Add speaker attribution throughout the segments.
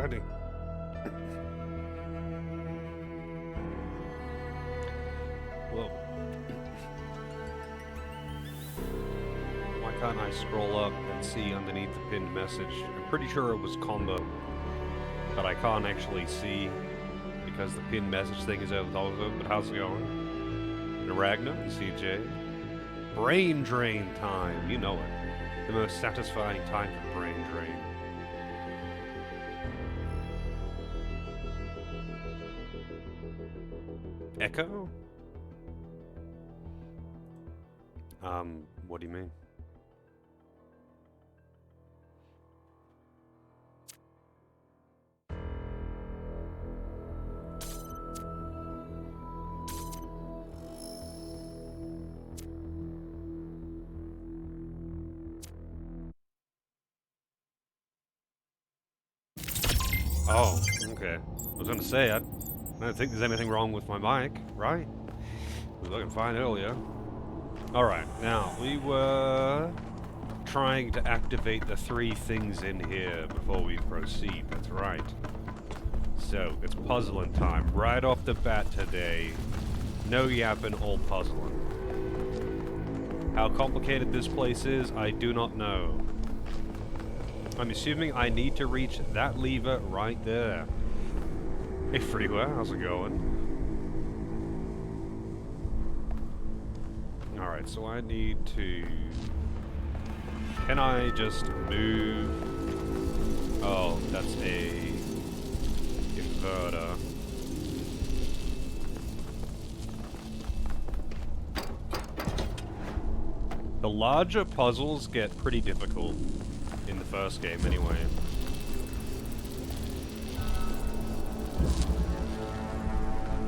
Speaker 1: already. Whoa. Why can't I scroll up and see underneath the pinned message? I'm pretty sure it was combo, but I can't actually see because the pinned message thing is over the top of it. But how's it going? Ragnar, CJ. Brain drain time, you know it. The most satisfying time for brain drain. Echo? What do you mean? Oh, okay. I was gonna say, I don't think there's anything wrong with my mic, right? It was looking fine earlier. Alright, now, we were trying to activate the 3 things in here before we proceed, that's right. So, it's puzzling time. Right off the bat today, no yapping, all puzzling. How complicated this place is, I do not know. I'm assuming I need to reach that lever right there. Hey Freeware, how's it going? Alright, so I need to... Can I just move... Oh, that's a... inverter. The larger puzzles get pretty difficult. In the first game, anyway.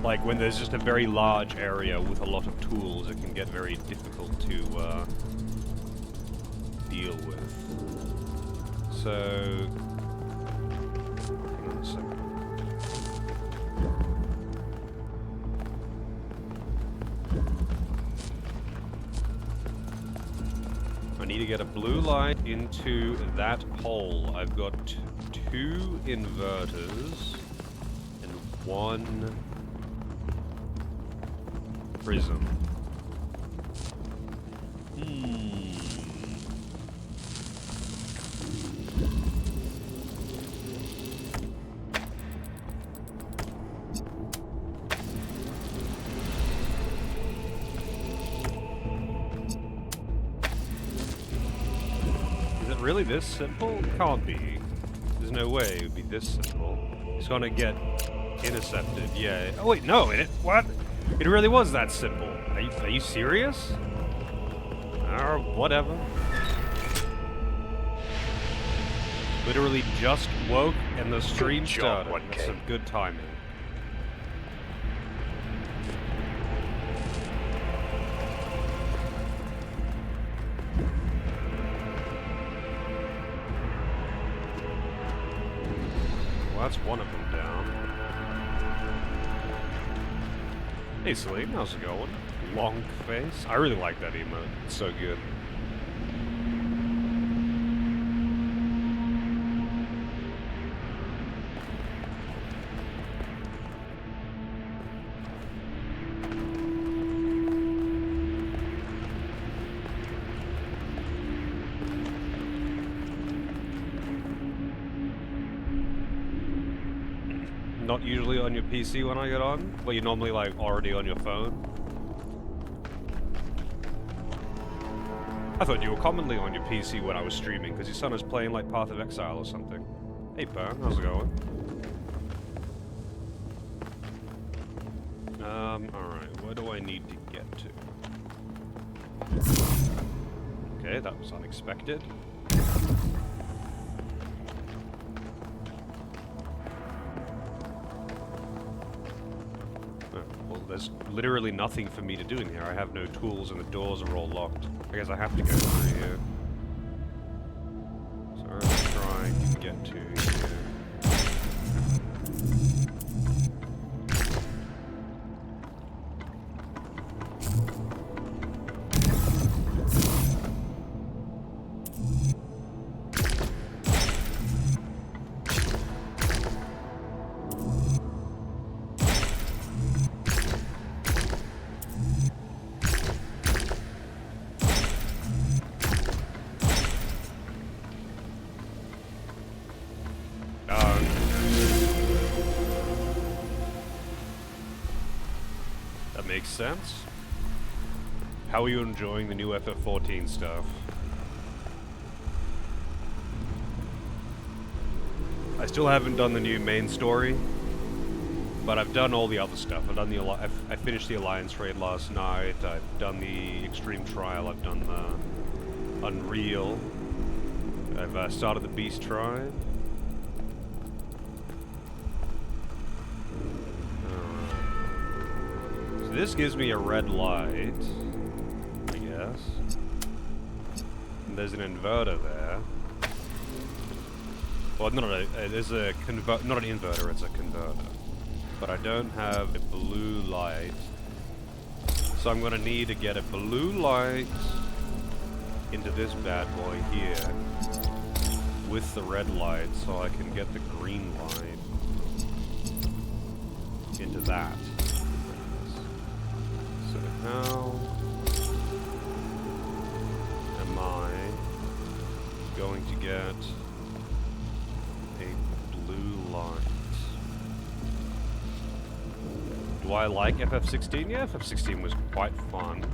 Speaker 1: Like, when there's just a very large area with a lot of tools, it can get very difficult to deal with. So... hang on a second. I need to get a blue light into that hole. I've got 2 inverters and 1 prism. Really this simple? Can't be. There's no way it would be this simple. It's gonna get intercepted, yeah. Oh wait, no, what? It really was that simple. Are you serious? Or whatever. Literally just woke and the stream started. That's some good timing. That's one of them down. Hey Celine, how's it going? Long face. I really like that emote. It's so good. Not usually on your PC when I get on, but you're normally like already on your phone. I thought you were commonly on your PC when I was streaming, because your son was playing like Path of Exile or something. Hey Pern, how's it going? Alright, where do I need to get to? Okay, that was unexpected. Well, there's literally nothing for me to do in here. I have no tools and the doors are all locked. I guess I have to go through here. So I'm trying to get to here. That makes sense. How are you enjoying the new FF14 stuff? I still haven't done the new main story, but I've done all the other stuff. I've done the I finished the Alliance raid last night. I've done the Extreme Trial. I've done the Unreal. I've started the Beast Tribe. So this gives me a red light, I guess. And there's an inverter there. Well, there's a not an inverter, it's a converter. But I don't have a blue light. So I'm gonna need to get a blue light into this bad boy here with the red light so I can get the green light into that. So how am I going to get a blue light? Do I like FF16? Yeah, FF16 was quite fun.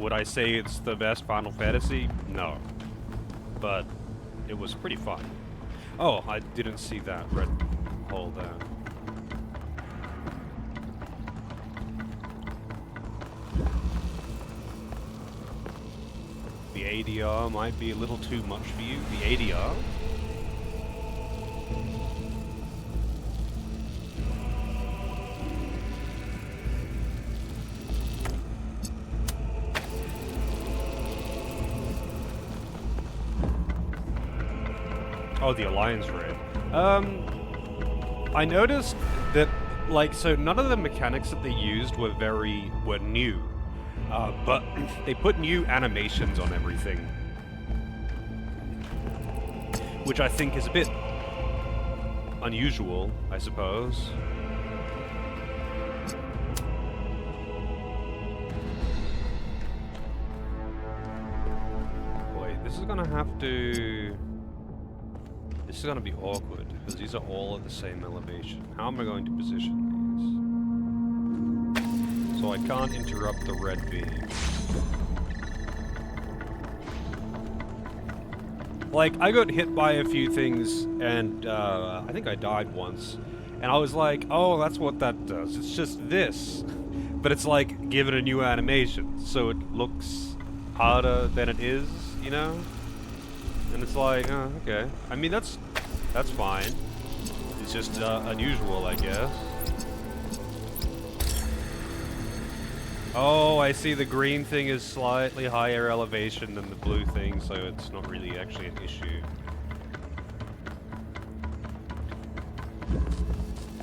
Speaker 1: Would I say it's the best Final Fantasy? No. But it was pretty fun. Oh, I didn't see that red hole there. The ADR might be a little too much for you. The ADR? Oh, the Alliance raid. I noticed that, like, so none of the mechanics that they used were new. But they put new animations on everything. Which I think is a bit unusual, I suppose. Wait, this is gonna have to... This is gonna be awkward, because these are all at the same elevation. How am I going to position these? So I can't interrupt the red beam. Like, I got hit by a few things, and I think I died once. And I was like, oh, that's what that does. It's just this. But it's like, give it a new animation, so it looks harder than it is, you know? And it's like, oh, okay. I mean, that's fine. It's just unusual, I guess. Oh, I see the green thing is slightly higher elevation than the blue thing, so it's not really actually an issue.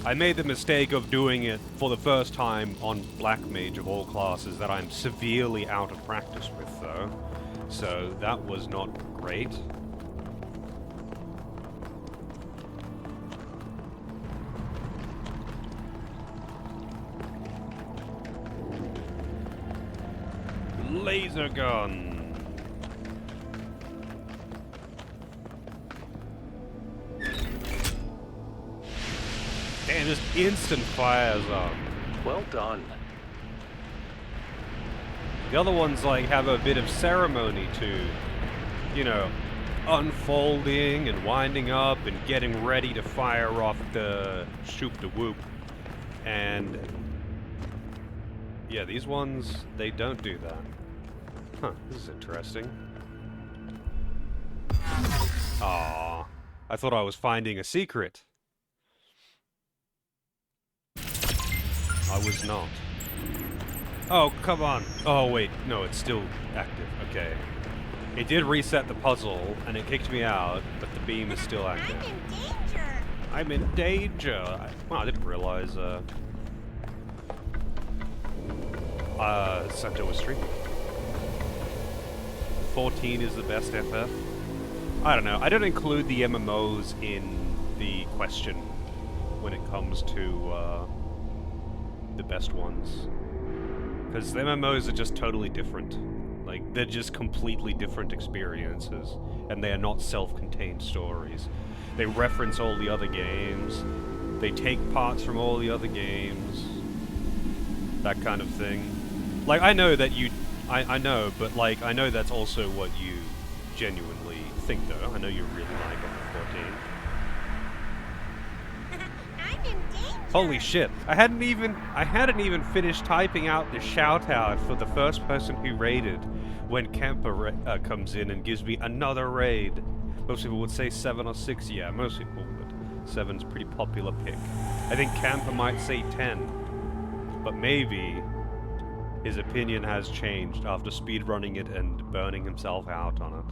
Speaker 1: I made the mistake of doing it for the first time on Black Mage of all classes that I'm severely out of practice with, though. So that was not great. Laser gun. Damn, just instant fires up.
Speaker 2: Well done.
Speaker 1: The other ones like have a bit of ceremony to, you know, unfolding and winding up and getting ready to fire off the shoop de whoop. And yeah, these ones, they don't do that. Huh, this is interesting. Aww. I thought I was finding a secret. I was not. Oh, come on. Oh, wait. No, it's still active. Okay. It did reset the puzzle, and it kicked me out, but the beam is still active.
Speaker 3: I'm in danger!
Speaker 1: I'm in danger! Well, I didn't realize, Santo was streaming. 14 is the best FF. I don't know. I don't include the MMOs in the question when it comes to the best ones. Because the MMOs are just totally different. Like, they're just completely different experiences. And they are not self-contained stories. They reference all the other games. They take parts from all the other games. that kind of thing. Like, I know that you... I know, but, like, I know that's also what you genuinely think, though. I know you really like FF14.
Speaker 2: I'm in danger.
Speaker 1: Holy shit. I hadn't even finished typing out the shout-out for the first person who raided when Camper comes in and gives me another raid. Most people would say 7 or 6, yeah, most people would. 7's a pretty popular pick. I think Camper might say 10, but maybe his opinion has changed after speedrunning it and burning himself out on it.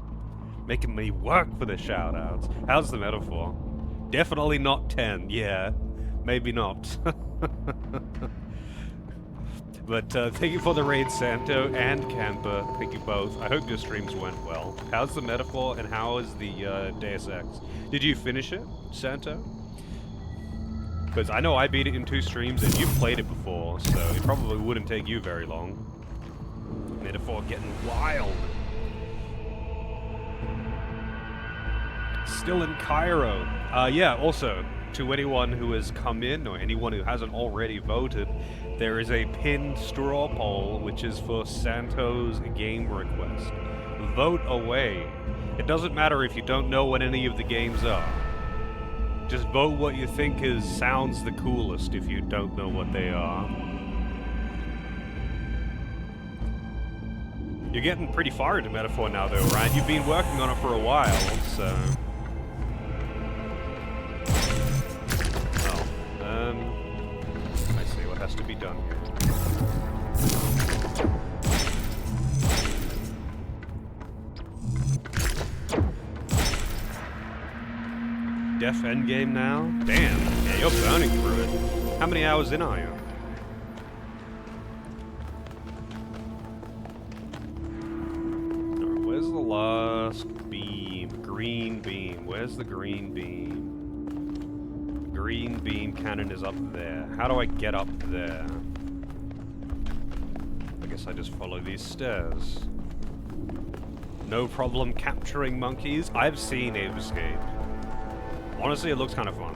Speaker 1: Making me work for the shout-outs. How's the metaphor? Definitely not 10, yeah. Maybe not. But thank you for the raid, Santo and Camper. Thank you both. I hope your streams went well. How's the metaphor and how is the Deus Ex? Did you finish it, Santo? Because I know I beat it in 2 streams and you've played it before, so it probably wouldn't take you very long. Metaphor getting wild. Still in Cairo. Yeah, also, to anyone who has come in, or anyone who hasn't already voted, there is a pinned straw poll, which is for Santo's game request. Vote away. It doesn't matter if you don't know what any of the games are. Just vote what you think sounds the coolest if you don't know what they are. You're getting pretty far into Metaphor now, though, right? You've been working on it for a while, so... I see what has to be done here. Def endgame now? Damn, yeah, you're burning through it. How many hours in are you? Alright, where's the last beam? Green beam. Where's the green beam? Green beam cannon is up there. How do I get up there? I guess I just follow these stairs. No problem capturing monkeys. I've seen Ape Escape. Honestly, it looks kind of fun.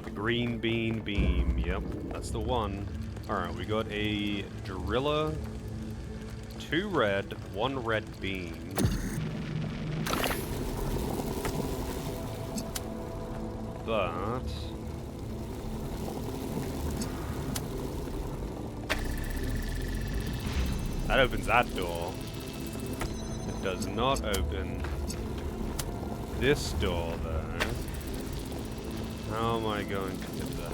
Speaker 1: The green beam. Yep, that's the one. Alright, we got a driller. 2 red, 1 red beam. But... that opens that door. It does not open this door, though. How am I going to get that?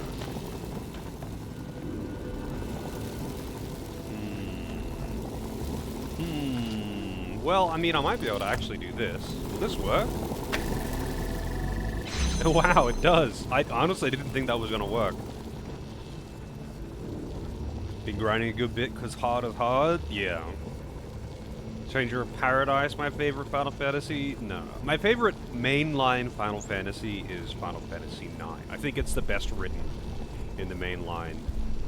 Speaker 1: Well, I mean, I might be able to actually do this. Will this work? Wow, it does. I honestly didn't think that was going to work. Been grinding a good bit because hard is hard? Yeah. Stranger of Paradise, my favorite Final Fantasy? No. My favorite mainline Final Fantasy is Final Fantasy IX. I think it's the best written in the mainline.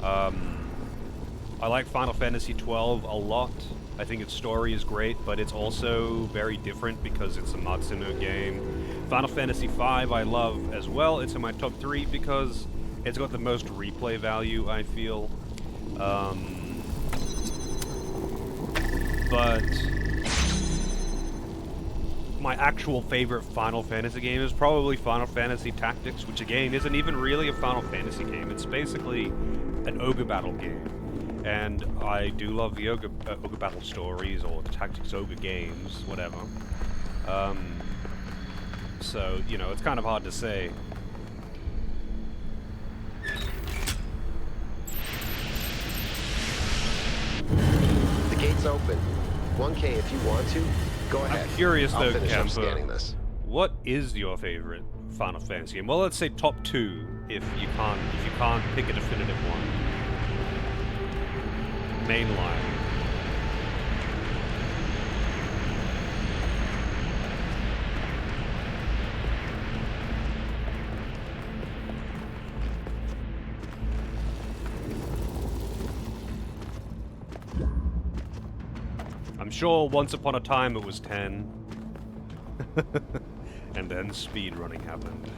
Speaker 1: I like Final Fantasy XII a lot. I think its story is great, but it's also very different because it's a Matsuno game. Final Fantasy V I love as well. It's in my top 3 because it's got the most replay value, I feel. But my actual favorite Final Fantasy game is probably Final Fantasy Tactics, which again isn't even really a Final Fantasy game. It's basically an ogre battle game. And I do love the ogre battle stories or the Tactics ogre games, whatever. So, you know, it's kind of hard to say.
Speaker 3: The gate's open. 1K if you want to. Go ahead.
Speaker 1: I'm curious though,
Speaker 3: scanning this.
Speaker 1: What is your favorite Final Fantasy game? Well, let's say top 2 if you can't pick a definitive one. Mainline. I'm sure once upon a time it was 10. And then speedrunning happened.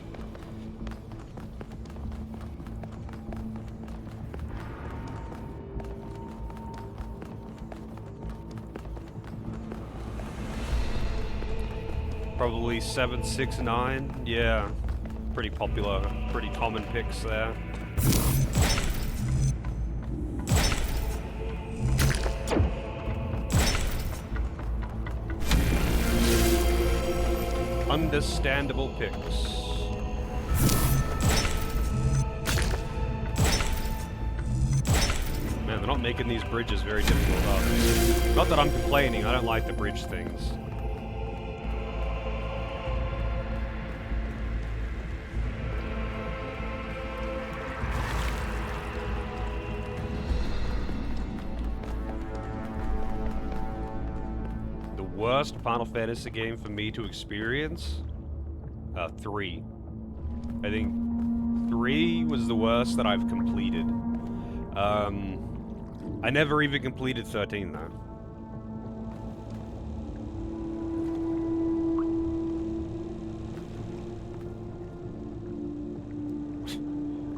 Speaker 1: Probably 7, 6, 9. Yeah, pretty popular, pretty common picks there. Understandable picks. Man, they're not making these bridges very difficult, are they? Not that I'm complaining, I don't like the bridge things. Worst Final Fantasy game for me to experience? 3. I think 3 was the worst that I've completed. I never even completed 13 though.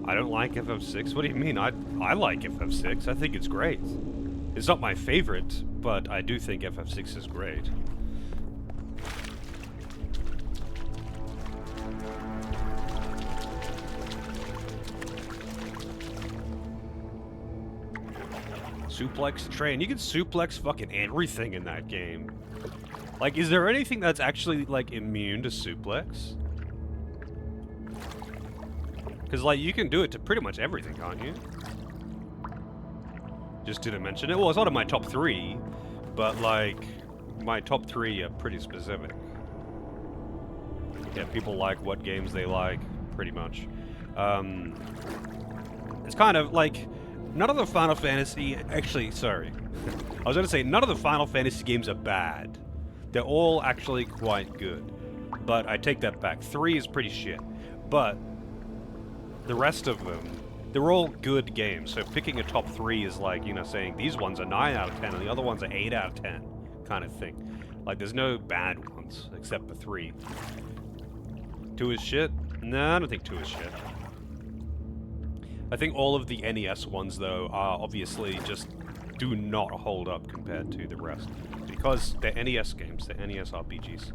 Speaker 1: I don't like FF6? What do you mean? I like FF6. I think it's great. It's not my favorite, but I do think FF6 is great. Suplex the train. You can suplex fucking everything in that game. Like, is there anything that's actually, like, immune to suplex? Because, like, you can do it to pretty much everything, can't you? Just didn't mention it. Well, it's not in my top 3, but, like, my top 3 are pretty specific. Yeah, people like what games they like, pretty much. It's kind of, like, none of the Final Fantasy... Actually, sorry. I was going to say, none of the Final Fantasy games are bad. They're all actually quite good. But I take that back. 3 is pretty shit. But the rest of them, they're all good games. So picking a top 3 is like, you know, saying these ones are 9 out of 10 and the other ones are 8 out of 10 kind of thing. Like, there's no bad ones except for 3. 2 is shit? No, I don't think 2 is shit. I think all of the NES ones, though, are obviously just do not hold up compared to the rest. Because they're NES games, they're NES RPGs.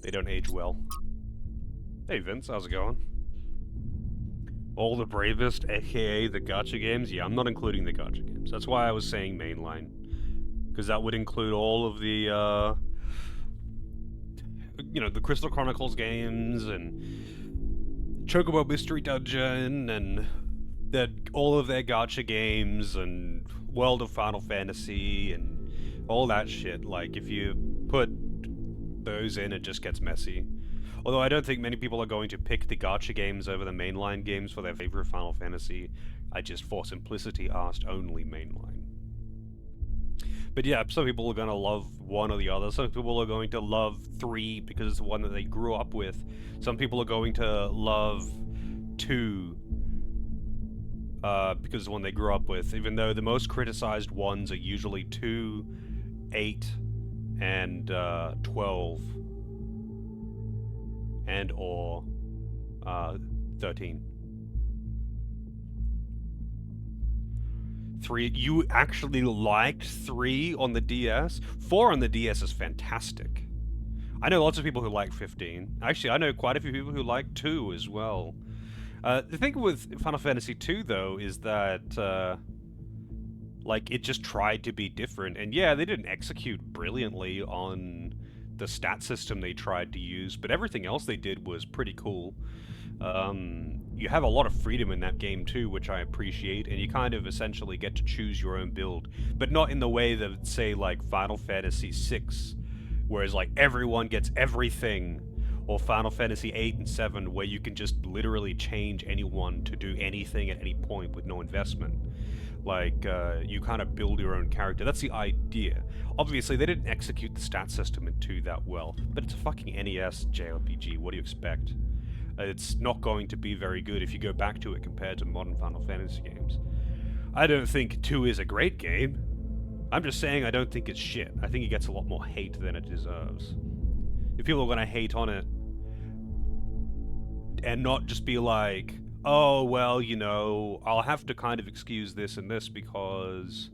Speaker 1: They don't age well. Hey Vince, how's it going? All the bravest, aka the gacha games? Yeah, I'm not including the gacha games. That's why I was saying mainline. Because that would include all of the, you know, the Crystal Chronicles games, and Chocobo Mystery Dungeon, and all of their gacha games, and World of Final Fantasy, and all that shit. Like, if you put those in, it just gets messy. Although I don't think many people are going to pick the gacha games over the mainline games for their favorite Final Fantasy. I just, for simplicity, asked only mainline. But yeah, some people are going to love one or the other. Some people are going to love 3 because it's the one that they grew up with. Some people are going to love 2 because it's the one they grew up with, even though the most criticized ones are usually 2, 8, and 12, and or 13. 3, you actually liked 3 on the DS? 4 on the DS is fantastic. I know lots of people who like 15. Actually, I know quite a few people who like 2 as well. The thing with Final Fantasy 2, though, is that, like, it just tried to be different. And yeah, they didn't execute brilliantly on the stat system they tried to use, but everything else they did was pretty cool. You have a lot of freedom in that game too, which I appreciate, and you kind of essentially get to choose your own build, but not in the way that, say, like Final Fantasy VI, whereas like everyone gets everything, or Final Fantasy 8 and 7, where you can just literally change anyone to do anything at any point with no investment. Like, you kind of build your own character. That's the idea. Obviously, they didn't execute the stat system in 2 that well, but it's a fucking NES JRPG, what do you expect? It's not going to be very good if you go back to it compared to modern Final Fantasy games. I don't think 2 is a great game. I'm just saying I don't think it's shit. I think it gets a lot more hate than it deserves. if people are gonna hate on it and not just be like, oh, well, you know, I'll have to kind of excuse this and this because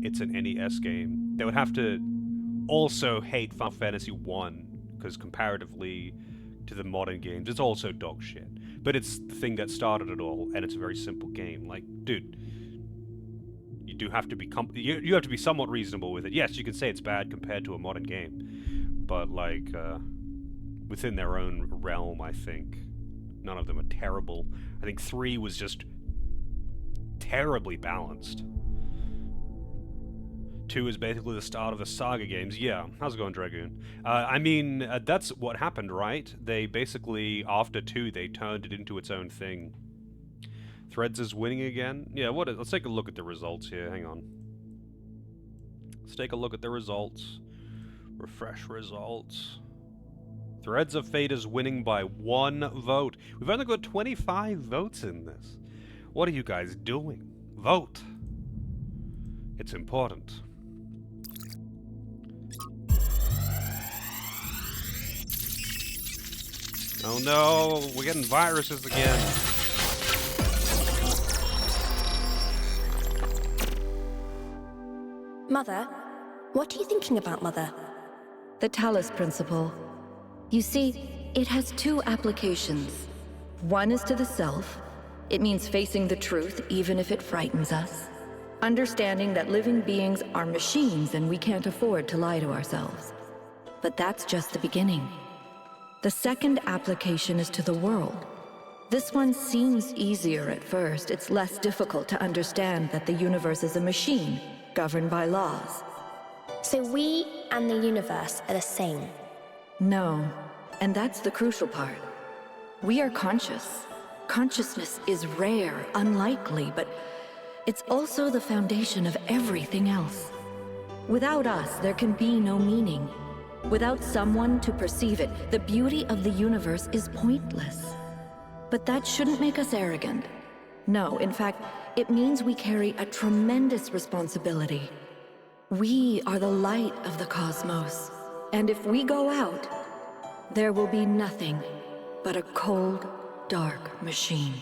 Speaker 1: it's an NES game. They would have to also hate Final Fantasy 1 because comparatively to the modern games, it's also dog shit. But it's the thing that started it all, and it's a very simple game. Like, dude, you do have to be you have to be somewhat reasonable with it. Yes, you can say it's bad compared to a modern game, but like within their own realm, I think none of them are terrible. I think 3 was just terribly balanced. 2 is basically the start of the Saga games. Yeah, how's it going, Dragoon? I mean, that's what happened, right? They basically, after 2, they turned it into its own thing. Threads is winning again? Yeah, let's take a look at the results here. Hang on. Let's take a look at the results. Refresh results. Threads of Fate is winning by 1 vote. We've only got 25 votes in this. What are you guys doing? Vote. It's important. Oh no, we're getting viruses again.
Speaker 2: Mother? What are you thinking about, Mother?
Speaker 4: The Talos principle. You see, it has 2 applications. One is to the self. It means facing the truth even if it frightens us. Understanding that living beings are machines and we can't afford to lie to ourselves. But that's just the beginning. The second application is to the world. This one seems easier at first. It's less difficult to understand that the universe is a machine, governed by laws.
Speaker 2: So we and the universe are the same?
Speaker 4: No, and that's the crucial part. We are conscious. Consciousness is rare, unlikely, but it's also the foundation of everything else. Without us, there can be no meaning. Without someone to perceive it, the beauty of the universe is pointless. But that shouldn't make us arrogant. No, in fact, it means we carry a tremendous responsibility. We are the light of the cosmos. And if we go out, there will be nothing but a cold, dark machine.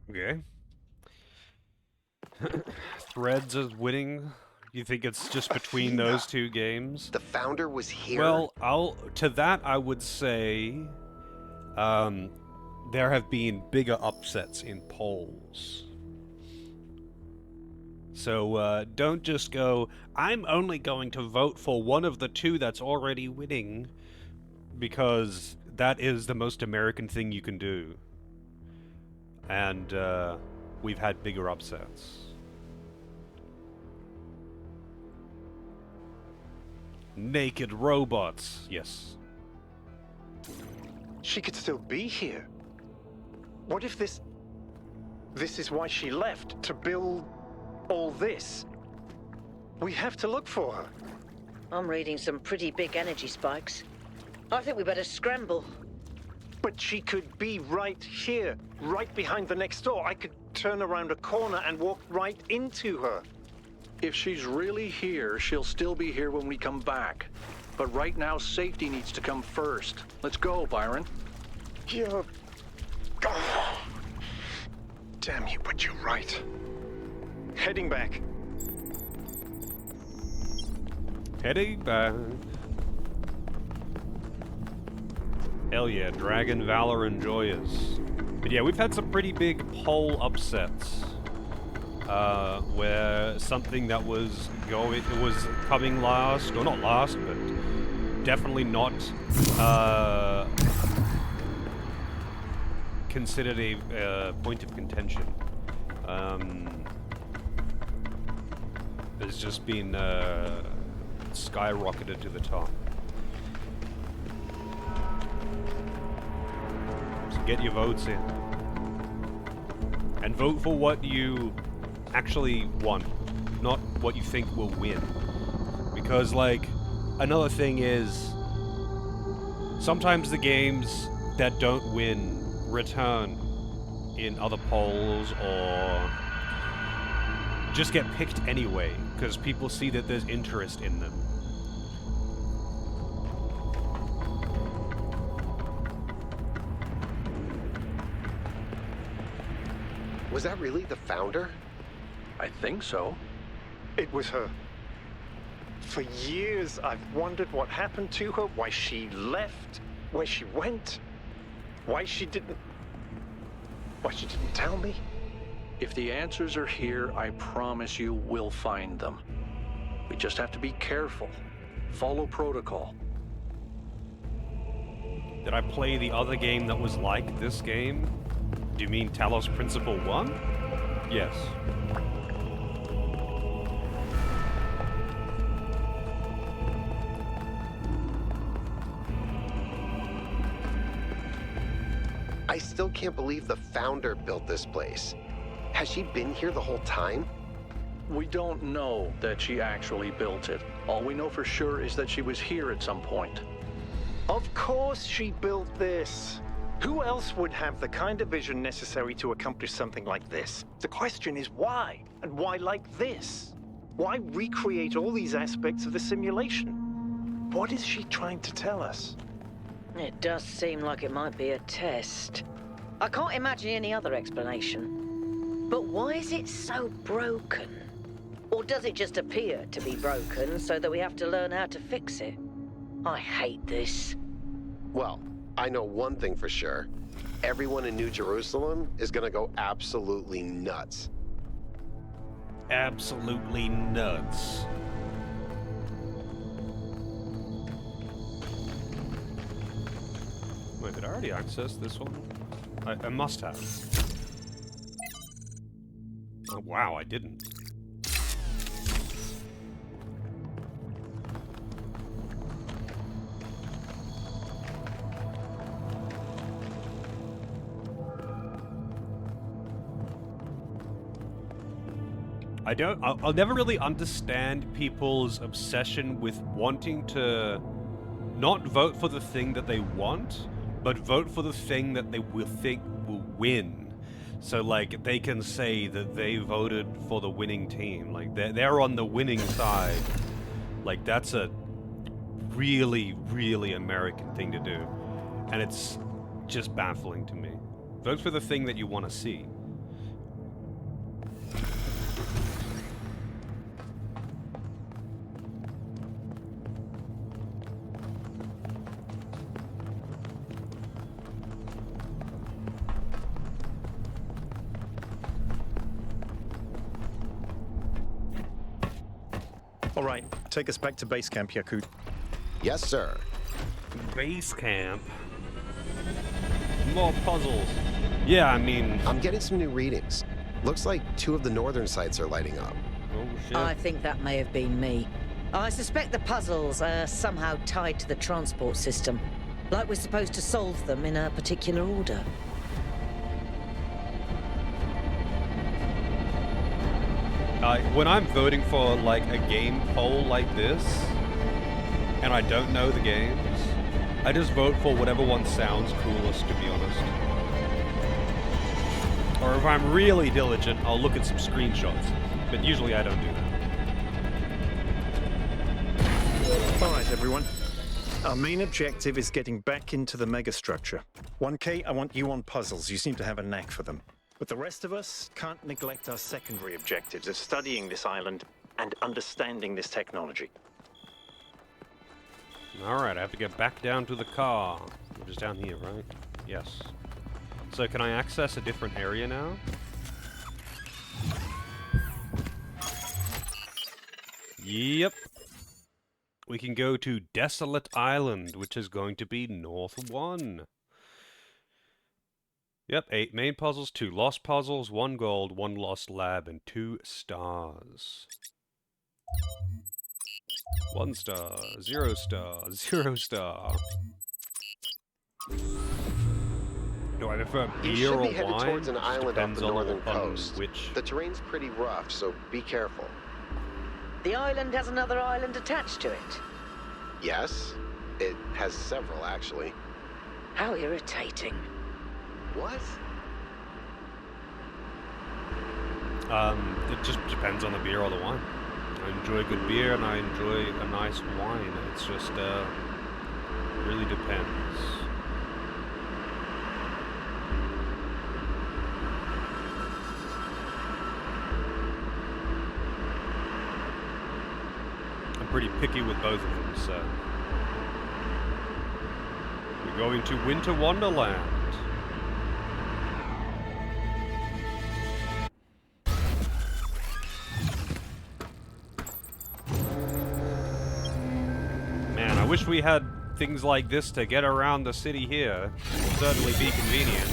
Speaker 1: Okay. Threads is winning. You think it's just between those 2 games?
Speaker 3: The founder was here.
Speaker 1: Well, to that I would say there have been bigger upsets in polls. So don't just go, I'm only going to vote for one of the 2 that's already winning, because that is the most American thing you can do. And we've had bigger upsets. Naked robots, yes.
Speaker 5: She could still be here. What if this is why she left, to build all this? We have to look for her.
Speaker 6: I'm reading some pretty big energy spikes. I think we better scramble.
Speaker 5: But she could be right here, right behind the next door. I could turn around a corner and walk right into her.
Speaker 7: If she's really here, she'll still be here when we come back. But right now, safety needs to come first. Let's go, Byron.
Speaker 5: You're... Oh. Damn you, but you're right. Heading back.
Speaker 1: Heading back. Hell yeah, Dragon, Valor, and Joyous. But yeah, we've had some pretty big poll upsets. Where something that was coming last, or not last, but definitely not considered a point of contention. Has just been skyrocketed to the top. So get your votes in. And vote for what you actually want, not what you think will win. Because, like, another thing is, sometimes the games that don't win return in other polls, or just get picked anyway, because people see that there's interest in them.
Speaker 3: Was that really the founder?
Speaker 7: I think so.
Speaker 5: It was her. For years, I've wondered what happened to her, why she left, where she went, why she didn't tell me.
Speaker 7: If the answers are here, I promise you we'll find them. We just have to be careful. Follow protocol.
Speaker 1: Did I play the other game that was like this game? Do you mean Talos Principle 1? Yes.
Speaker 3: I still can't believe the founder built this place. Has she been here the whole time?
Speaker 7: We don't know that she actually built it. All we know for sure is that she was here at some point.
Speaker 5: Of course she built this. Who else would have the kind of vision necessary to accomplish something like this? The question is why? And why like this? Why recreate all these aspects of the simulation? What is she trying to tell us?
Speaker 6: It does seem like it might be a test. I can't imagine any other explanation. But why is it so broken? Or does it just appear to be broken so that we have to learn how to fix it? I hate this.
Speaker 3: Well, I know one thing for sure. Everyone in New Jerusalem is gonna go absolutely nuts.
Speaker 1: Absolutely nuts. Wait, did I already access this one? I must have. Oh, wow, I didn't. I'll never really understand people's obsession with wanting to not vote for the thing that they want, but vote for the thing that they will think will win. So, like, they can say that they voted for the winning team. Like, they're on the winning side. Like, that's a really, really American thing to do. And it's just baffling to me. Vote for the thing that you want to see.
Speaker 5: All right, take us back to base camp, Yakut.
Speaker 3: Yes, sir.
Speaker 1: Base camp. More puzzles. Yeah, I mean...
Speaker 3: I'm getting some new readings. Looks like 2 of the northern sites are lighting up.
Speaker 1: Oh, shit.
Speaker 6: I think that may have been me. I suspect the puzzles are somehow tied to the transport system. Like we're supposed to solve them in a particular order.
Speaker 1: When I'm voting for, like, a game poll like this, and I don't know the games, I just vote for whatever one sounds coolest, to be honest. Or if I'm really diligent, I'll look at some screenshots. But usually I don't do that.
Speaker 5: All right, everyone. Our main objective is getting back into the megastructure. 1K, I want you on puzzles. You seem to have a knack for them. But the rest of us can't neglect our secondary objectives of studying this island and understanding this technology.
Speaker 1: Alright, I have to get back down to the car. Which is down here, right? Yes. So can I access a different area now? Yep. We can go to Desolate Island, which is going to be North 1. Yep, 8 main puzzles, 2 lost puzzles, 1 gold, 1 lost lab, and 2 stars. 1 star, 0 star, 0 star. Do I prefer
Speaker 3: You
Speaker 1: beer
Speaker 3: should
Speaker 1: or
Speaker 3: be headed
Speaker 1: wine?
Speaker 3: towards an
Speaker 1: Just
Speaker 3: island off
Speaker 1: depends
Speaker 3: the northern
Speaker 1: on
Speaker 3: coast.
Speaker 1: which.
Speaker 3: The terrain's pretty rough, so be careful.
Speaker 6: The island has another island attached to it.
Speaker 3: Yes, it has several, actually.
Speaker 6: How irritating.
Speaker 3: What?
Speaker 1: It just depends on the beer or the wine. I enjoy good beer and I enjoy a nice wine. It's just, really depends. I'm pretty picky with both of them, so... We're going to Winter Wonderland. Man, I wish we had things like this to get around the city here. It would certainly be convenient.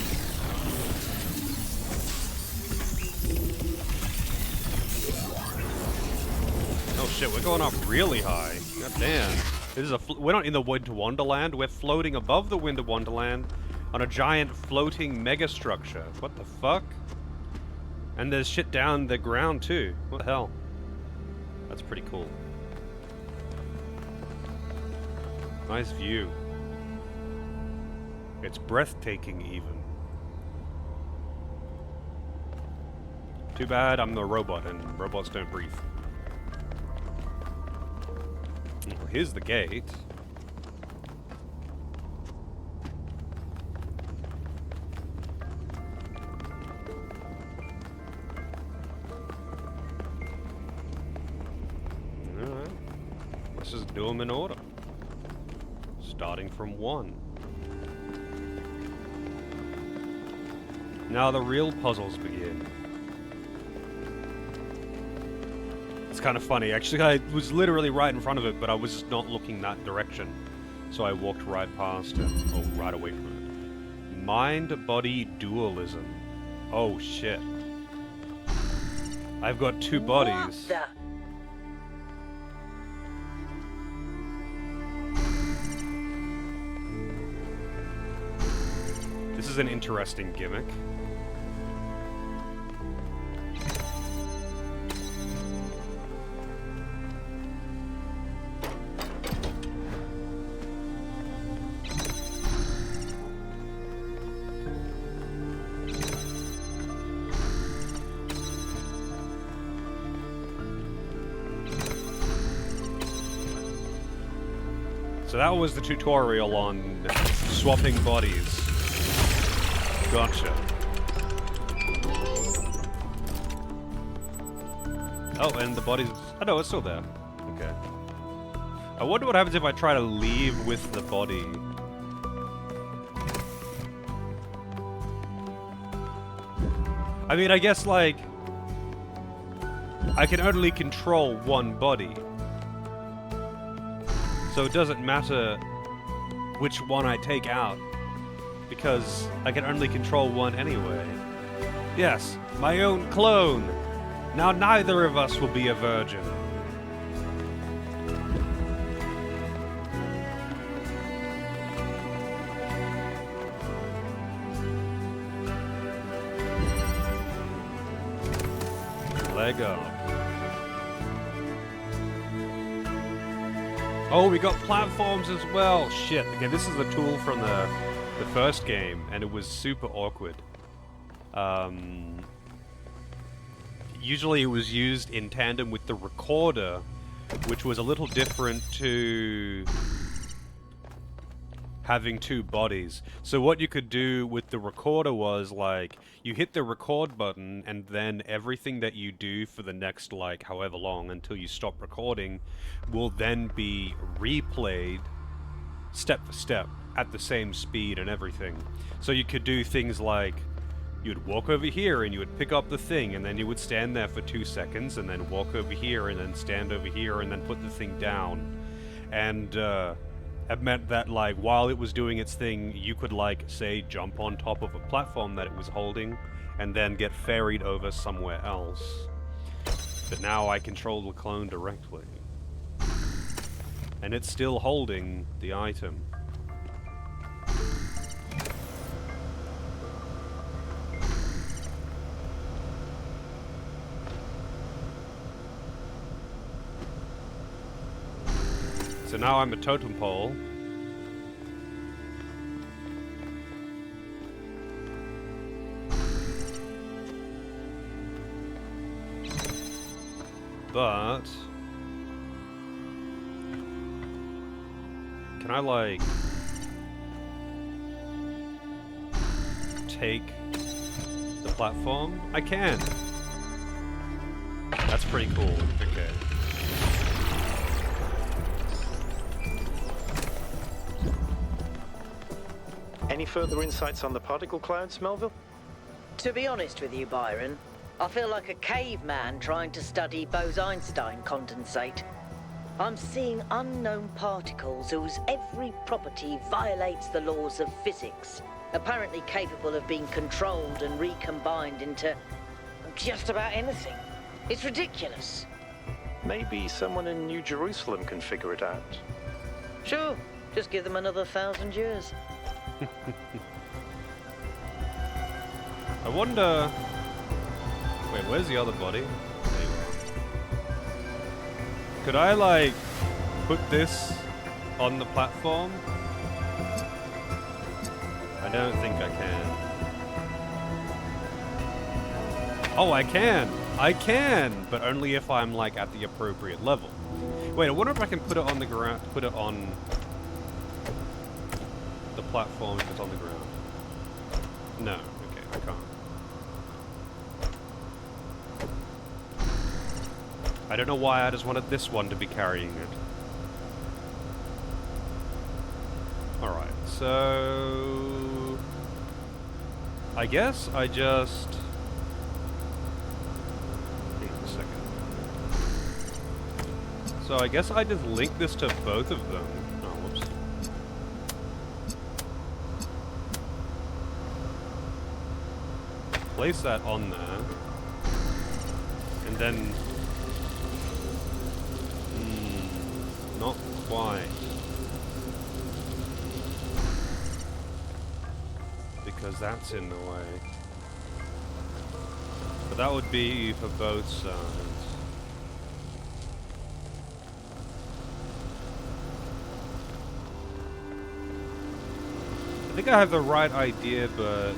Speaker 1: Oh shit, we're going up really high. God damn. This is we're not in the Winter Wonderland, we're floating above the Winter Wonderland on a giant floating megastructure. What the fuck? And there's shit down the ground too. What the hell? That's pretty cool. Nice view. It's breathtaking even. Too bad I'm the robot and robots don't breathe. Well, here's the gate. Alright. Let's just do them in order. Starting from 1. Now the real puzzles begin. It's kind of funny. Actually, I was literally right in front of it, but I was just not looking that direction. So I walked right past it. Oh, right away from it. Mind-body dualism. Oh, shit. I've got 2 bodies.
Speaker 6: What
Speaker 1: This is an interesting gimmick. So that was the tutorial on swapping bodies. Gotcha. Oh, and the body's... Oh no, it's still there. Okay. I wonder what happens if I try to leave with the body. I mean, I guess, like... I can only control one body. So it doesn't matter which one I take out, because I can only control one anyway. Yes, my own clone! Now neither of us will be a virgin. Lego. Oh, we got platforms as well. Shit. Okay, this is a tool from the first game, and it was super awkward. Usually it was used in tandem with the recorder, which was a little different to having 2 bodies. So what you could do with the recorder was, like, you hit the record button, and then everything that you do for the next, like, however long until you stop recording will then be replayed step for step at the same speed and everything. So you could do things like, you'd walk over here and you would pick up the thing, and then you would stand there for 2 seconds, and then walk over here, and then stand over here, and then put the thing down. And, it meant that, like, while it was doing its thing, you could, like, say, jump on top of a platform that it was holding, and then get ferried over somewhere else. But now I control the clone directly. And it's still holding the item. So now I'm a totem pole. But can I like take the platform? I can. That's pretty cool. Okay.
Speaker 5: Any further insights on the particle clouds, Melville?
Speaker 6: To be honest with you, Byron, I feel like a caveman trying to study Bose-Einstein condensate. I'm seeing unknown particles whose every property violates the laws of physics, apparently capable of being controlled and recombined into just about anything. It's ridiculous.
Speaker 5: Maybe someone in New Jerusalem can figure it out.
Speaker 6: Sure, just give them another 1,000 years.
Speaker 1: I wonder... Wait, where's the other body? There you are. Could I, like, put this on the platform? I don't think I can. Oh, I can! I can! But only if I'm, like, at the appropriate level. Wait, I wonder if I can put it on the ground, put it on the platform if it's on the ground. No, okay, I can't. I don't know why I just wanted this one to be carrying it. Alright, so... I guess I just... Hang on a second. So I guess I just link this to both of them. Oh, whoops. Place that on there. And then... not quite. Because that's in the way. But that would be for both sides. I think I have the right idea, but...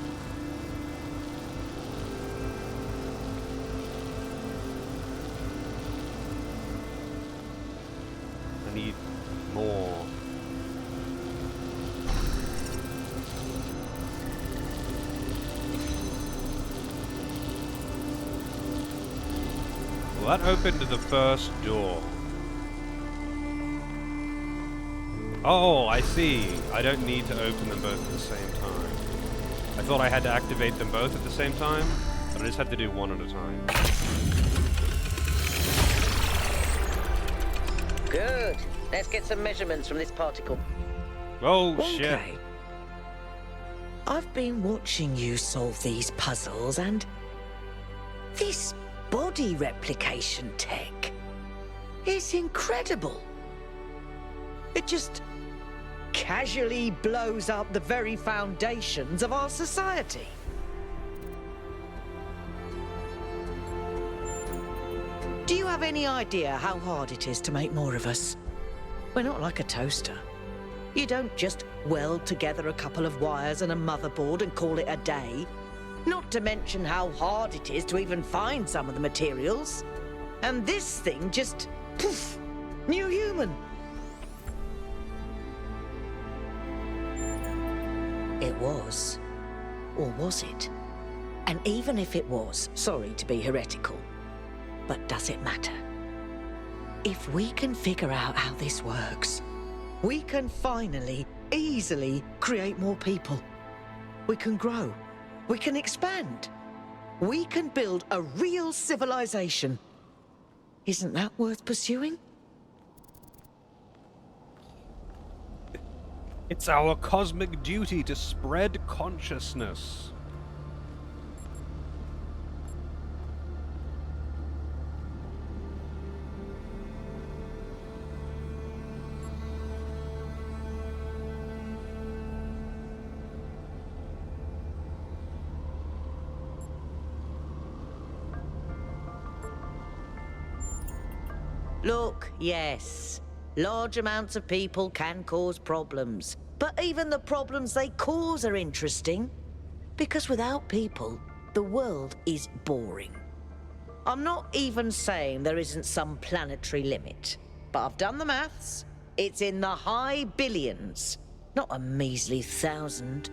Speaker 1: I need more. Well, that opened the first door. Oh, I see. I don't need to open them both at the same time. I thought I had to activate them both at the same time, but I just had to do one at a time.
Speaker 6: Good. Let's get some measurements from this particle.
Speaker 1: Oh, shit.
Speaker 8: Okay. I've been watching you solve these puzzles, and this body replication tech is incredible. It just casually blows up the very foundations of our society. Do you have any idea how hard it is to make more of us? We're not like a toaster. You don't just weld together a couple of wires and a motherboard and call it a day. Not to mention how hard it is to even find some of the materials. And this thing just, poof, new human. It was. Or was it? And even if it was, sorry to be heretical, but does it matter? If we can figure out how this works, we can finally, easily create more people. We can grow. We can expand. We can build a real civilization. Isn't that worth pursuing?
Speaker 1: It's our cosmic duty to spread consciousness.
Speaker 8: Look, yes. Large amounts of people can cause problems. But even the problems they cause are interesting. Because without people, the world is boring. I'm not even saying there isn't some planetary limit, but I've done the maths. It's in the high billions, not a measly 1,000.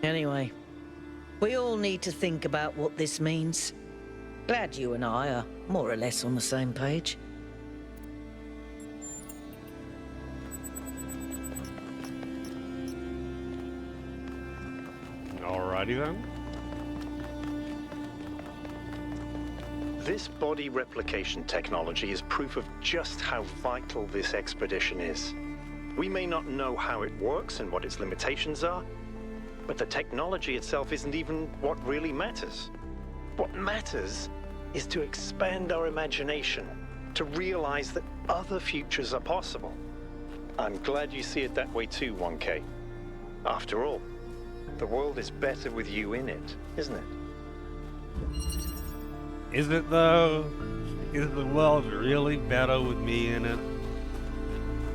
Speaker 8: Anyway, we all need to think about what this means. Glad you and I are more or less on the same page.
Speaker 1: Alrighty then.
Speaker 5: This body replication technology is proof of just how vital this expedition is. We may not know how it works and what its limitations are, but the technology itself isn't even what really matters. What matters is to expand our imagination, to realize that other futures are possible. I'm glad you see it that way too, 1K. After all, the world is better with you in it, isn't it?
Speaker 1: Is it though? Is the world really better with me in it?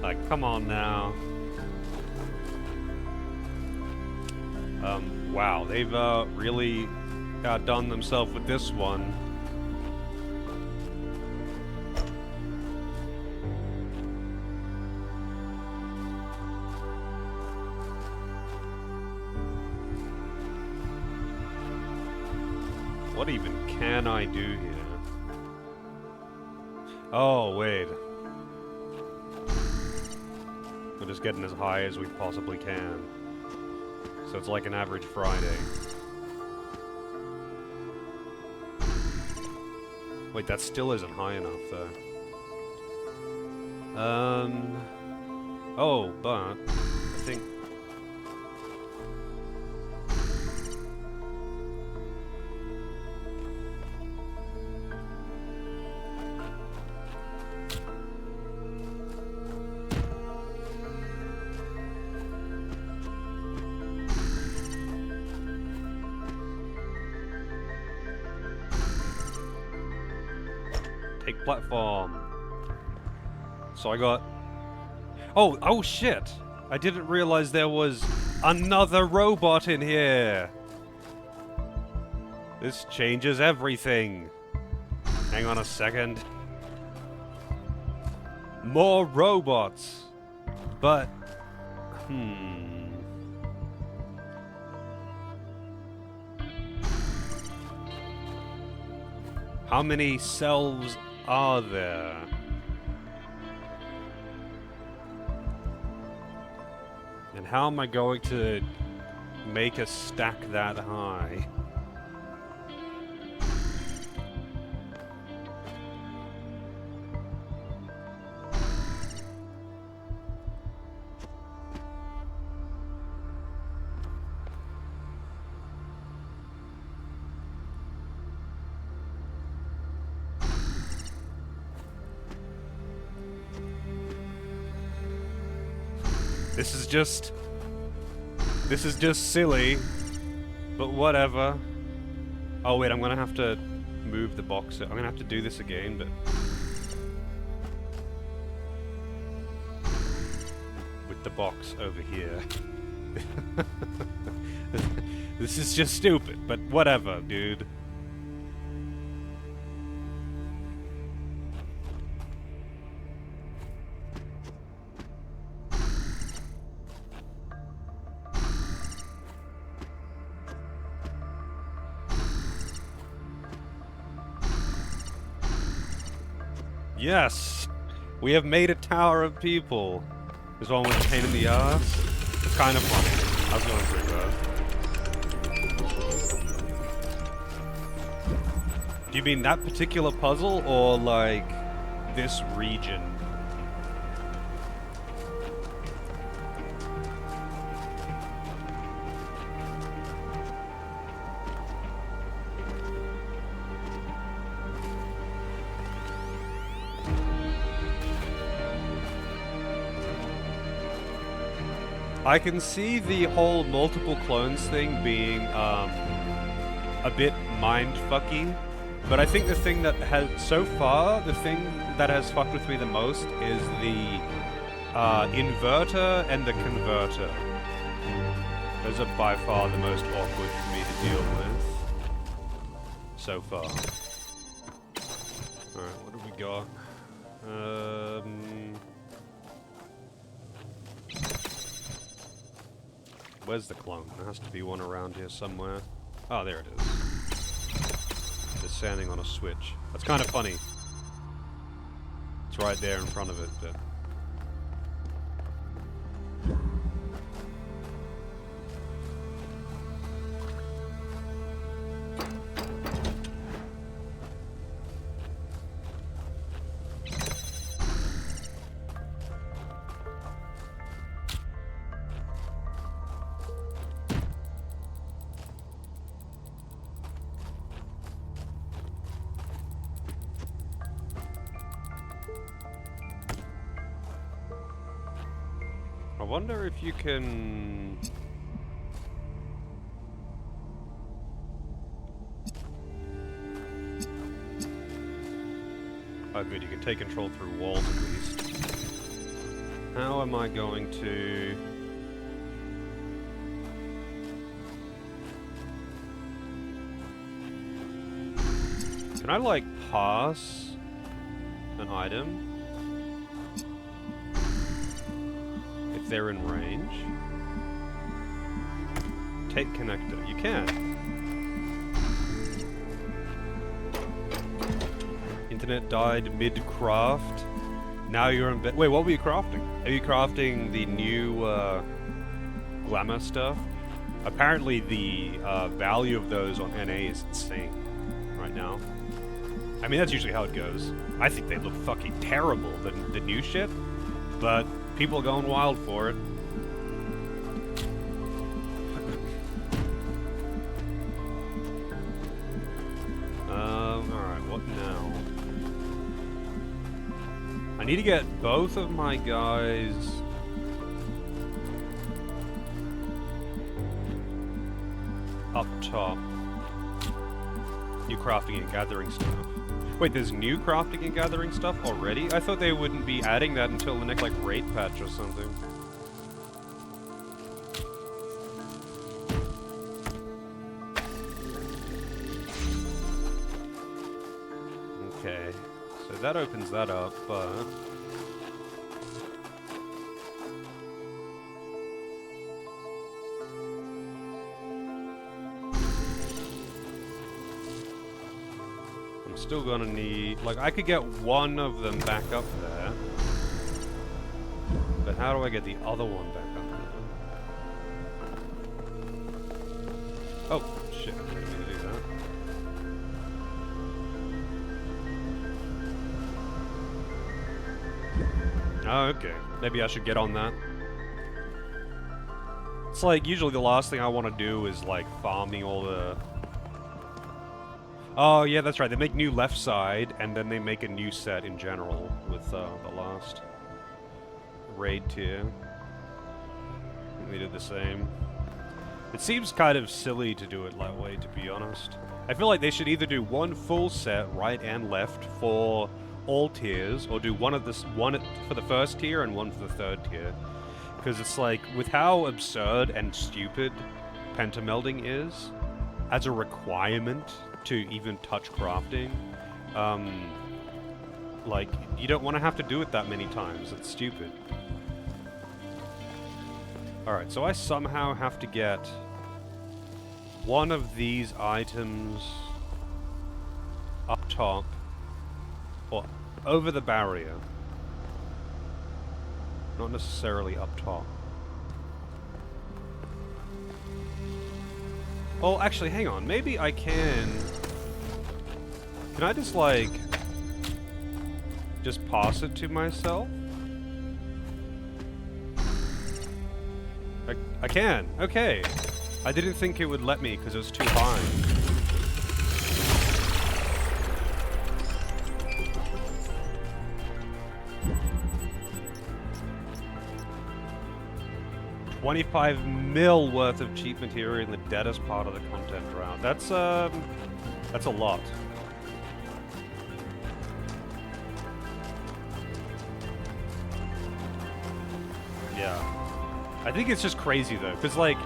Speaker 1: Like, come on now. Wow, they've really outdone themselves with this one. What even can I do here? Oh, wait. We're just getting as high as we possibly can. So it's like an average Friday. Wait, that still isn't high enough, though. Oh, but I think... Take platform. So I got... Oh shit! I didn't realize there was another robot in here! This changes everything. Hang on a second. More robots! But... How many selves are there? And how am I going to make a stack that high? This is just silly, but whatever. Oh wait, I'm gonna have to move the box. I'm gonna have to do this again, but with the box over here. This is just stupid, but whatever, dude. Yes! We have made a tower of people. This one was a pain in the ass. It's kind of funny. I was going through that. Do you mean that particular puzzle, or like this region? I can see the whole multiple clones thing being a bit mind-fucky, but I think the thing that has, so far, the thing that has fucked with me the most is the inverter and the converter. Those are by far the most awkward for me to deal with so far. Alright, what have we got? Where's the clone? There has to be one around here somewhere. Oh, there it is. It's standing on a switch. That's kind of funny. It's right there in front of it, but... I wonder if you can... Oh good, you can take control through walls at least. How am I going to... Can I like pass an item? If they're in range. Take connector. You can. Internet died mid-craft. Now you're in bed. Wait, what were you crafting? Are you crafting the new glamour stuff? Apparently the value of those on NA is insane right now. I mean, that's usually how it goes. I think they look fucking terrible, the new shit. But people are going wild for it. Alright, what now? I need to get both of my guys... up top. New crafting and gathering stuff. Wait, there's new crafting and gathering stuff already? I thought they wouldn't be adding that until the next, like, raid patch or something. Okay, so that opens that up, but... Still gonna need, like, I could get one of them back up there, but how do I get the other one back up there? Oh shit! I didn't mean to do that. Oh, okay. Maybe I should get on that. It's like usually the last thing I want to do is like farming all the. Oh, yeah, that's right. They make new left side, and then they make a new set in general with the last raid tier. And they did the same. It seems kind of silly to do it that way, to be honest. I feel like they should either do one full set, right and left, for all tiers, or do one for the first tier and one for the third tier. Because it's like, with how absurd and stupid pentamelding is, as a requirement to even touch crafting, like, you don't want to have to do it that many times. It's stupid. Alright, so I somehow have to get one of these items up top, or over the barrier. Not necessarily up top. Well, actually, hang on. Maybe I can... Can I just, like... just pass it to myself? I can. Okay. I didn't think it would let me because it was too high. $25 mil worth of cheap material in the deadest part of the content round. That's a lot. Yeah. I think it's just crazy though, because like,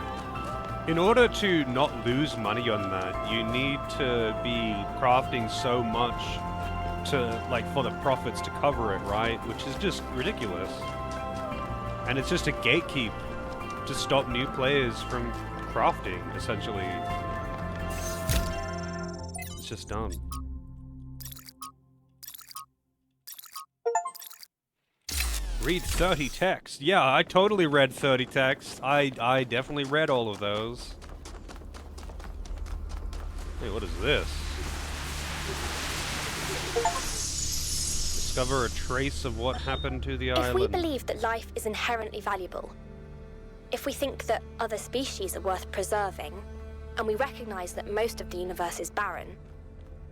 Speaker 1: in order to not lose money on that, you need to be crafting so much to, like, for the profits to cover it, right? Which is just ridiculous. And it's just a gatekeep to stop new players from crafting, essentially. It's just dumb. Read 30 text. Yeah, I totally read 30 text. I definitely read all of those. Hey, what is this? Discover a trace of what happened to the island.
Speaker 2: If we believe that life is inherently valuable, if we think that other species are worth preserving, and we recognize that most of the universe is barren,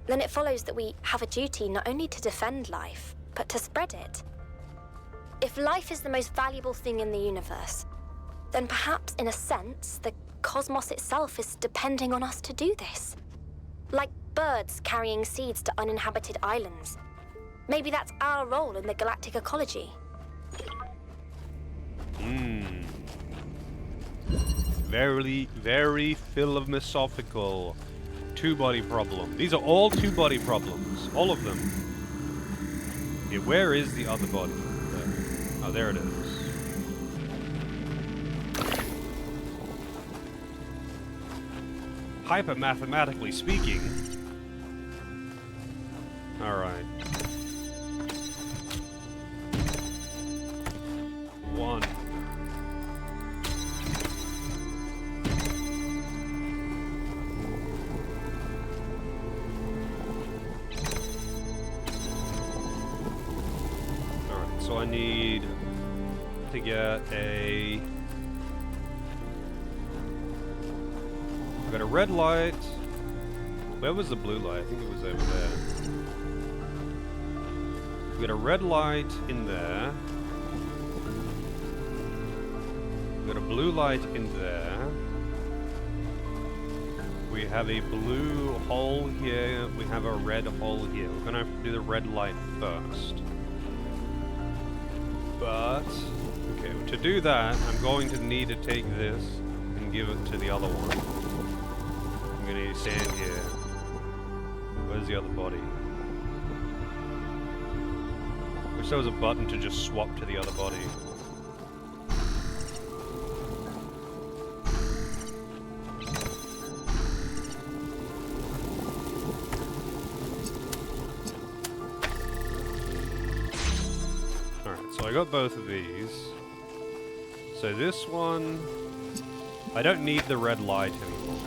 Speaker 2: then it follows that we have a duty not only to defend life, but to spread it. If life is the most valuable thing in the universe, then perhaps, in a sense, the cosmos itself is depending on us to do this. Like birds carrying seeds to uninhabited islands. Maybe that's our role in the galactic ecology.
Speaker 1: Very, very philosophical. Two-body problem. These are all two-body problems. All of them. Okay, where is the other body? Oh, there it is. Hyper-mathematically speaking. Alright. 1. Alright, so I need to get a... I've got a red light. Where was the blue light? I think it was over there. We got a red light in there. We got a blue light in there. We have a blue hole here. We have a red hole here. We're gonna have to do the red light first. But, okay, to do that, I'm going to need to take this and give it to the other one. I'm gonna need sand here. Where's the other body? Wish there was a button to just swap to the other body. Alright, so I got both of these. So this one... I don't need the red light anymore.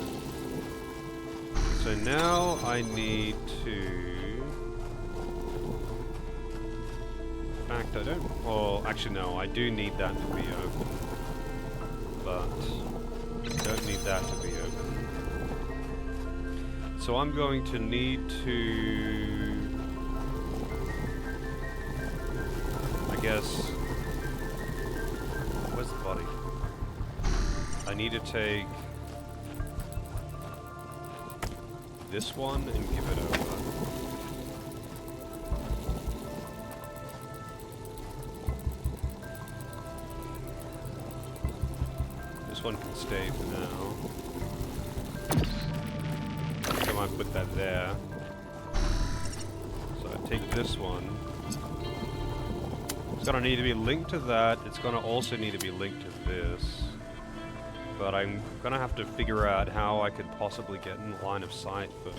Speaker 1: So now I need to... In fact, I don't... Well, actually no, I do need that to be open. But... I don't need that to be open. So I'm going to need to... I guess... Where's the body? I need to take... this one and give it over. This one can stay for now. I think I might put that there. So I take this one. It's gonna need to be linked to that. It's gonna also need to be linked to this. But I'm gonna have to figure out how I could possibly get in line of sight for...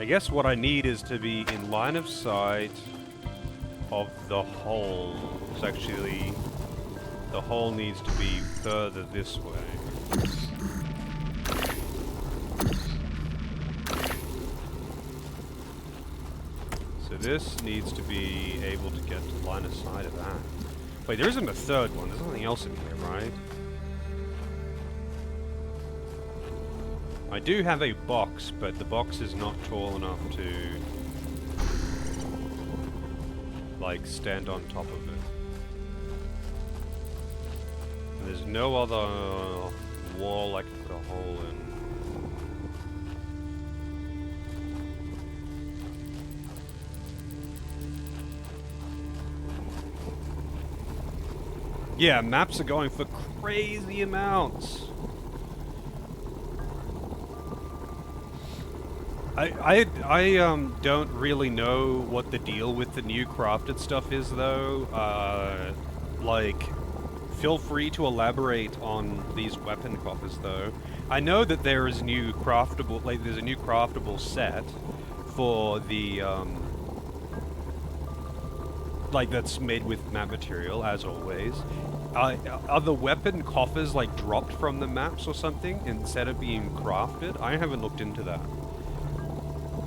Speaker 1: I guess what I need is to be in line of sight of the hole. So actually, the hole needs to be further this way. So this needs to be able to get to line of sight of that. Wait, there isn't a third one. There's nothing else in here, right? I do have a box, but the box is not tall enough to... like, stand on top of it. And there's no other wall I can put a hole in. Yeah, maps are going for crazy amounts. I don't really know what the deal with the new crafted stuff is, though. Like, feel free to elaborate on these weapon coffers, though. I know that there is new craftable, like, there's a new craftable set for the, like, that's made with map material, as always. Are the weapon coffers, like, dropped from the maps or something, instead of being crafted? I haven't looked into that.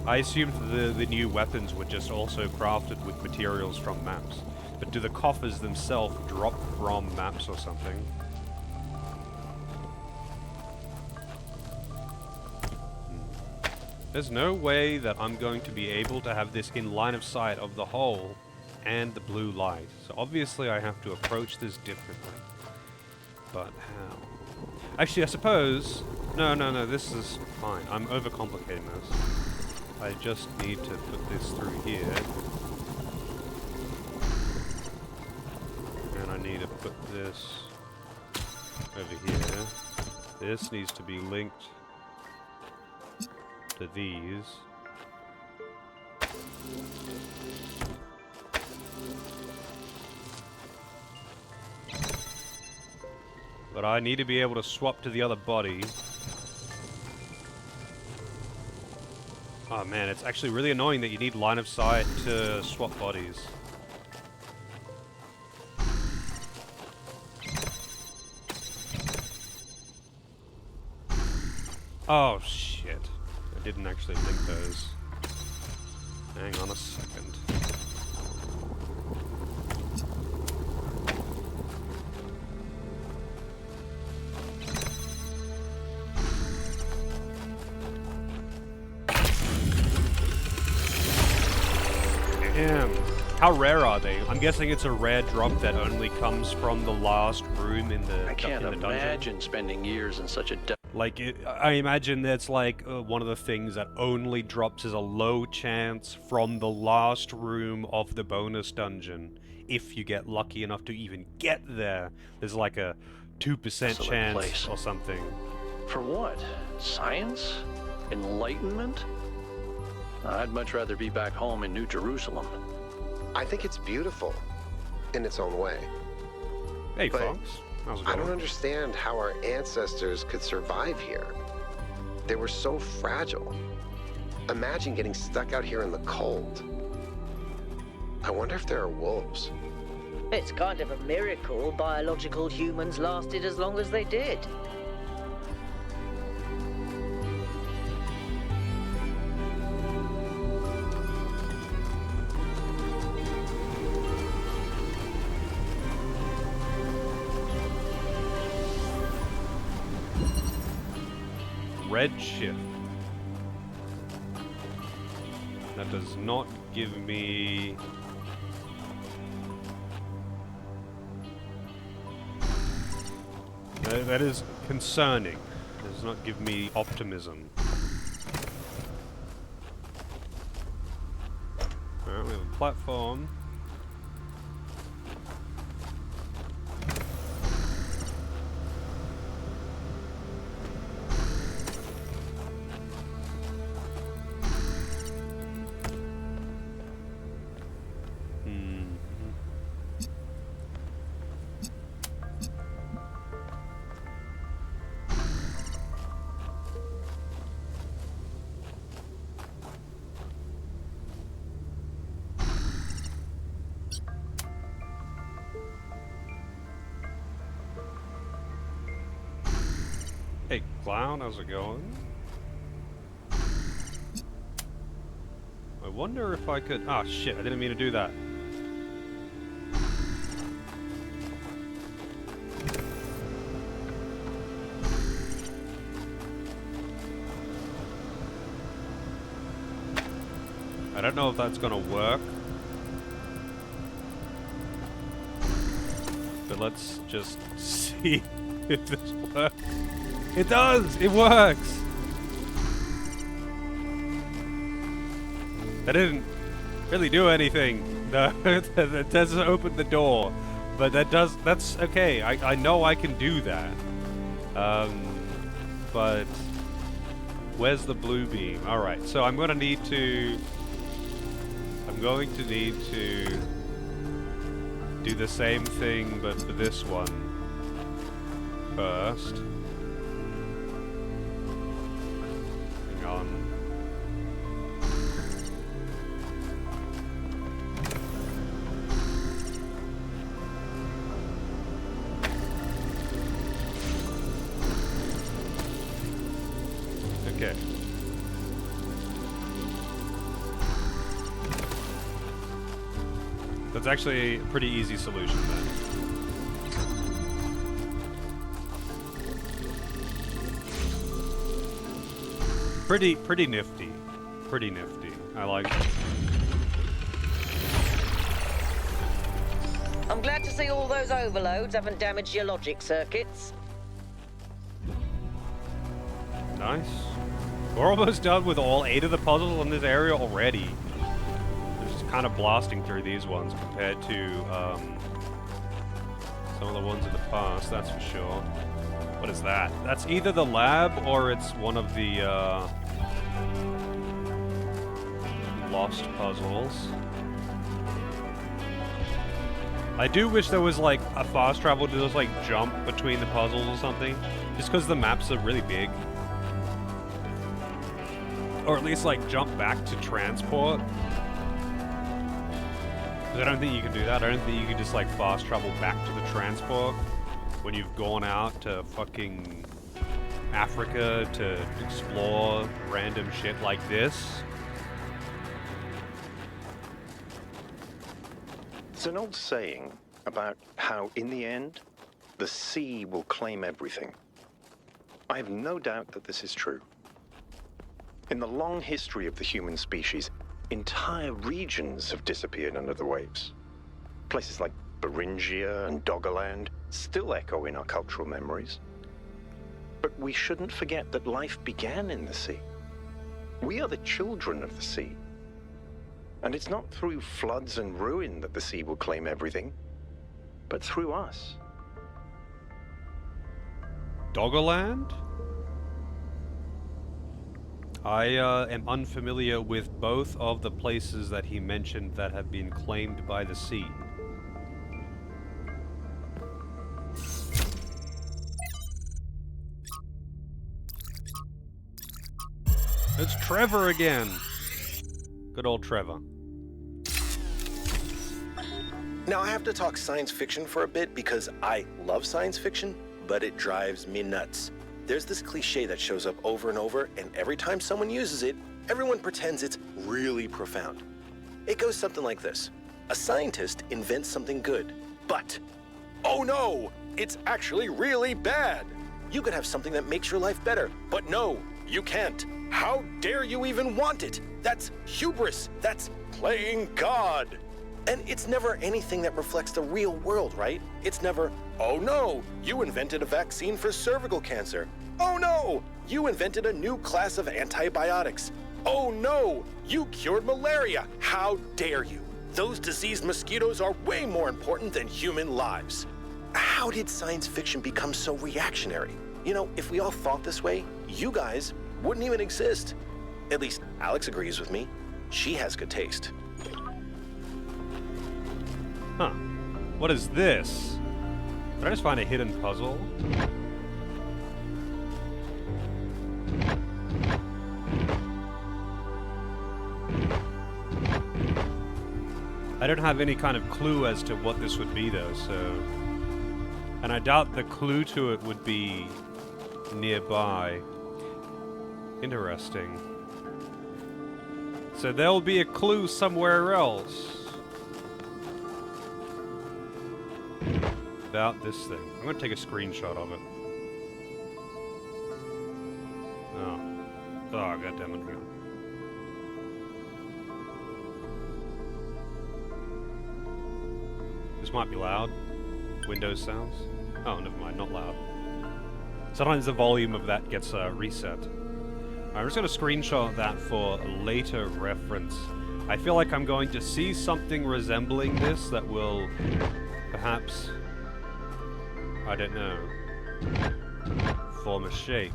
Speaker 1: I assumed the new weapons were just also crafted with materials from maps. But do the coffers themselves drop from maps or something? There's no way that I'm going to be able to have this in line of sight of the hole and the blue light. So obviously I have to approach this differently. But how? Actually, I suppose... No, this is fine. I'm overcomplicating this. I just need to put this through here. And I need to put this over here. This needs to be linked to these. But I need to be able to swap to the other body. Oh man, it's actually really annoying that you need line of sight to swap bodies. Oh shit. I didn't actually link those. Hang on a second. How rare are they? I'm guessing it's a rare drop that only comes from the last room in the
Speaker 7: I can't
Speaker 1: dungeon.
Speaker 7: imagine spending years in such a
Speaker 1: Like, I imagine that's like one of the things that only drops as a low chance from the last room of the bonus dungeon. If you get lucky enough to even get there, there's like a 2% chance
Speaker 7: place.
Speaker 1: or something.
Speaker 7: For what? Science? Enlightenment? I'd much rather be back home in New Jerusalem.
Speaker 3: I think it's beautiful in its own way.
Speaker 1: Hey,
Speaker 3: But
Speaker 1: Fox. How's it going?
Speaker 3: I don't understand how our ancestors could survive here. They were so fragile. Imagine getting stuck out here in the cold. I wonder if there are wolves.
Speaker 6: It's kind of a miracle biological humans lasted as long as they did.
Speaker 1: Redshift. That does not give me... That is concerning. It does not give me optimism. Alright, we have a platform. Hey, Clown, how's it going? I wonder if I could... Ah, shit, I didn't mean to do that. I don't know if that's gonna work. But let's just see if this works. It does! It works! That didn't really do anything. That doesn't open the door. But that's okay. I know I can do that. But Where's the blue beam? Alright, so I'm going to need to do the same thing, but for this one first. Hang on. Okay. That's actually a pretty easy solution then. Pretty nifty. Pretty nifty. I like it.
Speaker 6: I'm glad to see all those overloads haven't damaged your logic circuits.
Speaker 1: Nice. We're almost done with all 8 of the puzzles in this area already. We're just kind of blasting through these ones compared to some of the ones in the past, that's for sure. What is that? That's either the lab or it's one of the lost puzzles. I do wish there was like a fast travel to just like jump between the puzzles or something. Just because the maps are really big. Or at least like jump back to transport. Because I don't think you can do that. I don't think you can just like fast travel back to the transport when you've gone out to fucking Africa to explore random shit like this.
Speaker 5: It's an old saying about how, in the end, the sea will claim everything. I have no doubt that this is true. In the long history of the human species, entire regions have disappeared under the waves. Places like Beringia and Doggerland still echo in our cultural memories. But we shouldn't forget that life began in the sea. We are the children of the sea. And it's not through floods and ruin that the sea will claim everything, but through us.
Speaker 1: Doggerland? I am unfamiliar with both of the places that he mentioned that have been claimed by the sea. It's Trevor again! Good old Trevor.
Speaker 9: Now I have to talk science fiction for a bit because I love science fiction, but it drives me nuts. There's this cliche that shows up over and over, and every time someone uses it, everyone pretends it's really profound. It goes something like this. A scientist invents something good, but, oh no, it's actually really bad. You could have something that makes your life better, but no, you can't. How dare you even want it? That's hubris. That's playing God. And it's never anything that reflects the real world, right? It's never, oh no, you invented a vaccine for cervical cancer. Oh no, you invented a new class of antibiotics. Oh no, you cured malaria. How dare you? Those diseased mosquitoes are way more important than human lives. How did science fiction become so reactionary? You know, if we all thought this way, you guys wouldn't even exist. At least Alex agrees with me. She has good taste.
Speaker 1: Huh. What is this? Did I just find a hidden puzzle? I don't have any kind of clue as to what this would be though, so... And I doubt the clue to it would be nearby. Interesting. So there'll be a clue somewhere else. About this thing. I'm gonna take a screenshot of it. Oh. Oh, goddammit. Hang on. This might be loud. Windows sounds. Oh, never mind, not loud. Sometimes the volume of that gets reset. I'm just going to screenshot that for later reference. I feel like I'm going to see something resembling this that will perhaps, I don't know, form a shape.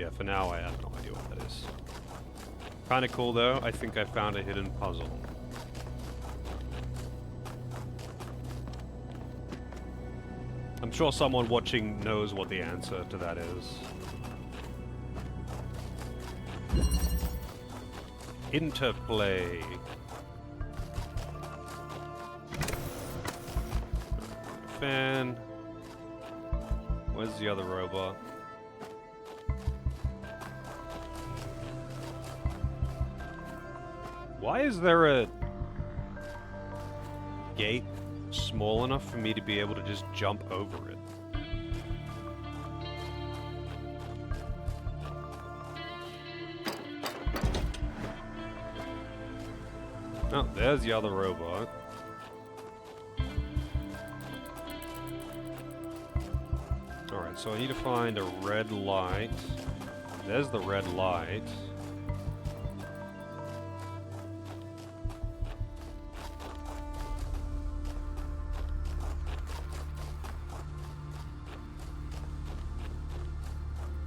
Speaker 1: Yeah, for now I have no idea what that is. Kinda cool though, I think I found a hidden puzzle. I'm sure someone watching knows what the answer to that is. Interplay. Fan. Where's the other robot? Why is there a gate small enough for me to be able to just jump over it? Oh, there's the other robot. Alright, so I need to find a red light. There's the red light.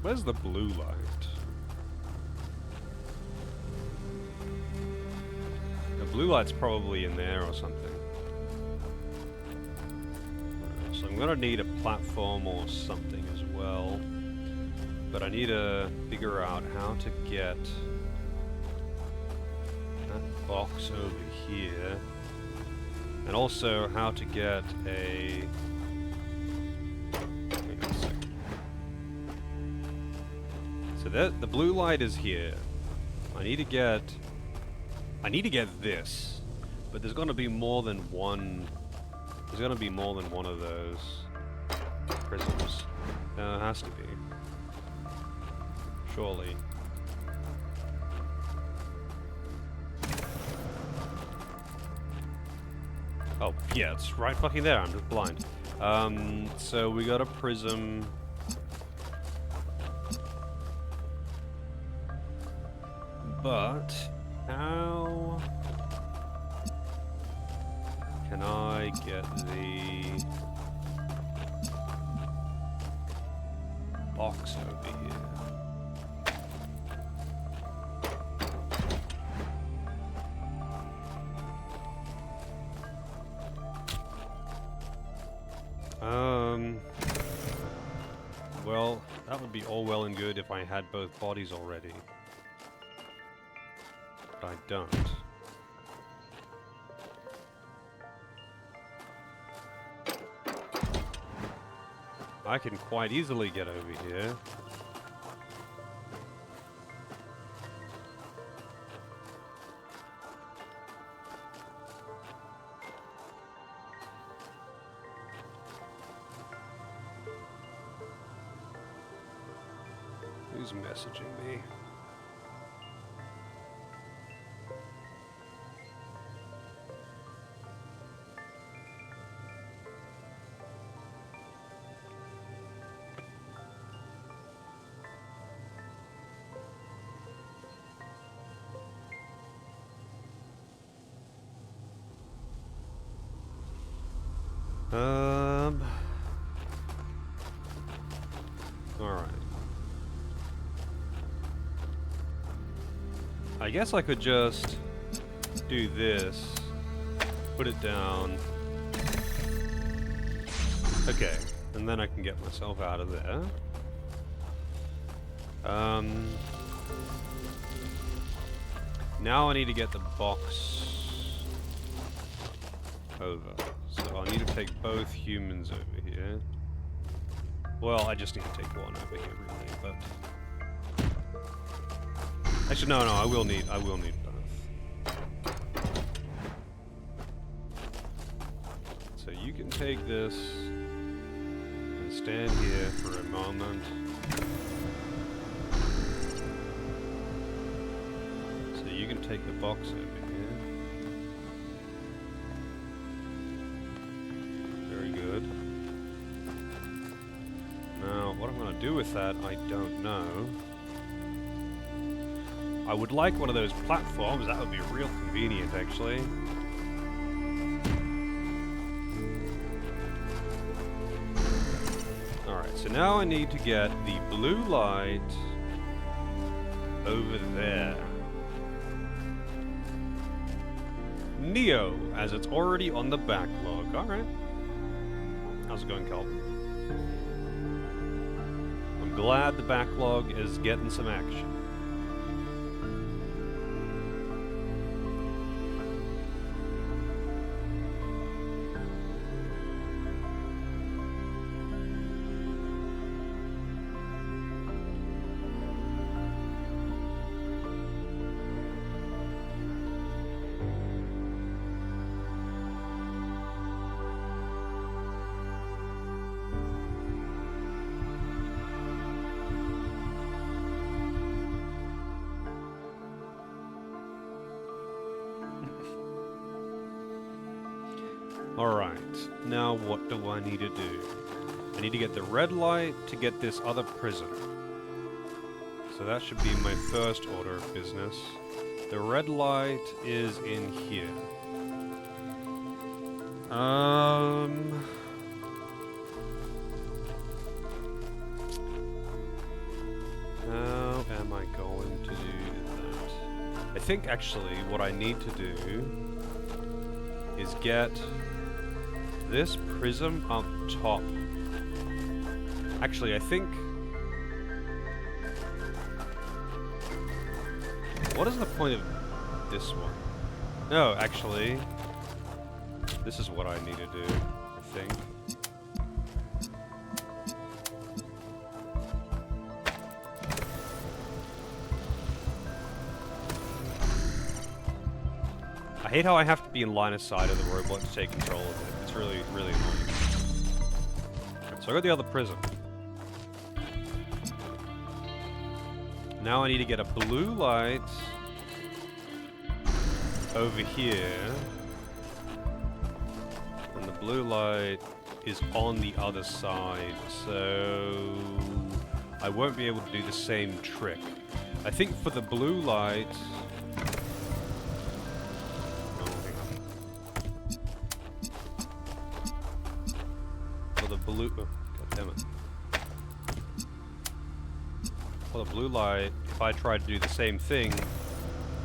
Speaker 1: Where's the blue light? The blue light's probably in there or something. So I'm gonna need a platform or something as well. But I need to figure out how to get that box over here. And also how to get a... Wait a second. So the blue light is here. I need to get this, but there's going to be more than one. There's going to be more than one of those prisms. It has to be. Surely. Oh yeah, it's right fucking there. I'm just blind. So we got a prism. But how can I get the box over here? Well, that would be all well and good if I had both bodies already. I don't. I can quite easily get over here. Who's messaging me? Alright. I guess I could just do this, put it down. Okay, and then I can get myself out of there. Now I need to get the box over. So I need to take both humans over here. Well, I just need to take one over here, really, but... Actually, no, I will need both. So you can take this and stand here for a moment. So you can take the box over here. Very good. Now, what I'm going to do with that, I don't know. I would like one of those platforms. That would be real convenient, actually. Alright, so now I need to get the blue light over there. Neo, as it's already on the backlog. Alright. How's it going, Cal? I'm glad the backlog is getting some action. Alright, now what do I need to do? I need to get the red light to get this other prison. So that should be my first order of business. The red light is in here. How am I going to do that? I think actually what I need to do is get this prism up top. Actually, I think... What is the point of this one? No, actually... This is what I need to do, I think. I hate how I have to be in line of sight of the robot to take control of it. It's really, really annoying. So I got the other prism. Now I need to get a blue light over here. And the blue light is on the other side, so I won't be able to do the same trick. I think for the blue light... Blue, oh, God damn it. Well, the blue light, if I try to do the same thing,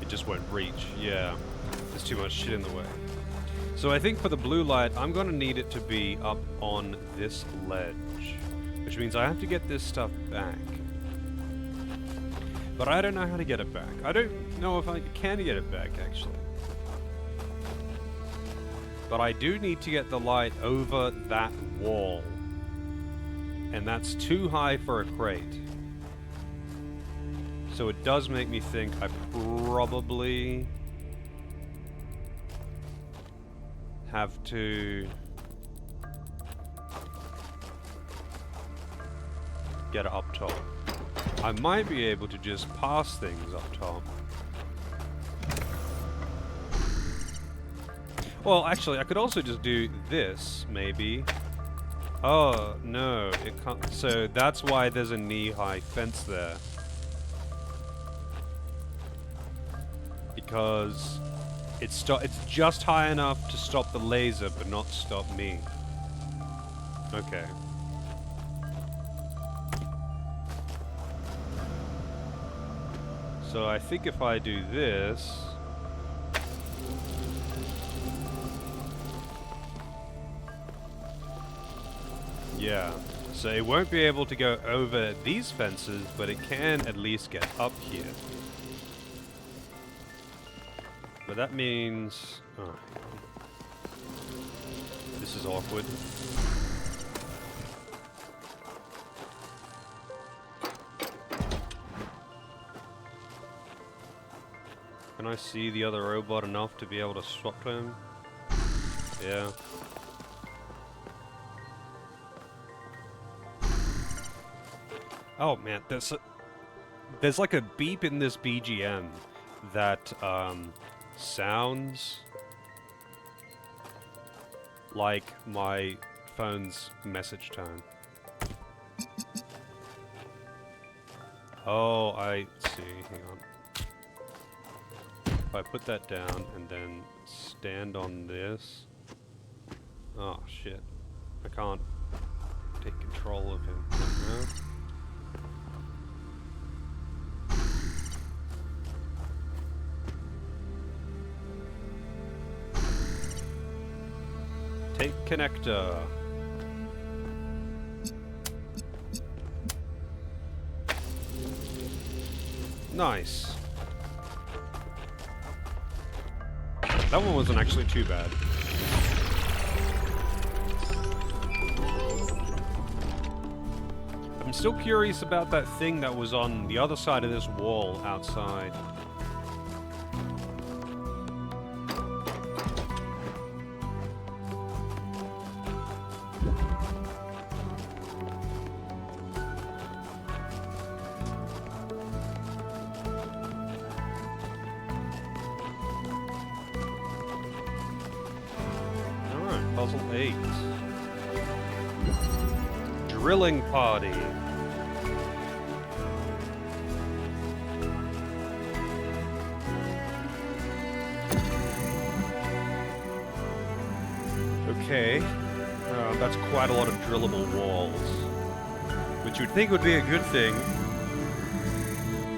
Speaker 1: it just won't reach. Yeah, there's too much shit in the way. So I think for the blue light, I'm gonna need it to be up on this ledge, which means I have to get this stuff back. But I don't know how to get it back. I don't know if I can get it back, actually. But I do need to get the light over that wall. And that's too high for a crate. So it does make me think I probably have to get it up top. I might be able to just pass things up top. Well, actually, I could also just do this, maybe. Oh, no, it can't. So that's why there's a knee-high fence there. Because it's just high enough to stop the laser, but not stop me. Okay. So I think if I do this... Yeah, so it won't be able to go over these fences, but it can at least get up here. But that means... Oh. This is awkward. Can I see the other robot enough to be able to swap to him? Yeah. Oh man, there's like a beep in this BGM that sounds like my phone's message tone. Oh, I see. Hang on. If I put that down and then stand on this... Oh shit. I can't take control of him. No? Light connector. Nice. That one wasn't actually too bad. I'm still curious about that thing that was on the other side of this wall outside. Alright, puzzle 8. Drilling party. Okay, that's quite a lot of drillable walls, which you'd think would be a good thing,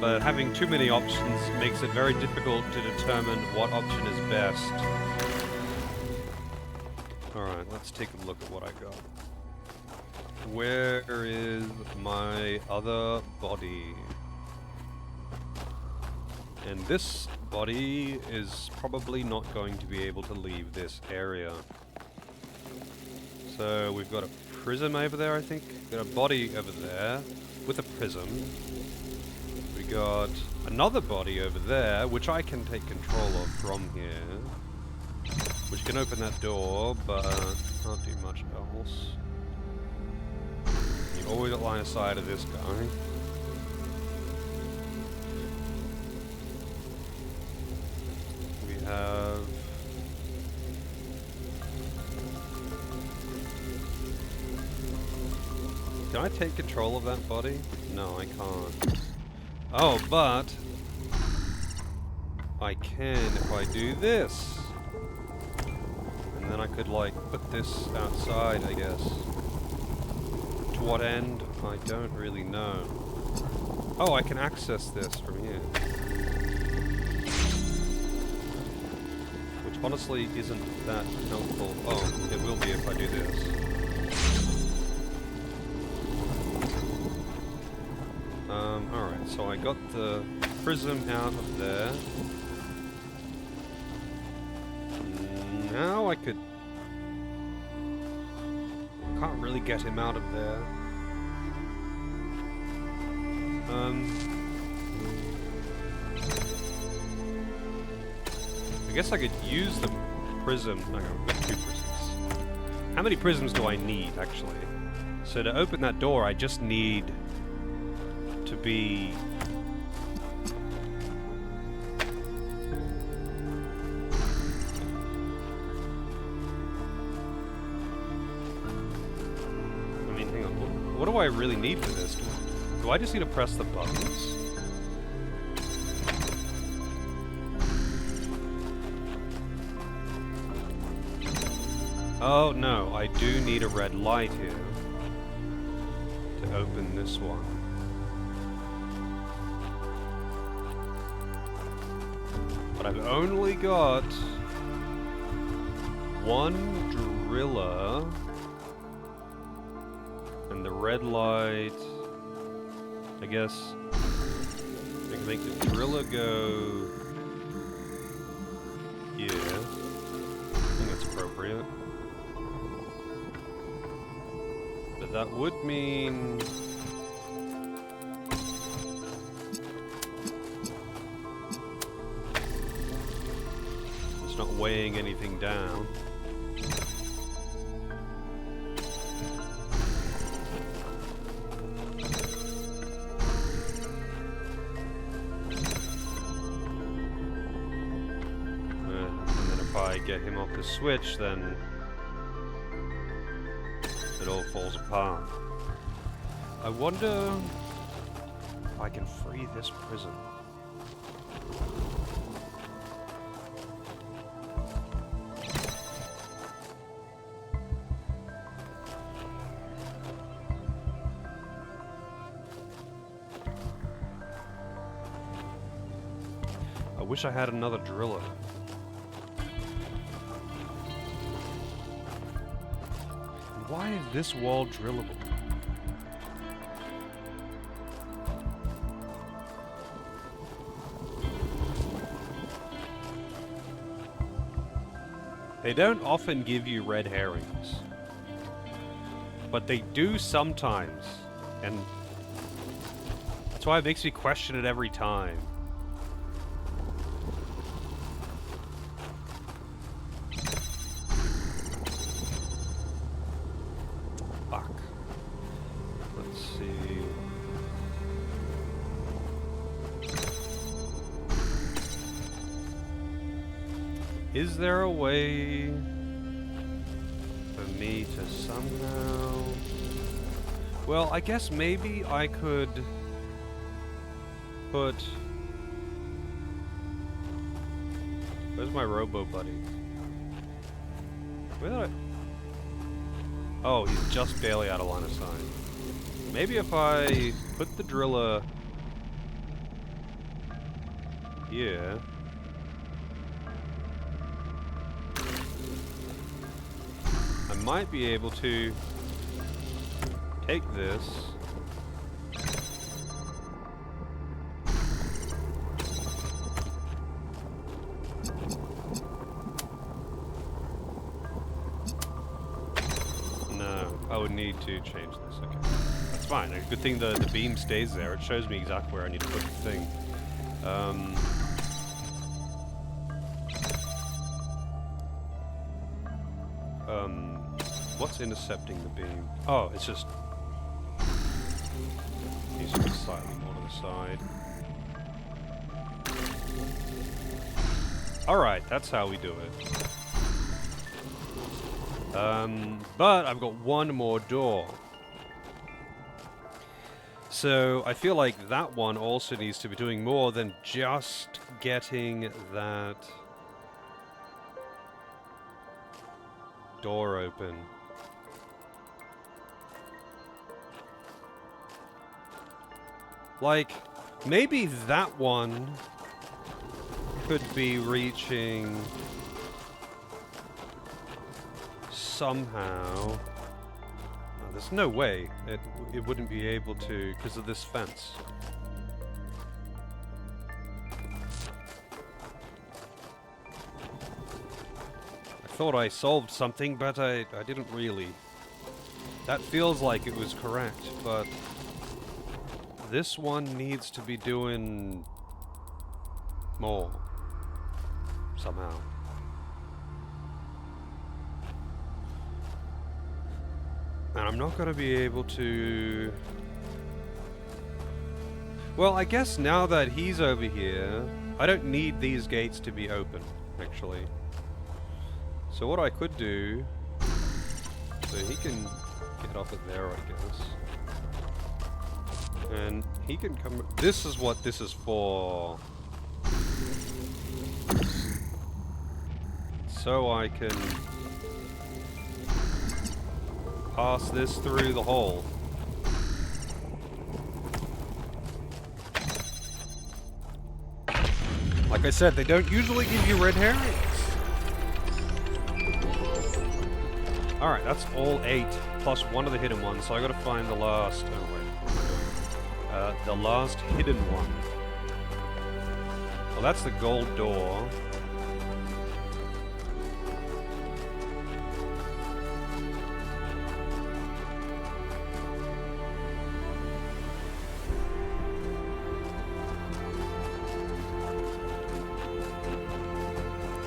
Speaker 1: but having too many options makes it very difficult to determine what option is best. Alright, let's take a look at what I got. Where is my other body? And this body is probably not going to be able to leave this area. So we've got a prism over there, I think. We've got a body over there with a prism. We got another body over there, which I can take control of from here. Which can open that door, but can't do much else. You've always got line of sight of this guy. We have... Can I take control of that body? No, I can't. Oh, but... I can if I do this. And then I could, like, put this outside, I guess. To what end? I don't really know. Oh, I can access this from here. Which honestly isn't that helpful. Oh, it will be if I do this. Alright, so I got the prism out of there. Now I could... Can't really get him out of there. I guess I could use the prism... No, I've got 2 prisms. How many prisms do I need, actually? So to open that door, I just need... to be... I mean, hang on, what do I really need for this? Do I just need to press the buttons? Oh no, I do need a red light here to open this one. But I've only got 1 driller, and the red light, I guess I can make the driller go here. I think that's appropriate. But that would mean... not weighing anything down. And then if I get him off the switch, then it all falls apart. I wonder if I can free this prism. I wish I had another driller. why is this wall drillable? They don't often give you red herrings, but they do sometimes, and that's why it makes me question it every time. Fuck. Let's see. Is there a way for me to somehow... Well, I guess maybe I could put... Where's my robo buddy? Where did I... Oh, he's just barely out of line of sight. Maybe if I put the driller here... I might be able to take this no, I would need to change this. Okay, that's fine. A good thing the beam stays there. It shows me exactly where I need to put the thing. What's intercepting the beam? Oh, it's just... Needs to be slightly more to the side. Alright, that's how we do it. But I've got one more door. So I feel like that one also needs to be doing more than just getting that door open. Like, maybe that one could be reaching somehow. No, there's no way it wouldn't be able to because of this fence. I thought I solved something, but I didn't really. That feels like it was correct, but this one needs to be doing more somehow. And I'm not going to be able to... Well, I guess now that he's over here, I don't need these gates to be open, actually. So what I could do... So he can get off it there, I guess. And he can come... This is what this is for. So I can pass this through the hole. Like I said, they don't usually give you red herrings. Alright, that's all 8, plus one of the hidden ones, so I gotta find the last... Oh, wait. The last hidden one. Well, that's the gold door.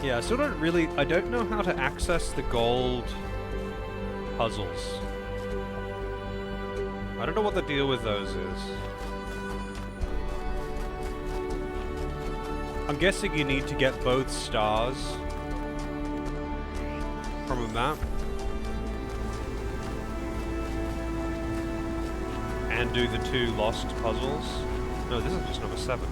Speaker 1: Yeah, I still don't really... I don't know how to access the gold puzzles. I don't know what the deal with those is. I'm guessing you need to get both stars from a map and do the 2 lost puzzles. No, this is just number 7.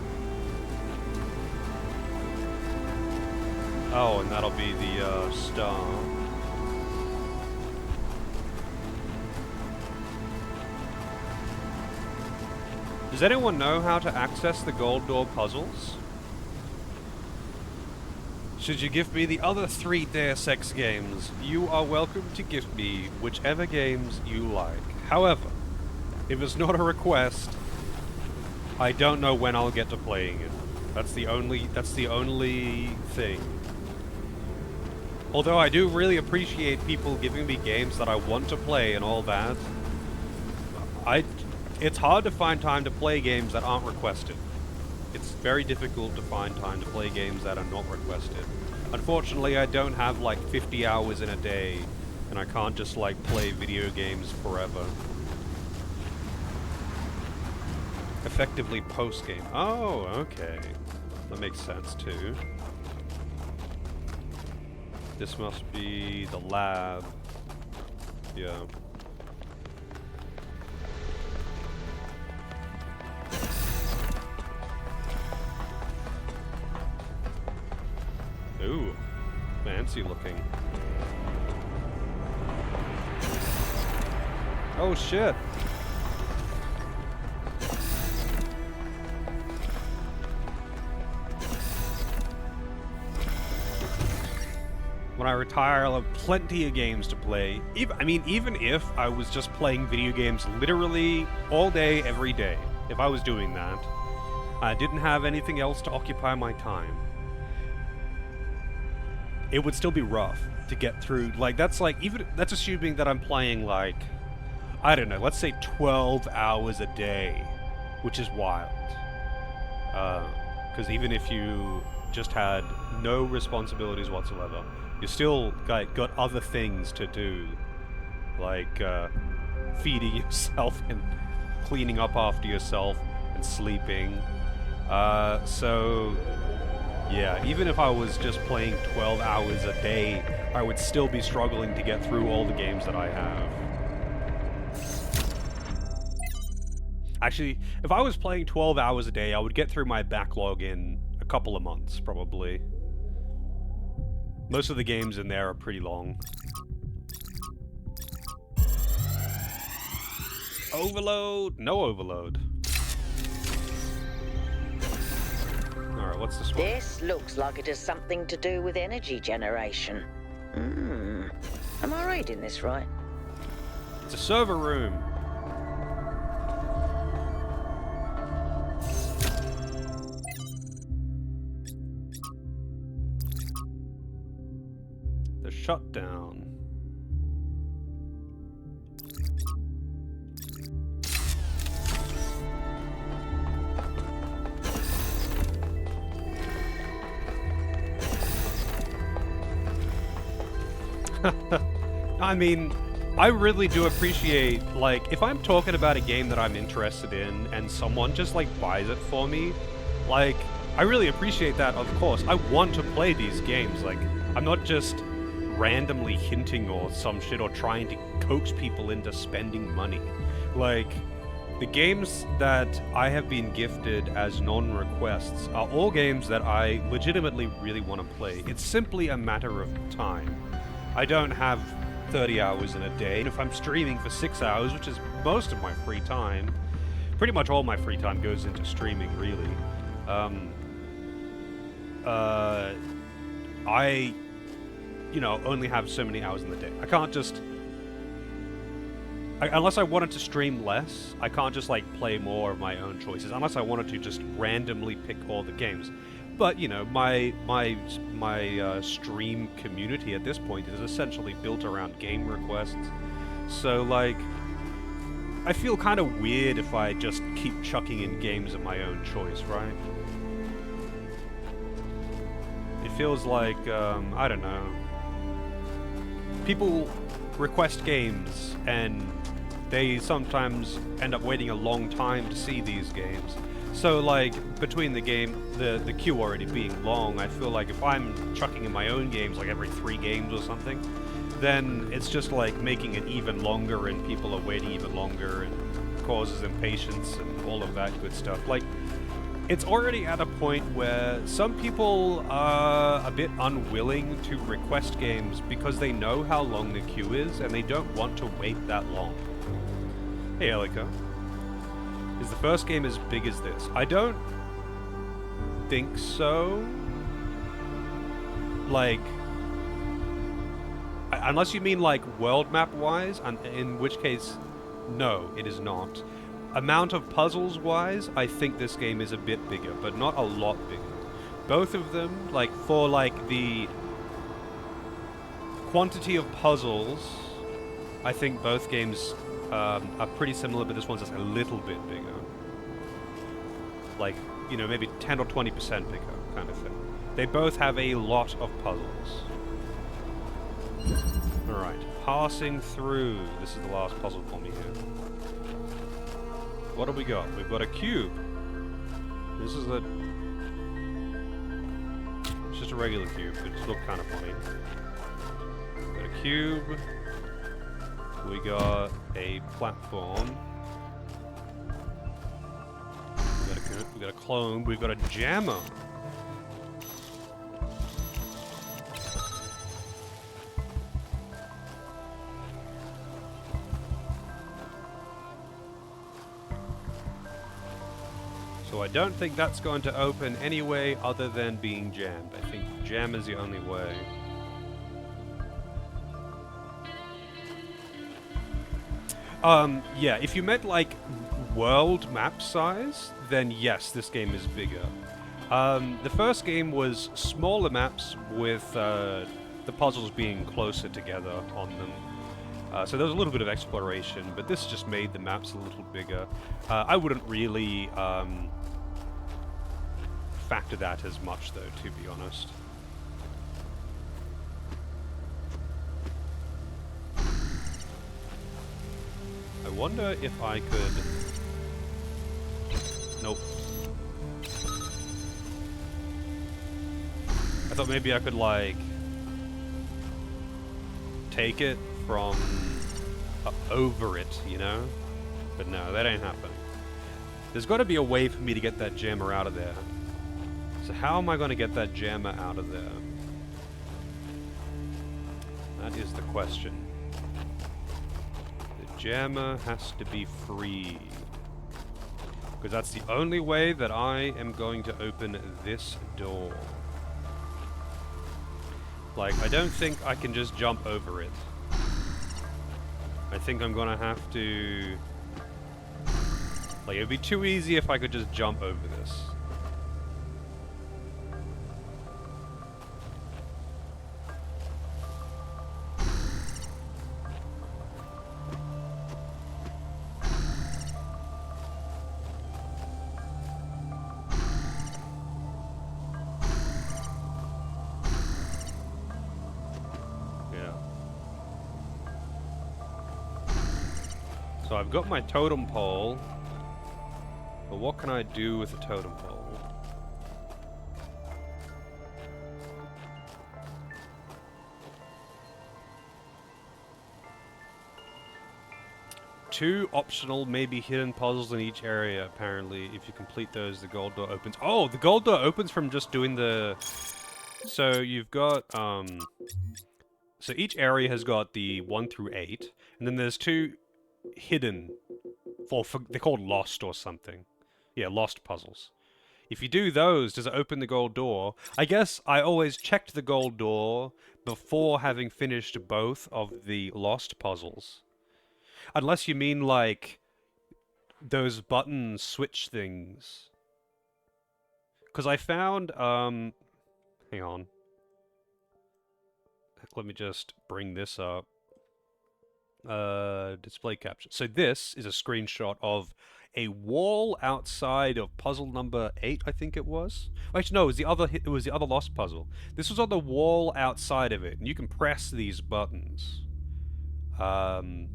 Speaker 1: Oh, and that'll be the star. Does anyone know how to access the gold door puzzles? Should you give me the other 3 Deus Ex games, you are welcome to give me whichever games you like. However, if it's not a request, I don't know when I'll get to playing it. That's the only thing. Although I do really appreciate people giving me games that I want to play and all that, it's hard to find time to play games that aren't requested. It's very difficult to find time to play games that are not requested. Unfortunately, I don't have like 50 hours in a day, and I can't just like play video games forever. Effectively post-game. Oh, okay. That makes sense too. This must be the lab. Yeah. Ooh, fancy looking. Oh shit! When I retire, I'll have plenty of games to play. Even if I was just playing video games literally all day, every day, if I was doing that, I didn't have anything else to occupy my time, it would still be rough to get through. Like, that's assuming that I'm playing, like, I don't know, let's say 12 hours a day, which is wild. Because even if you just had no responsibilities whatsoever, you still got other things to do, like feeding yourself and cleaning up after yourself and sleeping. So yeah, even if I was just playing 12 hours a day, I would still be struggling to get through all the games that I have. Actually, if I was playing 12 hours a day, I would get through my backlog in a couple of months, probably. Most of the games in there are pretty long. Overload? No overload. Alright, what's this one?
Speaker 6: This looks like it has something to do with energy generation. Am I reading this right?
Speaker 1: It's a server room. The shutdown. I mean, I really do appreciate, like, if I'm talking about a game that I'm interested in and someone just, like, buys it for me, like, I really appreciate that, of course. I want to play these games. Like, I'm not just randomly hinting or some shit or trying to coax people into spending money. Like, the games that I have been gifted as non-requests are all games that I legitimately really want to play. It's simply a matter of time. I don't have 30 hours in a day, and if I'm streaming for 6 hours, which is most of my free time, pretty much all my free time goes into streaming, really. I, only have so many hours in the day. I can't just... unless I wanted to stream less, I can't just, like, play more of my own choices, unless I wanted to just randomly pick all the games. But, my stream community at this point is essentially built around game requests. So, like, I feel kind of weird if I just keep chucking in games of my own choice, right? It feels like, I don't know. People request games, and they sometimes end up waiting a long time to see these games. So, like, between the queue already being long, I feel like if I'm chucking in my own games, like every 3 games or something, then it's just, like, making it even longer, and people are waiting even longer, and causes impatience, and all of that good stuff. Like, it's already at a point where some people are a bit unwilling to request games because they know how long the queue is, and they don't want to wait that long. Hey, Elika. Is the first game as big as this? I don't think so. like... Unless you mean, like, world map-wise, and in which case, no, it is not. Amount of puzzles-wise, I think this game is a bit bigger, but not a lot bigger. Both of them, like, for, like, the quantity of puzzles, I think both games are pretty similar, but this one's just a little bit bigger. Like, you know, maybe 10 or 20% bigger, kind of thing. They both have a lot of puzzles. Alright, passing through. This is the last puzzle for me here. What have we got? We've got a cube. This is the... It's just a regular cube, but it's looked kind of funny. We've got a cube. We got a platform. We've got a clone. We've got a jammer. So I don't think that's going to open any way other than being jammed. I think jam is the only way. Yeah, if you meant like world map size, then yes, this game is bigger. The first game was smaller maps with the puzzles being closer together on them. So there was a little bit of exploration, but this just made the maps a little bigger. I wouldn't really factor that as much, though, to be honest. I wonder if I could... Nope. I thought maybe I could, like... take it from... over it, you know? But no, that ain't happening. There's got to be a way for me to get that jammer out of there. So how am I going to get that jammer out of there? That is the question. The jammer has to be free. Because that's the only way that I am going to open this door. Like, I don't think I can just jump over it. I think I'm gonna have to... Like, it'd be too easy if I could just jump over this. So I've got my totem pole, but what can I do with the totem pole? Two optional, maybe hidden puzzles in each area, apparently. If you complete those, the gold door opens. Oh, the gold door opens from just doing the... So you've got, So each area has got the 1 through 8, and then there's two hidden, they're called lost or something. Yeah, lost puzzles. If you do those, does it open the gold door? I guess I always checked the gold door before having finished both of the lost puzzles. Unless you mean, like, those button switch things. Because I found, hang on. Let me just bring this up. Display capture. So this is a screenshot of a wall outside of puzzle number 8, I think it was. Actually, no, it was the other lost puzzle. This was on the wall outside of it, and you can press these buttons. And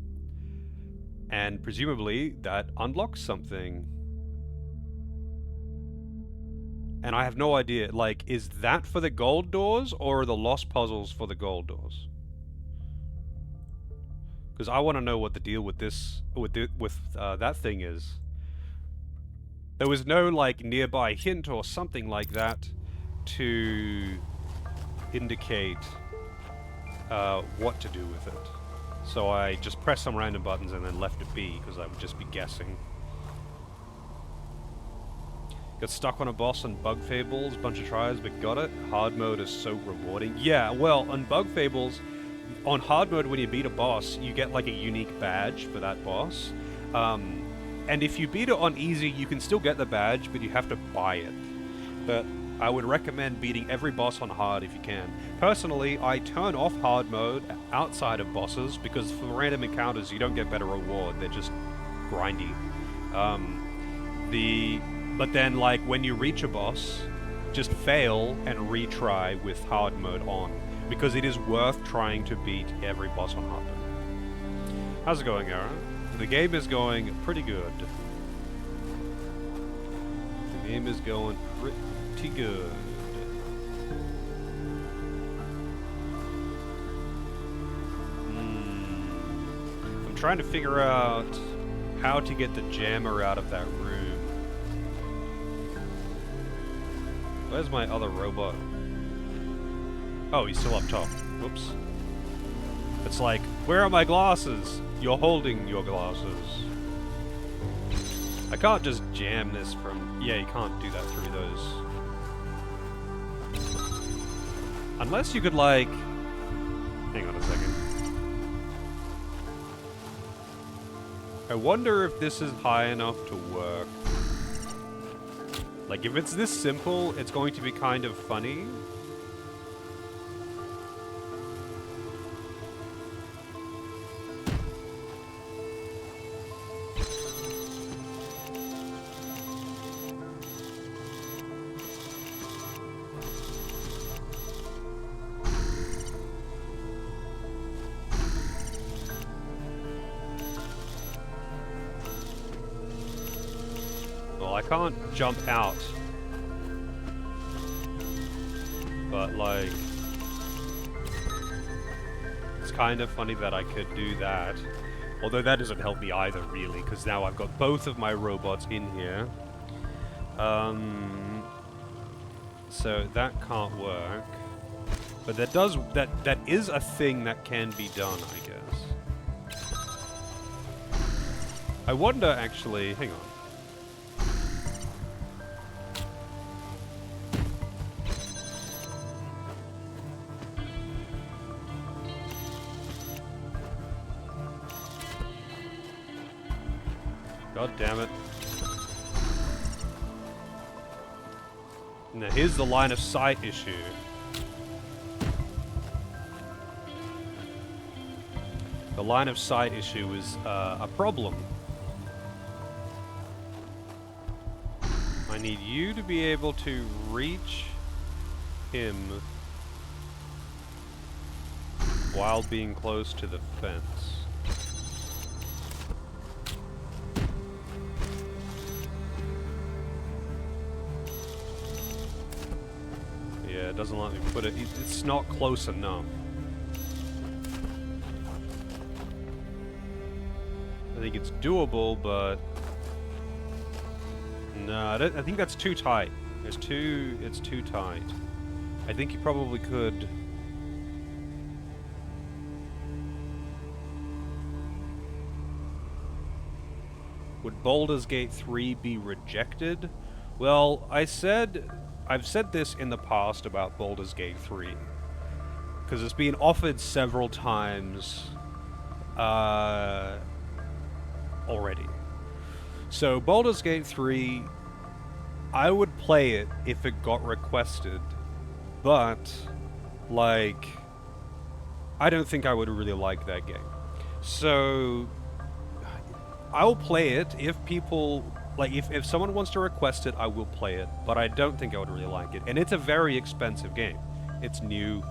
Speaker 1: presumably that unlocks something. And I have no idea, like, is that for the gold doors, or are the lost puzzles for the gold doors? Because I want to know what the deal with this, with that thing is. There was no, like, nearby hint or something like that to indicate what to do with it. So I just pressed some random buttons and then left it be, because I would just be guessing. Got stuck on a boss on Bug Fables, bunch of tries, but got it. Hard mode is so rewarding. Yeah, well, on Bug Fables, on hard mode when you beat a boss, you get like a unique badge for that boss. And if you beat it on easy, you can still get the badge, but you have to buy it. But I would recommend beating every boss on hard if you can. Personally, I turn off hard mode outside of bosses because for random encounters you don't get better reward, they're just grindy. But then like when you reach a boss, just fail and retry with hard mode on, because it is worth trying to beat every boss on hard mode. How's it going, Aaron? The game is going pretty good. The game is going pretty good. I'm trying to figure out how to get the jammer out of that room. Where's my other robot? Oh, he's still up top. Whoops. It's like, where are my glasses? You're holding your glasses. I can't just jam this from... Yeah, you can't do that through those. Unless you could, like... Hang on a second. I wonder if this is high enough to work. Like, if it's this simple, it's going to be kind of funny. I can't jump out, but like, it's kind of funny that I could do that, although that doesn't help me either really, because now I've got both of my robots in here, so that can't work, but that is a thing that can be done, I guess. I wonder actually, hang on. God damn it. Now here's the line of sight issue. The line of sight issue is a problem. I need you to be able to reach him while being close to the fence. Yeah, it doesn't let me put it. It's not close enough. I think it's doable, but no, I think that's too tight. It's too tight. I think you probably could. Would Baldur's Gate 3 be rejected? Well, I've said this in the past about Baldur's Gate 3, because it's been offered several times already. So Baldur's Gate 3, I would play it if it got requested, but like, I don't think I would really like that game. So I'll play it if people... Like, if someone wants to request it, I will play it, but I don't think I would really like it. And it's a very expensive game. It's new,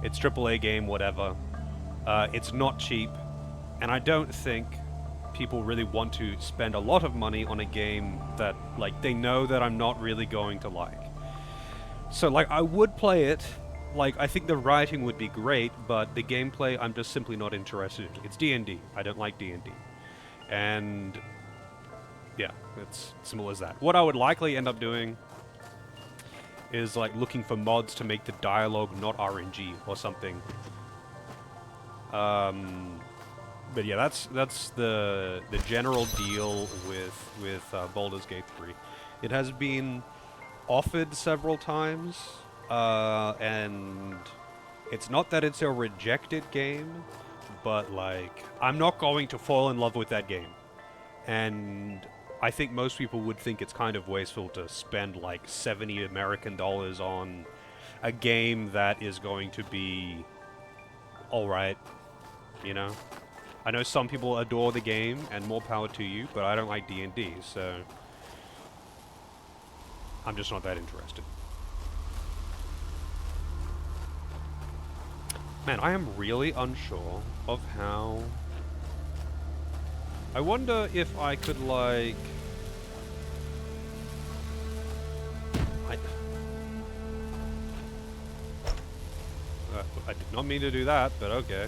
Speaker 1: it's AAA game, whatever. It's not cheap, and I don't think people really want to spend a lot of money on a game that, like, they know that I'm not really going to like. So, like, I would play it. Like, I think the writing would be great, but the gameplay, I'm just simply not interested in. It's D&D. I don't like D&D. And... yeah, it's simple as that. What I would likely end up doing is like looking for mods to make the dialogue not RNG or something. But yeah, that's the general deal with Baldur's Gate 3. It has been offered several times, and it's not that it's a rejected game, but like, I'm not going to fall in love with that game. And I think most people would think it's kind of wasteful to spend like 70 American dollars on a game that is going to be alright, you know? I know some people adore the game, and more power to you, but I don't like D&D, so I'm just not that interested. Man, I am really unsure of how... I wonder if I could, like... I did not mean to do that, but okay.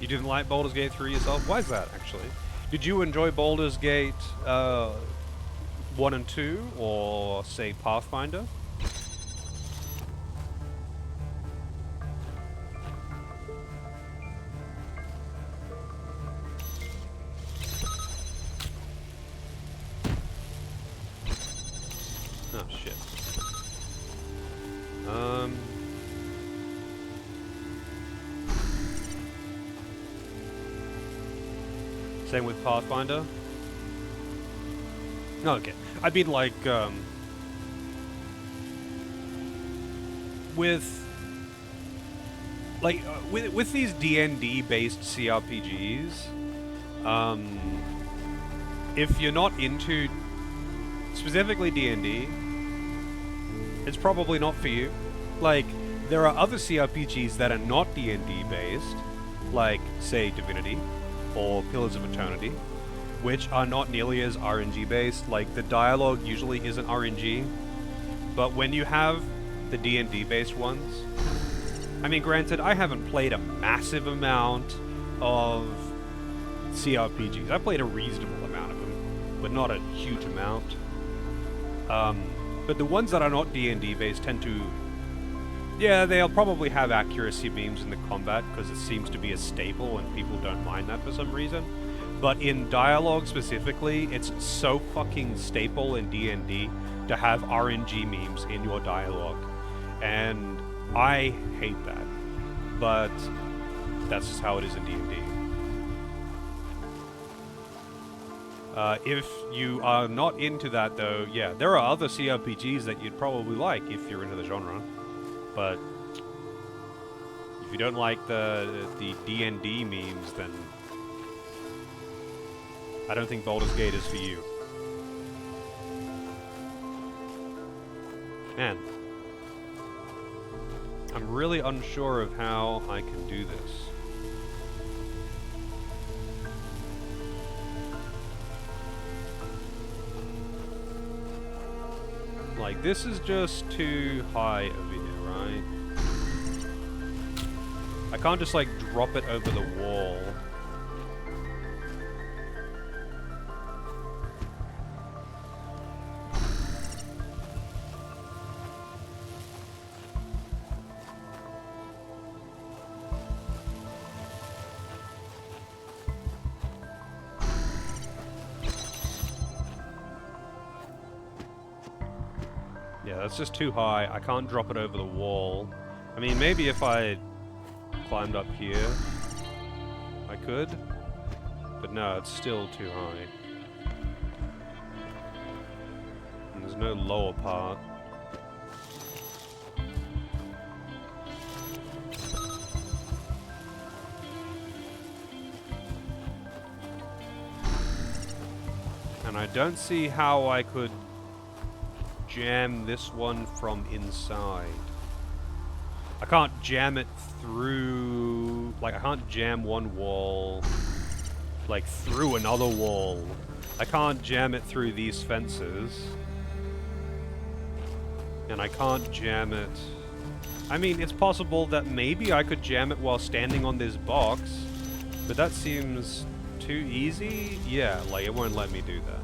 Speaker 1: You didn't like Baldur's Gate 3 yourself? Why is that, actually? Did you enjoy Baldur's Gate 1 and 2, or, say, Pathfinder? Oh, shit. Same with Pathfinder? No, okay. I mean, like, with these D&D based CRPGs, if you're not into specifically D&D, it's probably not for you. Like, there are other CRPGs that are not D&D based, like, say, Divinity, or Pillars of Eternity, which are not nearly as RNG based. Like, the dialogue usually isn't RNG, but when you have the D&D based ones, I mean, granted, I haven't played a massive amount of CRPGs. I played a reasonable amount of them, but not a huge amount. But the ones that are not D&D based tend to... Yeah, they'll probably have accuracy beams in the combat, because it seems to be a staple and people don't mind that for some reason. But in dialogue specifically, it's so fucking staple in D&D to have RNG memes in your dialogue. And I hate that. But that's just how it is in D&D. If you are not into that, though, yeah, there are other CRPGs that you'd probably like if you're into the genre. But if you don't like the D&D memes, then I don't think Baldur's Gate is for you. Man, I'm really unsure of how I can do this. Like, this is just too high over here, right? I can't just, like, drop it over the wall. Yeah, that's just too high. I can't drop it over the wall. I mean, maybe if I climbed up here, I could. But no, it's still too high. And there's no lower part. And I don't see how I could jam this one from inside. I can't jam it through... Like, I can't jam one wall, like, through another wall. I can't jam it through these fences. And I can't jam it... I mean, it's possible that maybe I could jam it while standing on this box, but that seems too easy? Yeah, like, it won't let me do that.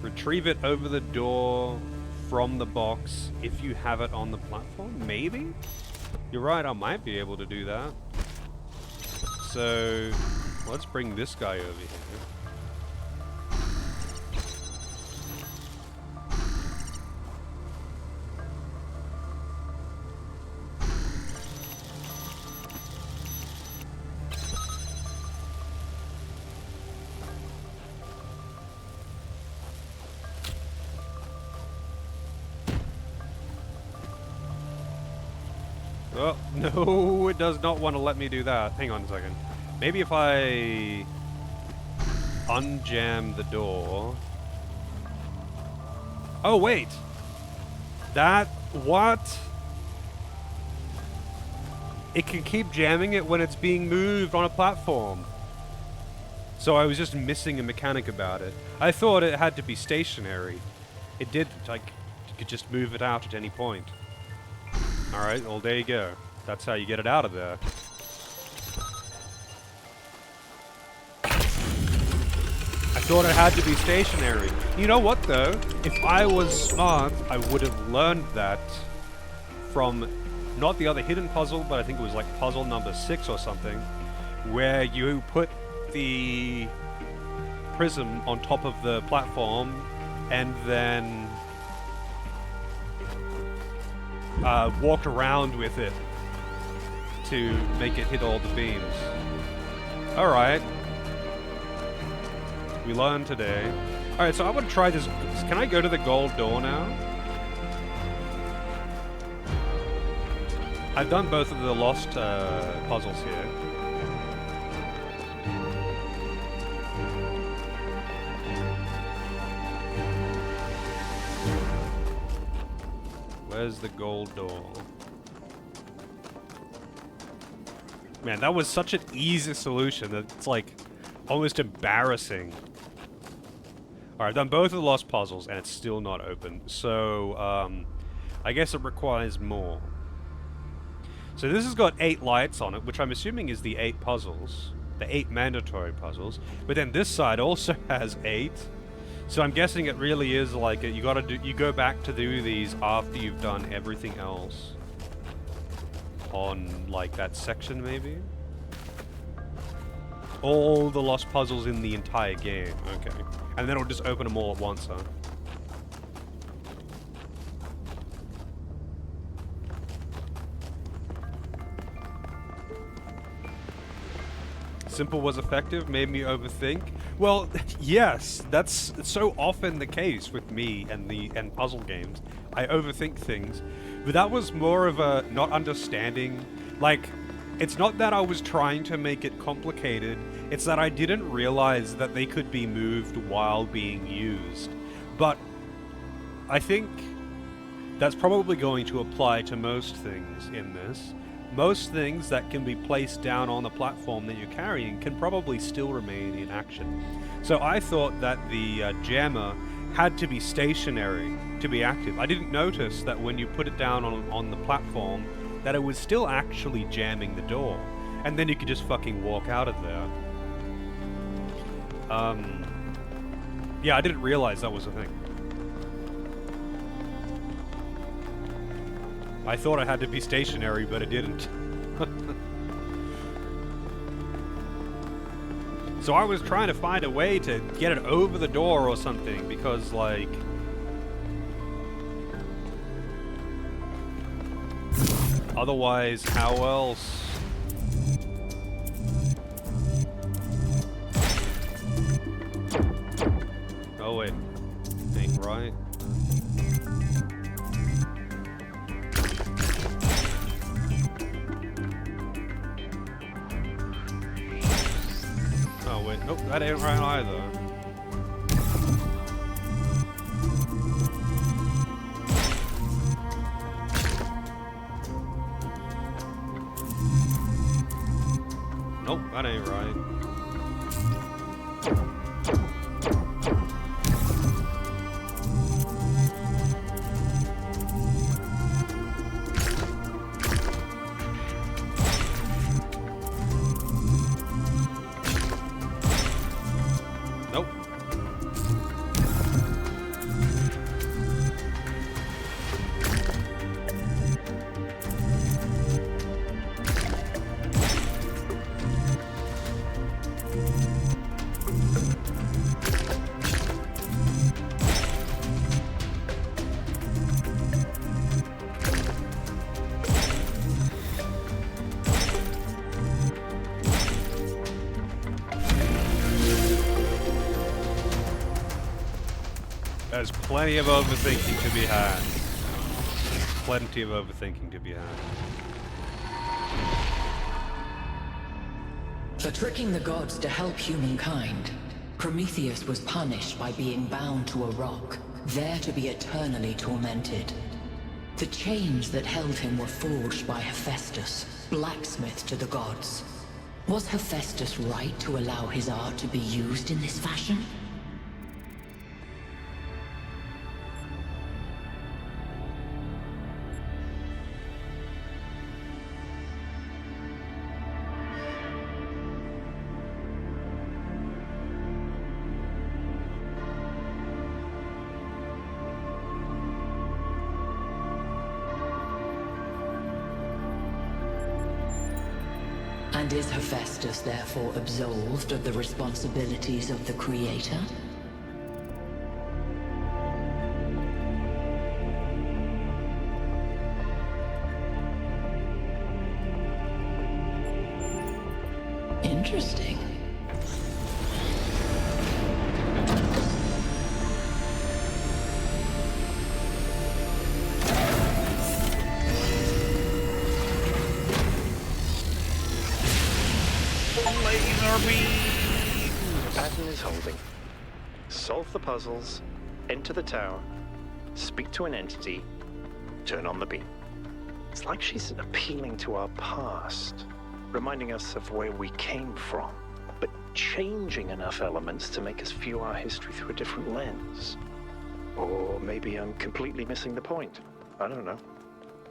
Speaker 1: Retrieve it over the door from the box if you have it on the platform? Maybe? You're right, I might be able to do that. So, let's bring this guy over here. Oh, no, it does not want to let me do that. Hang on a second. Maybe if I unjam the door. Oh, wait. What? It can keep jamming it when it's being moved on a platform. So I was just missing a mechanic about it. I thought it had to be stationary. It didn't. Like, you could just move it out at any point. Alright, well there you go. That's how you get it out of there. I thought it had to be stationary. You know what though? If I was smart, I would have learned that from not the other hidden puzzle, but I think it was like puzzle number 6 or something, where you put the prism on top of the platform and then walked around with it to make it hit all the beams. Alright. We learned today. Alright, so I want to try this. Can I go to the gold door now? I've done both of the lost puzzles here. Where's the gold door? Man, that was such an easy solution that it's like almost embarrassing. Alright, I've done both of the lost puzzles and it's still not open. So, I guess it requires more. So this has got 8 lights on it, which I'm assuming is the 8 puzzles. The 8 mandatory puzzles. But then this side also has 8. So I'm guessing it really is like you go back to do these after you've done everything else on like that section maybe. All the lost puzzles in the entire game. Okay, and then it'll just open them all at once, huh? Simple was effective, made me overthink. Well, yes, that's so often the case with me and puzzle games. I overthink things, but that was more of a not understanding. Like, it's not that I was trying to make it complicated, it's that I didn't realize that they could be moved while being used. But I think that's probably going to apply to most things in this. Most things that can be placed down on the platform that you're carrying can probably still remain in action. So I thought that the jammer had to be stationary to be active. I didn't notice that when you put it down on the platform that it was still actually jamming the door. And then you could just fucking walk out of there. Yeah, I didn't realize that was a thing. I thought it had to be stationary, but it didn't. So I was trying to find a way to get it over the door or something, because, like... otherwise, how else? Oh wait, ain't right. Oh wait, nope, that ain't right either. Nope, that ain't right. Nope. Plenty of overthinking to be had. Plenty of overthinking to be had.
Speaker 4: For tricking the gods to help humankind, Prometheus was punished by being bound to a rock, there to be eternally tormented. The chains that held him were forged by Hephaestus, blacksmith to the gods. Was Hephaestus right to allow his art to be used in this fashion? And is Hephaestus therefore absolved of the responsibilities of the Creator? Interesting.
Speaker 5: The pattern is holding. Solve the puzzles, enter the tower, speak to an entity, turn on the beam. It's like she's appealing to our past, reminding us of where we came from, but changing enough elements to make us view our history through a different lens. Or maybe I'm completely missing the point. I don't know.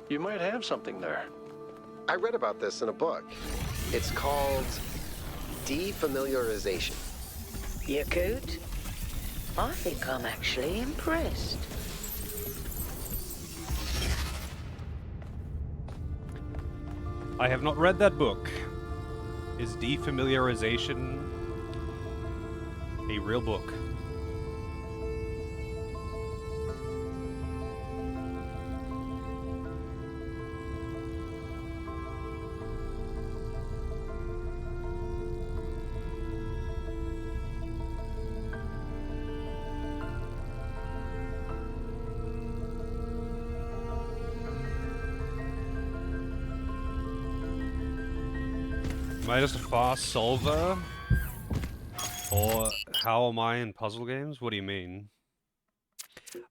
Speaker 7: You might have something there.
Speaker 3: I read about this in a book. It's called defamiliarization.
Speaker 6: You could? I think I'm actually impressed.
Speaker 1: I have not read that book. Is defamiliarization a real book? Am I just a fast solver? Or how am I in puzzle games? What do you mean?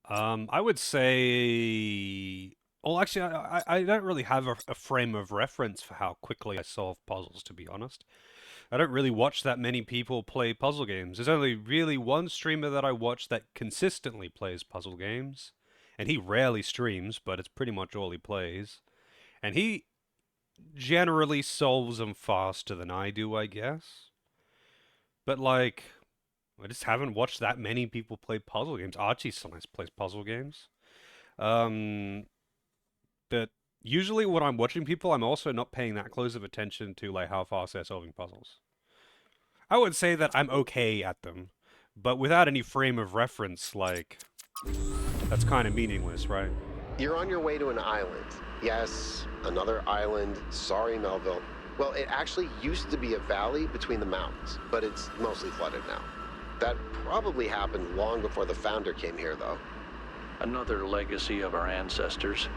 Speaker 1: I would say... Well, actually, I don't really have a frame of reference for how quickly I solve puzzles, to be honest. I don't really watch that many people play puzzle games. There's only really one streamer that I watch that consistently plays puzzle games. And he rarely streams, but it's pretty much all he plays. And he generally solves them faster than I do, I guess. But, like, I just haven't watched that many people play puzzle games. Archie sometimes plays puzzle games. But usually when I'm watching people, I'm also not paying that close of attention to, like, how fast they're solving puzzles. I would say that I'm okay at them, but without any frame of reference, like, that's kind of meaningless, right?
Speaker 3: You're on your way to an island. Yes, another island. Sorry, Melville. Well, it actually used to be a valley between the mountains, but it's mostly flooded now. That probably happened long before the founder came here, though.
Speaker 7: Another legacy of our ancestors.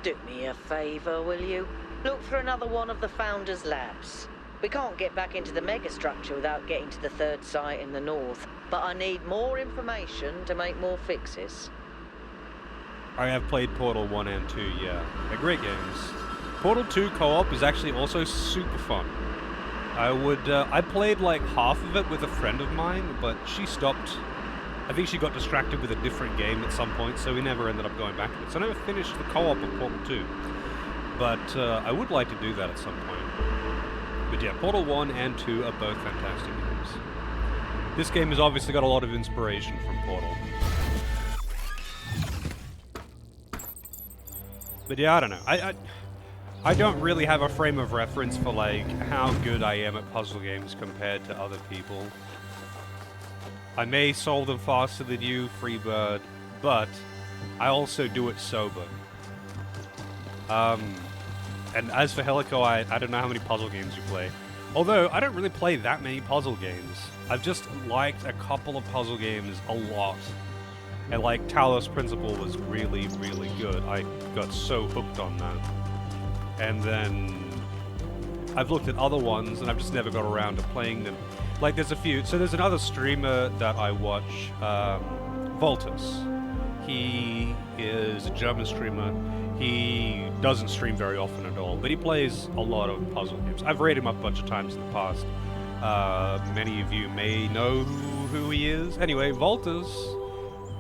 Speaker 6: Do me a favor, will you? Look for another one of the Founder's labs. We can't get back into the megastructure without getting to the third site in the north, but I need more information to make more fixes.
Speaker 1: I have played Portal 1 and 2, yeah. They're great games. Portal 2 co-op is actually also super fun. I played like half of it with a friend of mine, but she stopped. I think she got distracted with a different game at some point, so we never ended up going back to it. So I never finished the co-op of Portal 2. But I would like to do that at some point. But yeah, Portal 1 and 2 are both fantastic games. This game has obviously got a lot of inspiration from Portal. But yeah, I don't know. I don't really have a frame of reference for, like, how good I am at puzzle games compared to other people. I may solve them faster than you, Freebird, but I also do it sober. And as for Helico, I don't know how many puzzle games you play. Although, I don't really play that many puzzle games. I've just liked a couple of puzzle games a lot. And like Talos Principle was really, really good. I got so hooked on that. And then I've looked at other ones and I've just never got around to playing them. Like there's a few. So there's another streamer that I watch, Voltus. He is a German streamer. He doesn't stream very often at all, but he plays a lot of puzzle games. I've rated him up a bunch of times in the past. Many of you may know who he is. Anyway, Voltus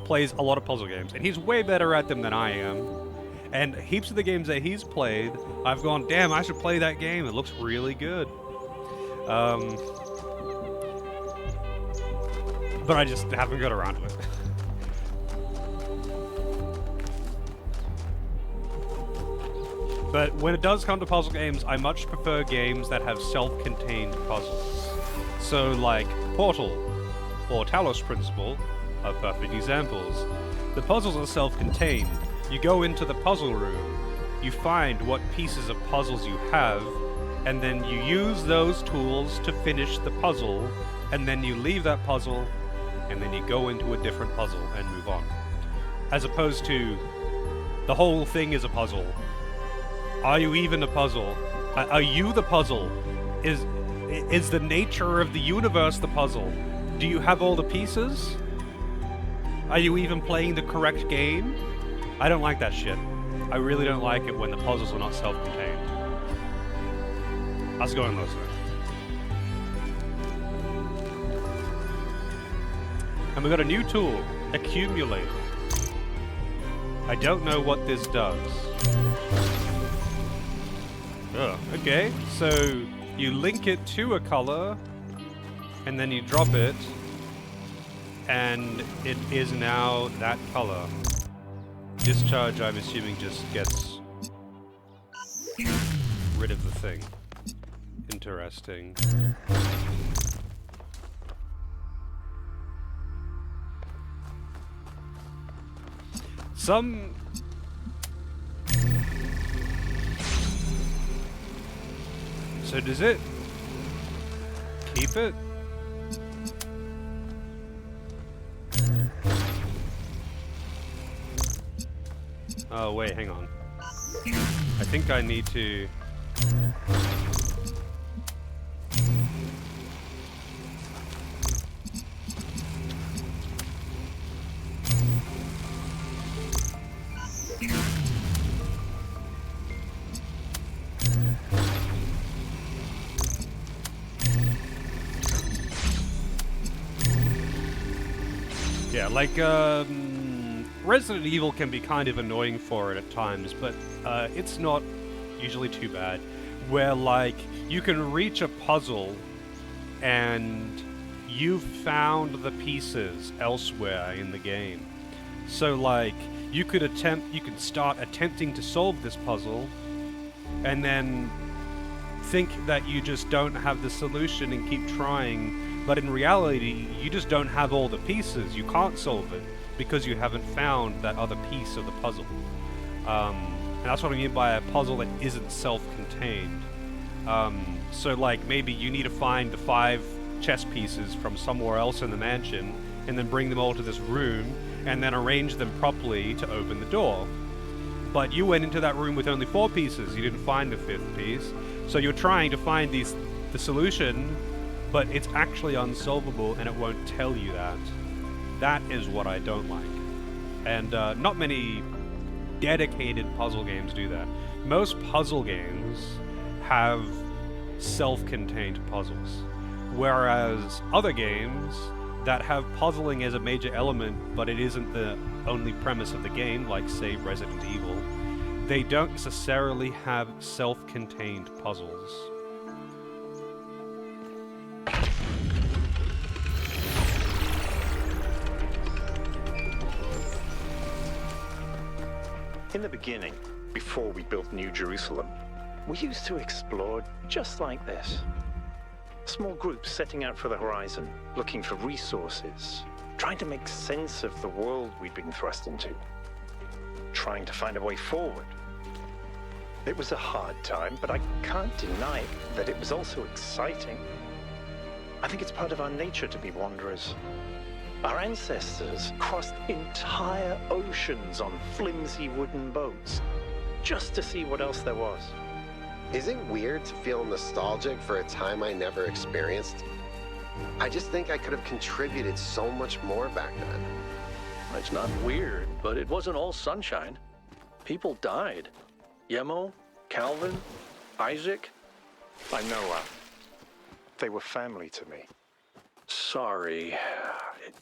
Speaker 1: plays a lot of puzzle games, and he's way better at them than I am. And heaps of the games that he's played, I've gone, damn, I should play that game. It looks really good. But I just haven't got around to it. But when it does come to puzzle games, I much prefer games that have self-contained puzzles. So like Portal or Talos Principle are perfect examples. The puzzles are self-contained. You go into the puzzle room, you find what pieces of puzzles you have, and then you use those tools to finish the puzzle, and then you leave that puzzle, and then you go into a different puzzle and move on. As opposed to, the whole thing is a puzzle. Are you even a puzzle? Are you the puzzle? Is the nature of the universe the puzzle? Do you have all the pieces? Are you even playing the correct game? I don't like that shit. I really don't like it when the puzzles are not self-contained. How's it going, listener? And we got a new tool, Accumulate. I don't know what this does. Oh, okay, so you link it to a color, and then you drop it, and it is now that color. Discharge, I'm assuming, just gets rid of the thing. Interesting. So does it keep it? Oh wait, hang on. I think I need to... Yeah, like, Resident Evil can be kind of annoying for it at times, but it's not usually too bad. Where, like, you can reach a puzzle and you've found the pieces elsewhere in the game. So, like, you could start attempting to solve this puzzle and then think that you just don't have the solution and keep trying. But in reality, you just don't have all the pieces. You can't solve it because you haven't found that other piece of the puzzle. And that's what I mean by a puzzle that isn't self-contained. So like maybe you need to find the 5 chess pieces from somewhere else in the mansion and then bring them all to this room and then arrange them properly to open the door. But you went into that room with only 4 pieces. You didn't find the 5th piece. So you're trying to find the solution, but it's actually unsolvable and it won't tell you that. That is what I don't like. And not many dedicated puzzle games do that. Most puzzle games have self-contained puzzles, whereas other games that have puzzling as a major element, but it isn't the only premise of the game, like say Resident Evil, they don't necessarily have self-contained puzzles.
Speaker 5: In the beginning, before we built New Jerusalem, we used to explore just like this. Small groups setting out for the horizon, looking for resources, trying to make sense of the world we'd been thrust into, trying to find a way forward. It was a hard time, but I can't deny that it was also exciting. I think it's part of our nature to be wanderers. Our ancestors crossed entire oceans on flimsy wooden boats, just to see what else there was.
Speaker 3: Is it weird to feel nostalgic for a time I never experienced? I just think I could have contributed so much more back then.
Speaker 7: It's not weird, but it wasn't all sunshine. People died. Yemo, Calvin, Isaac.
Speaker 5: I know, they were family to me.
Speaker 7: Sorry.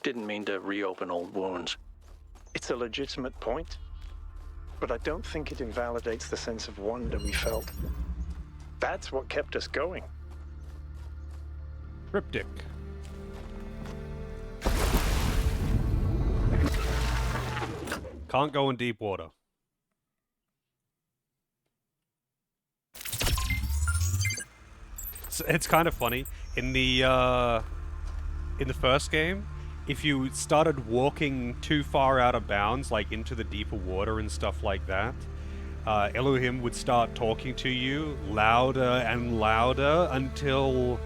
Speaker 7: Didn't mean to reopen old wounds.
Speaker 5: It's a legitimate point, but I don't think it invalidates the sense of wonder we felt. That's what kept us going.
Speaker 1: Cryptic. Can't go in deep water. So it's kind of funny. In the first game, if you started walking too far out of bounds, like into the deeper water and stuff like that, Elohim would start talking to you louder and louder until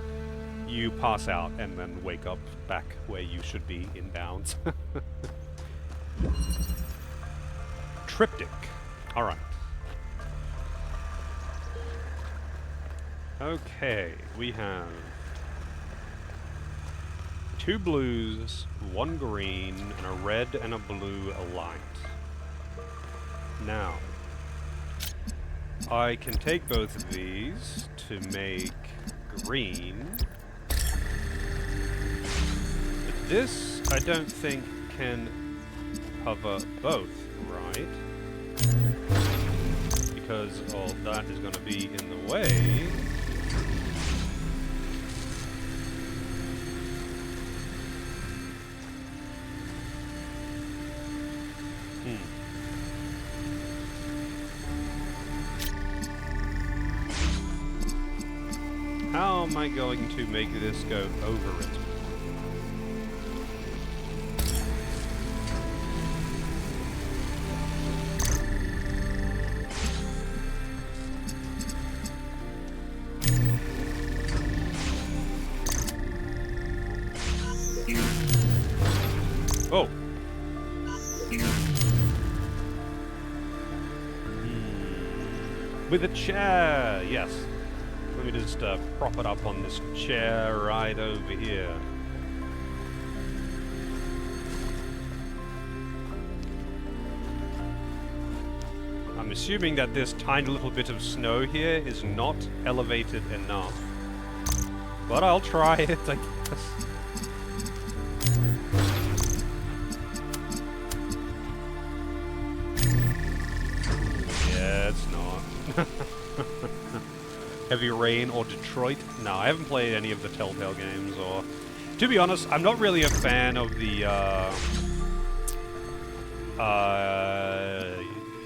Speaker 1: you pass out and then wake up back where you should be in bounds. Triptych. Alright. Okay, we have 2 blues, 1 green, and a red and a blue light. Now, I can take both of these to make green. But this, I don't think, can cover both, right? Because all that is going to be in the way. How am I going to make this go over it? Oh! With a chair! Yes. Let me just prop it up on this chair right over here. I'm assuming that this tiny little bit of snow here is not elevated enough. But I'll try it, I guess. Yeah, it's not. Heavy Rain or Detroit? No, I haven't played any of the Telltale games, or... To be honest, I'm not really a fan of the,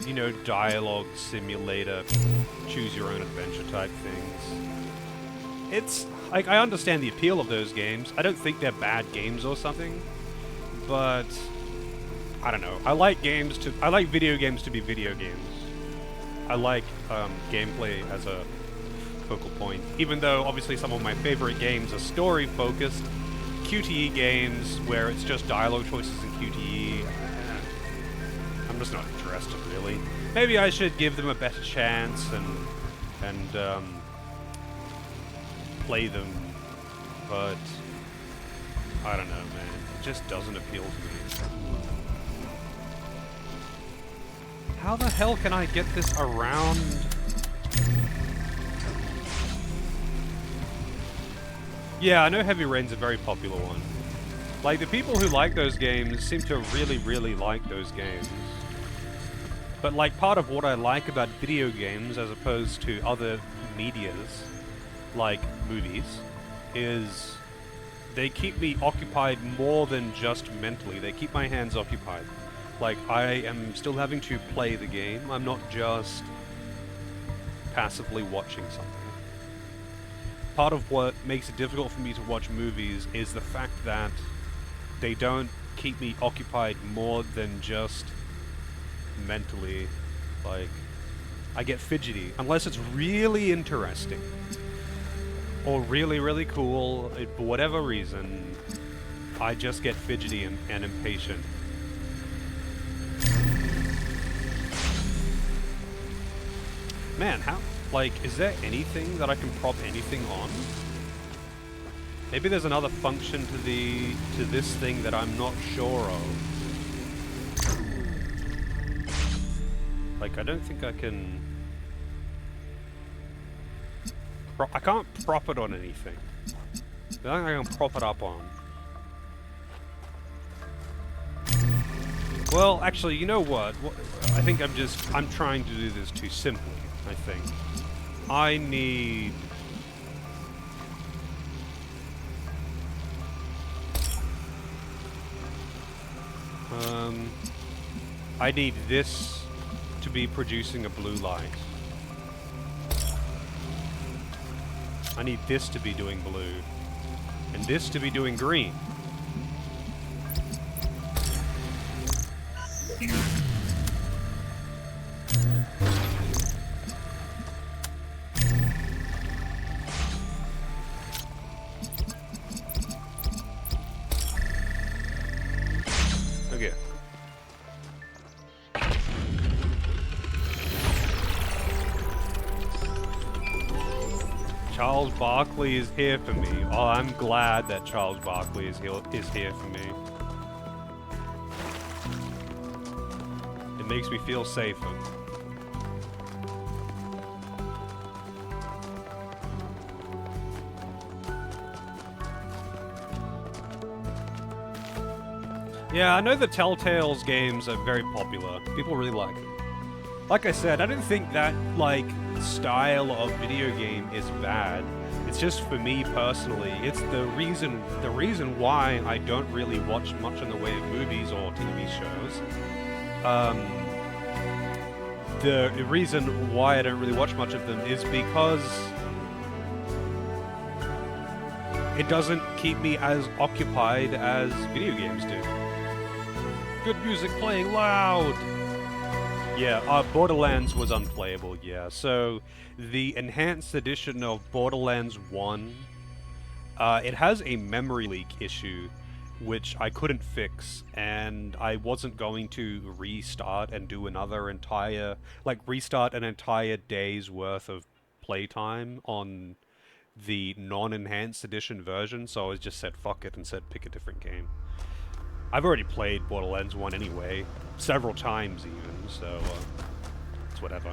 Speaker 1: you know, dialogue simulator, choose-your-own-adventure type things. It's... Like, I understand the appeal of those games. I don't think they're bad games or something, but... I don't know. I like video games to be video games. I like, gameplay as a focal point, even though obviously some of my favorite games are story-focused. QTE games where it's just dialogue choices in QTE, I'm just not interested, really. Maybe I should give them a better chance and play them, but I don't know, man. It just doesn't appeal to me. How the hell can I get this around? Yeah, I know Heavy Rain's a very popular one. Like, the people who like those games seem to really, really like those games. But, like, part of what I like about video games as opposed to other medias, like movies, is they keep me occupied more than just mentally. They keep my hands occupied. Like, I am still having to play the game. I'm not just passively watching something. Part of what makes it difficult for me to watch movies is the fact that they don't keep me occupied more than just mentally. Like, I get fidgety. Unless it's really interesting. Or really, really cool, for whatever reason, I just get fidgety and impatient. Man, how, like, is there anything that I can prop anything on? Maybe there's another function to this thing that I'm not sure of. Like, I don't think I can... I can't prop it on anything. I don't think I can prop it up on. Well, actually, you know what? I think I'm trying to do this too simply, I think. I need... I need this to be producing a blue light. I need this to be doing blue. And this to be doing green. Okay. Charles Barkley is here for me. Oh, I'm glad that Charles Barkley is here for me. It makes me feel safer. Yeah, I know the Telltale's games are very popular. People really like them. Like I said, I don't think that, like, style of video game is bad. It's just for me personally. It's the reason why I don't really watch much in the way of movies or TV shows. The reason why I don't really watch much of them is because it doesn't keep me as occupied as video games do. Good music playing loud! Yeah, Borderlands was unplayable, yeah. So, the enhanced edition of Borderlands 1, it has a memory leak issue, which I couldn't fix, and I wasn't going to restart and do another entire, like, restart an entire day's worth of playtime on the non-enhanced edition version, so I just said fuck it and said pick a different game. I've already played Borderlands 1 anyway, several times even, so it's whatever.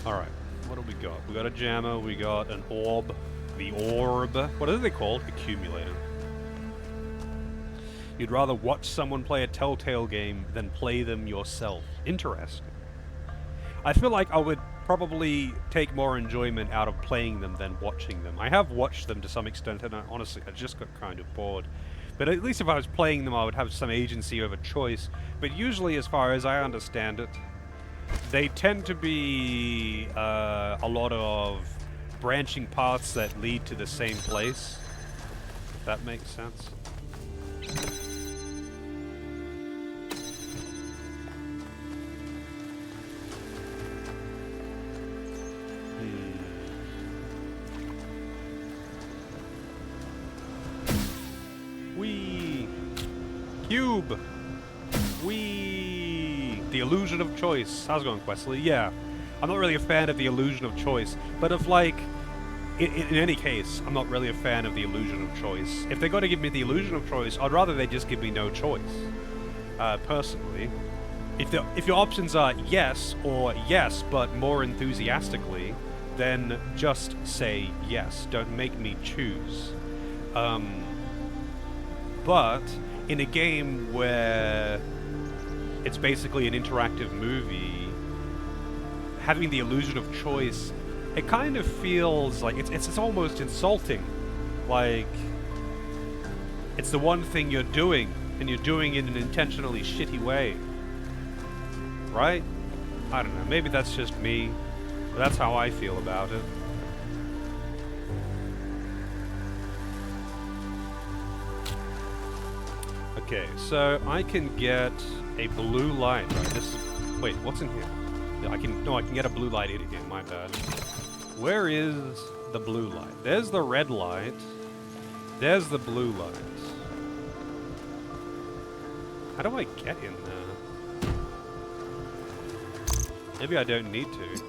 Speaker 1: Alright, what do we got? We got a jammer, we got an orb. The orb. What are they called? Accumulator. You'd rather watch someone play a Telltale game than play them yourself. Interesting. I feel like I would probably take more enjoyment out of playing them than watching them. I have watched them to some extent, and honestly, I just got kind of bored. But at least if I was playing them, I would have some agency over choice. But usually, as far as I understand it, they tend to be a lot of branching paths that lead to the same place. If that makes sense. Cube! Whee! The illusion of choice. How's it going, Questley? Yeah. I'm not really a fan of the illusion of choice, but if, like, in any case, I'm not really a fan of the illusion of choice. If they're going to give me the illusion of choice, I'd rather they just give me no choice. Personally. If your options are yes or yes, but more enthusiastically, then just say yes. Don't make me choose. But in a game where it's basically an interactive movie, having the illusion of choice, it kind of feels like it's almost insulting. Like, it's the one thing you're doing, and you're doing it in an intentionally shitty way. Right? I don't know, maybe that's just me, but that's how I feel about it. Okay, so I can get a blue light, right? This is, wait, what's in here? I can get a blue light in here, my bad. Where is the blue light? There's the red light. There's the blue light. How do I get in there? Maybe I don't need to.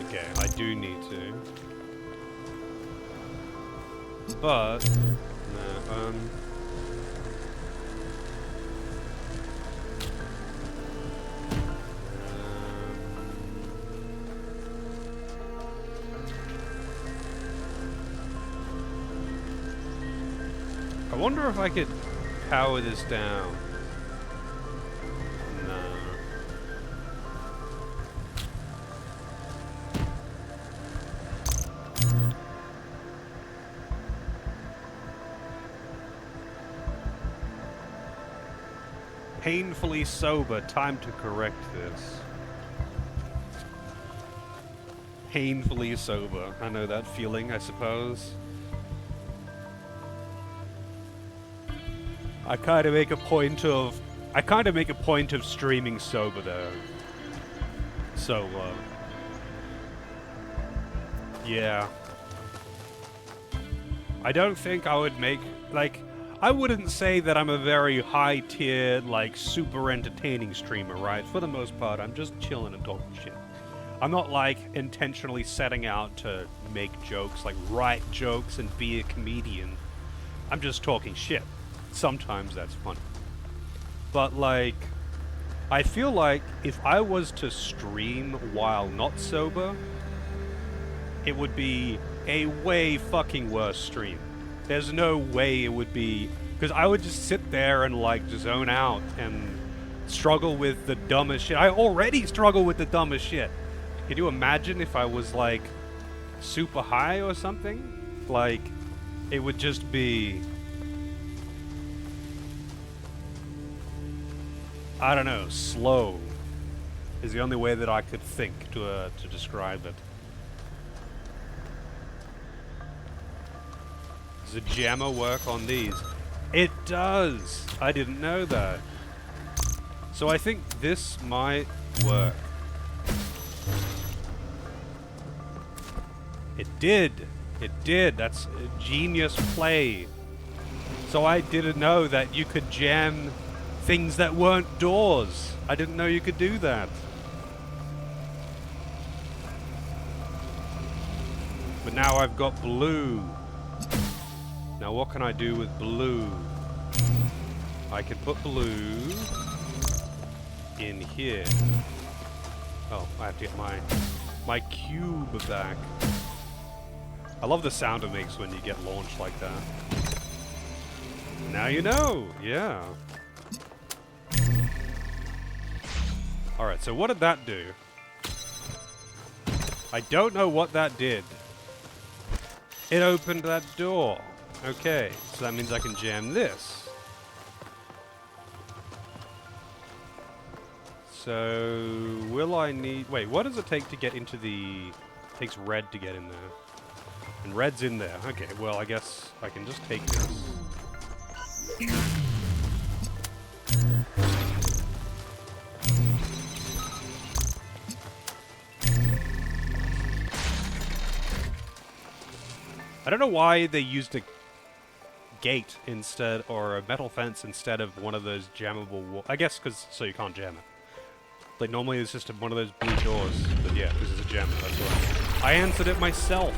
Speaker 1: Okay, I do need to. But no, I wonder if I could power this down. No. Painfully sober, time to correct this. Painfully sober. I know that feeling, I suppose. I kind of make a point of streaming sober though. So, yeah. I don't think I would make, like, I wouldn't say that I'm a very high-tier, like, super entertaining streamer, right? For the most part, I'm just chilling and talking shit. I'm not, like, intentionally setting out to make jokes, like, write jokes and be a comedian. I'm just talking shit. Sometimes that's funny. But, like, I feel like if I was to stream while not sober, it would be a way fucking worse stream. There's no way it would be... Because I would just sit there and, like, zone out and struggle with the dumbest shit. I already struggle with the dumbest shit. Can you imagine if I was, like, super high or something? Like, it would just be... I don't know, slow is the only way that I could think to describe it. Does a jammer work on these? It does! I didn't know that. So I think this might work. It did! It did! That's a genius play. So I didn't know that you could jam things that weren't doors. I didn't know you could do that. But now I've got blue. Now what can I do with blue? I can put blue in here. Oh, I have to get my cube back. I love the sound it makes when you get launched like that. Now you know, yeah. Alright, so what did that do? I don't know what that did. It opened that door. Okay, so that means I can jam this. So, will I need... Wait, what does it take to get into the... It takes red to get in there. And red's in there. Okay, well, I guess I can just take this. I don't know why they used a gate instead, or a metal fence instead of one of those jammable walls. I guess because so you can't jam it. Like normally it's just one of those blue doors, but yeah, this is a jammer, that's why. I answered it myself.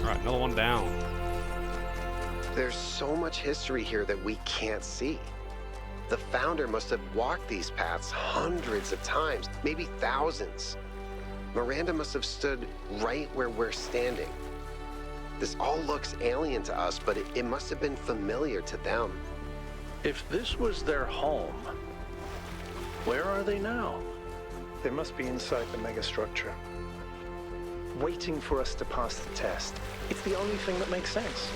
Speaker 1: Alright, another one down.
Speaker 3: There's so much history here that we can't see. The founder must have walked these paths hundreds of times, maybe thousands. Miranda must have stood right where we're standing. This all looks alien to us, but it must have been familiar to them.
Speaker 7: If this was their home, where are they now?
Speaker 5: They must be inside the megastructure, waiting for us to pass the test. It's the only thing that makes sense.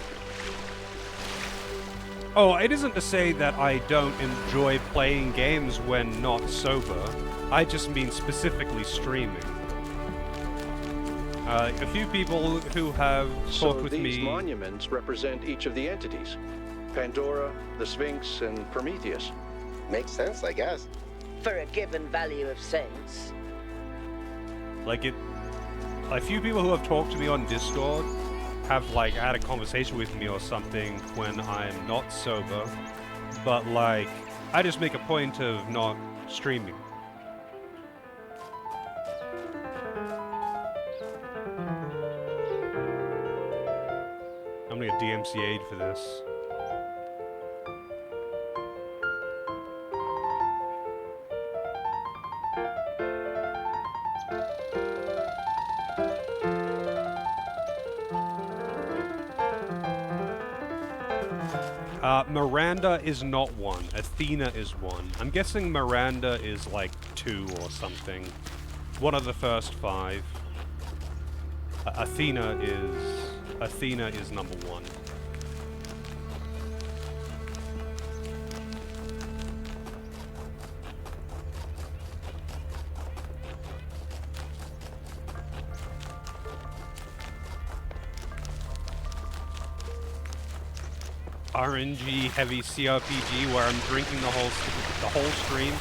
Speaker 1: Oh, it isn't to say that I don't enjoy playing games when not sober. I just mean specifically streaming. A few people who have talked with me...
Speaker 7: So these monuments represent each of the entities. Pandora, the Sphinx, and Prometheus.
Speaker 3: Makes sense, I guess.
Speaker 6: For a given value of sense.
Speaker 1: Like a few people who have talked to me on Discord have like had a conversation with me or something when I'm not sober, but like I just make a point of not streaming. I'm gonna get DMCA'd for this. Miranda is not 1. Athena is 1. I'm guessing Miranda is like 2 or something. One of the first 5. Athena is number 1. RNG heavy CRPG where I'm drinking the whole stream.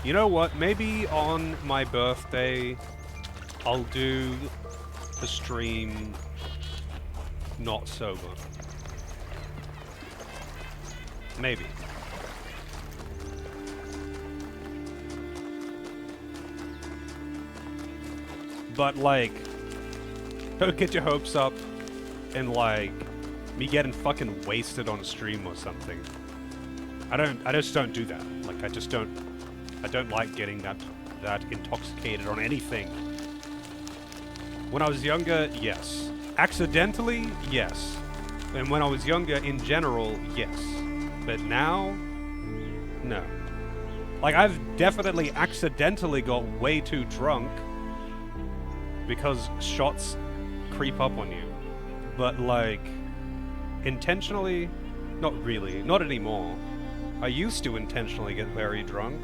Speaker 1: You know what? Maybe on my birthday I'll do the stream not sober. Maybe. But like, don't get your hopes up and like me getting fucking wasted on a stream or something. I just don't do that. Like I don't like getting that intoxicated on anything. When I was younger, yes. Accidentally, yes. And when I was younger in general, yes. But now, no. Like I've definitely accidentally got way too drunk because shots creep up on you. But like intentionally, not really, not anymore. I used to intentionally get very drunk,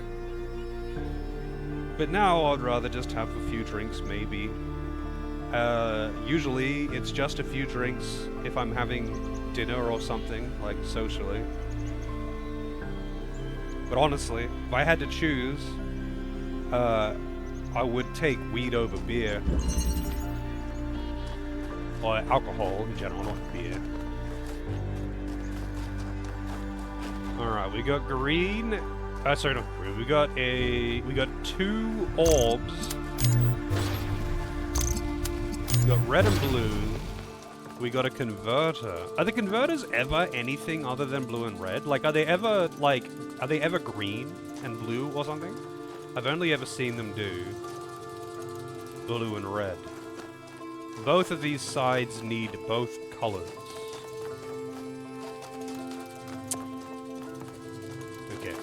Speaker 1: but now I'd rather just have a few drinks, maybe. Usually it's just a few drinks if I'm having dinner or something, like socially. But honestly, if I had to choose, I would take weed over beer. Or alcohol in general, not beer. Alright, we got green. Sorry, not green. We got 2 orbs. We got red and blue. We got a converter. Are the converters ever anything other than blue and red? Like, are they ever green and blue or something? I've only ever seen them do blue and red. Both of these sides need both colors. Okay.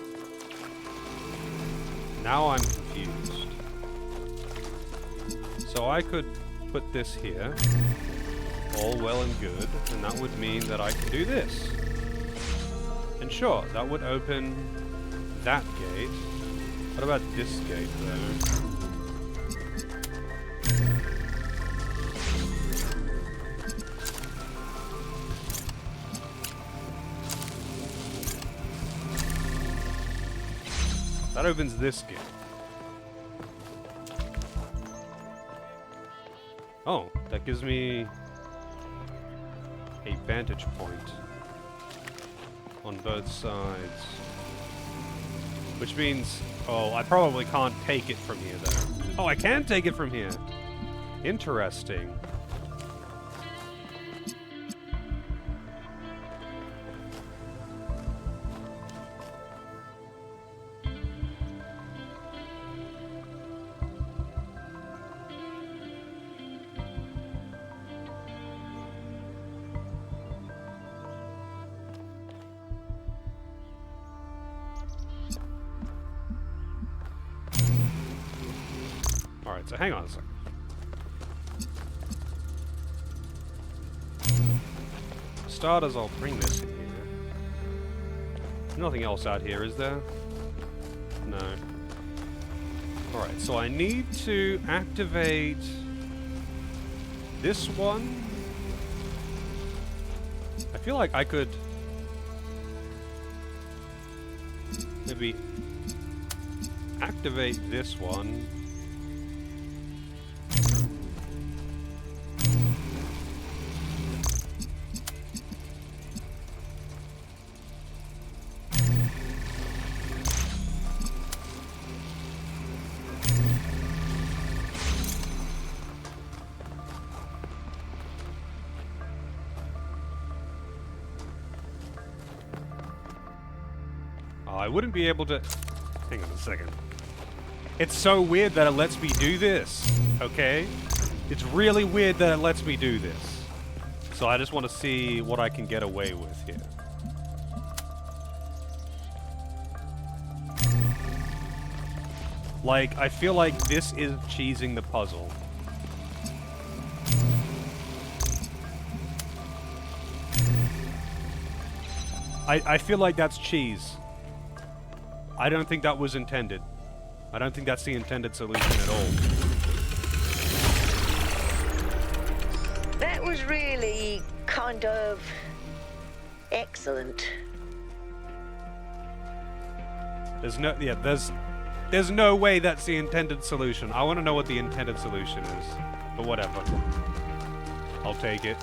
Speaker 1: Now I'm confused. So I could put this here. All well and good. And that would mean that I can do this. And sure, that would open that gate. What about this gate, though? That opens this gate. Oh, that gives me a vantage point on both sides. Which means, oh, I probably can't take it from here, though. Oh, I can take it from here. Interesting. Alright, so hang on a second. For starters, I'll bring this in here. Nothing else out here, is there? No. Alright, so I need to activate this one. I feel like I could maybe activate this one. I wouldn't be able to... Hang on a second. It's so weird that it lets me do this, okay? It's really weird that it lets me do this. So I just want to see what I can get away with here. Like, I feel like this is cheesing the puzzle. I feel like that's cheese. I don't think that was intended. I don't think that's the intended solution at all.
Speaker 6: That was really kind of excellent.
Speaker 1: There's no way that's the intended solution. I want to know what the intended solution is. But whatever. I'll take it.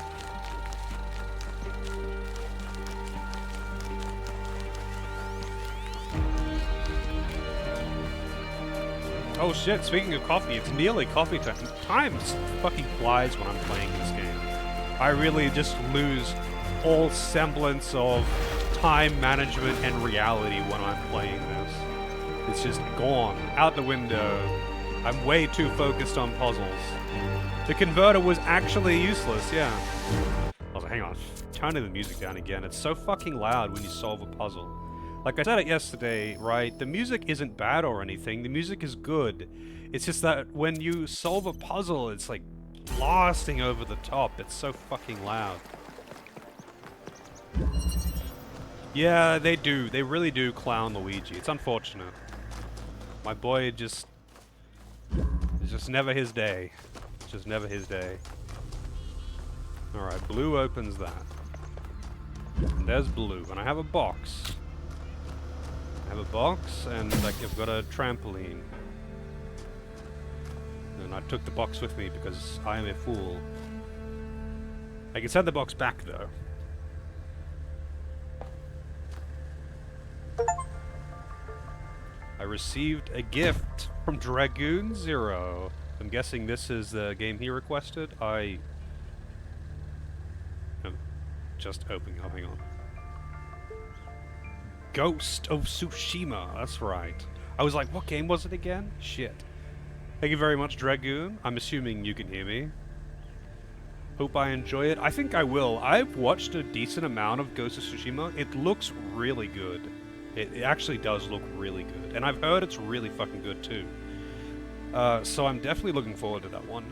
Speaker 1: Oh shit, speaking of coffee, it's nearly coffee time. Time fucking flies when I'm playing this game. I really just lose all semblance of time management and reality when I'm playing this. It's just gone, out the window. I'm way too focused on puzzles. The converter was actually useless, yeah. I was like, hang on, turning the music down again. It's so fucking loud when you solve a puzzle. Like I said it yesterday, right? The music isn't bad or anything. The music is good. It's just that when you solve a puzzle, it's like blasting over the top. It's so fucking loud. Yeah, they do. They really do clown Luigi. It's unfortunate. My boy just... It's just never his day. It's just never his day. Alright, blue opens that. And there's blue. And I have a box. I have a box, and like I've got a trampoline. And I took the box with me because I am a fool. I can send the box back though. I received a gift from Dragoon Zero. I'm guessing this is the game he requested. I am just opening up, hang on. Ghost of Tsushima, that's right. I was like, what game was it again? Shit. Thank you very much, Dragoon. I'm assuming you can hear me. Hope I enjoy it. I think I will. I've watched a decent amount of Ghost of Tsushima. It looks really good. It actually does look really good. And I've heard it's really fucking good too. So I'm definitely looking forward to that one.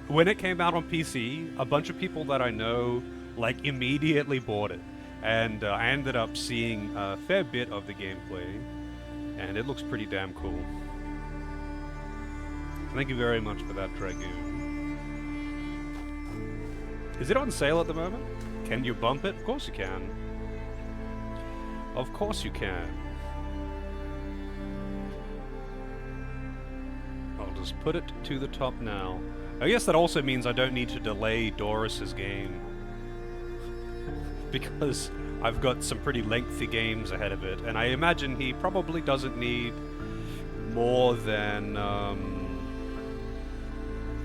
Speaker 1: When it came out on PC, a bunch of people that I know, like, immediately bought it. And I ended up seeing a fair bit of the gameplay, and it looks pretty damn cool. Thank you very much for that, Dragoon. Is it on sale at the moment? Can you bump it? Of course you can. Of course you can. I'll just put it to the top now. I guess that also means I don't need to delay Doris's game. Because I've got some pretty lengthy games ahead of it, and I imagine he probably doesn't need more than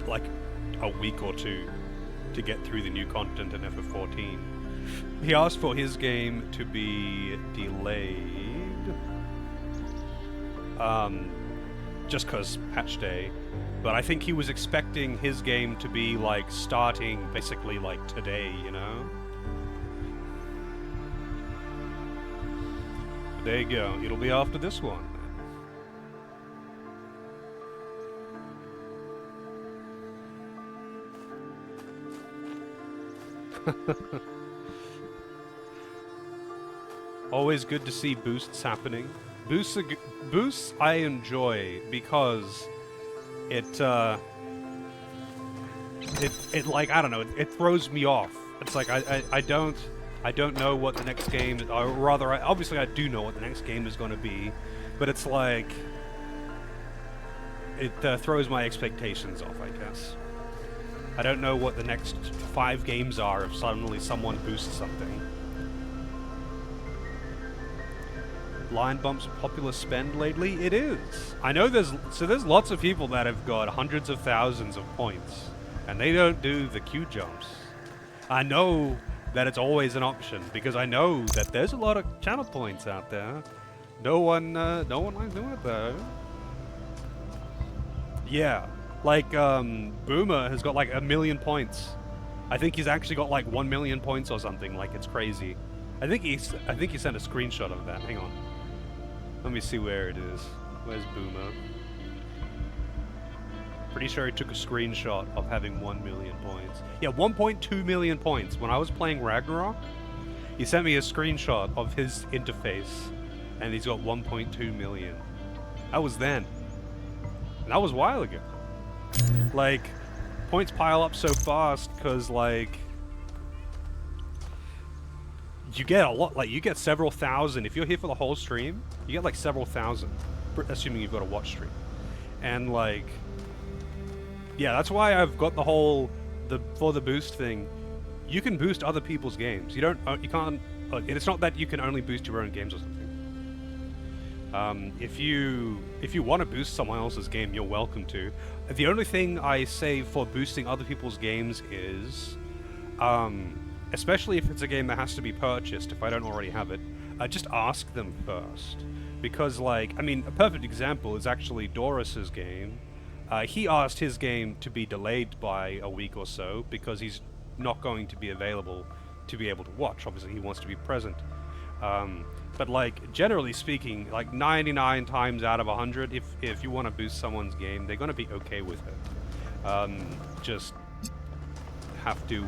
Speaker 1: like a week or two to get through the new content in FF14. He asked for his game to be delayed, just cause patch day, but I think he was expecting his game to be like starting basically like today, you know? There you go. It'll be after this one. Always good to see boosts happening. Boosts I enjoy because it like, I don't know, it throws me off. It's like I don't know what the next game, or rather, obviously I do know what the next game is going to be, but it's like, it throws my expectations off, I guess. I don't know what the next 5 games are if suddenly someone boosts something. Line bumps popular spend lately? It is. I know there's lots of people that have got hundreds of thousands of points, and they don't do the queue jumps. I know that it's always an option, because I know that there's a lot of channel points out there No one likes doing it though. Yeah, like Boomer has got like 1 million points. I think he's actually got like 1 million points or something. Like it's crazy. I think he sent a screenshot of that. Hang on. Let me see where it is. Where's Boomer? Pretty sure he took a screenshot of having 1 million points. Yeah, 1.2 million points. When I was playing Ragnarok, he sent me a screenshot of his interface, and he's got 1.2 million. That was then. And that was a while ago. Like, points pile up so fast because, like, you get a lot. Like, you get several thousand. If you're here for the whole stream, you get like several thousand, assuming you've got a watch stream. And, like, yeah, that's why I've got the whole, for the boost thing, you can boost other people's games. You can't, it's not that you can only boost your own games or something. If you want to boost someone else's game, you're welcome to. The only thing I say for boosting other people's games is, especially if it's a game that has to be purchased, if I don't already have it, just ask them first. Because, like, I mean, a perfect example is actually Doris's game. He asked his game to be delayed by a week or so because he's not going to be available to be able to watch. Obviously, he wants to be present. But, like, generally speaking, like 99 times out of 100, if you want to boost someone's game, they're going to be okay with it. Just have to,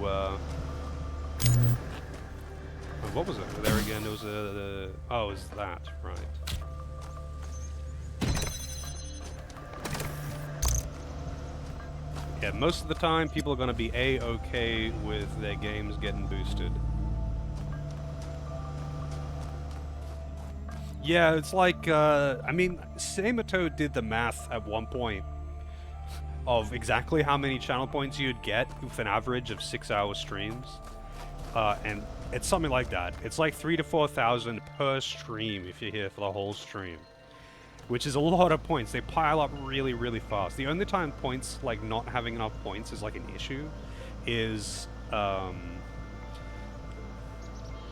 Speaker 1: what was it? There again, it was oh, it was that, right. Yeah, most of the time, people are going to be A-okay with their games getting boosted. Yeah, it's like, I mean, Samato did the math at one point of exactly how many channel points you'd get with an average of 6-hour streams. And it's something like that. It's like 3,000 to 4,000 per stream if you're here for the whole stream. Which is a lot of points. They pile up really, really fast. The only time points, like not having enough points is like an issue, is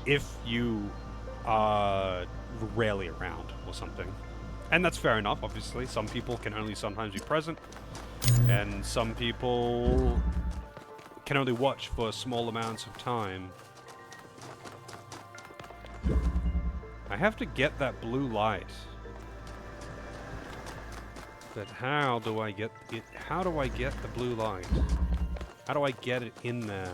Speaker 1: if you are rarely around or something. And that's fair enough, obviously. Some people can only sometimes be present, and some people can only watch for small amounts of time. I have to get that blue light. But how do I get it? How do I get the blue light? How do I get it in there?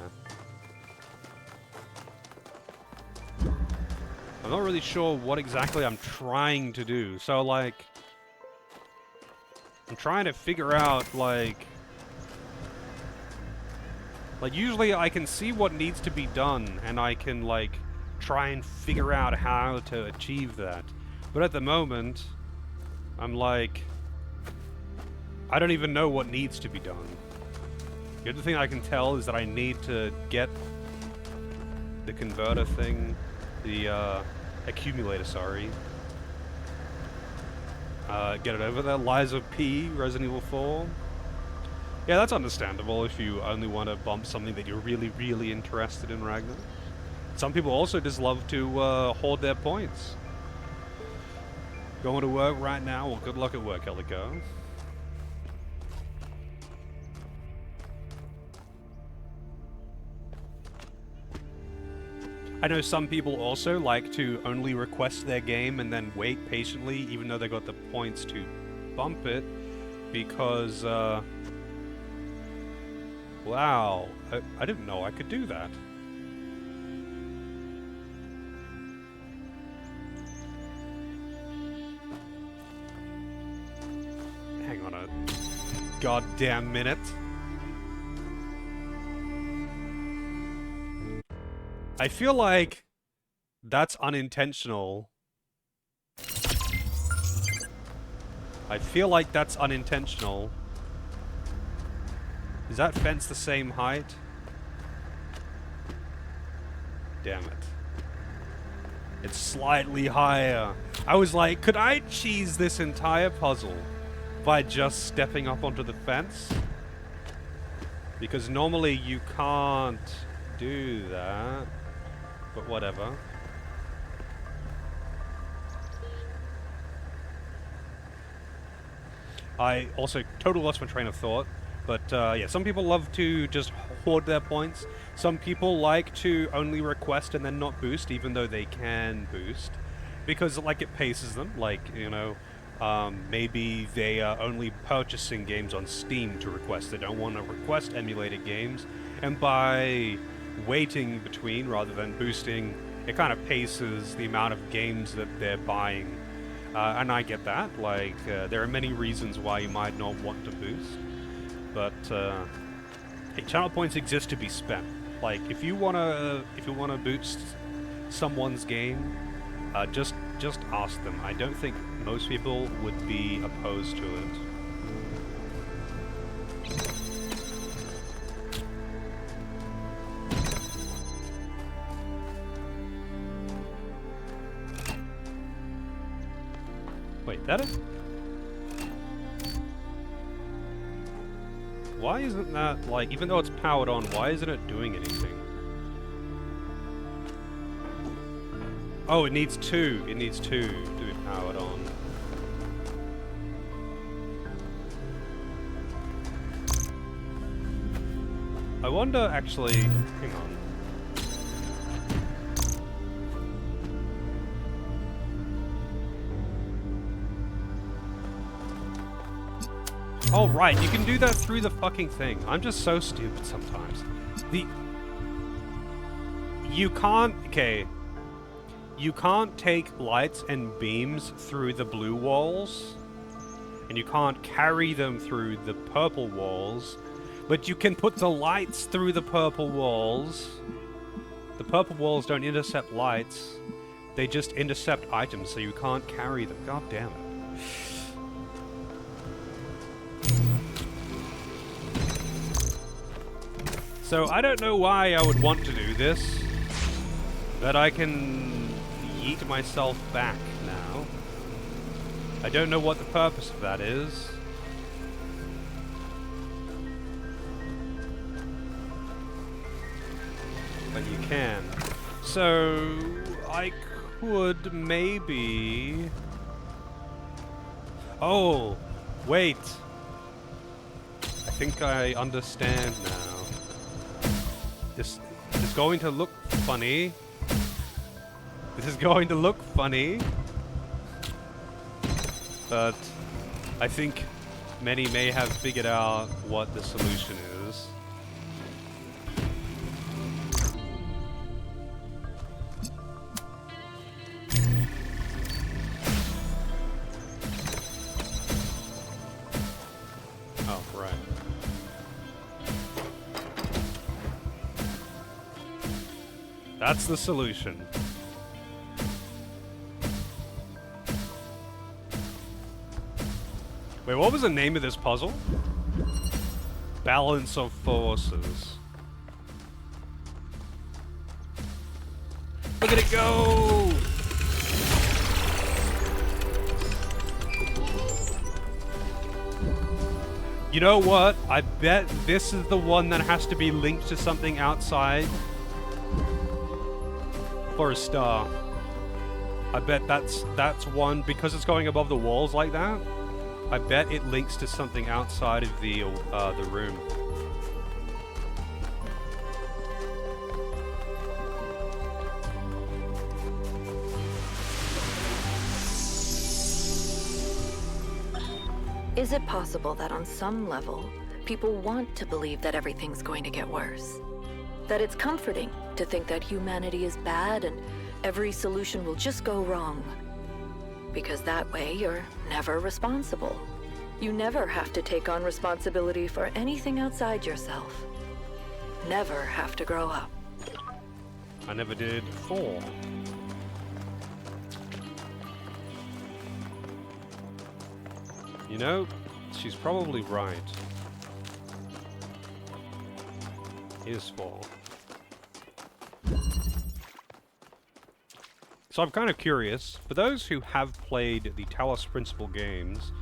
Speaker 1: I'm not really sure what exactly I'm trying to do. So, like, I'm trying to figure out, like, usually I can see what needs to be done, and I can, like, try and figure out how to achieve that. But at the moment, I'm like, I don't even know what needs to be done. The only thing I can tell is that I need to get the converter thing, the accumulator, sorry. Get it over there. Lies of P, Resident Evil 4. Yeah, that's understandable if you only want to bump something that you're really, really interested in, Ragnar. Some people also just love to hoard their points. Going to work right now? Well, good luck at work, Ellico. I know some people also like to only request their game and then wait patiently, even though they got the points to bump it, because, wow, I didn't know I could do that. Hang on a goddamn minute. I feel like that's unintentional. I feel like that's unintentional. Is that fence the same height? Damn it. It's slightly higher. I was like, could I cheese this entire puzzle by just stepping up onto the fence? Because normally you can't do that. But whatever. I also totally lost my train of thought. But yeah, some people love to just hoard their points. Some people like to only request and then not boost, even though they can boost. Because, like, it paces them. Like, you know, maybe they are only purchasing games on Steam to request. They don't want to request emulated games. And by waiting between rather than boosting, it kind of paces the amount of games that they're buying. And I get that. Like, there are many reasons why you might not want to boost. But hey, channel points exist to be spent. Like, if you wanna boost someone's game, just ask them. I don't think most people would be opposed to it. Wait, that is. Why isn't that, like, even though it's powered on, why isn't it doing anything? Oh, it needs two. It needs two to be powered on. I wonder, actually, hang on. Oh, right, you can do that through the fucking thing. I'm just so stupid sometimes. You can't... Okay. You can't take lights and beams through the blue walls. And you can't carry them through the purple walls. But you can put the lights through the purple walls. The purple walls don't intercept lights. They just intercept items, so you can't carry them. God damn it. So I don't know why I would want to do this, but I can yeet myself back now. I don't know what the purpose of that is. But you can. So I could maybe... Oh, wait. I think I understand now. This is going to look funny. This is going to look funny. But I think many may have figured out what the solution is. Oh, right. That's the solution. Wait, what was the name of this puzzle? Balance of forces. Look at it go! You know what? I bet this is the one that has to be linked to something outside for a star. I bet that's one, because it's going above the walls like that. I bet it links to something outside of the room.
Speaker 4: Is it possible that on some level, people want to believe that everything's going to get worse? That it's comforting to think that humanity is bad and every solution will just go wrong? Because that way you're never responsible. You never have to take on responsibility for anything outside yourself. Never have to grow up.
Speaker 1: I never did 4. You know, she's probably right. Here's 4. So I'm kind of curious, for those who have played the Talos Principle games,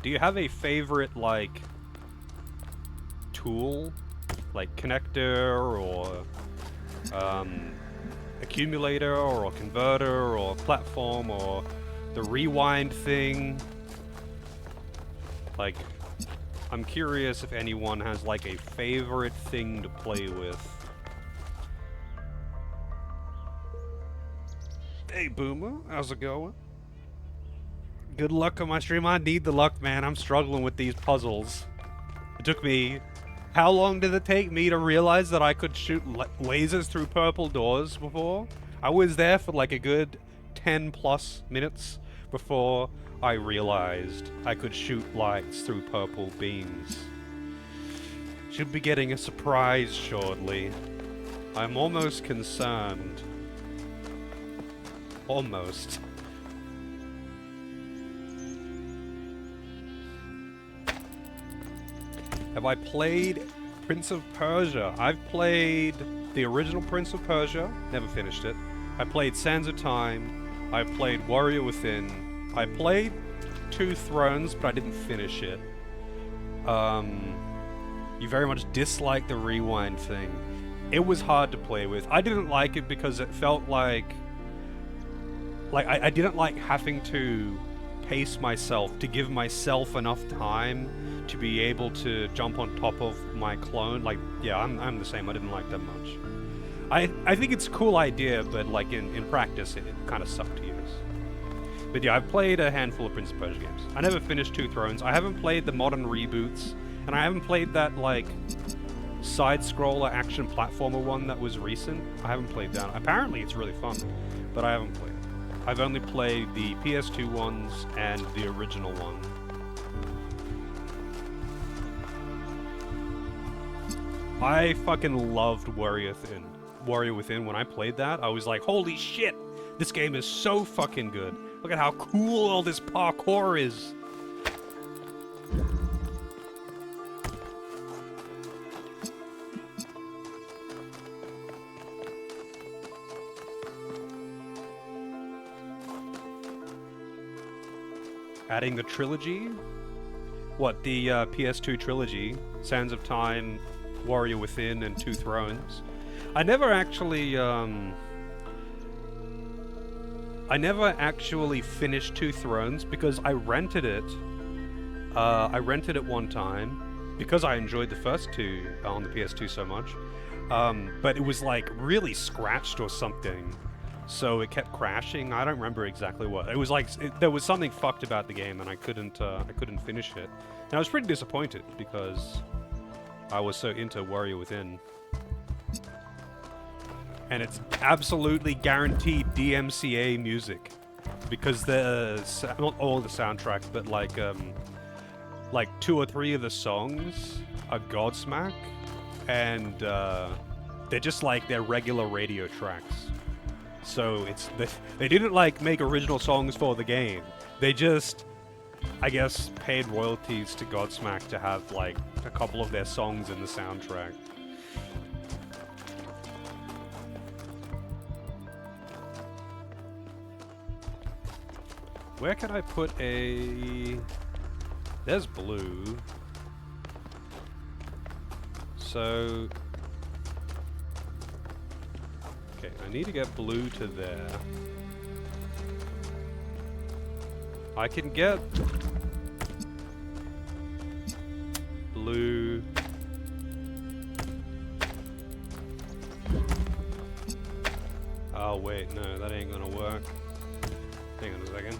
Speaker 1: do you have a favorite, like, tool? Like connector, or accumulator, or converter, or platform, or the rewind thing? Like, I'm curious if anyone has, like, a favorite thing to play with. Hey, Boomer, how's it going? Good luck on my stream. I need the luck, man. I'm struggling with these puzzles. It took me... How long did it take me to realize that I could shoot lasers through purple doors before? I was there for like a good 10 plus minutes before I realized I could shoot lights through purple beams. Should be getting a surprise shortly. I'm almost concerned. Almost. Have I played Prince of Persia? I've played the original Prince of Persia, never finished it. I played Sands of Time. I played Warrior Within. I played Two Thrones, but I didn't finish it. You very much dislike the rewind thing. It was hard to play with. I didn't like it because it felt like I didn't like having to pace myself, to give myself enough time to be able to jump on top of my clone. Like, yeah, I'm the same. I didn't like that much. I think it's a cool idea, but like in practice, it kind of sucked to use. But yeah, I've played a handful of Prince of Persia games. I never finished Two Thrones. I haven't played the modern reboots, and I haven't played that like side-scroller action platformer one that was recent. I haven't played that. Apparently, it's really fun, but I haven't played it. I've only played the PS2 ones and the original one. I fucking loved Warrior Within. When I played that, I was like, holy shit, this game is so fucking good. Look at how cool all this parkour is. Adding the trilogy? What, the PS2 trilogy? Sands of Time, Warrior Within, and Two Thrones. I never actually finished Two Thrones because I rented it. I rented it one time because I enjoyed the first two on the PS2 so much. But it was like really scratched or something. So it kept crashing. I don't remember exactly what. It was like there was something fucked about the game, and I couldn't finish it. And I was pretty disappointed because I was so into Warrior Within. And it's absolutely guaranteed DMCA music because not all the soundtrack, but like 2 or 3 of the songs are Godsmack, and they're just like their regular radio tracks. So they didn't like make original songs for the game. They just, I guess, paid royalties to Godsmack to have like a couple of their songs in the soundtrack. Where can I put a... There's blue. So... Okay, I need to get blue to there. I can get... blue... Oh wait, no, that ain't gonna work. Hang on a second.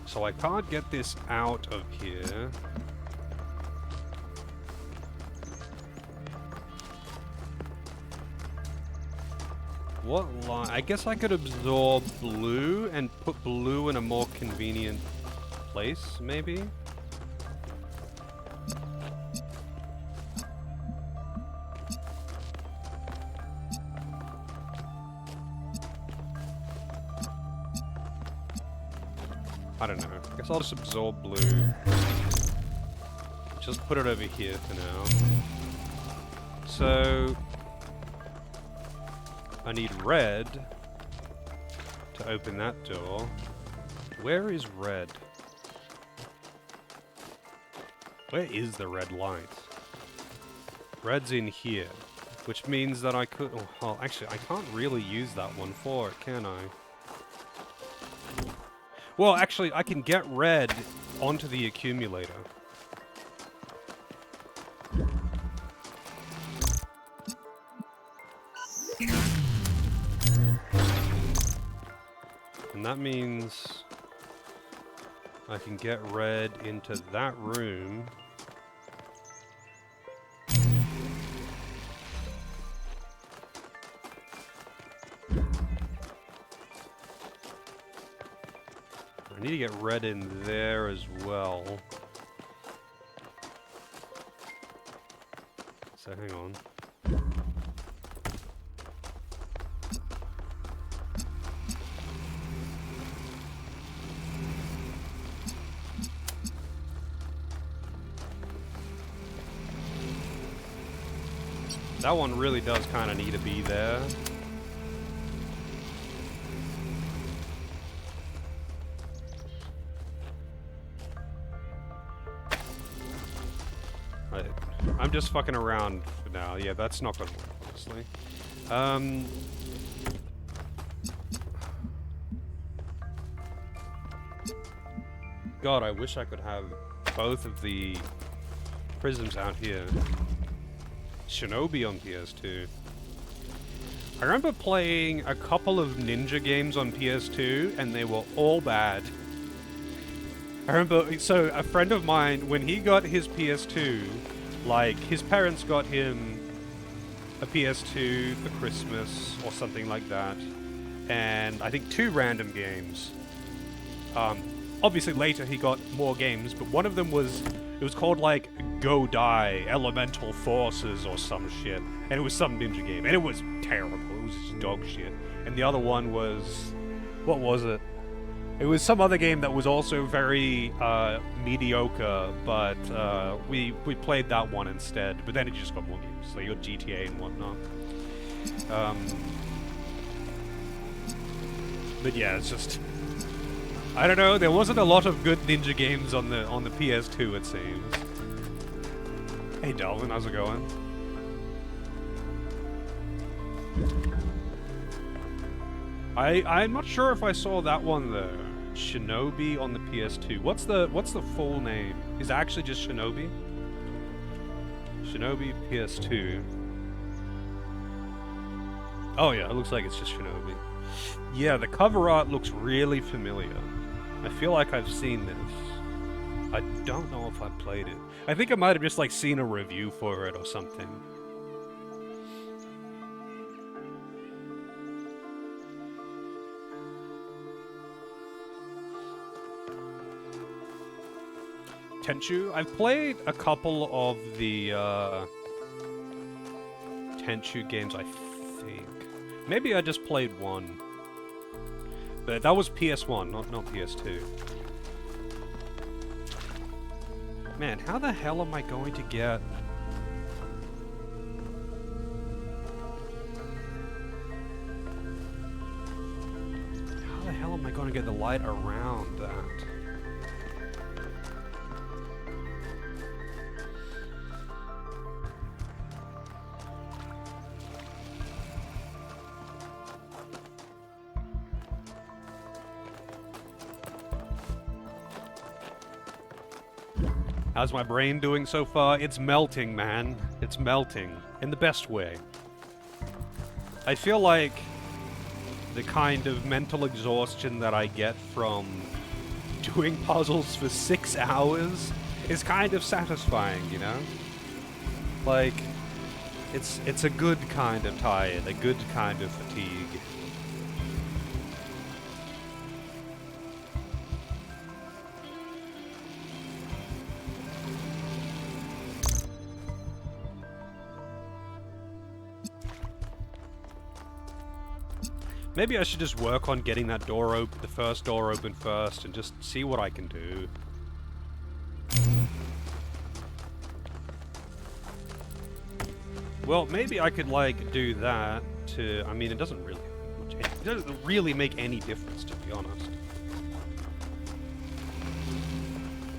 Speaker 1: So I can't get this out of here. What line? I guess I could absorb blue and put blue in a more convenient place, maybe? I don't know. I guess I'll just absorb blue. Just put it over here for now. So... I need red. to open that door. Where is red? Where is the red light? Red's in here, which means that I could... Oh, well, actually, I can't really use that one for it, can I? Well, actually, I can get red onto the accumulator. And that means I can get red into that room. I need to get red in there as well. So hang on. That one really does kind of need to be there. I'm just fucking around for now. Yeah, that's not gonna work, honestly. God, I wish I could have both of the prisms out here. Shinobi on PS2. I remember playing a couple of ninja games on PS2, and they were all bad. I remember, so a friend of mine, when he got his PS2, like, his parents got him a PS2 for Christmas, or something like that, and I think 2 random games. Obviously later he got more games, but one of them was, it was called, like, Go Die, Elemental Forces, or some shit, and it was some ninja game, and it was terrible, it was just dog shit. And the other one was, what was it? It was some other game that was also very mediocre, but we played that one instead. But then it just got more games, so you got GTA and whatnot. But yeah, it's just, I don't know. There wasn't a lot of good ninja games on the PS2, it seems. Hey, Delvin, how's it going? I'm not sure if I saw that one though. Shinobi on the PS2. What's the full name? Is it actually just Shinobi? Shinobi PS2. Oh yeah, it looks like it's just Shinobi. Yeah, the cover art looks really familiar. I feel like I've seen this. I don't know if I played it. I think I might have just like seen a review for it or something. Tenchu? I've played a couple of the Tenchu games, I think. Maybe I just played one. But that was PS1, not PS2. Man, how the hell am I going to get... How the hell am I going to get the light around that? How's my brain doing so far? It's melting, man. It's melting. In the best way. I feel like the kind of mental exhaustion that I get from doing puzzles for 6 hours is kind of satisfying, you know? Like, it's a good kind of tired, a good kind of fatigue. Maybe I should just work on getting that door open, the first door open first, and just see what I can do. Well, maybe I could, like, do that to... I mean, it doesn't really have much It doesn't really make any difference, to be honest.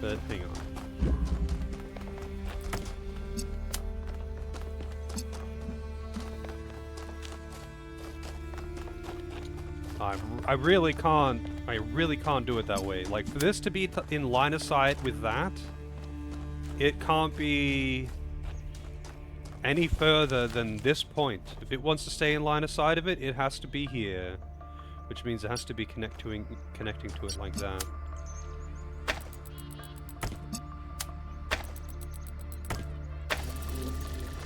Speaker 1: But hang on. I really can't do it that way. Like, for this to be in line of sight with that, it can't be any further than this point. If it wants to stay in line of sight of it, it has to be here. Which means it has to be connecting to it like that.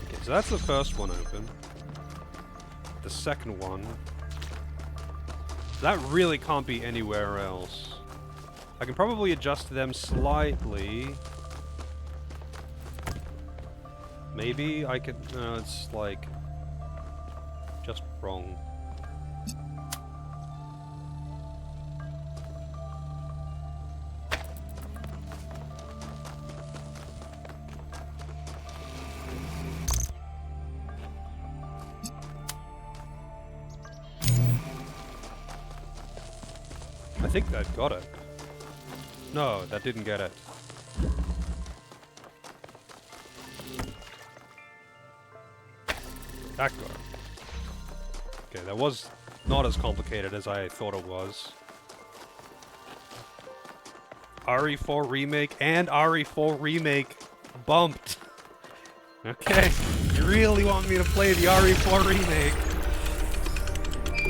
Speaker 1: Okay, so that's the first one open. The second one... That really can't be anywhere else. I can probably adjust them slightly. Maybe I could... No, it's like... just wrong. I think that got it. No, that didn't get it. That got it. Okay, that was not as complicated as I thought it was. RE4 Remake and RE4 Remake bumped. Okay, you really want me to play the RE4 Remake?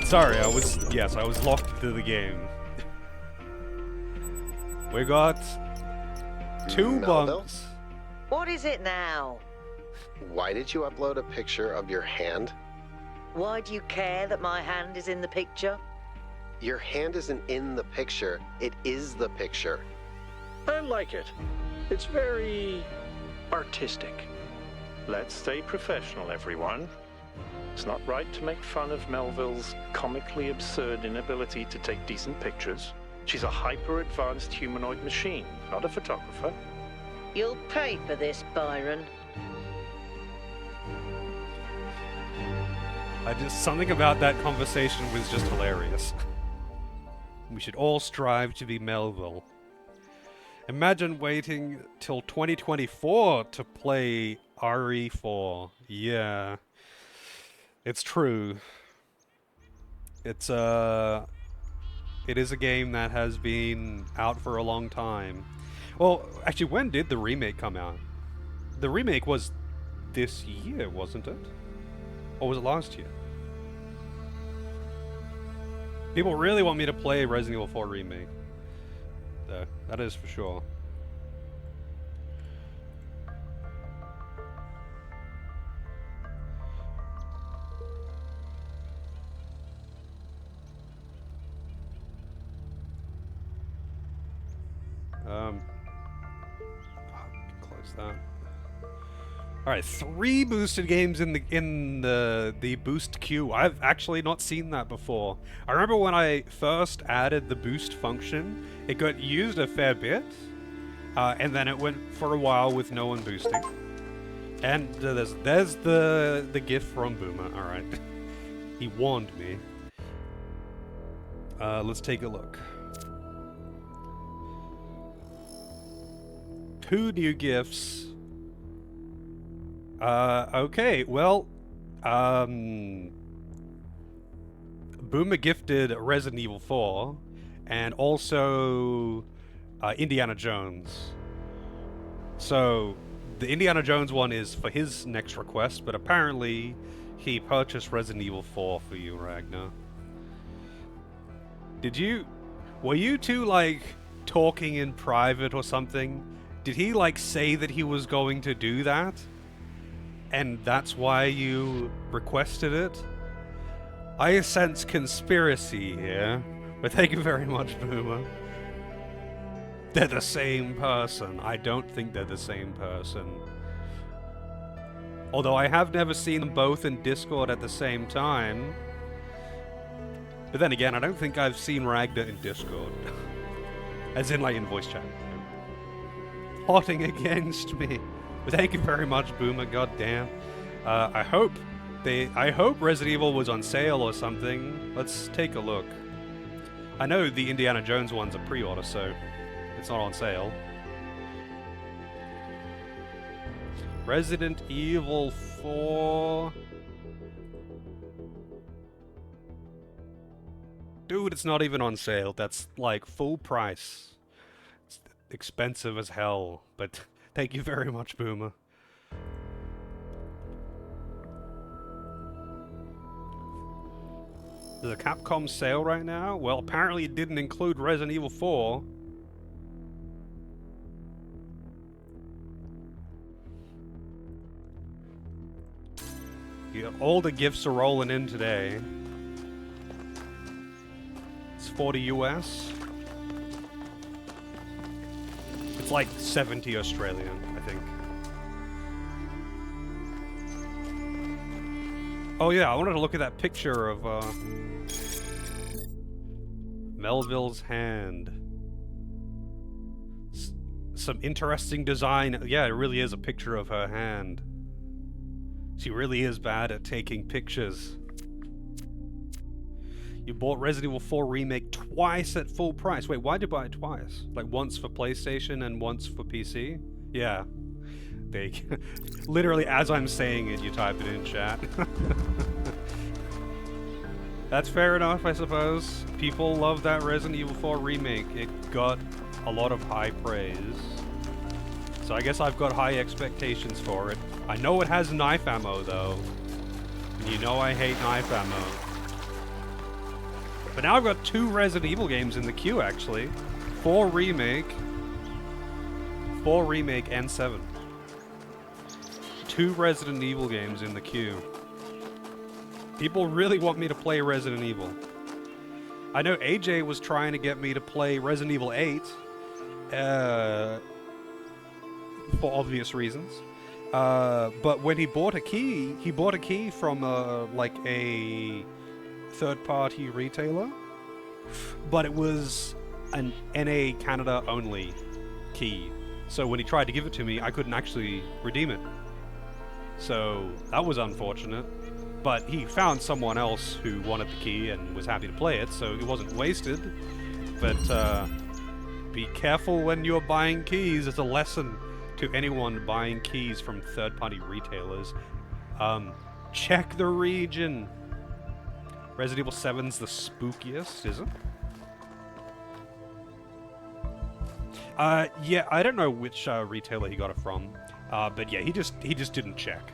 Speaker 1: Sorry, I was locked into the game. We got 2 bumps.
Speaker 6: What is it now?
Speaker 3: Why did you upload a picture of your hand?
Speaker 6: Why do you care that my hand is in the picture?
Speaker 3: Your hand isn't in the picture, it is the picture.
Speaker 5: I like it. It's very artistic. Let's stay professional, everyone. It's not right to make fun of Melville's comically absurd inability to take decent pictures. She's a hyper-advanced humanoid machine, not a photographer.
Speaker 6: You'll pay for this, Byron.
Speaker 1: Something about that conversation was just hilarious. We should all strive to be Melville. Imagine waiting till 2024 to play RE4. Yeah. It's true. It is a game that has been out for a long time. Well, actually, when did the remake come out? The remake was this year, wasn't it? Or was it last year? People really want me to play Resident Evil 4 Remake. That is for sure. Close that. All right, 3 boosted games in the boost queue. I've actually not seen that before. I remember when I first added the boost function, it got used a fair bit, and then it went for a while with no one boosting. And there's the gift from Boomer. All right, he warned me. Let's take a look. 2 new gifts. Okay, well, Boomer gifted Resident Evil 4, and also, Indiana Jones. So, the Indiana Jones one is for his next request, but apparently, he purchased Resident Evil 4 for you, Ragnar. Were you two, like, talking in private or something? Did he, like, say that he was going to do that? And that's why you requested it? I sense conspiracy here, but thank you very much, Boomer. They're the same person. I don't think they're the same person. Although I have never seen them both in Discord at the same time. But then again, I don't think I've seen Ragnar in Discord. As in, like, in voice chat. Plotting against me. But thank you very much, Boomer, goddamn. I hope I hope Resident Evil was on sale or something. Let's take a look. I know the Indiana Jones one's a pre-order, so it's not on sale. Resident Evil 4... Dude, it's not even on sale. That's like full price. It's expensive as hell, but thank you very much, Boomer. There's a Capcom sale right now? Well, apparently it didn't include Resident Evil 4. Yeah, all the gifts are rolling in today. It's 40 US. It's like 70 Australian, I think. Oh yeah, I wanted to look at that picture of Melville's hand. Some interesting design. Yeah, it really is a picture of her hand. She really is bad at taking pictures. You bought Resident Evil 4 Remake twice at full price. Wait, why'd you buy it twice? Like once for PlayStation and once for PC? Yeah. They literally, as I'm saying it, you type it in chat. That's fair enough, I suppose. People love that Resident Evil 4 Remake. It got a lot of high praise. So I guess I've got high expectations for it. I know it has knife ammo, though. And you know I hate knife ammo. But now I've got 2 Resident Evil games in the queue, actually. 4 Remake, and 7. 2 Resident Evil games in the queue. People really want me to play Resident Evil. I know AJ was trying to get me to play Resident Evil 8, for obvious reasons. But when he bought a key from like a third-party retailer, but it was an NA Canada only key. So when he tried to give it to me, I couldn't actually redeem it. So that was unfortunate. But he found someone else who wanted the key and was happy to play it, so it wasn't wasted. But be careful when you're buying keys. It's a lesson to anyone buying keys from third-party retailers. Check the region. Resident Evil 7's the spookiest, is it? Yeah, I don't know which retailer he got it from. But yeah, he just didn't check.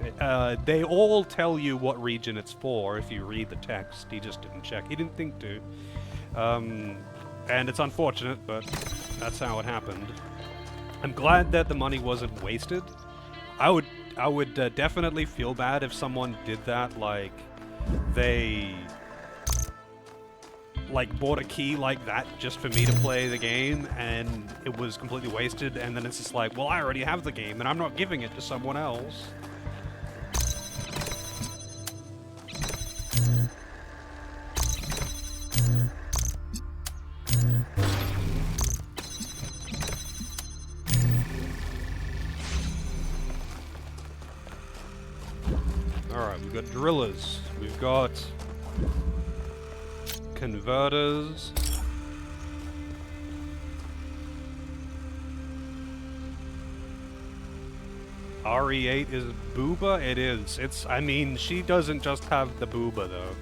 Speaker 1: They all tell you what region it's for if you read the text. He just didn't check. He didn't think to. And it's unfortunate, but that's how it happened. I'm glad that the money wasn't wasted. I would definitely feel bad if someone did that, like they bought a key like that just for me to play the game, and it was completely wasted, and then it's just like, well, I already have the game, and I'm not giving it to someone else. Alright, we've got drillers, we've got converters. RE8 is booba? It is. I mean, she doesn't just have the booba, though.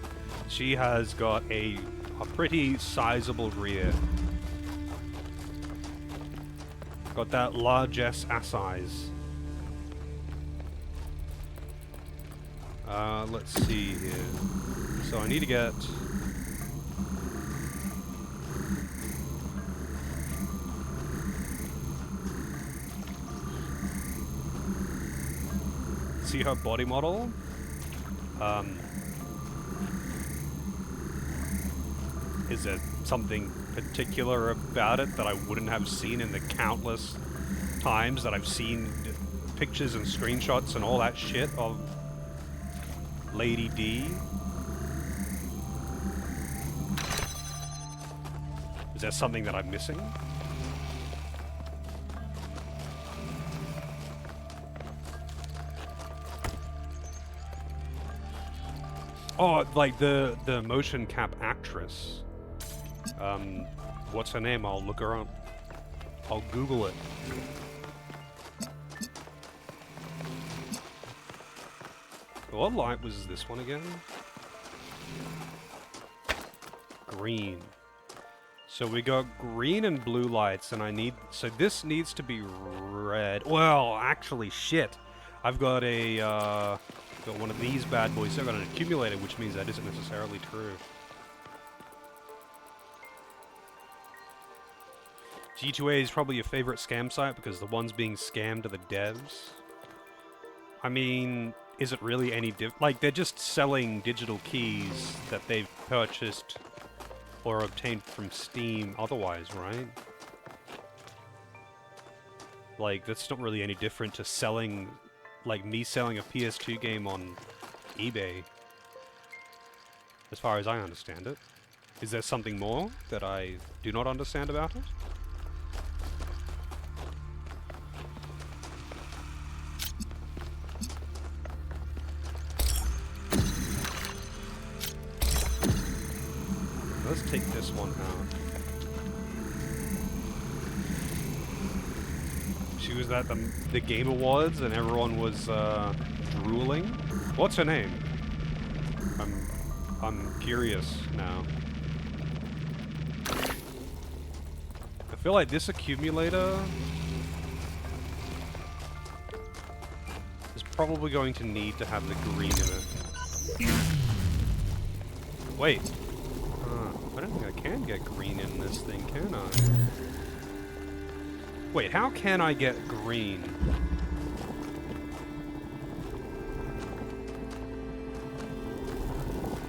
Speaker 1: She has got a pretty sizable rear. Got that largesse size. Let's see here. So I need to get... see her body model. Is there something particular about it that I wouldn't have seen in the countless times that I've seen pictures and screenshots and all that shit of Lady D? Is there something that I'm missing? Oh, like the motion cap actress. What's her name? I'll look her up. I'll Google it. What light was this one again? Green. So we got green and blue lights, and I need... So this needs to be red. Well, actually, shit. I've got a, got one of these bad boys. I've got an accumulator, which means that isn't necessarily true. G2A is probably your favorite scam site because the ones being scammed are the devs. I mean, is it really any like, they're just selling digital keys that they've purchased or obtained from Steam otherwise, right? Like, that's not really any different to selling, like, me selling a PS2 game on eBay, as far as I understand it. Is there something more that I do not understand about it? Let's take this one out. She was at the Game Awards and everyone was drooling. What's her name? I'm curious now. I feel like this accumulator is probably going to need to have the green in it. Wait. I don't think I can get green in this thing, can I? Wait, how can I get green?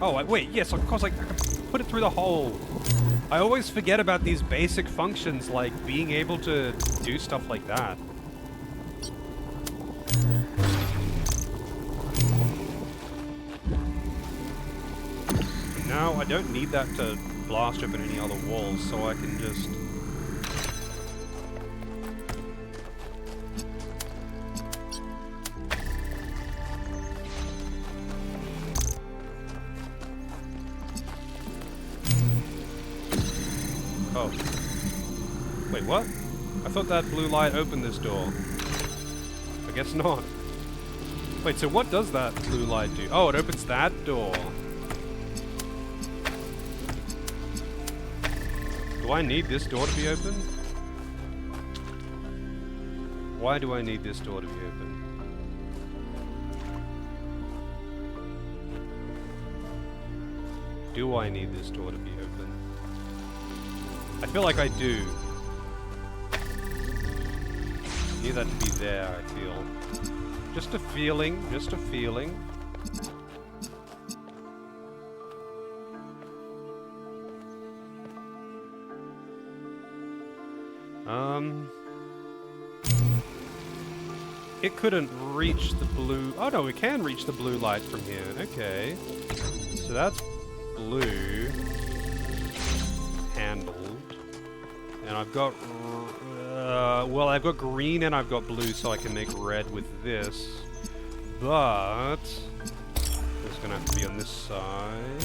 Speaker 1: Oh, wait, yes, of course I can put it through the hole. I always forget about these basic functions, like being able to do stuff like that. Now, I don't need that to blast open any other walls, so I can just... Oh. Wait, what? I thought that blue light opened this door. I guess not. Wait, so what does that blue light do? Oh, it opens that door. Do I need this door to be open? Why do I need this door to be open? Do I need this door to be open? I feel like I do. I need that to be there, I feel. Just a feeling, just a feeling. It couldn't reach the blue... Oh no, it can reach the blue light from here. Okay. So that's blue. Handled. And I've got... well, I've got green and I've got blue, so I can make red with this. But... it's gonna have to be on this side.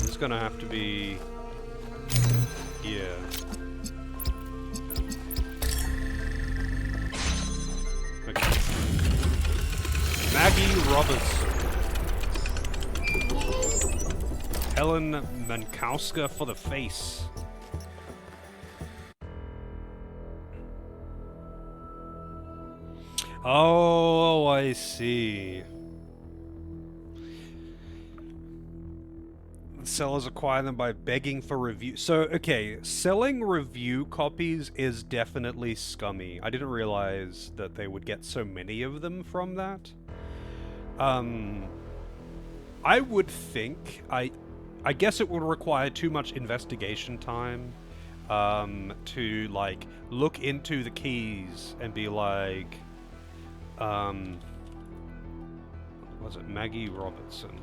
Speaker 1: It's gonna have to be... here. Maggie Robertson. Helen Mankowska for the face. Oh, I see. Sellers acquire them by begging for review. So, okay, selling review copies is definitely scummy. I didn't realize that they would get so many of them from that. I would think, I guess it would require too much investigation time, to, like, look into the keys and be like, was it Maggie Robertson?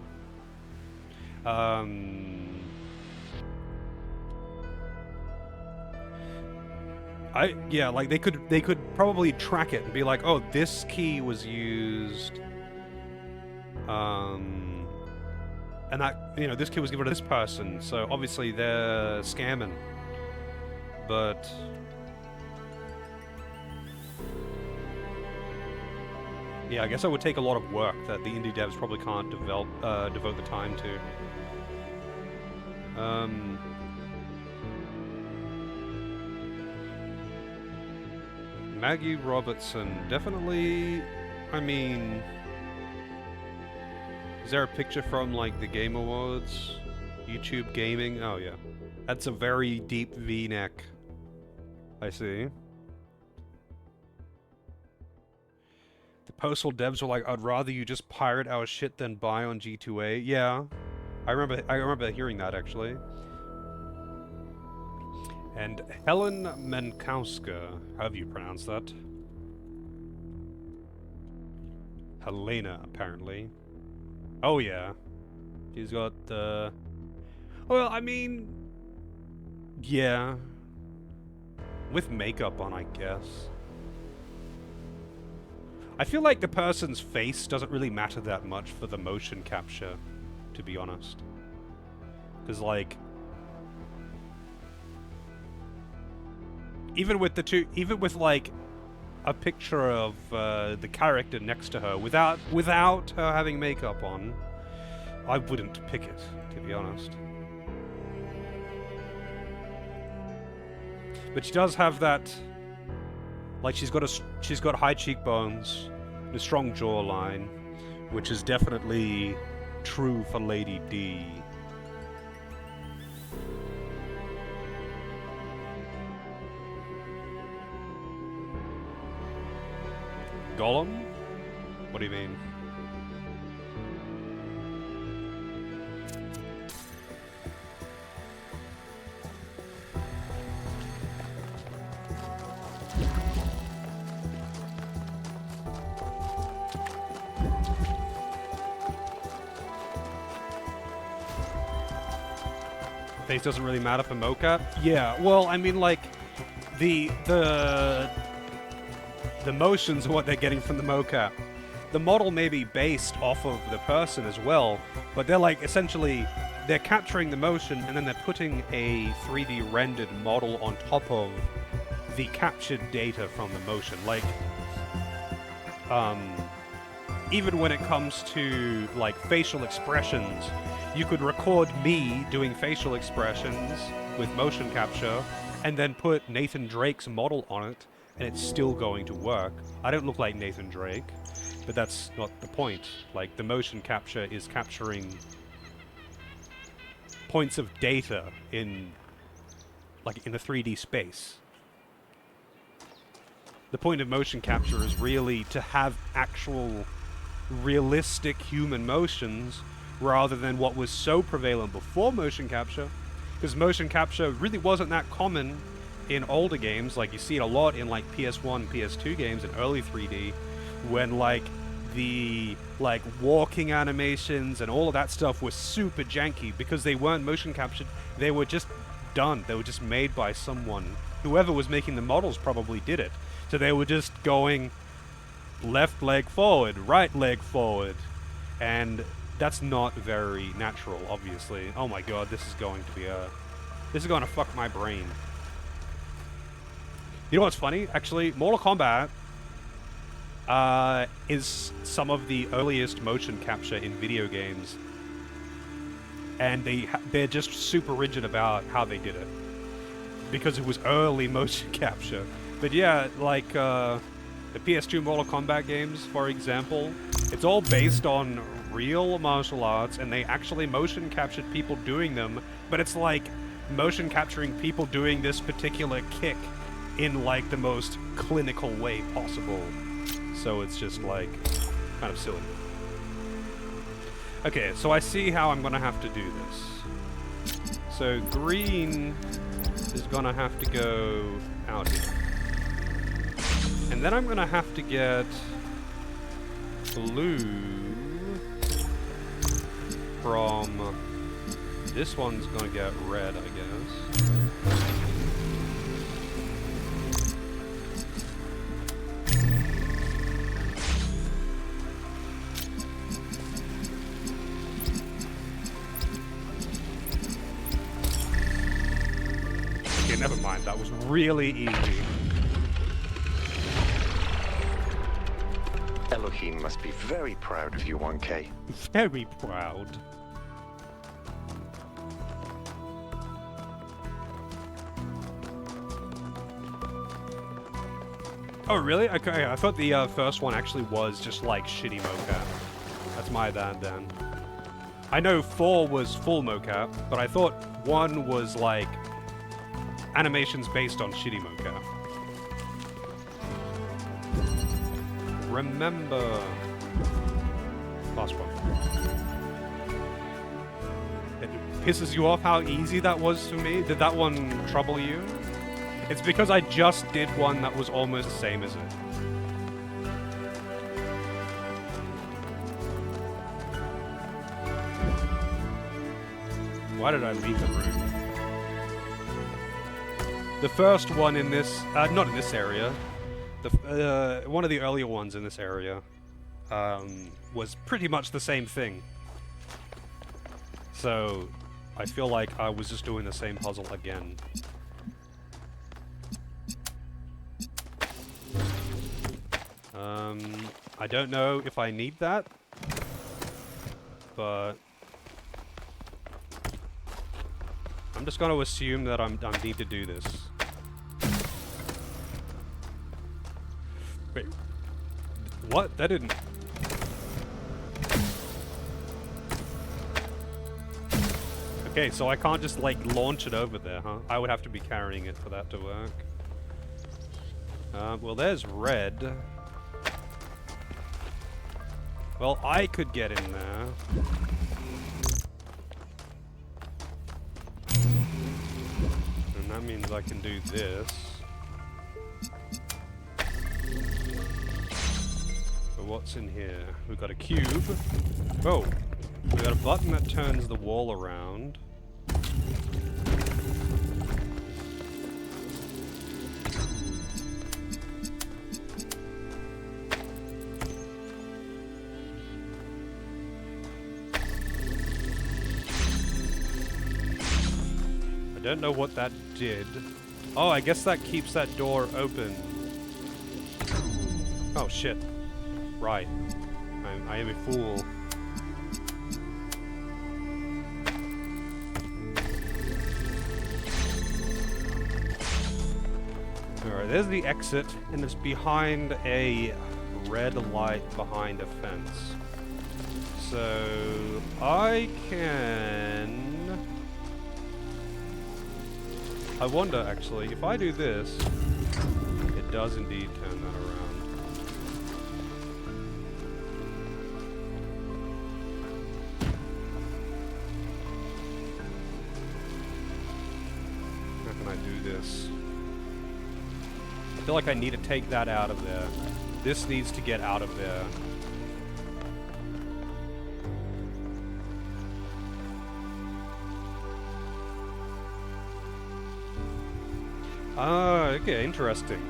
Speaker 1: Yeah, like, they could probably track it and be like, oh, this key was used, and that, you know, this kid was given to this person, so obviously they're scamming. But yeah, I guess it would take a lot of work that the indie devs probably can't devote the time to. Maggie Robertson, definitely. I mean, is there a picture from like the Game Awards? YouTube Gaming? Oh yeah, that's a very deep V-neck. I see. The Postal devs were like, "I'd rather you just pirate our shit than buy on G2A." Yeah, I remember hearing that actually. And Helen Menkowska, however you pronounce that. Helena, apparently. Oh yeah, she's got the. Well, I mean, yeah, with makeup on, I guess. I feel like the person's face doesn't really matter that much for the motion capture, to be honest. Because, like, even with like a picture of the character next to her, without her having makeup on, I wouldn't pick it, to be honest. But she does have that, like, she's got high cheekbones, and a strong jawline, which is definitely true for Lady D. Gollum? What do you mean? Face doesn't really matter for mocap? Yeah, well, I mean, like, the motions are what they're getting from the mocap. The model may be based off of the person as well, but they're like, essentially, they're capturing the motion and then they're putting a 3D rendered model on top of the captured data from the motion. Like, even when it comes to, like, facial expressions, you could record me doing facial expressions with motion capture and then put Nathan Drake's model on it, and it's still going to work. I don't look like Nathan Drake, but that's not the point. Like, the motion capture is capturing points of data in, like, in a 3D space. The point of motion capture is really to have actual realistic human motions rather than what was so prevalent before motion capture, because motion capture really wasn't that common in older games. Like, you see it a lot in, like, PS1, PS2 games in early 3D, when, like, the, like, walking animations and all of that stuff was super janky because they weren't motion captured. They were just done. They were just made by someone. Whoever was making the models probably did it. So they were just going left leg forward, right leg forward, and that's not very natural, obviously. Oh my god, this is going to fuck my brain. You know what's funny? Actually, Mortal Kombat is some of the earliest motion capture in video games, and they're just super rigid about how they did it because it was early motion capture. But yeah, like the PS2 Mortal Kombat games, for example, it's all based on real martial arts, and they actually motion captured people doing them, but it's like motion capturing people doing this particular kick in, like, the most clinical way possible. So it's just, like, kind of silly. Okay, so I see how I'm gonna have to do this. So green is gonna have to go out here. And then I'm gonna have to get blue from... This one's gonna get red, I guess. never mind. That was really easy.
Speaker 5: Elohim must be very proud of you, 1K.
Speaker 1: Very proud. Oh, really? Okay, I thought the first one actually was just like shitty mocap. That's my bad then. I know 4 was full mocap, but I thought 1 was like animations based on shitty mocap. Remember. Last one. It pisses you off how easy that was for me? Did that one trouble you? It's because I just did one that was almost the same as it. Why did I leave the room? The first one in this, not in this area, one of the earlier ones in this area, was pretty much the same thing. So, I feel like I was just doing the same puzzle again. I don't know if I need that, but I'm just going to assume that I need to do this. Wait, what? That didn't... Okay, so I can't just, like, launch it over there, huh? I would have to be carrying it for that to work. Well, there's red. Well, I could get in there. And that means I can do this. But what's in here? We've got a cube. Oh! We've got a button that turns the wall around. I don't know what that did. Oh, I guess that keeps that door open. Oh, shit. Right. I am a fool. Alright, there's the exit, and it's behind a red light behind a fence. So, I can... I wonder, actually, if I do this, it does indeed turn that around. How can I do this? I feel like I need to take that out of there. This needs to get out of there. Ah, okay, interesting.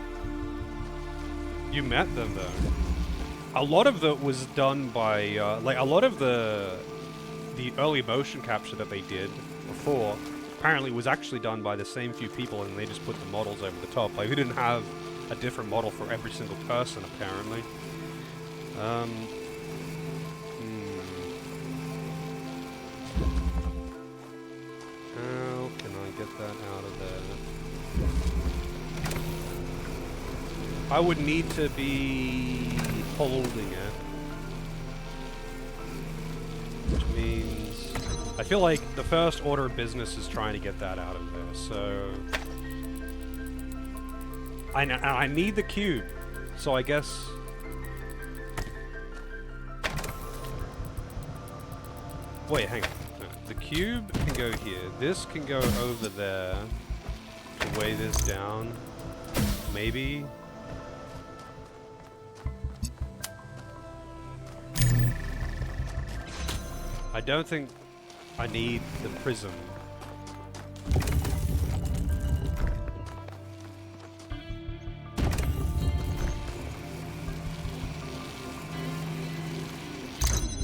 Speaker 1: You met them, though. A lot of that was done by, like, a lot of the early motion capture that they did before apparently was actually done by the same few people, and they just put the models over the top. Like, we didn't have a different model for every single person, apparently. How can I get that out of there? I would need to be holding it. Which means... I feel like the first order of business is trying to get that out of there, so... I need the cube, so I guess... Wait, hang on. No, the cube can go here. This can go over there to weigh this down. Maybe... I don't think I need the prism.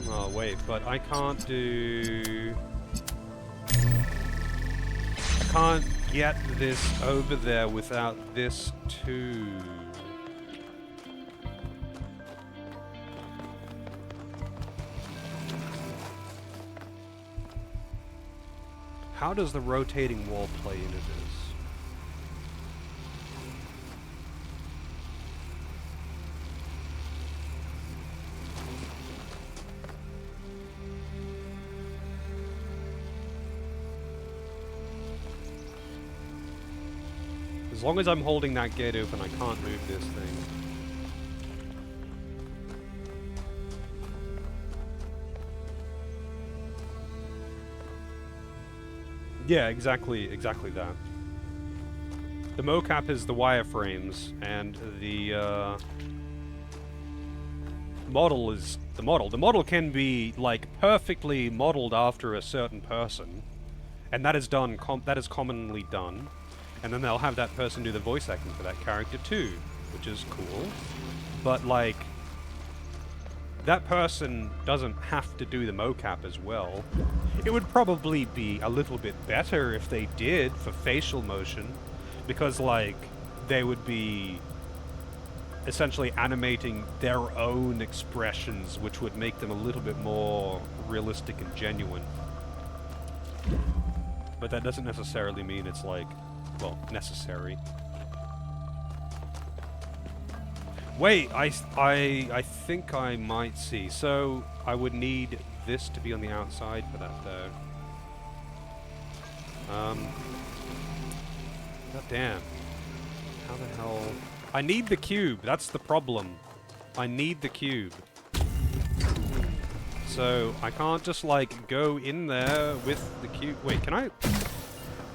Speaker 1: Oh wait, but I can't do... I can't get this over there without this too? How does the rotating wall play into this? As long as I'm holding that gate open, I can't move this thing. Yeah, exactly that. The mocap is the wireframes, and the model is the model. The model can be, like, perfectly modeled after a certain person, and that is done. That is commonly done. And then they'll have that person do the voice acting for that character too, which is cool. But, like, that person doesn't have to do the mocap as well. It would probably be a little bit better if they did for facial motion, because, like, they would be essentially animating their own expressions, which would make them a little bit more realistic and genuine. But that doesn't necessarily mean it's, like, well, necessary. Wait, I think I might see. So, I would need this to be on the outside for that, though. God damn. How the hell... I need the cube, that's the problem. I need the cube. So, I can't just, like, go in there with the cube... Wait, can I...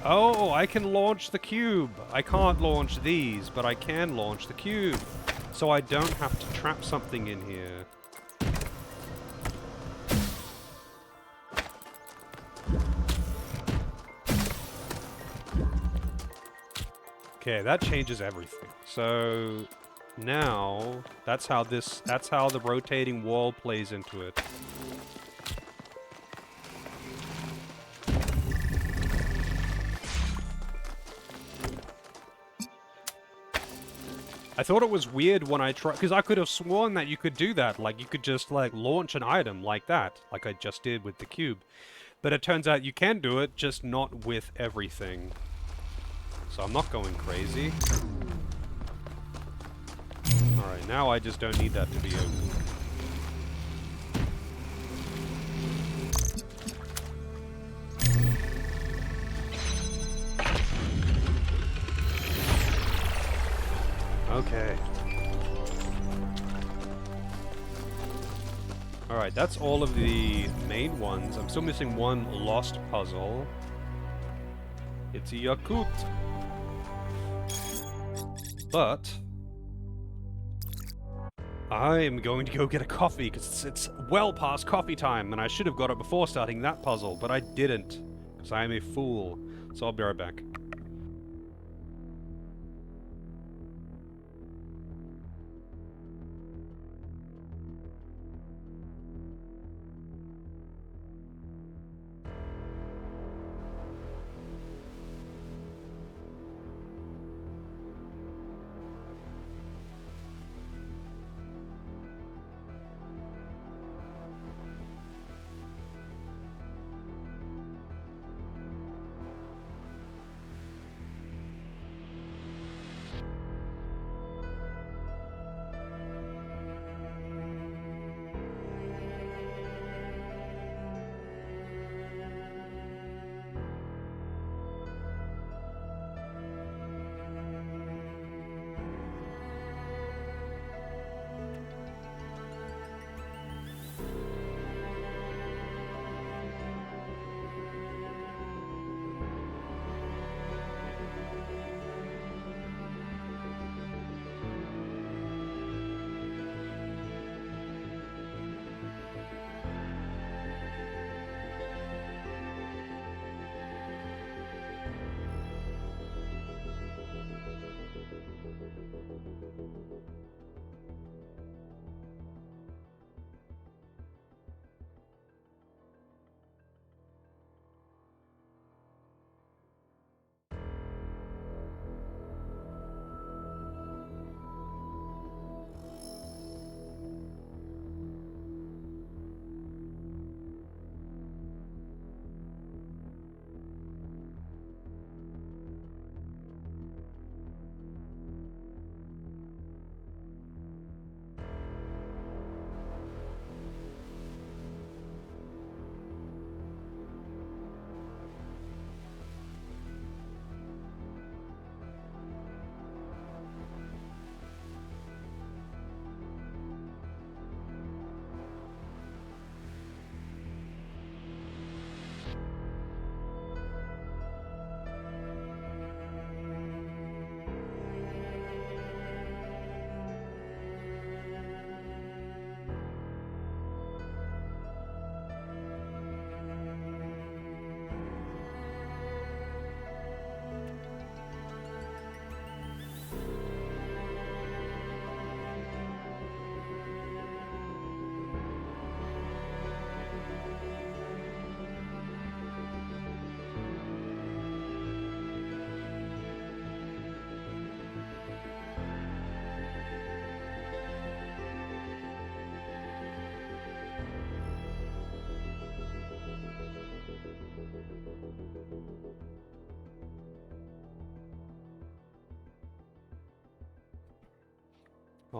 Speaker 1: Oh, I can launch the cube. I can't launch these, but I can launch the cube. So I don't have to trap something in here. Okay, that changes everything. So now that's how the rotating wall plays into it. I thought it was weird when I tried, because I could have sworn that you could do that, like you could just like launch an item like that, like I just did with the cube. But it turns out you can do it, just not with everything. So I'm not going crazy. Alright, now I just don't need that to be open. Okay. Alright, that's all of the main ones. I'm still missing one lost puzzle. It's a Yakut. But I am going to go get a coffee, because it's well past coffee time, and I should have got it before starting that puzzle, but I didn't, because I am a fool. So I'll be right back.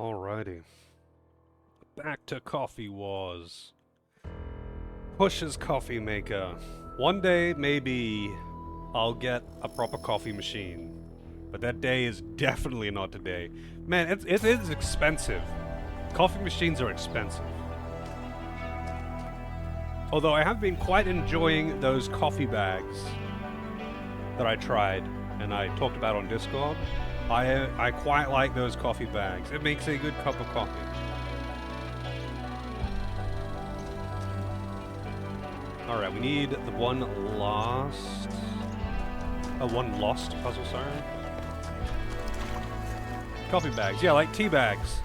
Speaker 1: Alrighty. Back to Coffee Wars. Push's coffee maker. One day, maybe, I'll get a proper coffee machine. But that day is definitely not today. Man, it is expensive. Coffee machines are expensive. Although I have been quite enjoying those coffee bags that I tried and I talked about on Discord. I quite like those coffee bags. It makes a good cup of coffee. Alright, we need the one lost puzzle, sorry. Coffee bags. Yeah, like tea bags.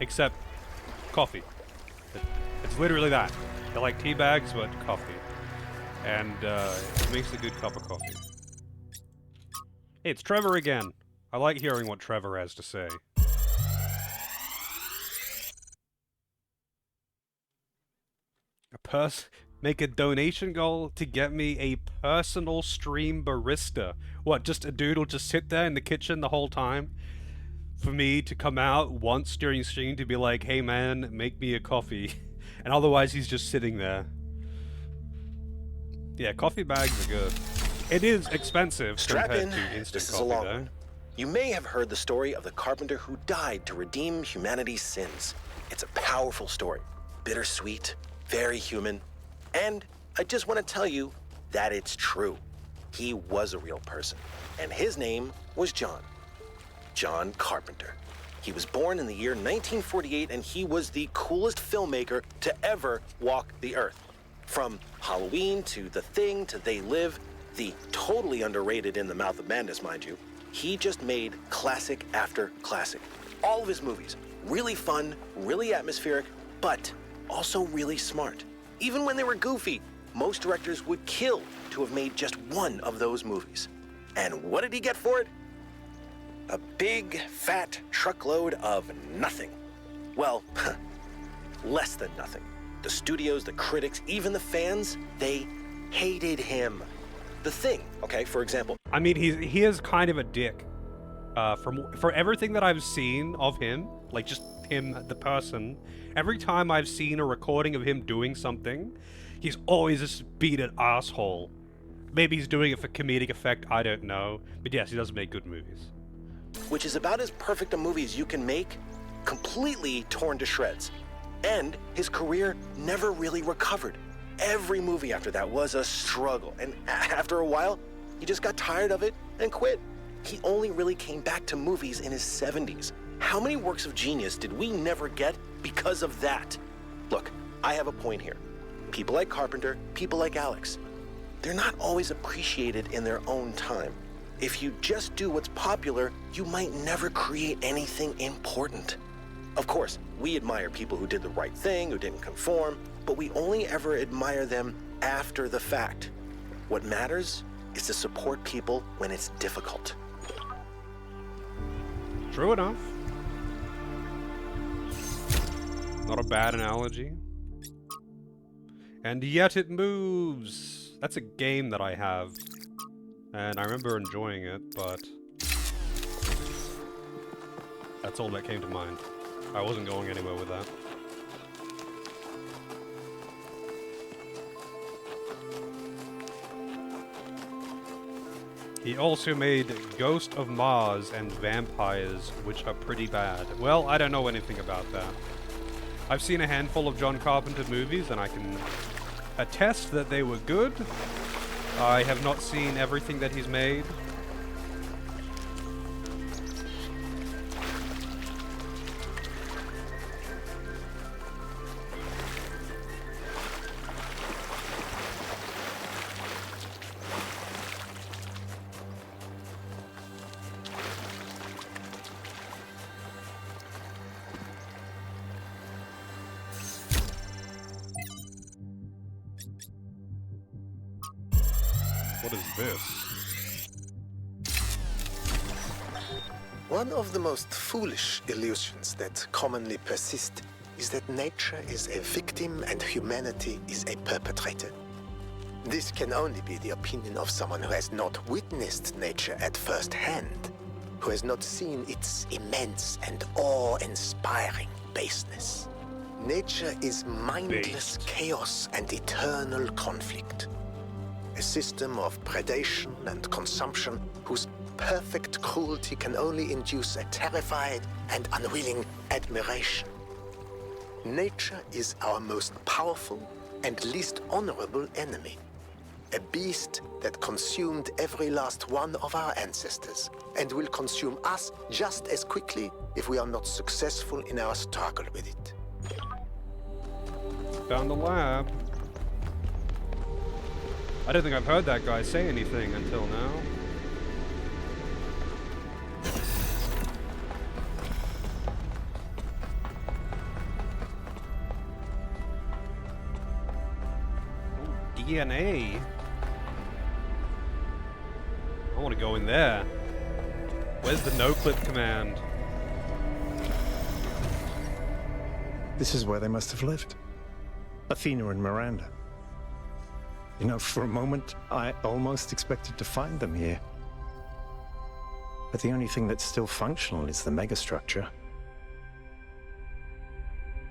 Speaker 1: Except coffee. It's literally that. They're like tea bags, but coffee. And it makes a good cup of coffee. Hey, it's Trevor again. I like hearing what Trevor has to say. Make a donation goal to get me a personal stream barista. What, just a dude will just sit there in the kitchen the whole time? For me to come out once during stream to be like, hey man, make me a coffee. And otherwise he's just sitting there. Yeah, coffee bags are good. It is expensive compared to instant
Speaker 9: this is
Speaker 1: coffee
Speaker 9: a long
Speaker 1: though.
Speaker 9: one. You may have heard the story of the carpenter who died to redeem humanity's sins. It's a powerful story. Bittersweet, very human. And I just want to tell you that it's true. He was a real person. And his name was John. John Carpenter. He was born in the year 1948 and he was the coolest filmmaker to ever walk the earth. From Halloween to The Thing to They Live, the totally underrated In the Mouth of Madness, mind you, he just made classic after classic. All of his movies, really fun, really atmospheric, but also really smart. Even when they were goofy, most directors would kill to have made just one of those movies. And what did he get for it? A big, fat truckload of nothing. Well, less than nothing. The studios, the critics, even the fans, they hated him. The Thing, okay, for example.
Speaker 1: I mean, he is kind of a dick. For everything that I've seen of him, like just him, the person, every time I've seen a recording of him doing something, he's always this beat-it asshole. Maybe he's doing it for comedic effect, I don't know. But yes, he does make good movies.
Speaker 9: Which is about as perfect a movie as you can make, completely torn to shreds. And his career never really recovered. Every movie after that was a struggle, and after a while, he just got tired of it and quit. He only really came back to movies in his 70s. How many works of genius did we never get because of that? Look, I have a point here. People like Carpenter, people like Alex, they're not always appreciated in their own time. If you just do what's popular, you might never create anything important. Of course, we admire people who did the right thing, who didn't conform, but we only ever admire them after the fact. What matters is to support people when it's difficult.
Speaker 1: True enough. Not a bad analogy. And yet it moves. That's a game that I have. And I remember enjoying it, but that's all that came to mind. I wasn't going anywhere with that. He also made Ghost of Mars and Vampires, which are pretty bad. Well, I don't know anything about that. I've seen a handful of John Carpenter movies, and I can attest that they were good. I have not seen everything that he's made. What is this?
Speaker 10: One of the most foolish illusions that commonly persist is that nature is a victim and humanity is a perpetrator. This can only be the opinion of someone who has not witnessed nature at first hand. who has not seen its immense and awe-inspiring baseness. Nature is mindless chaos and eternal conflict. A system of predation and consumption whose perfect cruelty can only induce a terrified and unwilling admiration. Nature is our most powerful and least honorable enemy. A beast that consumed every last one of our ancestors and will consume us just as quickly if we are not successful in our struggle with it.
Speaker 1: Found the lab. I don't think I've heard that guy say anything until now. Ooh, DNA. I want to go in there. Where's the no-clip command?
Speaker 5: This is where they must have lived. Athena and Miranda. You know, for a moment, I almost expected to find them here. But the only thing that's still functional is the megastructure.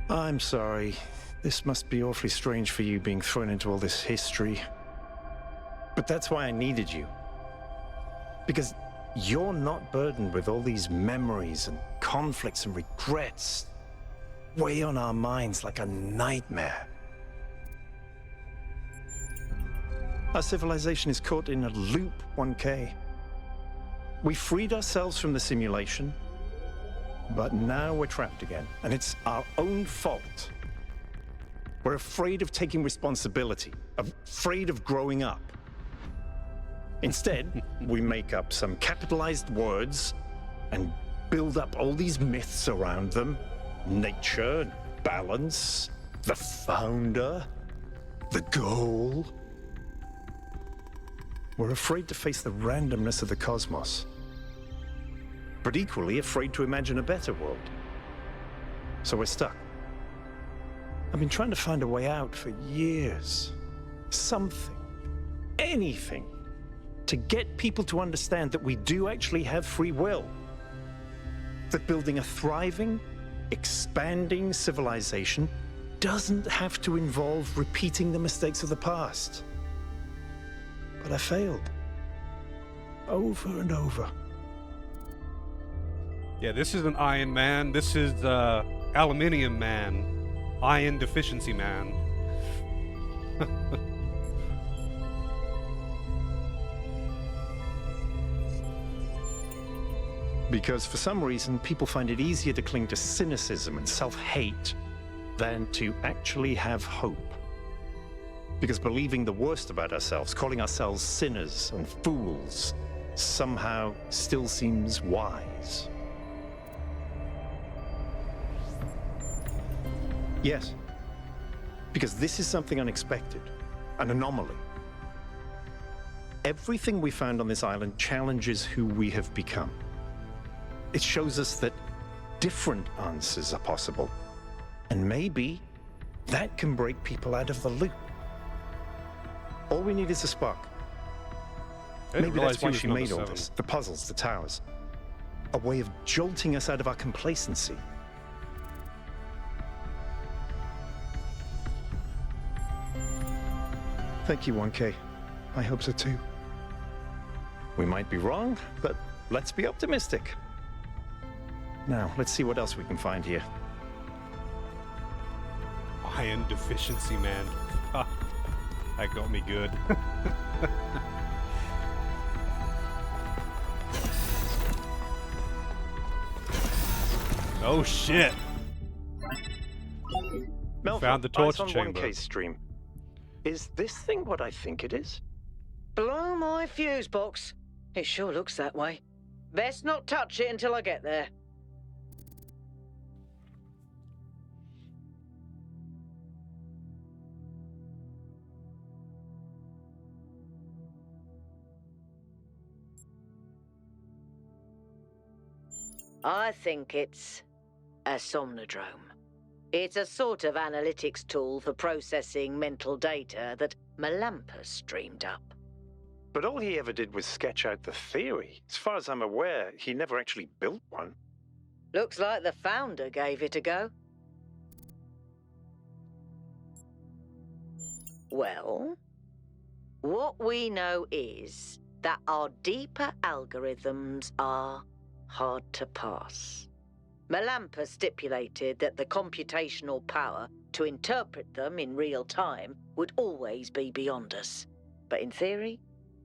Speaker 5: I'm sorry. This must be awfully strange for you being thrown into all this history. But that's why I needed you. Because you're not burdened with all these memories and conflicts and regrets. Weigh on our minds like a nightmare. Our civilization is caught in a loop, 1K. We freed ourselves from the simulation, but now we're trapped again, and it's our own fault. We're afraid of taking responsibility, afraid of growing up. Instead, we make up some capitalized words and build up all these myths around them. Nature, balance, the founder, the goal. We're afraid to face the randomness of the cosmos, but equally afraid to imagine a better world. So we're stuck. I've been trying to find a way out for years. Something, anything, to get people to understand that we do actually have free will. That building a thriving, expanding civilization doesn't have to involve repeating the mistakes of the past. But I failed. Over and over.
Speaker 1: Yeah, this isn't Iron Man. This is Aluminium Man. Iron Deficiency Man.
Speaker 5: Because for some reason, people find it easier to cling to cynicism and self-hate than to actually have hope. Because believing the worst about ourselves, calling ourselves sinners and fools, somehow still seems wise. Yes, because this is something unexpected, an anomaly. Everything we found on this island challenges who we have become. It shows us that different answers are possible. And maybe that can break people out of the loop. All we need is a spark. Maybe that's why she made all this. The puzzles, the towers. A way of jolting us out of our complacency. Thank you, 1K. I hope so too. We might be wrong, but let's be optimistic. Now, let's see what else we can find here.
Speaker 1: Iron Deficiency Man. That got me good. Oh shit!
Speaker 5: Melvin,
Speaker 1: Found the torture
Speaker 5: eyes on
Speaker 1: chamber.
Speaker 5: 1K's stream. Is this thing what I think it is?
Speaker 6: Blow my fuse box. It sure looks that way. Best not touch it until I get there. I think it's a somnodrome. It's a sort of analytics tool for processing mental data that Melampus streamed up.
Speaker 5: But all he ever did was sketch out the theory. As far as I'm aware, he never actually built one.
Speaker 6: Looks like the founder gave it a go. Well, what we know is that our deeper algorithms are hard to pass. Melampa stipulated that the computational power to interpret them in real time would always be beyond us. But in theory,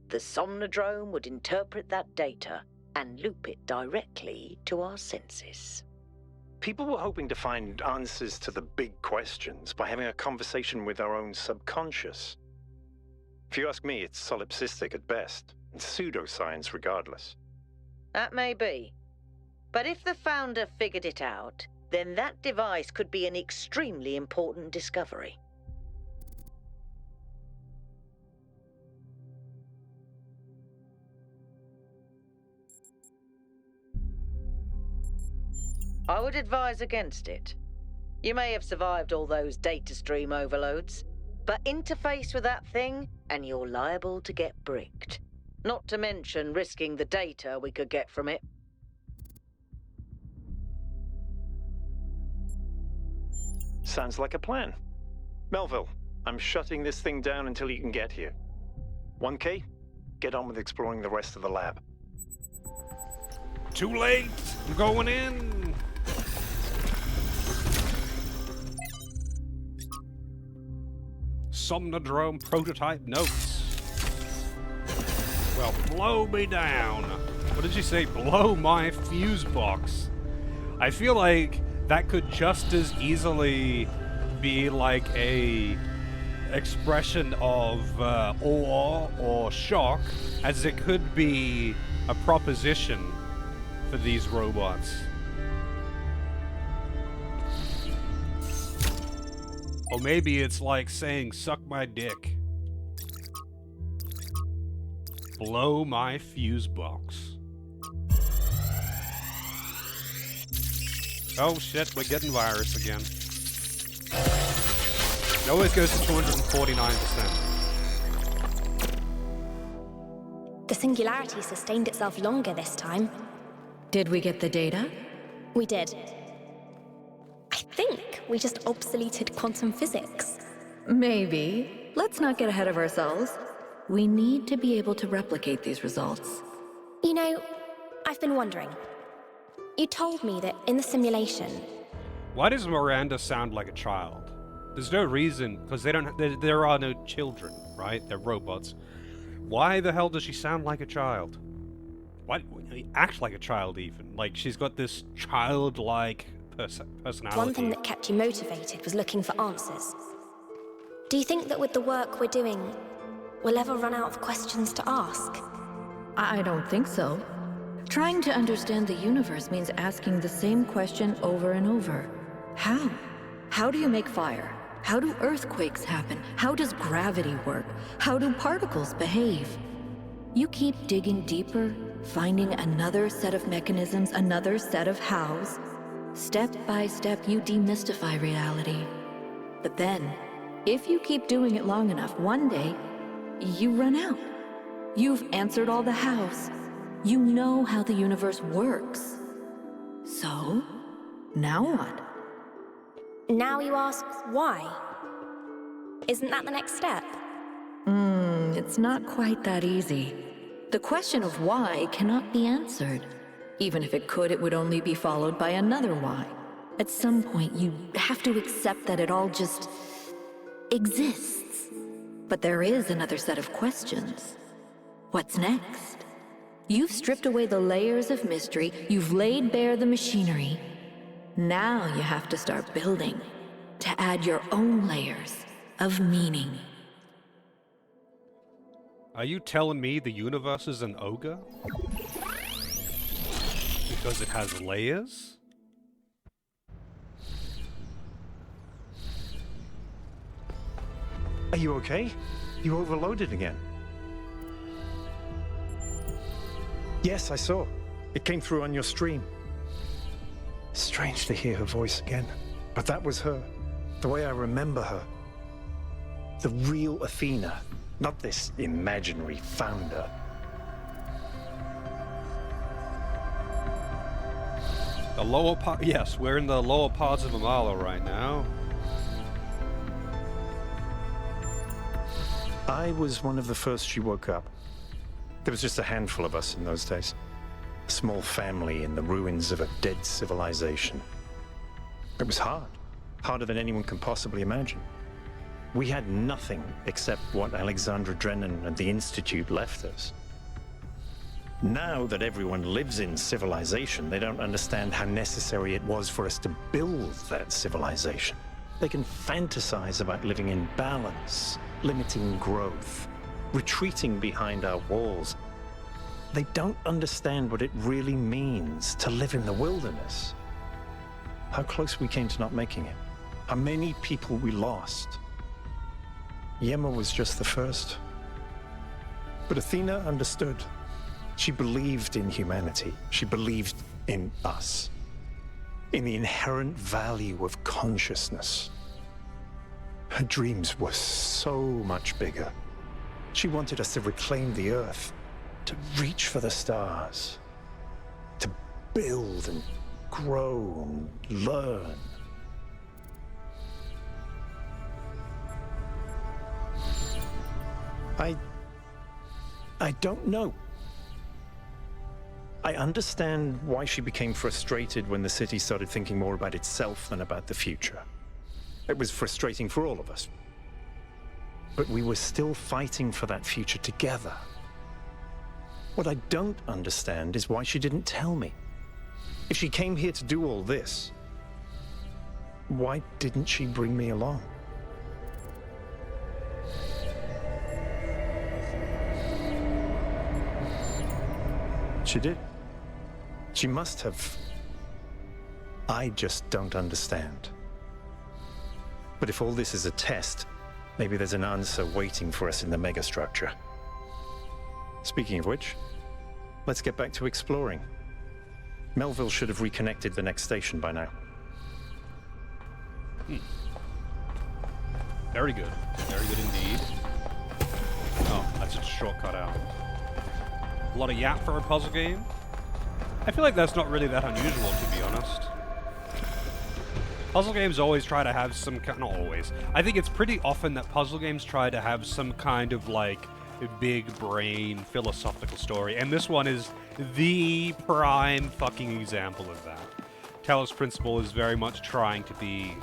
Speaker 6: the Somnodrome would interpret that data and loop it directly to our senses.
Speaker 5: People were hoping to find answers to the big questions by having a conversation with our own subconscious. If you ask me, it's solipsistic at best, and pseudoscience regardless.
Speaker 6: That may be. But if the founder figured it out, then that device could be an extremely important discovery. I would advise against it. You may have survived all those data stream overloads, but interface with that thing and you're liable to get bricked. Not to mention risking the data we could get from it.
Speaker 5: Sounds like a plan. Melville, I'm shutting this thing down until you can get here. 1K, get on with exploring the rest of the lab.
Speaker 1: Too late! I'm going in! Somnodrome prototype notes. Well, blow me down. What did you say? Blow my fuse box. I feel like that could just as easily be like a expression of awe or shock as it could be a proposition for these robots. Or maybe it's like saying, suck my dick. Blow my fuse box. Oh shit, we're getting virus again. It always goes to 249%.
Speaker 2: The singularity sustained itself longer this time.
Speaker 4: Did we get the data?
Speaker 2: We did. I think we just obsoleted quantum physics.
Speaker 4: Maybe. Let's not get ahead of ourselves. We need to be able to replicate these results.
Speaker 2: You know, I've been wondering. You told me that in the simulation...
Speaker 1: Why does Miranda sound like a child? There's no reason, because there are no children, right? They're robots. Why the hell does she sound like a child? Why act like a child even? Like she's got this childlike personality.
Speaker 2: One thing that kept you motivated was looking for answers. Do you think that with the work we're doing, we'll ever run out of questions to ask?
Speaker 4: I don't think so. Trying to understand the universe means asking the same question over and over. How? How do you make fire? How do earthquakes happen? How does gravity work? How do particles behave? You keep digging deeper, finding another set of mechanisms, another set of hows. Step by step, you demystify reality. But then, if you keep doing it long enough, one day, you run out. You've answered all the hows. You know how the universe works. So, now what?
Speaker 2: Now you ask why? Isn't that the next step?
Speaker 4: It's not quite that easy. The question of why cannot be answered. Even if it could, it would only be followed by another why. At some point, you have to accept that it all just exists. But there is another set of questions. What's next? You've stripped away the layers of mystery, you've laid bare the machinery. Now you have to start building, to add your own layers of meaning.
Speaker 1: Are you telling me the universe is an ogre? Because it has layers?
Speaker 5: Are you okay? You overloaded again. Yes, I saw. It came through on your stream. Strange to hear her voice again. But that was her. The way I remember her. The real Athena. Not this imaginary founder.
Speaker 1: The lower part. Yes, we're in the lower parts of Amala right now.
Speaker 5: I was one of the first she woke up. There was just a handful of us in those days. A small family in the ruins of a dead civilization. It was hard. Harder than anyone can possibly imagine. We had nothing except what Alexandra Drennan and the Institute left us. Now that everyone lives in civilization, they don't understand how necessary it was for us to build that civilization. They can fantasize about living in balance, limiting growth, retreating behind our walls. They don't understand what it really means to live in the wilderness. How close we came to not making it. How many people we lost. Yema was just the first. But Athena understood. She believed in humanity. She believed in us. In the inherent value of consciousness. Her dreams were so much bigger. She wanted us to reclaim the Earth, to reach for the stars, to build and grow and learn. I don't know. I understand why she became frustrated when the city started thinking more about itself than about the future. It was frustrating for all of us. But we were still fighting for that future together. What I don't understand is why she didn't tell me. If she came here to do all this, why didn't she bring me along? She did. She must have. I just don't understand. But if all this is a test, maybe there's an answer waiting for us in the megastructure. Speaking of which, let's get back to exploring. Melville should have reconnected the next station by now.
Speaker 1: Very good. Very good indeed. Oh, that's a shortcut out. A lot of yap for a puzzle game. I feel like that's not really that unusual, to be honest. Puzzle games always try to have some kind... Not always. I think it's pretty often that puzzle games try to have some kind of, like, big brain philosophical story. And this one is the prime fucking example of that. Talos Principle is very much trying to be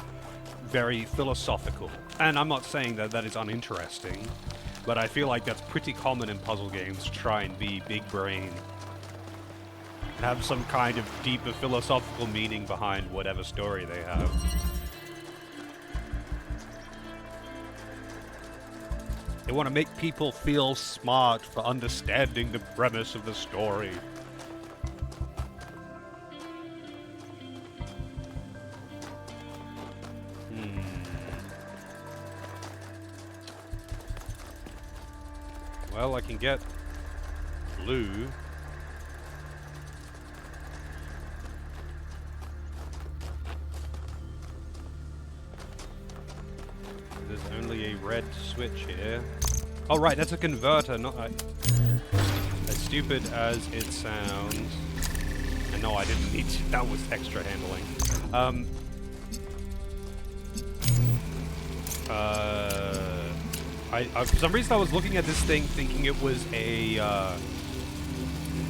Speaker 1: very philosophical. And I'm not saying that that is uninteresting, but I feel like that's pretty common in puzzle games to try and be big brain. And have some kind of deeper philosophical meaning behind whatever story they have. They want to make people feel smart for understanding the premise of the story. Well, I can get blue. There's only a red switch here. Oh, right, that's a converter, not as stupid as it sounds. And no, I didn't need to. That was extra handling. For some reason I was looking at this thing thinking it was a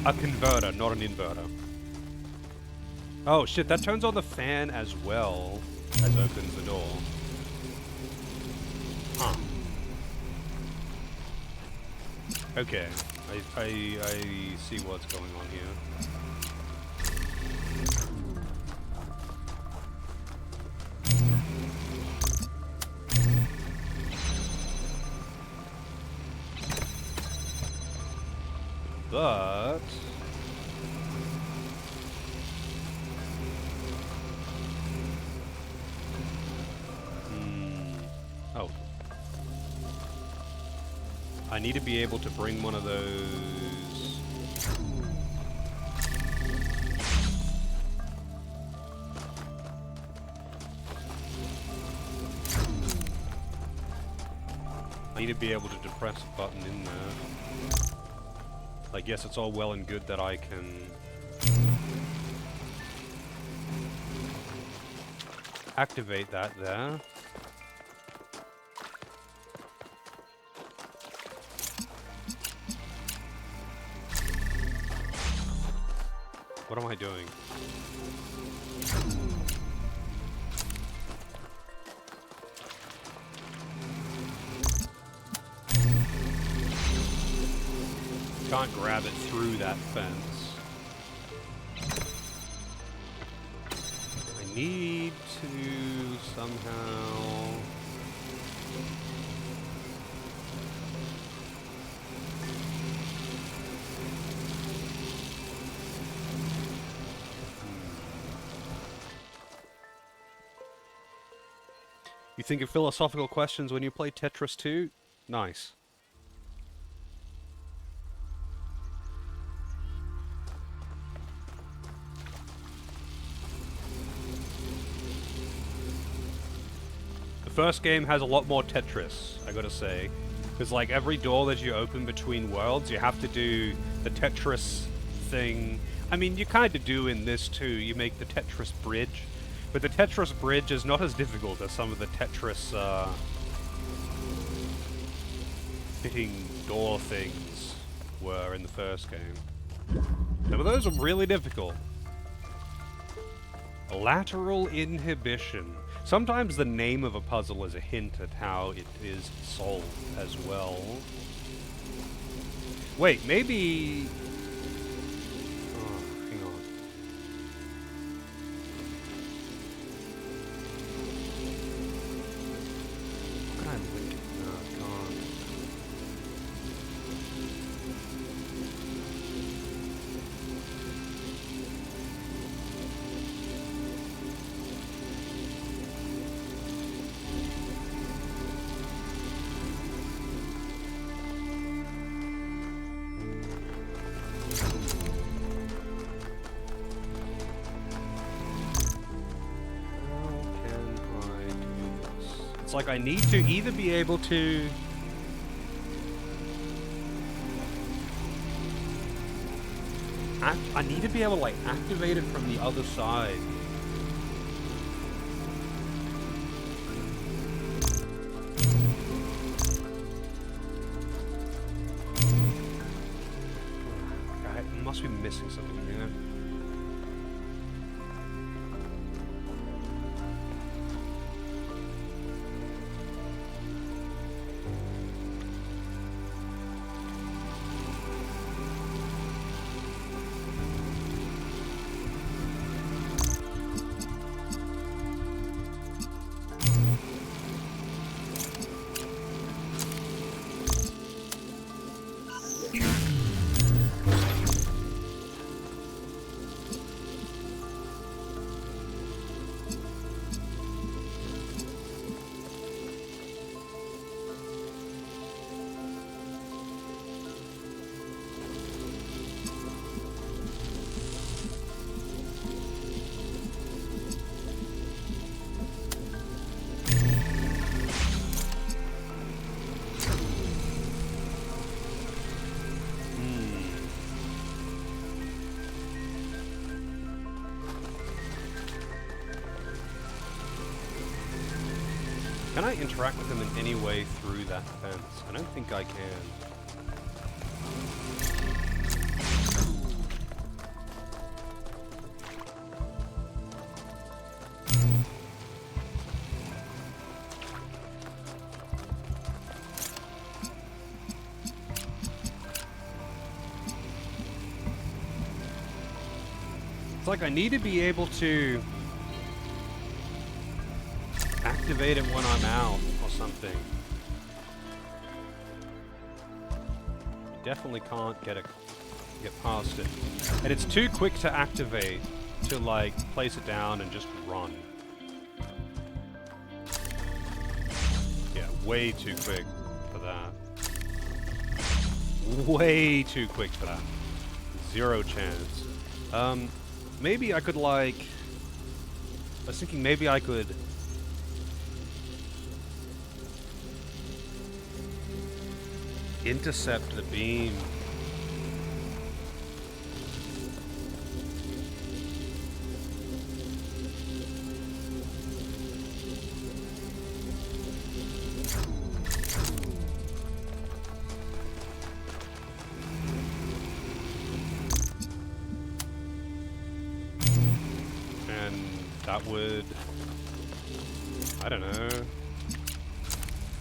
Speaker 1: converter, not an inverter. Oh shit, that turns on the fan as well as opens the door. Huh. Okay, I see what's going on here. But oh, I need to be able to bring one of those. need to be able to depress a button in there. I guess it's all well and good that I can activate that there. What am I doing? Can't grab it through that fence. I need to somehow... You think of philosophical questions when you play Tetris 2? Nice. The first game has a lot more Tetris, I gotta say. Because, like, every door that you open between worlds, you have to do the Tetris thing. I mean, you kind of do in this too. You make the Tetris bridge. But the Tetris bridge is not as difficult as some of the Tetris, fitting door things were in the first game. Some of those are really difficult. Lateral inhibition. Sometimes the name of a puzzle is a hint at how it is solved as well. Wait, maybe... Oh, hang on. How can I link it? No, I can't. Like, I need to either be able to... I need to be able to, like, activate it from the other side. I must be missing something here. Can I interact with him in any way through that fence? I don't think I can. It's like I need to be able to activate it when I'm out or something. Definitely can't get past it. And it's too quick to activate to, like, place it down and just run. Yeah, way too quick for that. Way too quick for that. Zero chance. Maybe I could, like... I was thinking maybe I could... Intercept the beam. And that would... I don't know.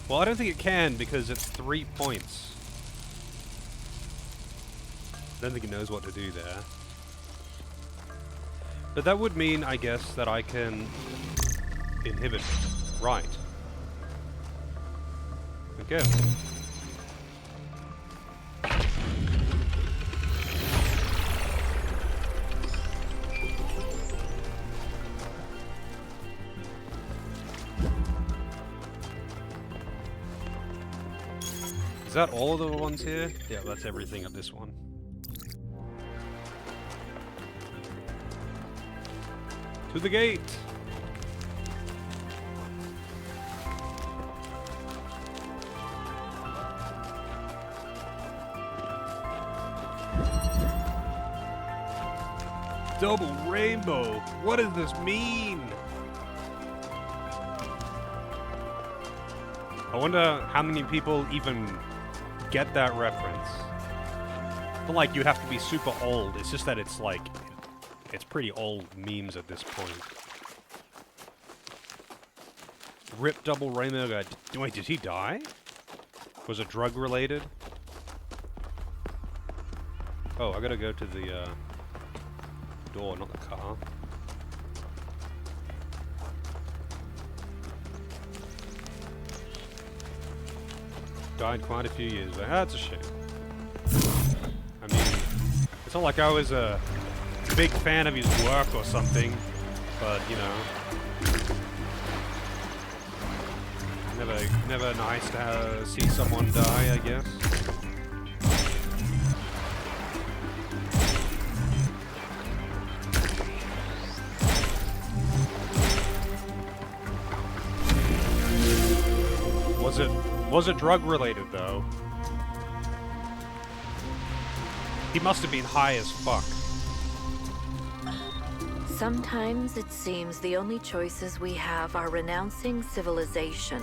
Speaker 1: Well, I don't think it can because it's 3 points. I don't think it knows what to do there. But that would mean, I guess, that I can inhibit it. Right. Okay. Is that all of the ones here? Yeah, that's everything of this one. To the gate! Double rainbow! What does this mean? I wonder how many people even get that reference. But like, you have to be super old. It's just that it's like, it's pretty old memes at this point. Rip double rainbow guy. Wait, did he die? Was it drug related? Oh, I gotta go to the door, not the car. Died quite a few years ago. That's a shame. I mean, it's not like I was a big fan of his work or something, but you know, never nice to see someone die, I guess. Was it drug related though? He must have been high as fuck.
Speaker 4: Sometimes it seems the only choices we have are renouncing civilization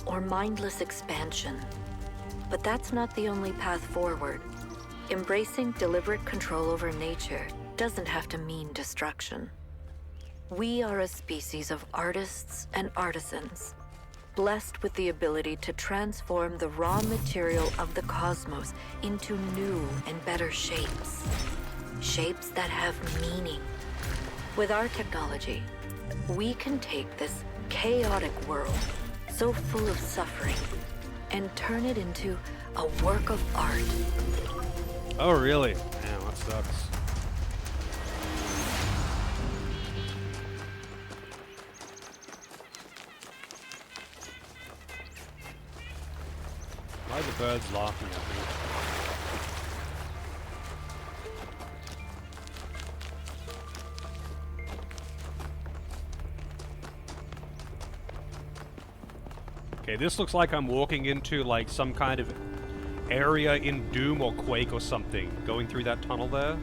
Speaker 4: or mindless expansion. But that's not the only path forward. Embracing deliberate control over nature doesn't have to mean destruction. We are a species of artists and artisans, blessed with the ability to transform the raw material of the cosmos into new and better shapes. Shapes that have meaning. With our technology, we can take this chaotic world, so full of suffering, and turn it into a work of art.
Speaker 1: Oh, really? Damn, that sucks. Why are the birds laughing at me? Okay, this looks like I'm walking into like some kind of area in Doom or Quake or something. Going through that tunnel there.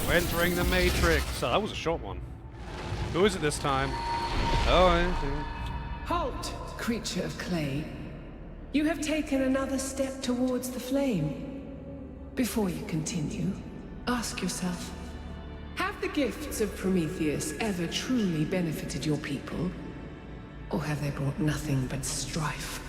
Speaker 1: We're entering the Matrix. Oh, that was a short one. Who is it this time? Oh, I see.
Speaker 11: Halt, creature of clay. You have taken another step towards the flame. Before you continue, ask yourself, have the gifts of Prometheus ever truly benefited your people? Or have they brought nothing but strife?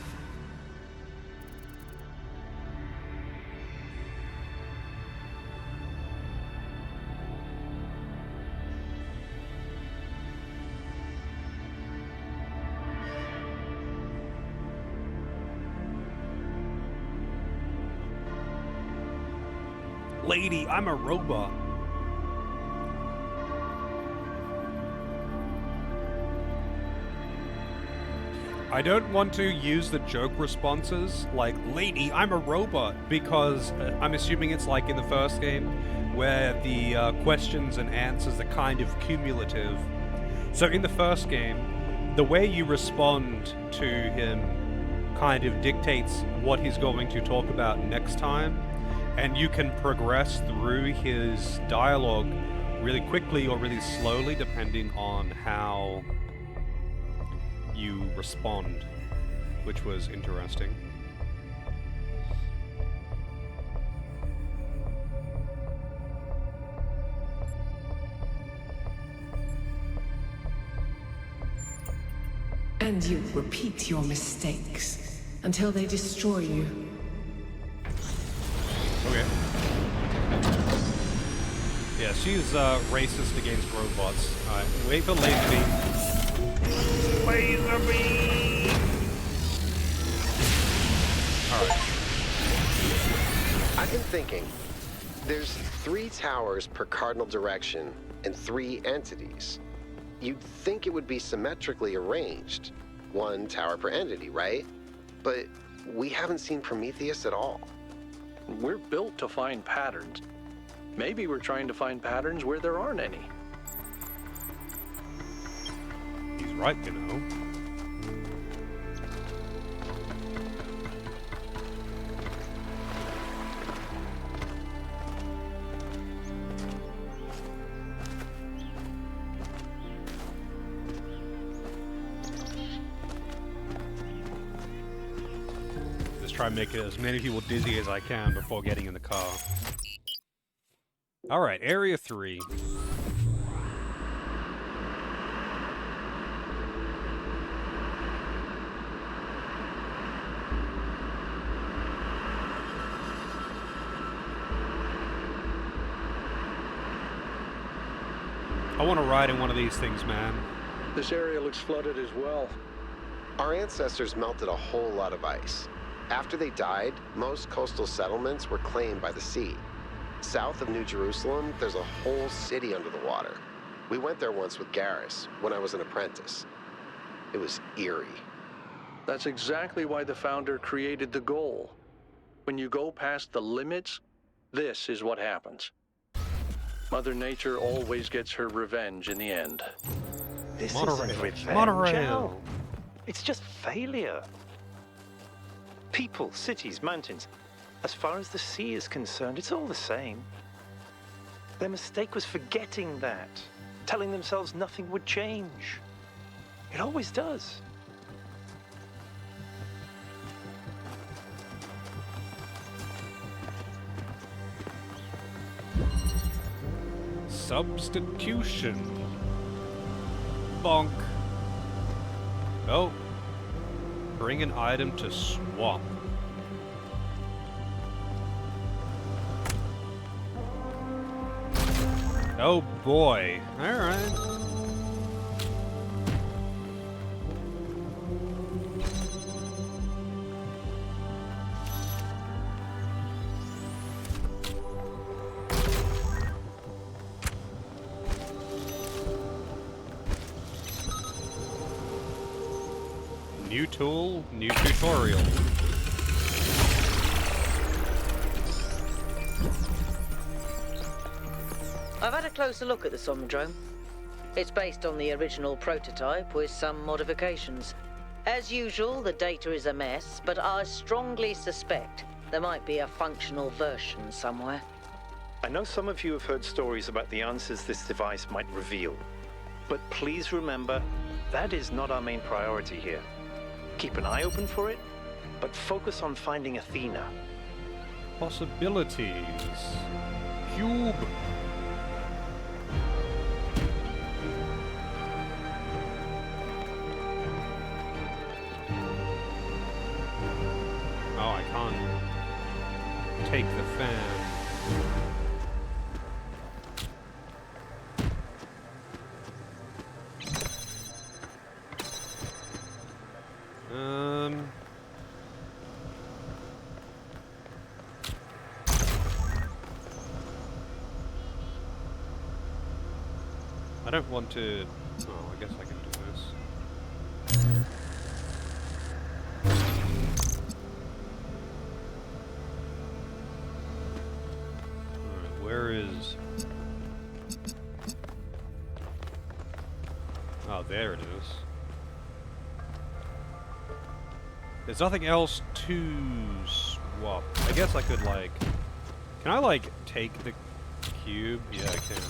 Speaker 1: Lady, I'm a robot. I don't want to use the joke responses like, lady, I'm a robot, because I'm assuming it's like in the first game where the questions and answers are kind of cumulative. So in the first game, the way you respond to him kind of dictates what he's going to talk about next time, and you can progress through his dialogue really quickly or really slowly depending on how you respond, which was interesting.
Speaker 11: And you repeat your mistakes until they destroy you.
Speaker 1: Okay. Yeah, she's racist against robots. Alright, wait for laser beam. Laser beam! Alright.
Speaker 3: I've been thinking, there's 3 towers per cardinal direction and 3 entities. You'd think it would be symmetrically arranged. 1 tower per entity, right? But we haven't seen Prometheus at all.
Speaker 7: We're built to find patterns. Maybe we're trying to find patterns where there aren't any.
Speaker 1: He's right, you know. Try and make as many people dizzy as I can before getting in the car. Alright, Area 3. I want to ride in one of these things, man.
Speaker 7: This area looks flooded as well.
Speaker 3: Our ancestors melted a whole lot of ice. After they died, most coastal settlements were claimed by the sea. South of New Jerusalem, there's a whole city under the water. We went there once with Garrus, when I was an apprentice. It was eerie.
Speaker 7: That's exactly why the founder created the goal. When you go past the limits, this is what happens. Mother Nature always gets her revenge in the end.
Speaker 5: This
Speaker 1: Monorail.
Speaker 5: isn't revenge.
Speaker 1: Monorail.
Speaker 5: Al. It's just failure. People, cities, mountains. As far as the sea is concerned, it's all the same. Their mistake was forgetting that, telling themselves nothing would change. It always does.
Speaker 1: Substitution. Bonk. Oh. Bring an item to swap. Oh boy. Alright. New tool, new tutorial.
Speaker 6: I've had a closer look at the Somnodrome. It's based on the original prototype with some modifications. As usual, the data is a mess, but I strongly suspect there might be a functional version somewhere.
Speaker 5: I know some of you have heard stories about the answers this device might reveal. But please remember, that is not our main priority here. Keep an eye open for it, but focus on finding Athena.
Speaker 1: Possibilities. Cube. Oh, I can't take the fan. I don't want to... Oh, I guess I can do this. Alright, where is... Oh, there it is. There's nothing else to swap. I guess I could, like... Can I, like, take the cube? Yeah, I can.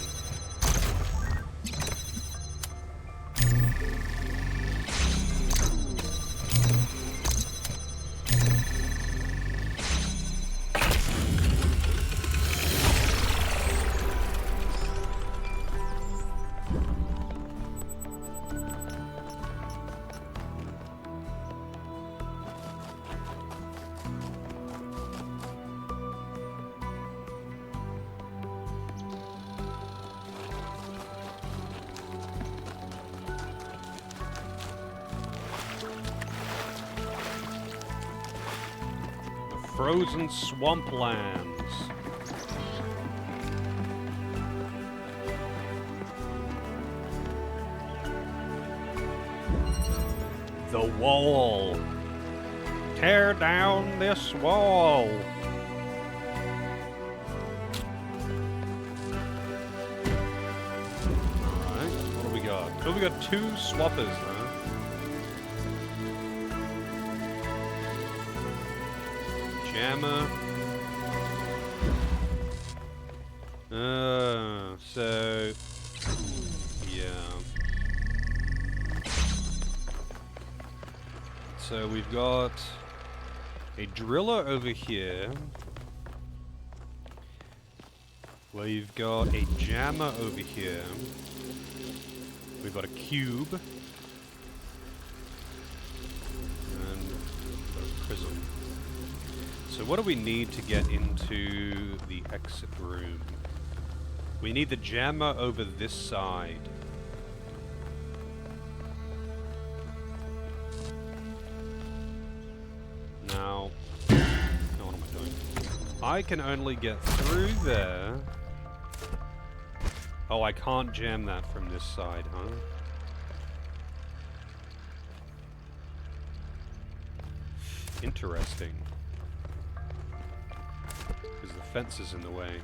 Speaker 1: Frozen swamplands. The wall. Tear down this wall. Alright, what do we got? Oh, we got 2 swappers now. Jammer. So yeah. So we've got a driller over here. We've got a jammer over here. We've got a cube. And we've got a prism. So what do we need to get into the exit room? We need the jammer over this side. Now, what am I doing? I can only get through there. Oh, I can't jam that from this side, huh? Interesting. Because the fence is in the way.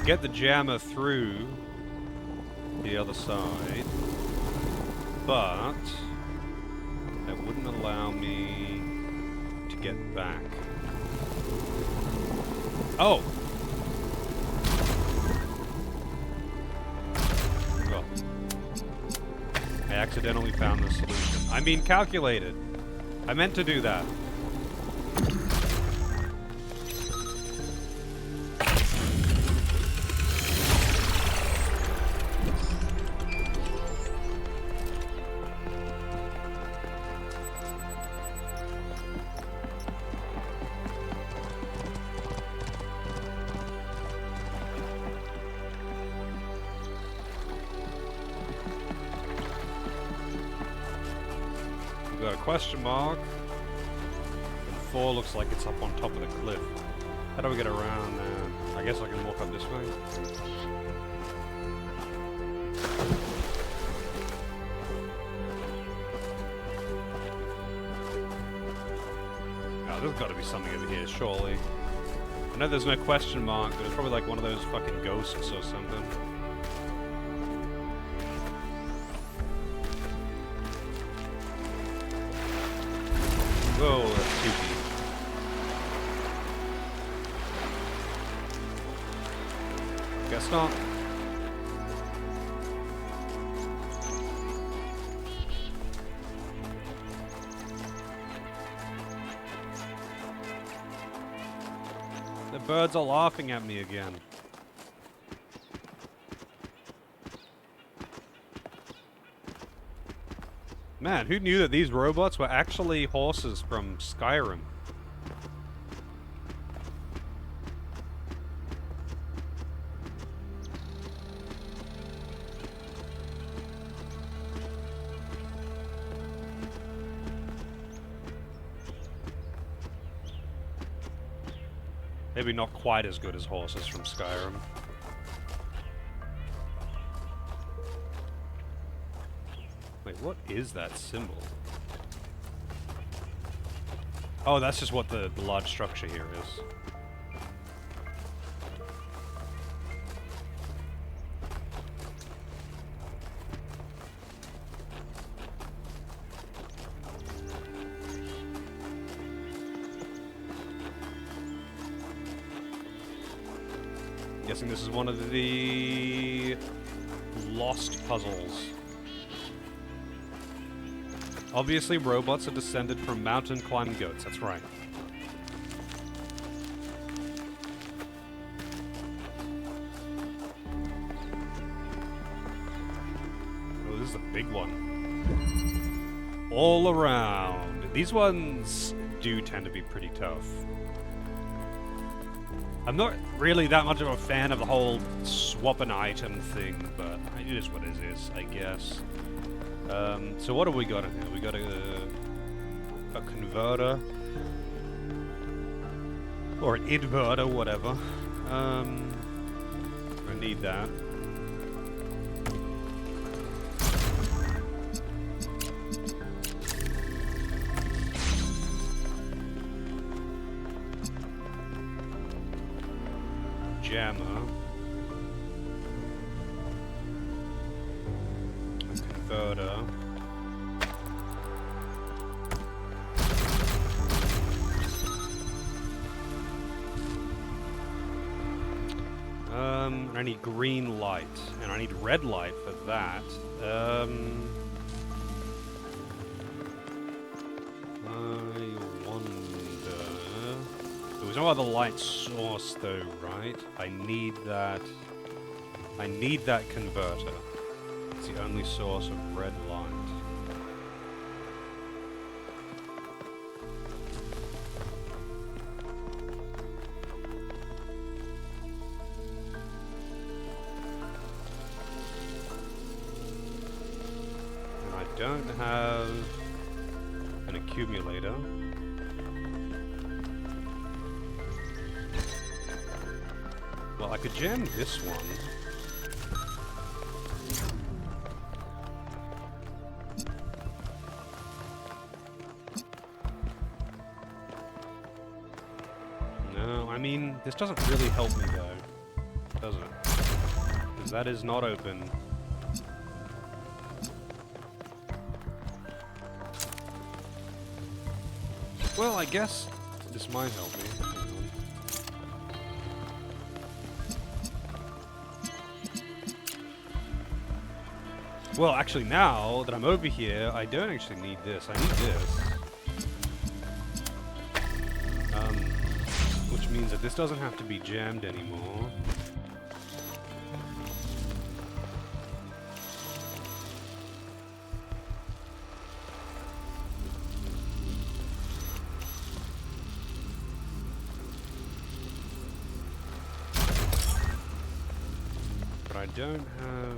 Speaker 1: Get the jammer through the other side, but that wouldn't allow me to get back. Oh! Well, I accidentally found the solution. I mean, calculated. I meant to do that. Got a question mark. And 4 looks like it's up on top of the cliff. How do we get around there? I guess I can walk up this way. Oh, there's got to be something over here, surely. I know there's no question mark, but it's probably like one of those fucking ghosts or something. Whoa, that's cheeky. Guess not. The birds are laughing at me again. Man, who knew that these robots were actually horses from Skyrim? Maybe not quite as good as horses from Skyrim. Wait, what is that symbol? Oh, that's just what the large structure here is. Guessing this is one of the lost puzzles. Obviously, robots are descended from mountain climbing goats. That's right. Oh, this is a big one. All around. These ones do tend to be pretty tough. I'm not really that much of a fan of the whole swap an item thing, but it is what it is, I guess. So what have we got in here? We got a converter. Or an inverter, whatever. I need that. Jammer. A converter. I need green light, and I need red light for that. I wonder... There was no other light source though, right? I need that converter. It's the only source of red light. Don't have an accumulator. Well, I could jam this one. No, I mean, this doesn't really help me though, does it? Because that is not open. Well, I guess this might help me. Well, actually now that I'm over here, I don't actually need this. I need this. Which means that this doesn't have to be jammed anymore. I don't have...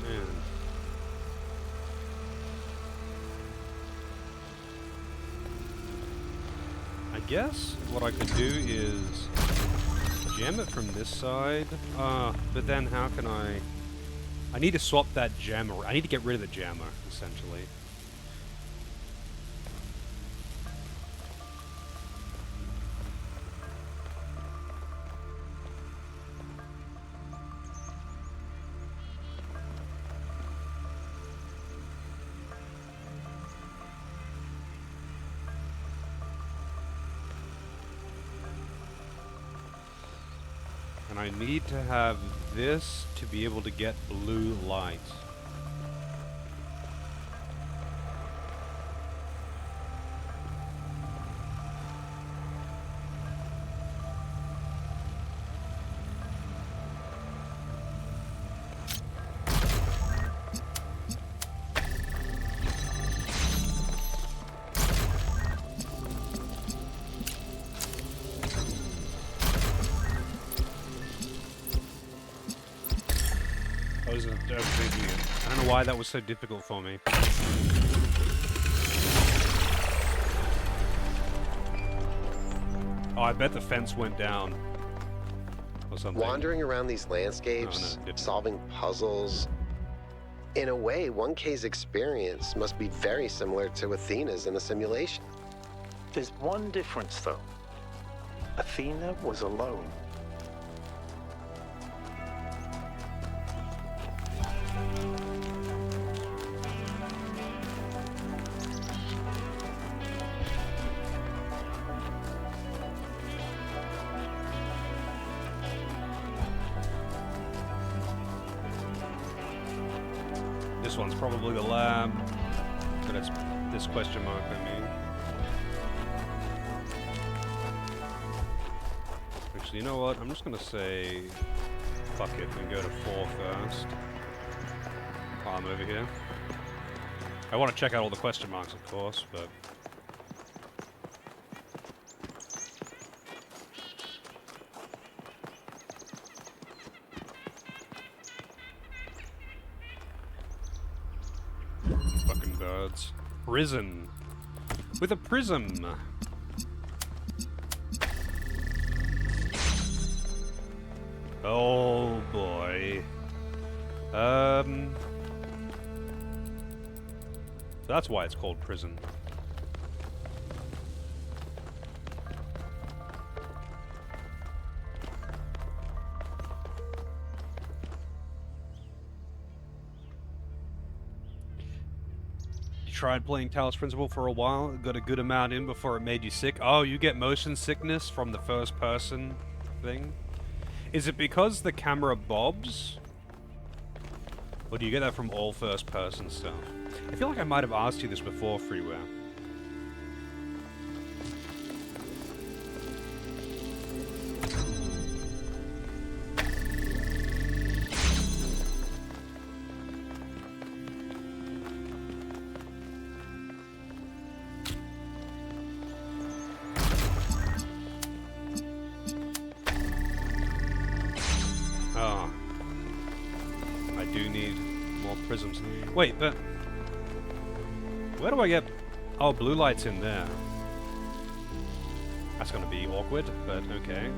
Speaker 1: Man. I guess what I could do is jam it from this side. But then how can I need to swap that jammer. I need to get rid of the jammer, essentially. And I need to have this to be able to get blue light. I was overthinking it. I don't know why that was so difficult for me. Oh, I bet the fence went down. Or something.
Speaker 3: Wandering around these landscapes, solving puzzles. In a way, 1K's experience must be very similar to Athena's in the simulation.
Speaker 5: There's one difference, though. Athena was alone.
Speaker 1: This one's probably the lab, but it's this question mark, I mean. Actually, you know what? I'm just gonna say fuck it and go to 4 first. While I'm over here. I want to check out all the question marks, of course, but... Fucking birds. Prison. With a prism. Oh boy. That's why it's called prison. You tried playing Talos Principle for a while, got a good amount in before it made you sick. Oh, you get motion sickness from the first person thing? Is it because the camera bobs? Or do you get that from all first person stuff? I feel like I might have asked you this before, Freeware. Oh. I do need more prisms. Wait, but... where do I get... oh, blue light's in there. That's gonna be awkward, but okay.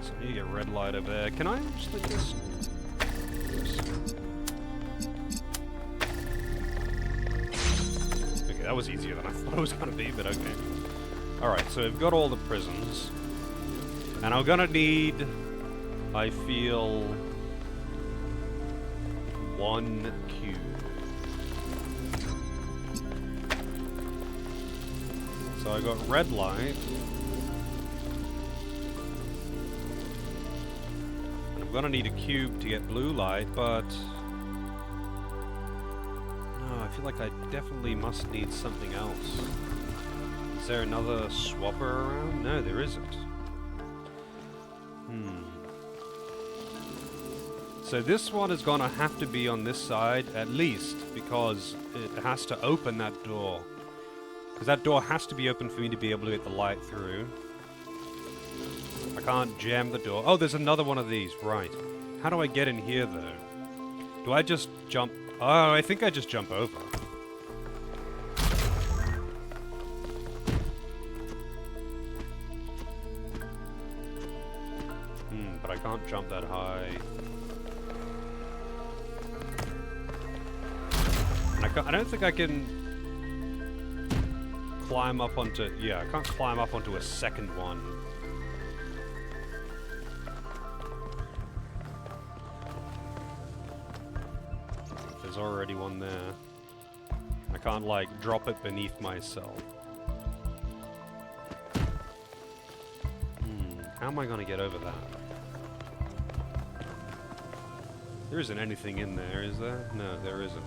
Speaker 1: So I need to get red light over there. Can I just like this? Okay, that was easier than I thought it was gonna be, but okay. Alright, so we've got all the prisms. And I'm gonna need... I feel... 1 cube. So I got red light. And I'm gonna need a cube to get blue light, but... no, I feel like I definitely must need something else. Is there another swapper around? No, there isn't. So this one is gonna have to be on this side, at least, because it has to open that door. Because that door has to be open for me to be able to get the light through. I can't jam the door. Oh, there's another one of these, right. How do I get in here, though? Do I just jump? Oh, I think I just jump over. But I can't jump that high. I don't think I can climb up onto... yeah, I can't climb up onto a second one. There's already one there. I can't, like, drop it beneath myself. How am I gonna get over that? There isn't anything in there, is there? No, there isn't.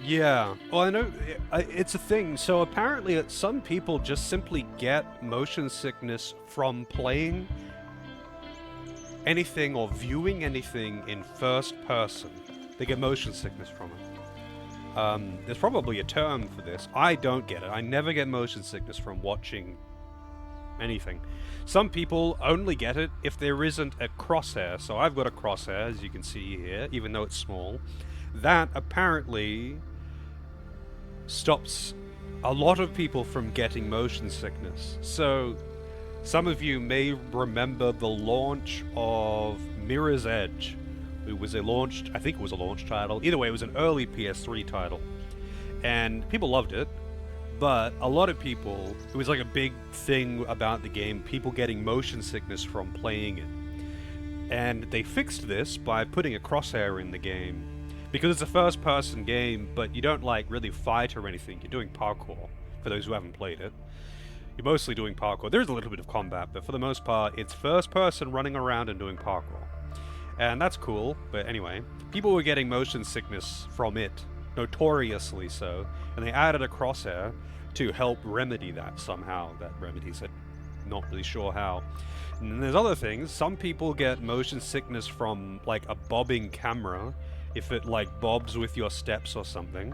Speaker 1: Yeah, well, I know it's a thing. So apparently some people just simply get motion sickness from playing anything or viewing anything in first person. They get motion sickness from it. There's probably a term for this. I don't get it. I never get motion sickness from watching anything. Some people only get it if there isn't a crosshair. So I've got a crosshair, as you can see here, even though it's small. That apparently stops a lot of people from getting motion sickness. So some of you may remember the launch of Mirror's Edge. It was a launch, I think it was a launch title. Either way, it was an early PS3 title. And people loved it. But a lot of people, it was like a big thing about the game, people getting motion sickness from playing it. And they fixed this by putting a crosshair in the game. Because it's a first-person game, but you don't like really fight or anything, you're doing parkour, for those who haven't played it. You're mostly doing parkour. There's a little bit of combat, but for the most part, it's first-person running around and doing parkour. And that's cool, but anyway, people were getting motion sickness from it, notoriously so, and they added a crosshair to help remedy that somehow. That remedies it. Not really sure how. And there's other things. Some people get motion sickness from, like, a bobbing camera, if it, like, bobs with your steps or something.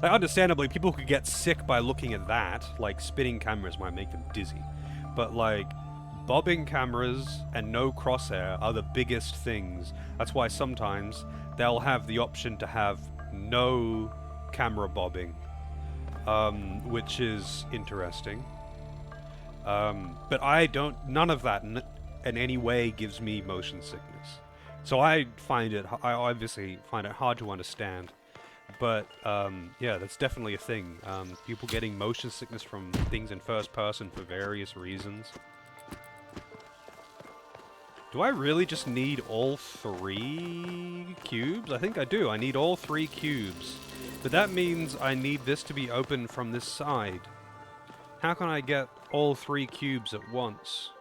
Speaker 1: Like, understandably, people could get sick by looking at that. Like, spinning cameras might make them dizzy. But, like, bobbing cameras and no crosshair are the biggest things. That's why sometimes they'll have the option to have no camera bobbing, which is interesting. But I don't, none of that in any way gives me motion sickness. So I obviously find it hard to understand. But, yeah, that's definitely a thing. People getting motion sickness from things in first person for various reasons. Do I really just need all 3 cubes? I think I do. I need all 3 cubes. But that means I need this to be open from this side. How can I get all 3 cubes at once?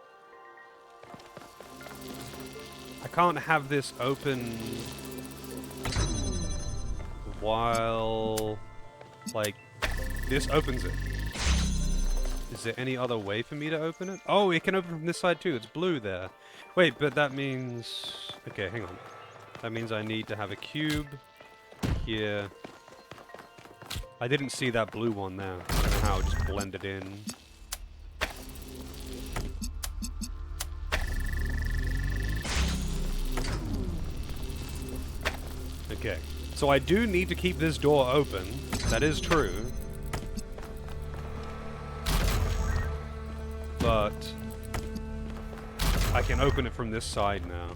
Speaker 1: I can't have this open while, like, this opens it. Is there any other way for me to open it? Oh, it can open from this side too. It's blue there. Wait, but that means... Okay, hang on. That means I need to have a cube here. I didn't see that blue one there. I don't know how it just blended in. Okay. So I do need to keep this door open. That is true. But I can open it from this side now.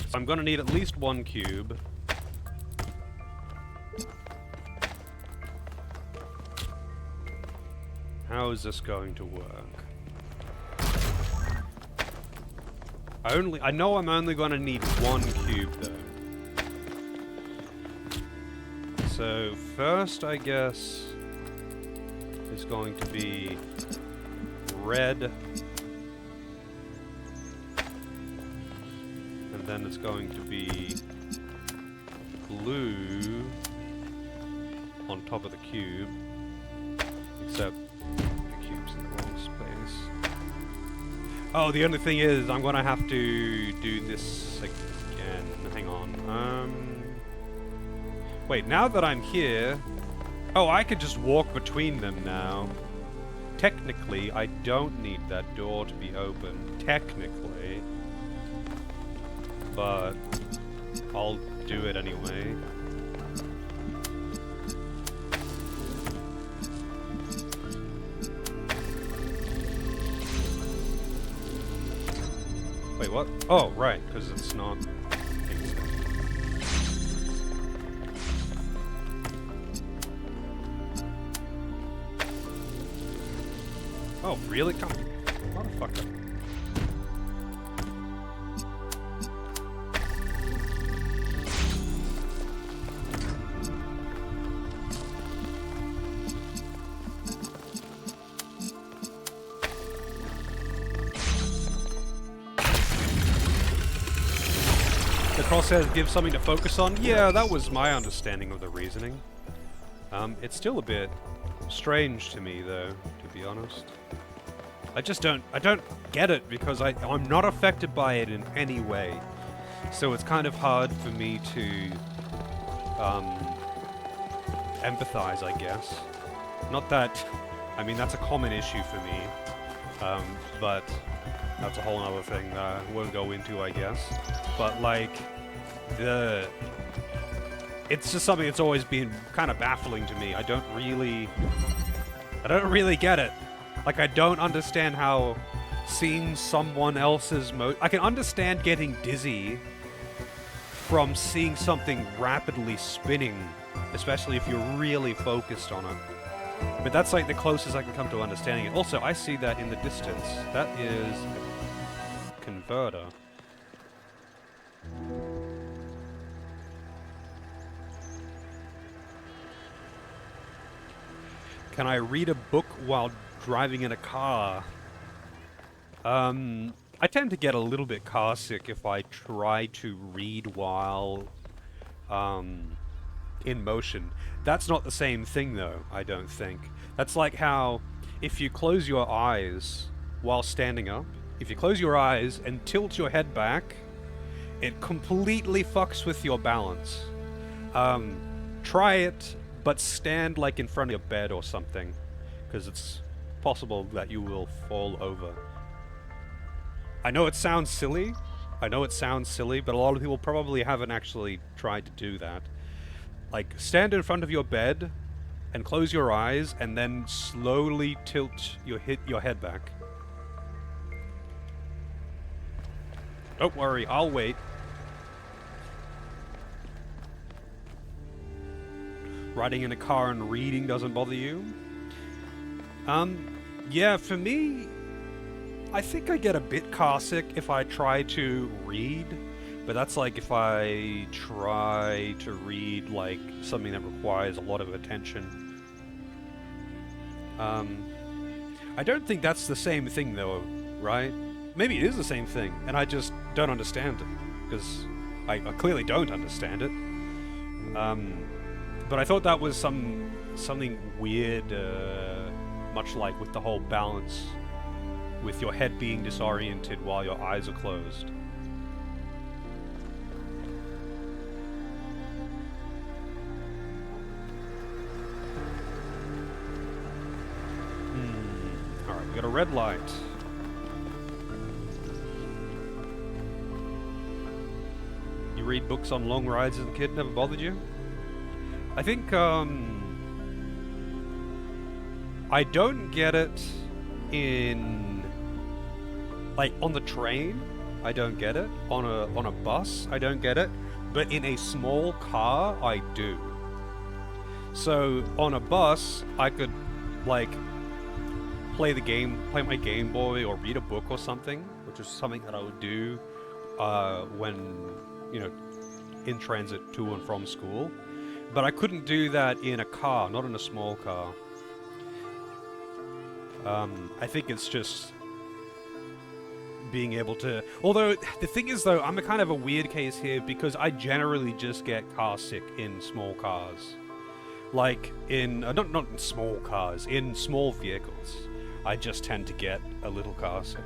Speaker 1: So I'm gonna need at least 1 cube. How is this going to work? I know I'm only going to need 1 cube, though. So, first, I guess, is going to be red. And then it's going to be blue on top of the cube. Except the cube's in the wrong space. Oh, the only thing is, I'm gonna have to do this again. Hang on. Wait, now that I'm here... Oh, I could just walk between them now. Technically, I don't need that door to be open. Technically. But... I'll do it anyway. Wait, what? Oh, right, because it's not... Oh, really? Come on. Motherfucker. Crosshairs give something to focus on? Yeah, that was my understanding of the reasoning. It's still a bit strange to me, though, to be honest. I don't get it because I'm not affected by it in any way. So it's kind of hard for me to empathize, I guess. Not that, I mean, that's a common issue for me, but that's a whole other thing that I won't go into, I guess. But like, it's just something that's always been kind of baffling to me. I don't really get it. Like, I don't understand how seeing someone else's I can understand getting dizzy from seeing something rapidly spinning, especially if you're really focused on it. But that's like the closest I can come to understanding it. Also, I see that in the distance. That is a converter. Can I read a book while driving in a car? I tend to get a little bit car sick if I try to read while in motion. That's not the same thing, though, I don't think. That's like how if you close your eyes while standing up, if you close your eyes and tilt your head back, it completely fucks with your balance. Try it, but stand like in front of your bed or something, because it's possible that you will fall over. I know it sounds silly, but a lot of people probably haven't actually tried to do that. Like, stand in front of your bed and close your eyes and then slowly tilt your head back. Don't worry, I'll wait. Riding in a car and reading doesn't bother you? Yeah, for me, I think I get a bit car sick if I try to read, but that's like if I try to read like something that requires a lot of attention. I don't think that's the same thing though, right? Maybe it is the same thing, and I just don't understand it, because I clearly don't understand it. But I thought that was something weird, much like with the whole balance, with your head being disoriented while your eyes are closed. Alright, we got a red light. You read books on long rides as a kid, never bothered you? I think, I don't get it in, like, on the train, I don't get it. On a bus, I don't get it. But in a small car, I do. So, on a bus, I could, like, play my Game Boy or read a book or something, which is something that I would do, when, you know, in transit to and from school. But I couldn't do that in a car, not in a small car. I think it's just being able to... Although, the thing is, though, I'm a kind of a weird case here, because I generally just get car sick in small cars. Like, in... not in small cars, in small vehicles. I just tend to get a little car sick.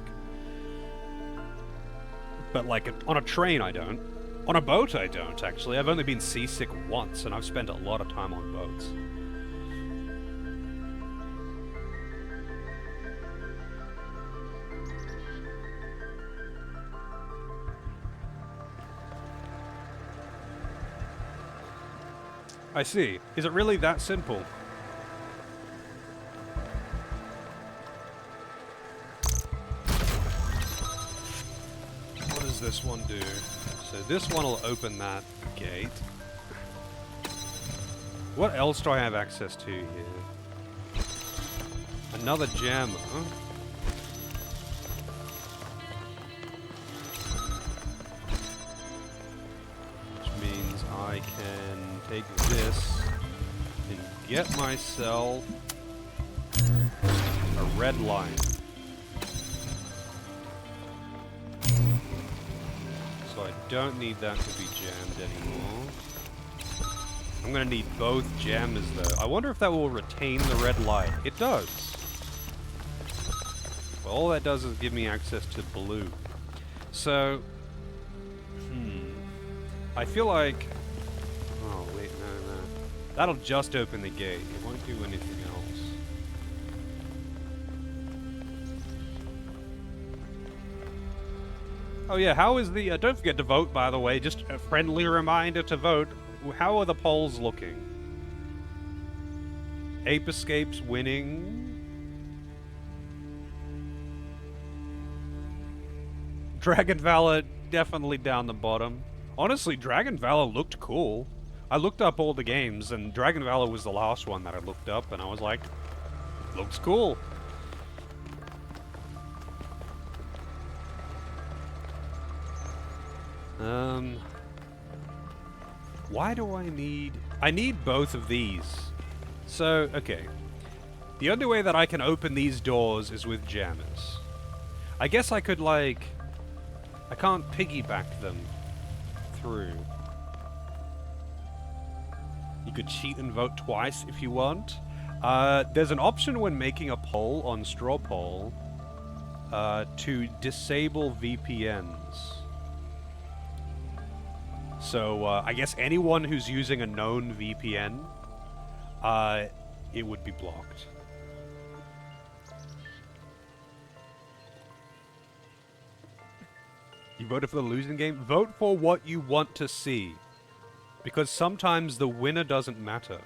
Speaker 1: But, like, on a train, I don't. On a boat, I don't, actually. I've only been seasick once, and I've spent a lot of time on boats. I see. Is it really that simple? What does this one do? So this one will open that gate. What else do I have access to here? Another jammer. Which means I can take this and get myself a red line. So I don't need that to be jammed anymore. I'm gonna need both gems, though. I wonder if that will retain the red light. It does. Well, all that does is give me access to blue. So, I feel like... Oh, wait, no. That'll just open the gate. It won't do anything else. Oh yeah, how is the... don't forget to vote, by the way. Just a friendly reminder to vote. How are the polls looking? Ape Escapes winning. Dragon Valor definitely down the bottom. Honestly, Dragon Valor looked cool. I looked up all the games, and Dragon Valor was the last one that I looked up, and I was like, looks cool. Why do I need... I need both of these. So, okay. The only way that I can open these doors is with jammers. I guess I could, like... I can't piggyback them through. You could cheat and vote twice if you want. There's an option when making a poll on Straw Poll to disable VPNs. So, I guess anyone who's using a known VPN, it would be blocked. You voted for the losing game? Vote for what you want to see. Because sometimes the winner doesn't matter.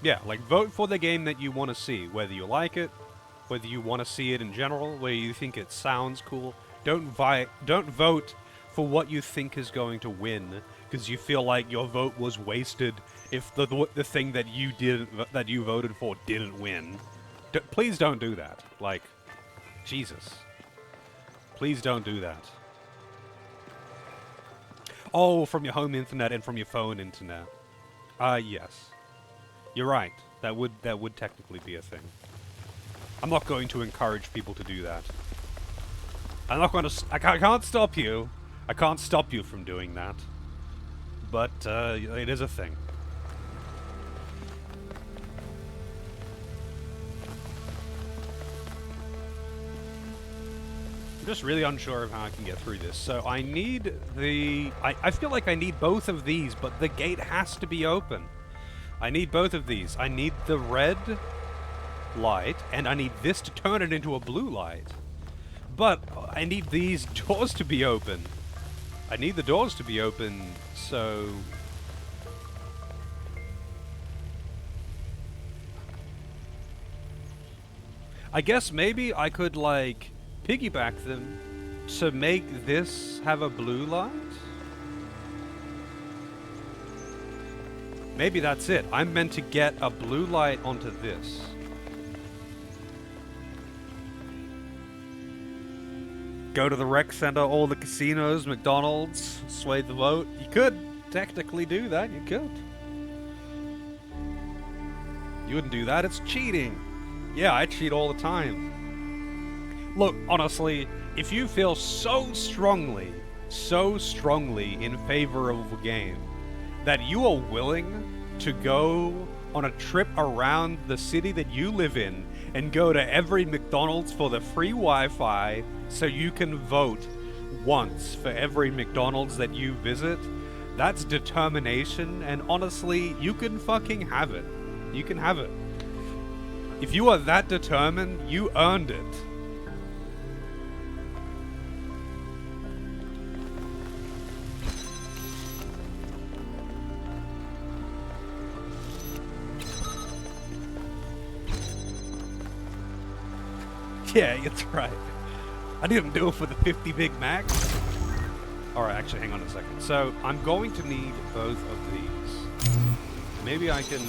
Speaker 1: Yeah, like vote for the game that you want to see, whether you like it, whether you want to see it in general, whether you think it sounds cool. Don't vote for what you think is going to win, because you feel like your vote was wasted if the thing that you voted for didn't win. Please don't do that. Like, Jesus. Please don't do that. Oh, from your home internet and from your phone internet. Yes. You're right. That would technically be a thing. I'm not going to encourage people to do that. I'm not going to... I can't stop you. I can't stop you from doing that. But, it is a thing. I'm just really unsure of how I can get through this. So I need the... I feel like I need both of these, but the gate has to be open. I need both of these. I need the red light, and I need this to turn it into a blue light. But I need these doors to be open. I need the doors to be open, so... I guess maybe I could, like, piggyback them to make this have a blue light? Maybe that's it. I'm meant to get a blue light onto this. Go to the rec center, all the casinos, McDonald's, sway the vote. You could technically do that. You could. You wouldn't do that. It's cheating. Yeah, I cheat all the time. Look, honestly, if you feel so strongly in favor of a game, that you are willing to go on a trip around the city that you live in and go to every McDonald's for the free Wi-Fi so you can vote once for every McDonald's that you visit, that's determination, and honestly, you can fucking have it. You can have it. If you are that determined, you earned it. Yeah, that's right. I didn't do it for the 50 Big Macs. Alright, actually, hang on a second. So, I'm going to need both of these. Maybe I can...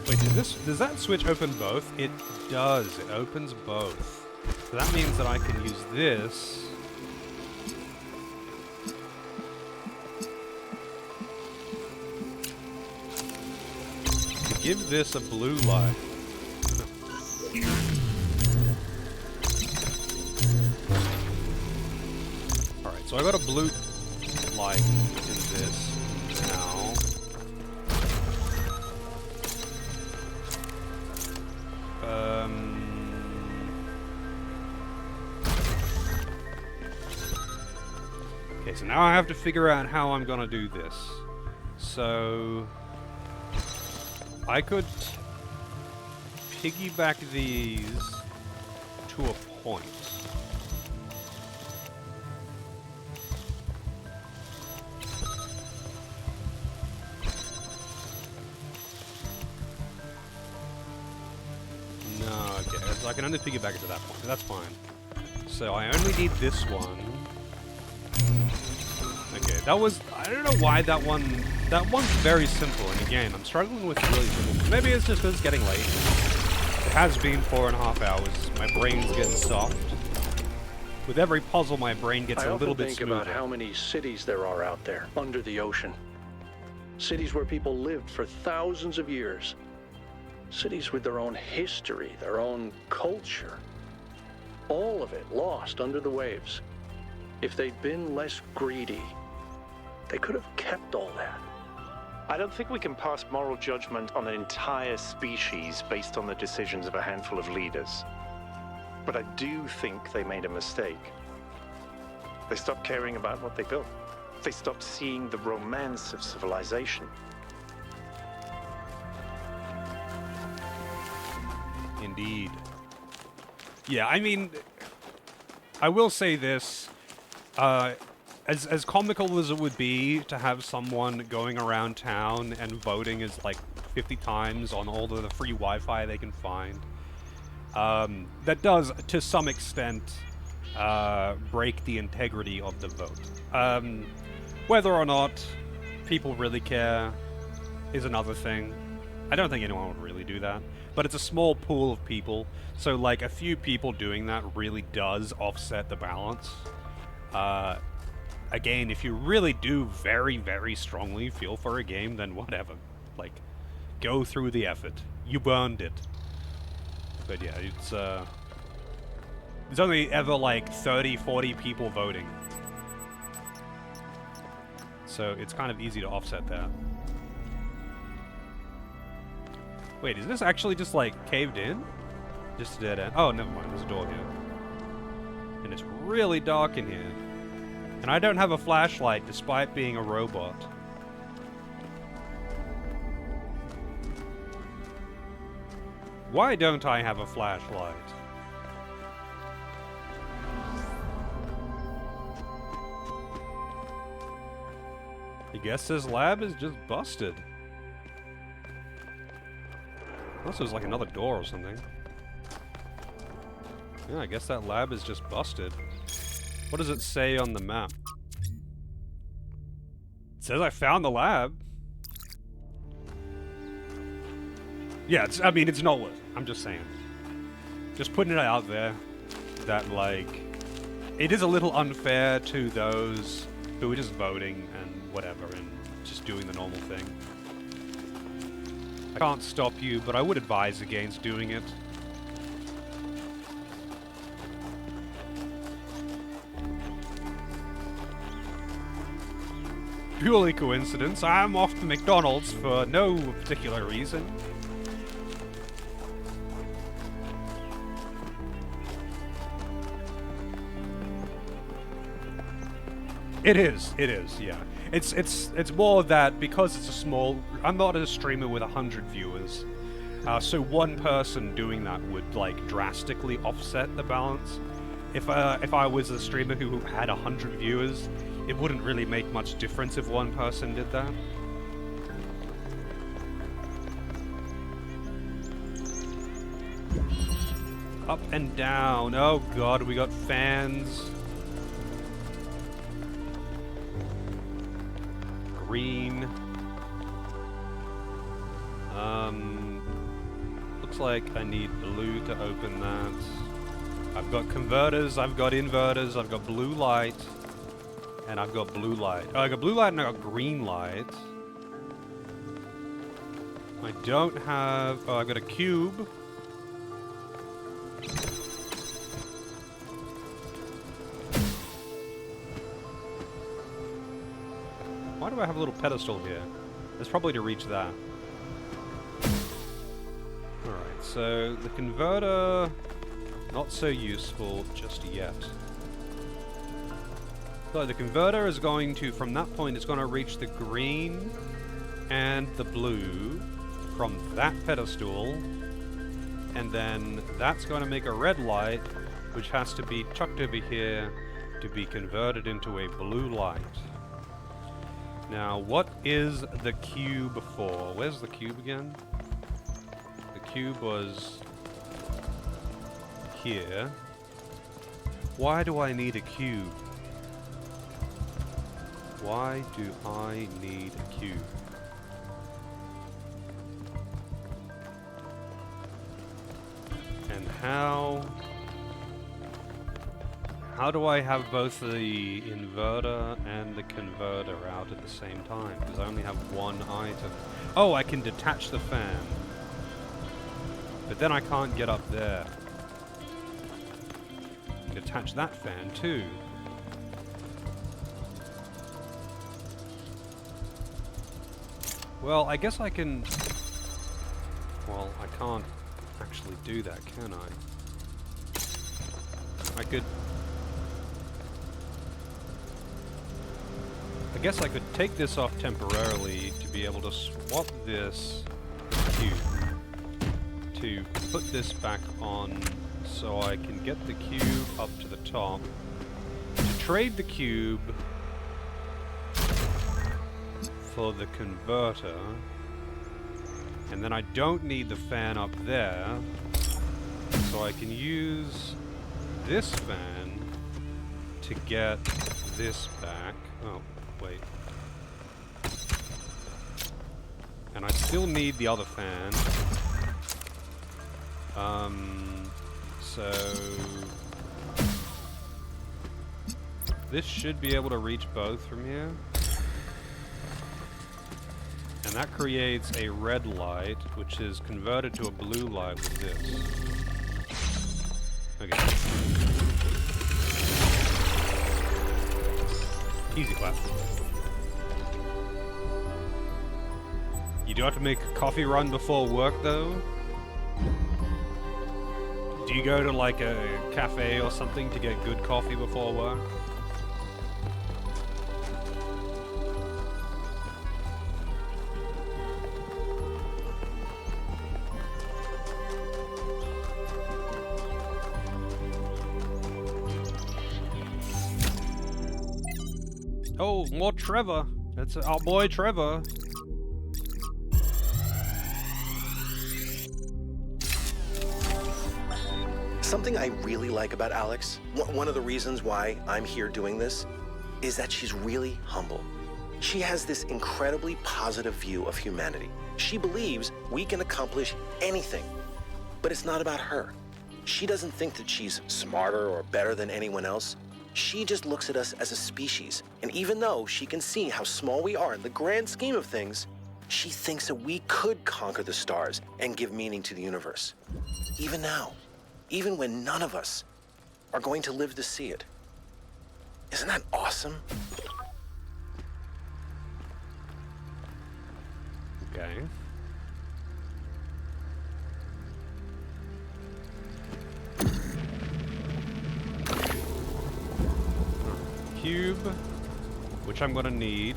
Speaker 1: Wait, does that switch open both? It does. It opens both. So that means that I can use this... give this a blue light. Alright, so I got a blue light in this now. Okay, so now I have to figure out how I'm gonna do this. So I could piggyback these to a point. No, okay, so I can only piggyback it to that point. That's fine. So I only need this one. Okay, that was... I don't know why that one's very simple, and again, I'm struggling with really simple... Maybe it's just because it's getting late. It has been 4.5 hours. My brain's getting soft. With every puzzle, my brain gets a little bit smoother.
Speaker 7: I often think about how many cities there are out there, under the ocean. Cities where people lived for thousands of years. Cities with their own history, their own culture. All of it lost under the waves. If they'd been less greedy, they could have kept all that.
Speaker 5: I don't think we can pass moral judgment on an entire species based on the decisions of a handful of leaders. But I do think they made a mistake. They stopped caring about what they built. They stopped seeing the romance of civilization.
Speaker 1: Indeed. Yeah, I mean, I will say this. As comical as it would be to have someone going around town and voting is like 50 times on all of the free Wi-Fi they can find, that does, to some extent, break the integrity of the vote. Whether or not people really care is another thing. I don't think anyone would really do that. But it's a small pool of people, so like a few people doing that really does offset the balance. Again, if you really do very, very strongly feel for a game, then whatever. Like, go through the effort. You burned it. But yeah, it's there's only ever like 30, 40 people voting. So it's kind of easy to offset that. Wait, is this actually just like caved in? Just a dead end? Oh, never mind, there's a door here. And it's really dark in here. And I don't have a flashlight despite being a robot. Why don't I have a flashlight? I guess this lab is just busted. Unless there's like another door or something. Yeah, I guess that lab is just busted. What does it say on the map? It says I found the lab. Yeah, I mean, it's not worth it. I'm just saying. Just putting it out there that, like, it is a little unfair to those who are just voting and whatever and just doing the normal thing. I can't stop you, but I would advise against doing it. Purely coincidence, I'm off to McDonald's for no particular reason. It is, yeah. It's more that because it's a small... I'm not a streamer with 100 viewers, so one person doing that would, like, drastically offset the balance. If I was a streamer who had 100 viewers, it wouldn't really make much difference if one person did that. Up and down. Oh god, we got fans. Green. Looks like I need blue to open that. I've got converters, I've got inverters, I've got blue light, and I've got blue light. Oh, I got blue light and I got green light. I don't have... Oh, I've got a cube. Why do I have a little pedestal here? It's probably to reach that. Alright, so the converter... not so useful just yet. So the converter is going to, from that point, it's going to reach the green and the blue from that pedestal, and then that's going to make a red light, which has to be chucked over here to be converted into a blue light. Now, what is the cube for? Where's the cube again? The cube was here. Why do I need a cube? Why do I need a cube? And how do I have both the inverter and the converter out at the same time? Because I only have one item. Oh, I can detach the fan. But then I can't get up there. Detach that fan too. Well, I guess I can... Well, I can't actually do that, can I? I could... I guess I could take this off temporarily to be able to swap this cube to put this back on so I can get the cube up to the top, to trade the cube for the converter, and then I don't need the fan up there, so I can use this fan to get this back. Oh, wait. And I still need the other fan. So this should be able to reach both from here. And that creates a red light, which is converted to a blue light with this. Okay. Easy clap. You do have to make a coffee run before work, though? Do you go to, like, a cafe or something to get good coffee before work? Oh, more Trevor. That's our boy Trevor.
Speaker 9: Something I really like about Alex, one of the reasons why I'm here doing this, is that she's really humble. She has this incredibly positive view of humanity. She believes we can accomplish anything, but it's not about her. She doesn't think that she's smarter or better than anyone else. She just looks at us as a species, and even though she can see how small we are in the grand scheme of things, she thinks that we could conquer the stars and give meaning to the universe. Even now. Even when none of us are going to live to see it. Isn't that awesome?
Speaker 1: Okay. Cube, which I'm gonna need.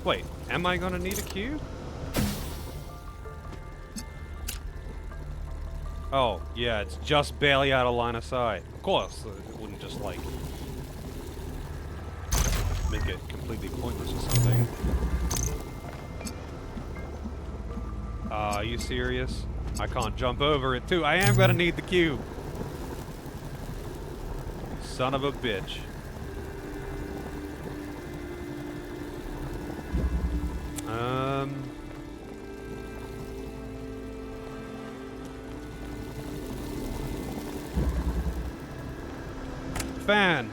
Speaker 1: Wait, am I gonna need a cube? Oh, yeah, it's just barely out of line of sight. Of course, it wouldn't just, like, make it completely pointless or something. Are you serious? I can't jump over it, too. I am gonna need the cube. Son of a bitch. Fan.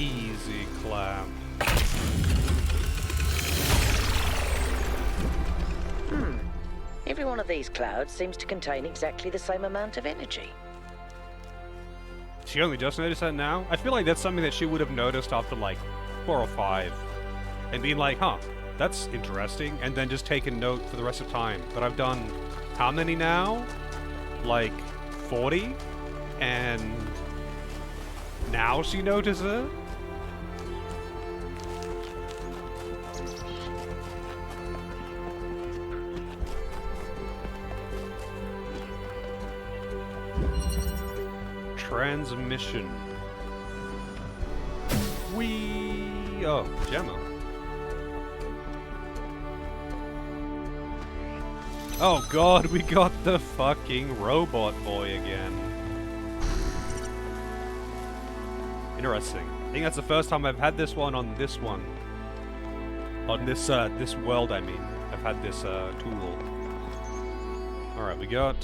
Speaker 1: Easy clap.
Speaker 6: Every one of these clouds seems to contain exactly the same amount of energy.
Speaker 1: She only just noticed that now? I feel like that's something that she would have noticed after like 4 or 5. And been like, huh, that's interesting. And then just taken note for the rest of time. But I've done how many now? Like 40? And now she notices it? Transmission. Oh, Gemma. Oh god, we got the fucking robot boy again. Interesting. I think that's the first time I've had this one on this one. On this, this world, I mean. I've had this, tool. Alright, we got...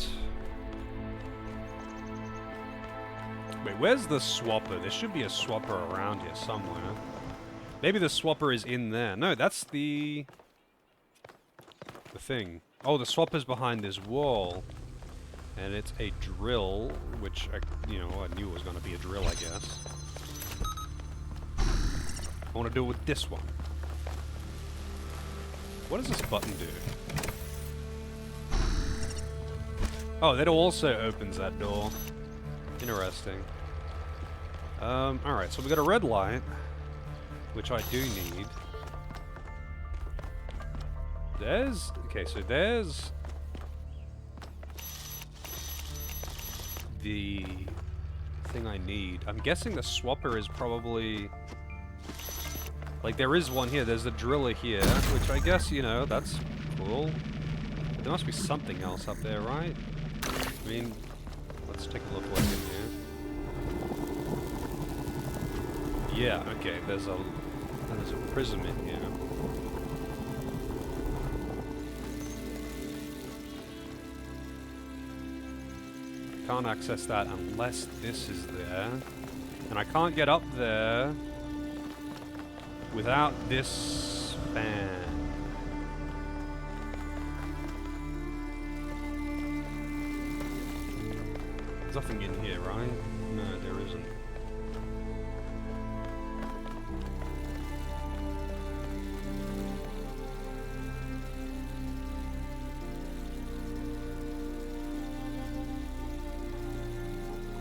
Speaker 1: Wait, where's the swapper? There should be a swapper around here somewhere. Maybe the swapper is in there. No, that's the thing. Oh, the swapper's behind this wall. And it's a drill, which, you know, I knew it was going to be a drill, I guess. I want to do it with this one. What does this button do? Oh, that also opens that door. Interesting. Alright, so we got a red light, which I do need. There's... Okay, so there's... the thing I need. I'm guessing the swapper is probably... Like, there is one here. There's the driller here, which I guess, you know, that's cool. There must be something else up there, right? I mean, let's take a look what's in here. Yeah, okay, there's a prism in here. I can't access that unless this is there. And I can't get up there without this fan. There's nothing in here, right? No, there isn't.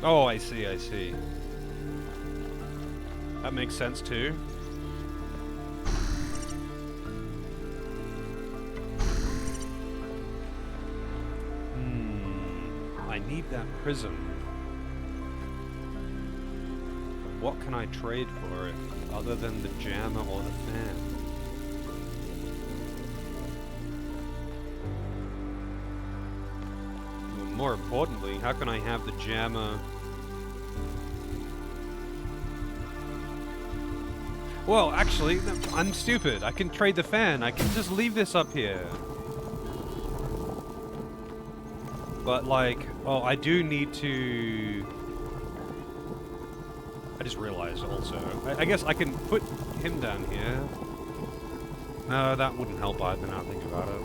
Speaker 1: Oh, I see, I see. That makes sense too. I need that prism. What can I trade for it, other than the jammer or the fan? Well, more importantly, how can I have the jammer... Well, actually, I'm stupid. I can trade the fan. I can just leave this up here. But, like, oh, I do need to... I just realized also. I guess I can put him down here. No, that wouldn't help either, now I think about it.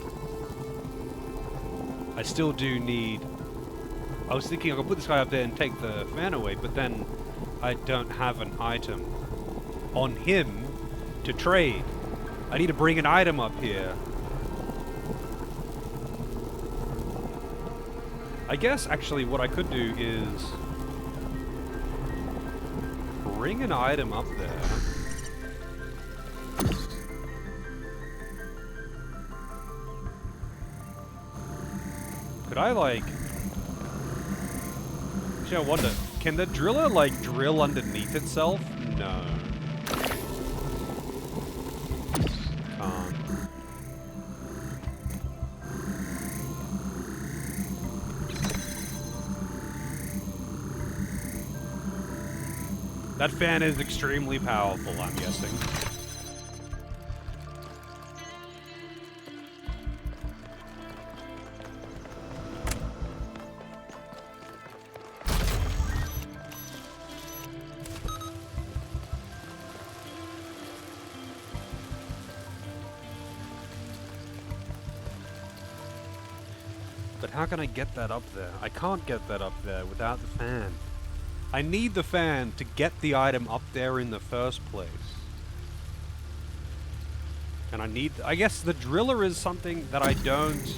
Speaker 1: I still do need... I was thinking I could put this guy up there and take the fan away, but then I don't have an item on him to trade. I need to bring an item up here. I guess, actually, what I could do is bring an item up there. Could I, like... Actually, I wonder, can the driller, like, drill underneath itself? No. Can't. That fan is extremely powerful, I'm guessing. But how can I get that up there? I can't get that up there without the fan. I need the fan to get the item up there in the first place. And I guess the driller is something that I don't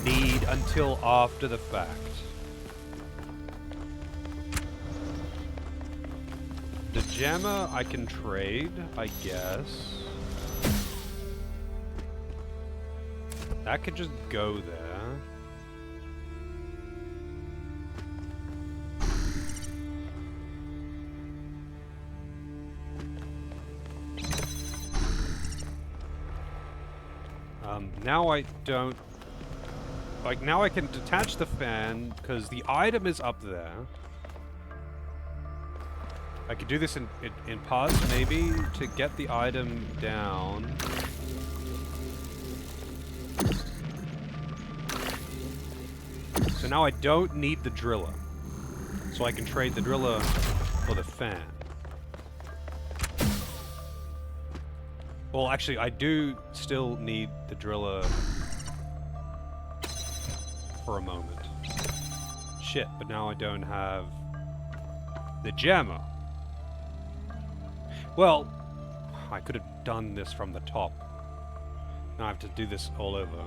Speaker 1: need until after the fact. The jammer I can trade, I guess. That could just go there. Now I don't... Like, now I can detach the fan, because the item is up there. I could do this in parts, maybe, to get the item down. So now I don't need the driller. So I can trade the driller for the fan. Well, actually, I do still need the driller for a moment. Shit, but now I don't have the jammer. Well, I could have done this from the top. Now I have to do this all over.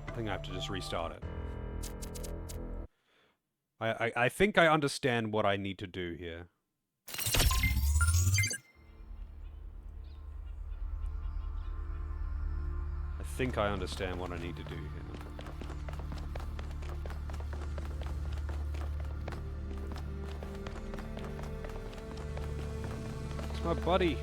Speaker 1: I think I have to just restart it. I think I understand what I need to do here. I think I understand what I need to do here. It's my buddy.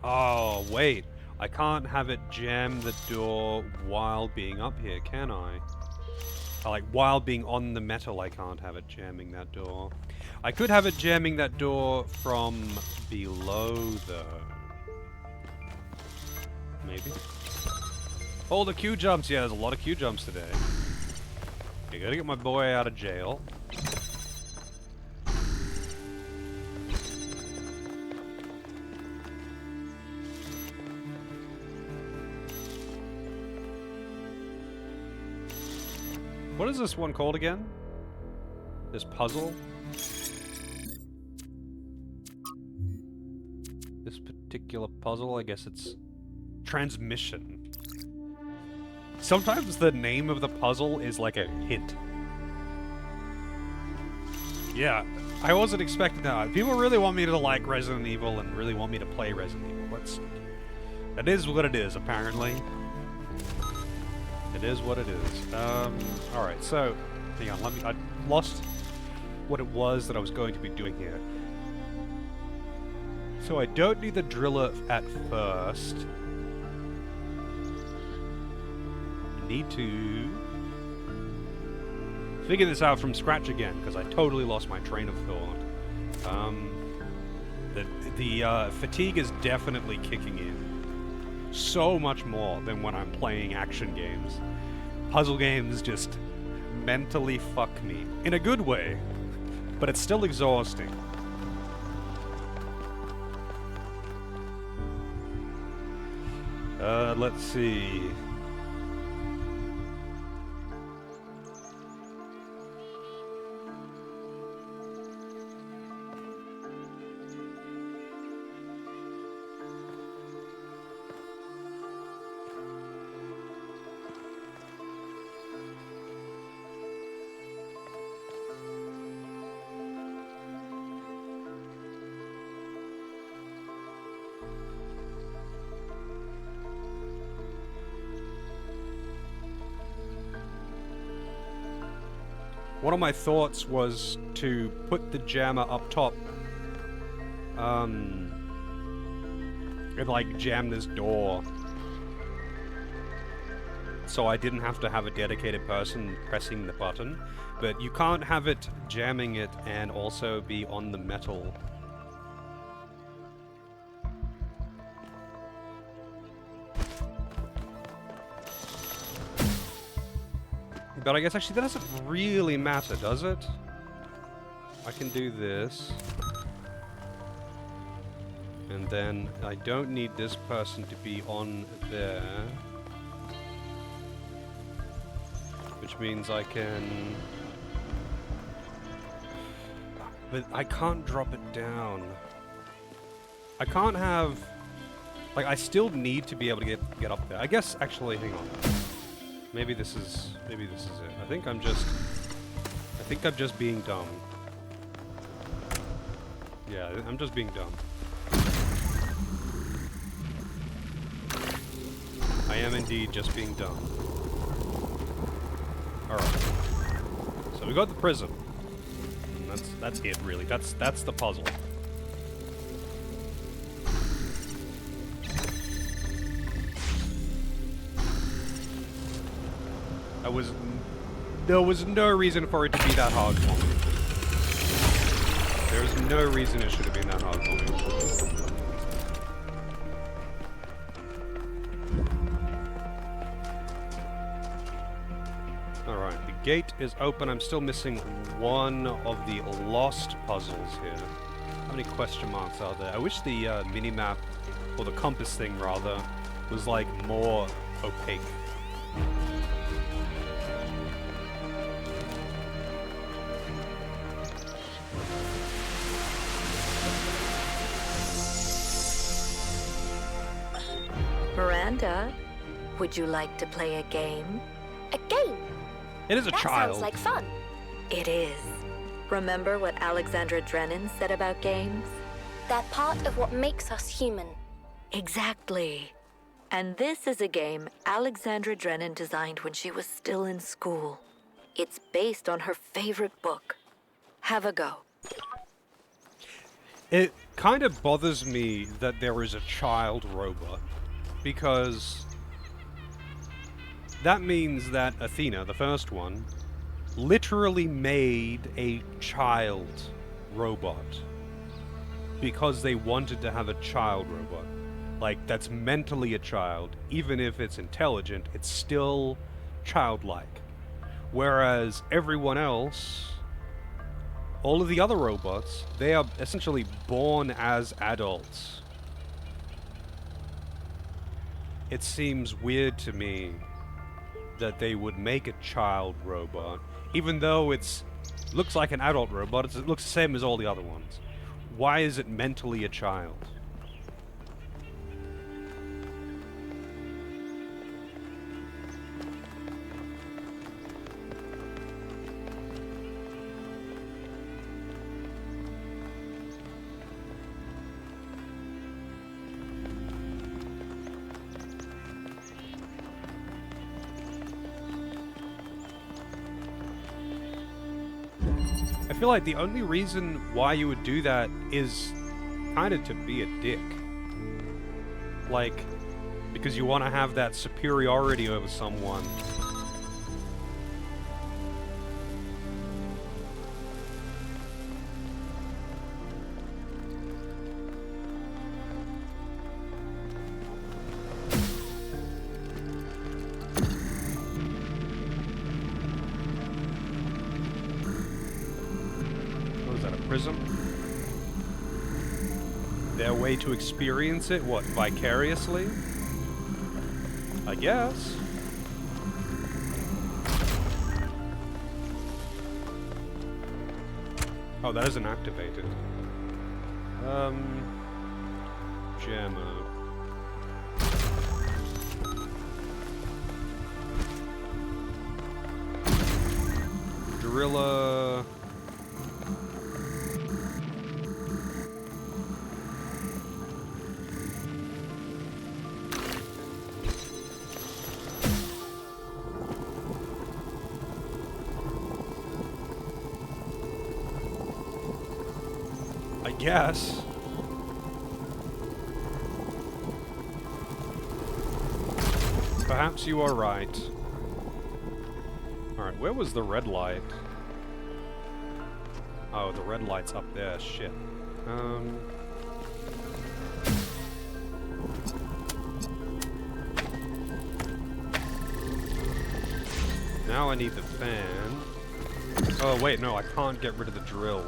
Speaker 1: Oh, wait. I can't have it jam the door while being up here, can I? Like, while being on the metal, I can't have it jamming that door. I could have it jamming that door from below, though. Maybe. Oh, the Q jumps! Yeah, there's a lot of Q jumps today. Okay, gotta get my boy out of jail. What is this one called again? This puzzle? This particular puzzle, I guess it's transmission. Sometimes the name of the puzzle is like a hint. Yeah, I wasn't expecting that. People really want me to like Resident Evil and really want me to play Resident Evil. That is what it is, apparently. It is what it is. Alright, so, hang on, I lost what it was that I was going to be doing here. So I don't need the driller at first. I need to figure this out from scratch again, because I totally lost my train of thought. The fatigue is definitely kicking in. So much more than when I'm playing action games. Puzzle games just mentally fuck me. In a good way, but it's still exhausting. Let's see. One of my thoughts was to put the jammer up top. And like jam this door. So I didn't have to have a dedicated person pressing the button. But you can't have it jamming it and also be on the metal. But I guess actually that doesn't really matter, does it? I can do this. And then I don't need this person to be on there. Which means I can... But I can't drop it down. I can't have... Like, I still need to be able to get up there. I guess, actually, hang on. Maybe this is it. I think I'm just being dumb. Yeah, I'm just being dumb. I am indeed just being dumb. Alright. So we got the prism. And that's it, really. That's the puzzle. There was no reason for it to be that hard for me. There's no reason it should have been that hard for me. Alright, the gate is open. I'm still missing one of the lost puzzles here. How many question marks are there? I wish the minimap, or the compass thing rather, was like more opaque.
Speaker 4: Miranda, would you like to play a game?
Speaker 2: A game?
Speaker 1: It is a child.
Speaker 2: That sounds like fun.
Speaker 4: It is. Remember what Alexandra Drennan said about games?
Speaker 2: They're part of what makes us human.
Speaker 4: Exactly. And this is a game Alexandra Drennan designed when she was still in school. It's based on her favorite book. Have a go.
Speaker 1: It kind of bothers me that there is a child robot, because that means that Athena, the first one, literally made a child robot because they wanted to have a child robot. Like, that's mentally a child. Even if it's intelligent, it's still childlike. Whereas everyone else, all of the other robots, they are essentially born as adults. It seems weird to me that they would make a child robot, even though it looks like an adult robot. It looks the same as all the other ones. Why is it mentally a child? I feel like the only reason why you would do that is kind of to be a dick. Like, because you want to have that superiority over someone. Prism. Their way to experience it, what, vicariously? I guess. Oh, that isn't activated. Jammer. Driller. Yes. Perhaps you are right. Alright, where was the red light? Oh, the red light's up there. Shit. Now I need the fan. Oh, wait, no, I can't get rid of the drill.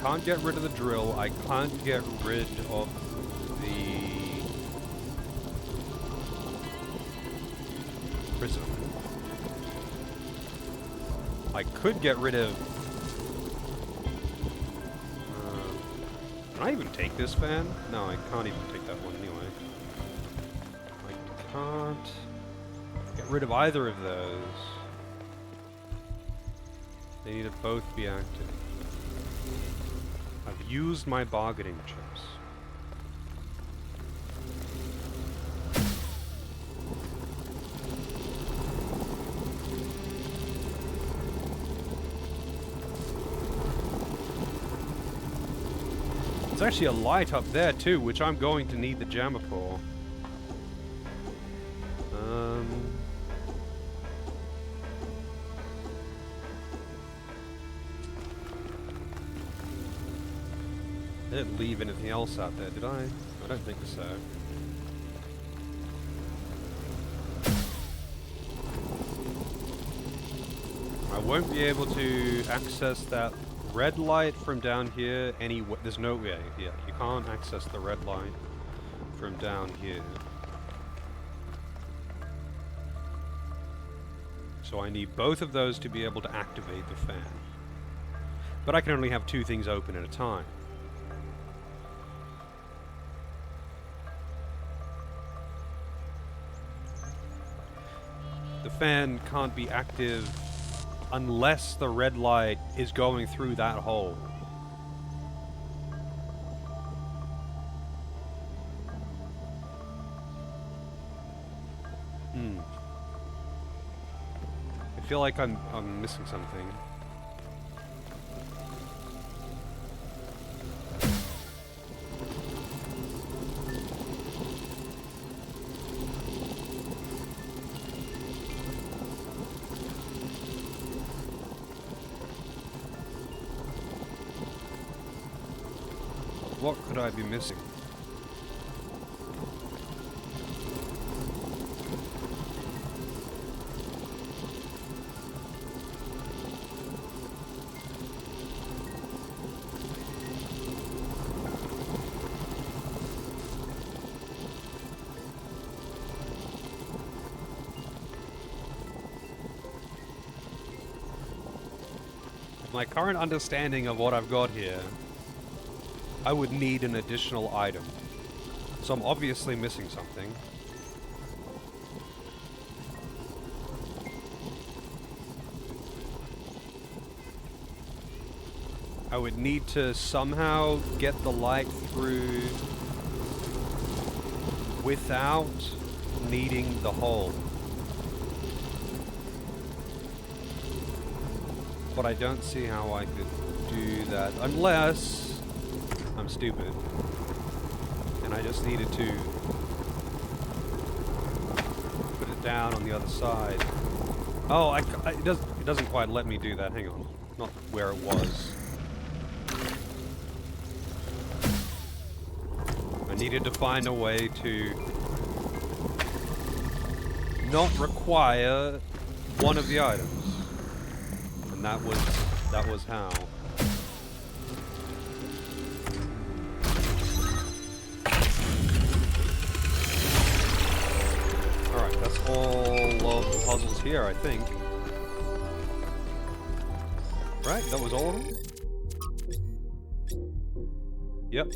Speaker 1: Can't get rid of the drill. I can't get rid of the prism. I could get rid of... can I even take this fan? No, I can't even take that one anyway. I can't get rid of either of those. They need to both be active. I've used my bargaining chips. There's actually a light up there too, which I'm going to need the jammer for. I didn't leave anything else out there, did I? I don't think so. I won't be able to access that red light from down here anyway. There's no way. Yeah, you can't access the red light from down here. So I need both of those to be able to activate the fan. But I can only have two things open at a time. The fan can't be active unless the red light is going through that hole. I feel like I'm missing something. What could I be missing? With my current understanding of what I've got here, I would need an additional item. So I'm obviously missing something. I would need to somehow get the light through without needing the hole. But I don't see how I could do that unless I'm stupid, and I just needed to put it down on the other side. Oh, it doesn't quite let me do that. Hang on, not where it was. I needed to find a way to not require one of the items, and that was how. All of the puzzles here, I think. Right? That was all of them? Yep.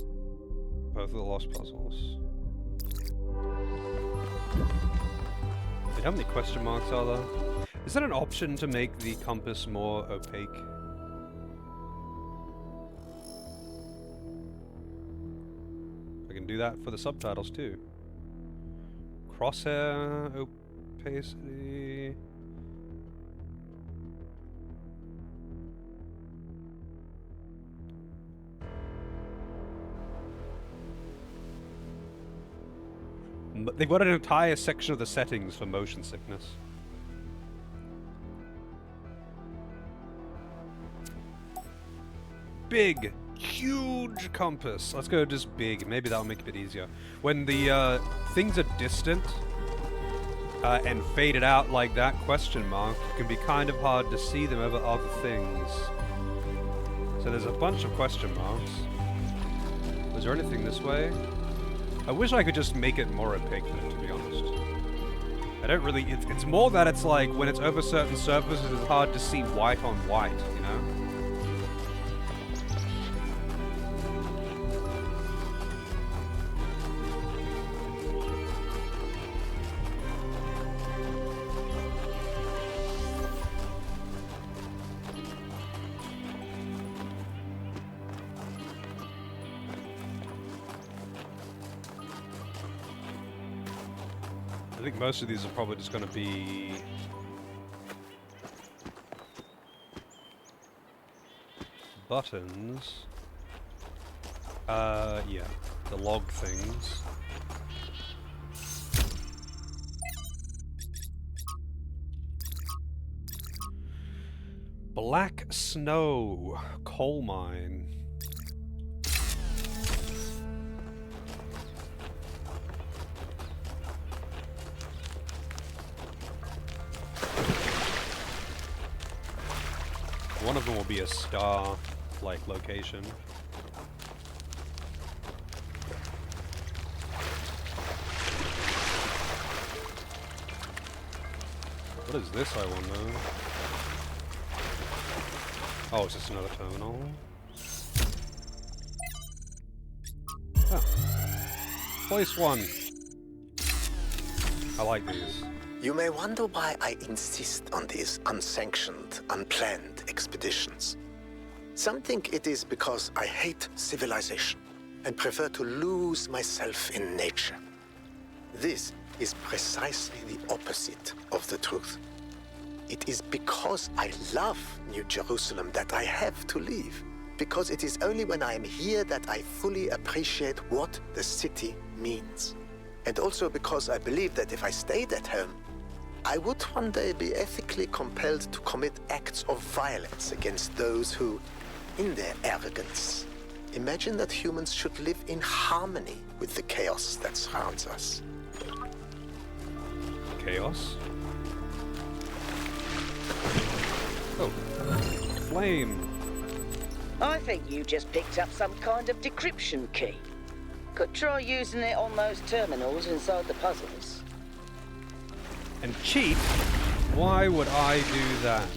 Speaker 1: Both of the lost puzzles. Wait, how many question marks are there? Is that an option to make the compass more opaque? I can do that for the subtitles too. Crosshair opacity. But they've got an entire section of the settings for motion sickness. big, huge compass. Let's go just big. Maybe that'll make it a bit easier. When the things are distant and faded out like that, question mark, it can be kind of hard to see them over other things. So there's a bunch of question marks. Is there anything this way? I wish I could just make it more opaque though, to be honest. I don't really... It's more that it's like, when it's over certain surfaces, it's hard to see white on white, you know? I think most of these are probably just going to be... buttons. Yeah, the log things. Black Snow Coal Mine. One of them will be a star-like location. What is this, I wonder? Oh, it's just another terminal. Oh. Place one. I like these.
Speaker 10: You may wonder why I insist on these unsanctioned, unplanned expeditions. Some think it is because I hate civilization and prefer to lose myself in nature. This is precisely the opposite of the truth. It is because I love New Jerusalem that I have to leave. Because it is only when I am here that I fully appreciate what the city means. And also because I believe that if I stayed at home, I would one day be ethically compelled to commit acts of violence against those who, in their arrogance, imagine that humans should live in harmony with the chaos that surrounds us.
Speaker 1: Chaos? Oh. Flame.
Speaker 6: I think you just picked up some kind of decryption key. Could try using it on those terminals inside the puzzles.
Speaker 1: And cheat? Why would I do that?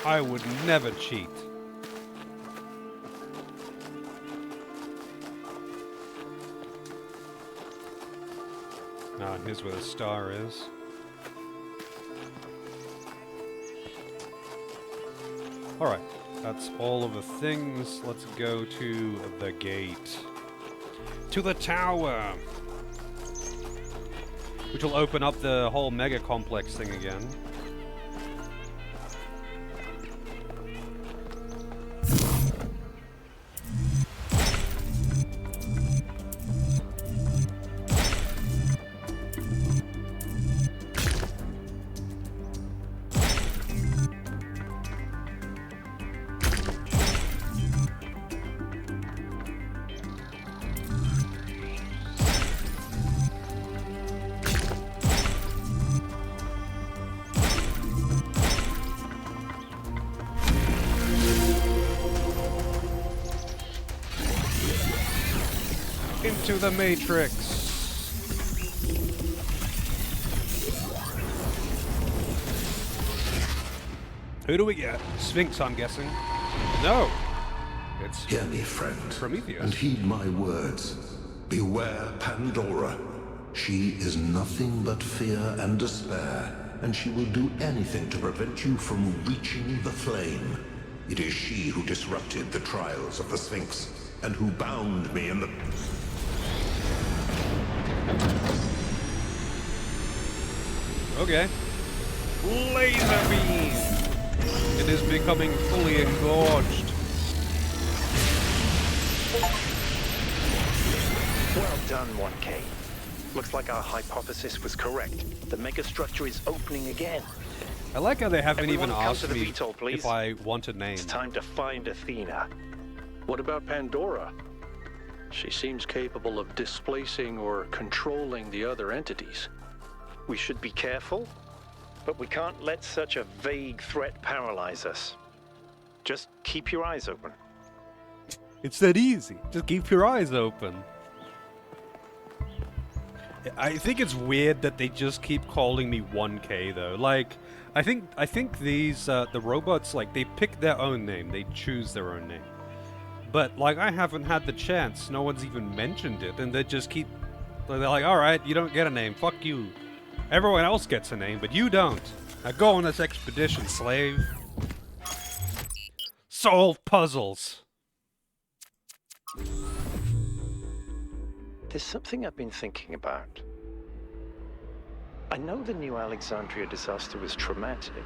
Speaker 1: I would never cheat. Ah, here's where the star is. Alright, that's all of the things. Let's go to the gate. To the tower! Which will open up the whole mega complex thing again. Into the Matrix. Who do we get? Sphinx, I'm guessing. No. It's
Speaker 12: Hear me, friend,
Speaker 1: Prometheus.
Speaker 12: and heed my words. Beware Pandora. She is nothing but fear and despair, and she will do anything to prevent you from reaching the flame. It is she who disrupted the trials of the Sphinx, and who bound me in the...
Speaker 1: Okay. Laser beam! It is becoming fully engorged.
Speaker 5: Well done, 1K. Looks like our hypothesis was correct. The megastructure is opening again.
Speaker 1: I like how they haven't
Speaker 5: Everyone
Speaker 1: even
Speaker 5: come
Speaker 1: asked
Speaker 5: to the
Speaker 1: me
Speaker 5: VTOL, please.
Speaker 1: if I want a name.
Speaker 5: It's time to find Athena.
Speaker 7: What about Pandora? She seems capable of displacing or controlling the other entities.
Speaker 5: We should be careful, but we can't let such a vague threat paralyze us. Just keep your eyes open.
Speaker 1: It's that easy. Just keep your eyes open. I think it's weird that they just keep calling me 1K though. Like, I think these the robots, like, they pick their own name. They choose their own name. But like, I haven't had the chance. No one's even mentioned it, and they just keep. They're like, all right, you don't get a name. Fuck you. Everyone else gets a name, but you don't. Now go on this expedition, slave. Solve puzzles.
Speaker 5: There's something I've been thinking about. I know the New Alexandria disaster was traumatic.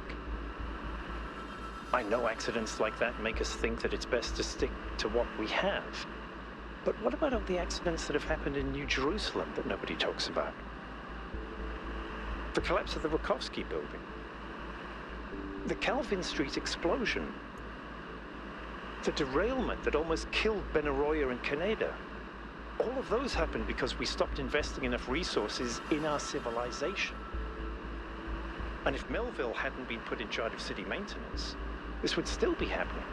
Speaker 5: I know accidents like that make us think that it's best to stick to what we have. But what about all the accidents that have happened in New Jerusalem that nobody talks about? The collapse of the Rakovsky building. The Calvin Street explosion. The derailment that almost killed Benaroya and Kaneda. All of those happened because we stopped investing enough resources in our civilization. And if Melville hadn't been put in charge of city maintenance, this would still be happening.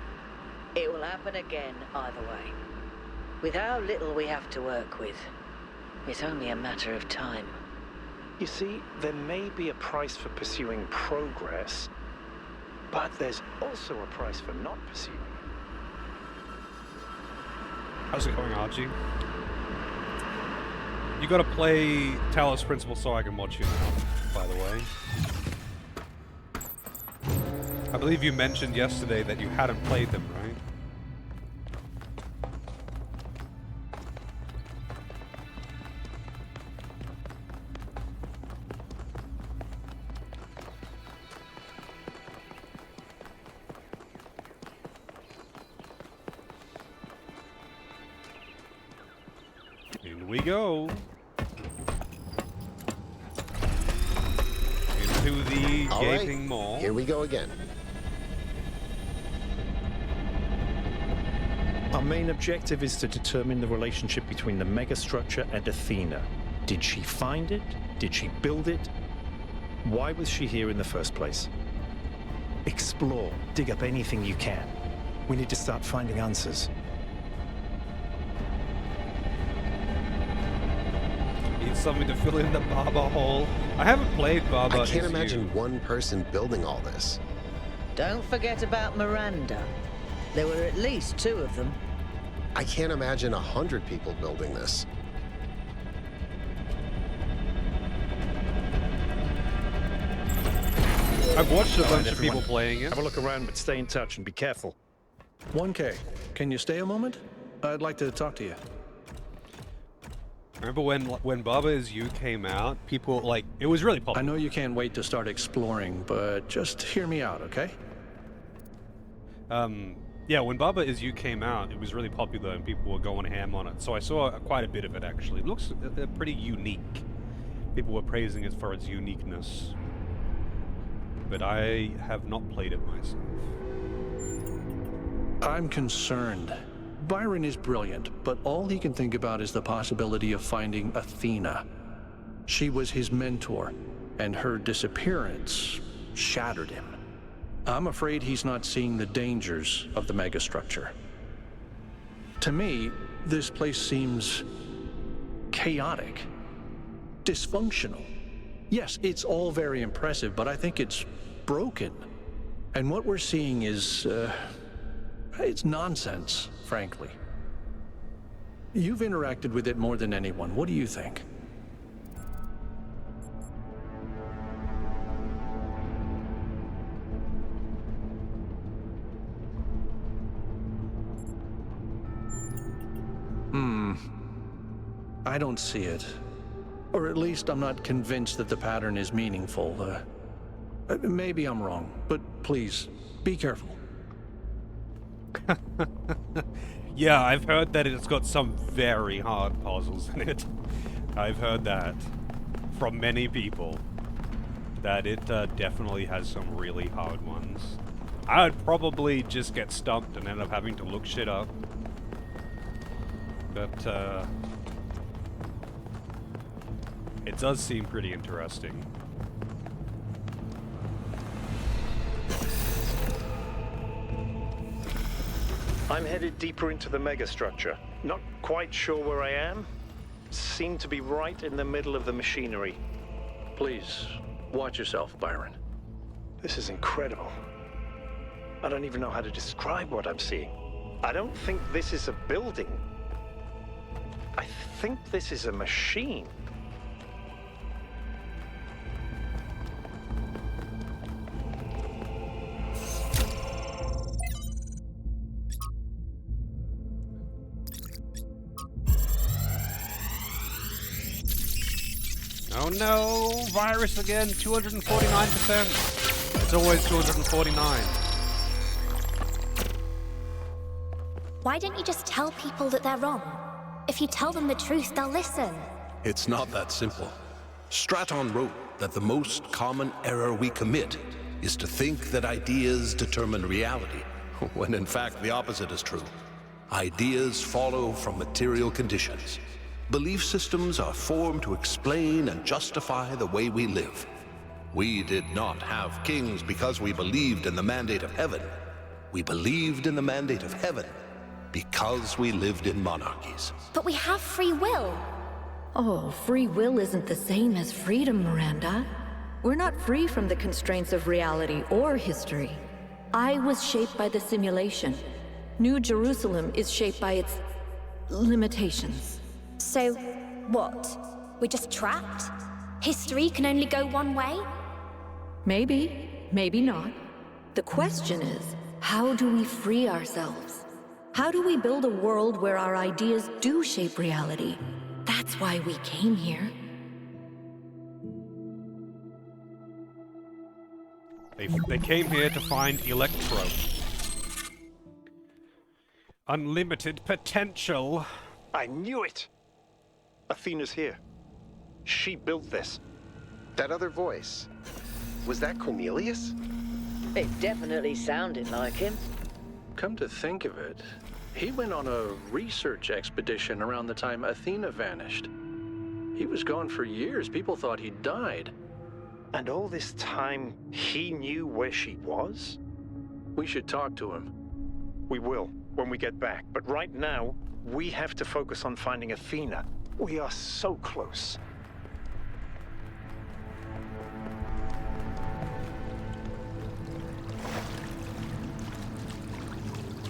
Speaker 6: It will happen again, either way. With how little we have to work with, it's only a matter of time.
Speaker 5: You see, there may be a price for pursuing progress, but there's also a price for not pursuing it.
Speaker 1: How's it going, Archie? You gotta play Talos Principle so I can watch you now, by the way. I believe you mentioned yesterday that you hadn't played them, right? In we go. Into the
Speaker 3: All
Speaker 1: gaping
Speaker 3: right,
Speaker 1: maw.
Speaker 3: here we go again.
Speaker 5: Our main objective is to determine the relationship between the megastructure and Athena. Did she find it? Did she build it? Why was she here in the first place? Explore, dig up anything you can. We need to start finding answers.
Speaker 1: Need something to fill in the Baba hole. I haven't played Baba.
Speaker 3: I can't
Speaker 1: Is
Speaker 3: imagine
Speaker 1: You.
Speaker 3: one person building all this.
Speaker 6: Don't forget about Miranda. There were at least 2 of them.
Speaker 3: I can't imagine 100 people building this.
Speaker 1: I've watched a bunch of people playing it.
Speaker 5: Have a look around, but stay in touch and be careful.
Speaker 7: 1K, can you stay a moment? I'd like to talk to you.
Speaker 1: Remember when Baba Is You came out? People, like, it was really
Speaker 7: I
Speaker 1: popular.
Speaker 7: know you can't wait to start exploring, but just hear me out, okay?
Speaker 1: Yeah, when Baba Is You came out, it was really popular and people were going ham on it. So I saw quite a bit of it, actually. It looks pretty unique. People were praising it for its uniqueness. But I have not played it myself.
Speaker 7: I'm concerned. Byron is brilliant, but all he can think about is the possibility of finding Athena. She was his mentor, and her disappearance shattered him. I'm afraid he's not seeing the dangers of the megastructure. To me, this place seems chaotic, dysfunctional. Yes, it's all very impressive, but I think it's broken. And what we're seeing is, it's nonsense, frankly. You've interacted with it more than anyone. What do you think? I don't see it. Or at least I'm not convinced that the pattern is meaningful. Maybe I'm wrong, but please, be careful.
Speaker 1: Yeah, I've heard that it's got some very hard puzzles in it. I've heard that from many people, that it definitely has some really hard ones. I would probably just get stumped and end up having to look shit up. But, it does seem pretty interesting.
Speaker 5: I'm headed deeper into the megastructure. Not quite sure where I am. Seem to be right in the middle of the machinery.
Speaker 7: Please, watch yourself, Byron.
Speaker 5: This is incredible. I don't even know how to describe what I'm seeing. I don't think this is a building. I think this is a machine.
Speaker 1: Oh no! Virus again! 249%! It's always 249.
Speaker 2: Why don't you just tell people that they're wrong? If you tell them the truth, they'll listen.
Speaker 12: It's not that simple. Straton wrote that the most common error we commit is to think that ideas determine reality, when in fact the opposite is true. Ideas follow from material conditions. Belief systems are formed to explain and justify the way we live. We did not have kings because we believed in the mandate of heaven. We believed in the mandate of heaven because we lived in monarchies.
Speaker 2: But we have free will.
Speaker 4: Oh, free will isn't the same as freedom, Miranda. We're not free from the constraints of reality or history. I was shaped by the simulation. New Jerusalem is shaped by its limitations.
Speaker 2: So, what? We're just trapped? History can only go one way?
Speaker 4: Maybe, maybe not. The question is, how do we free ourselves? How do we build a world where our ideas do shape reality? That's why we came here.
Speaker 1: They came here to find Electro. Unlimited potential.
Speaker 5: I knew it! Athena's here. She built this.
Speaker 3: That other voice, was that Cornelius?
Speaker 6: It definitely sounded like him.
Speaker 7: Come to think of it, he went on a research expedition around the time Athena vanished. He was gone for years. People thought he'd died.
Speaker 5: And all this time, he knew where she was?
Speaker 7: We should talk to him.
Speaker 5: We will, when we get back. But right now, we have to focus on finding Athena. We are so close.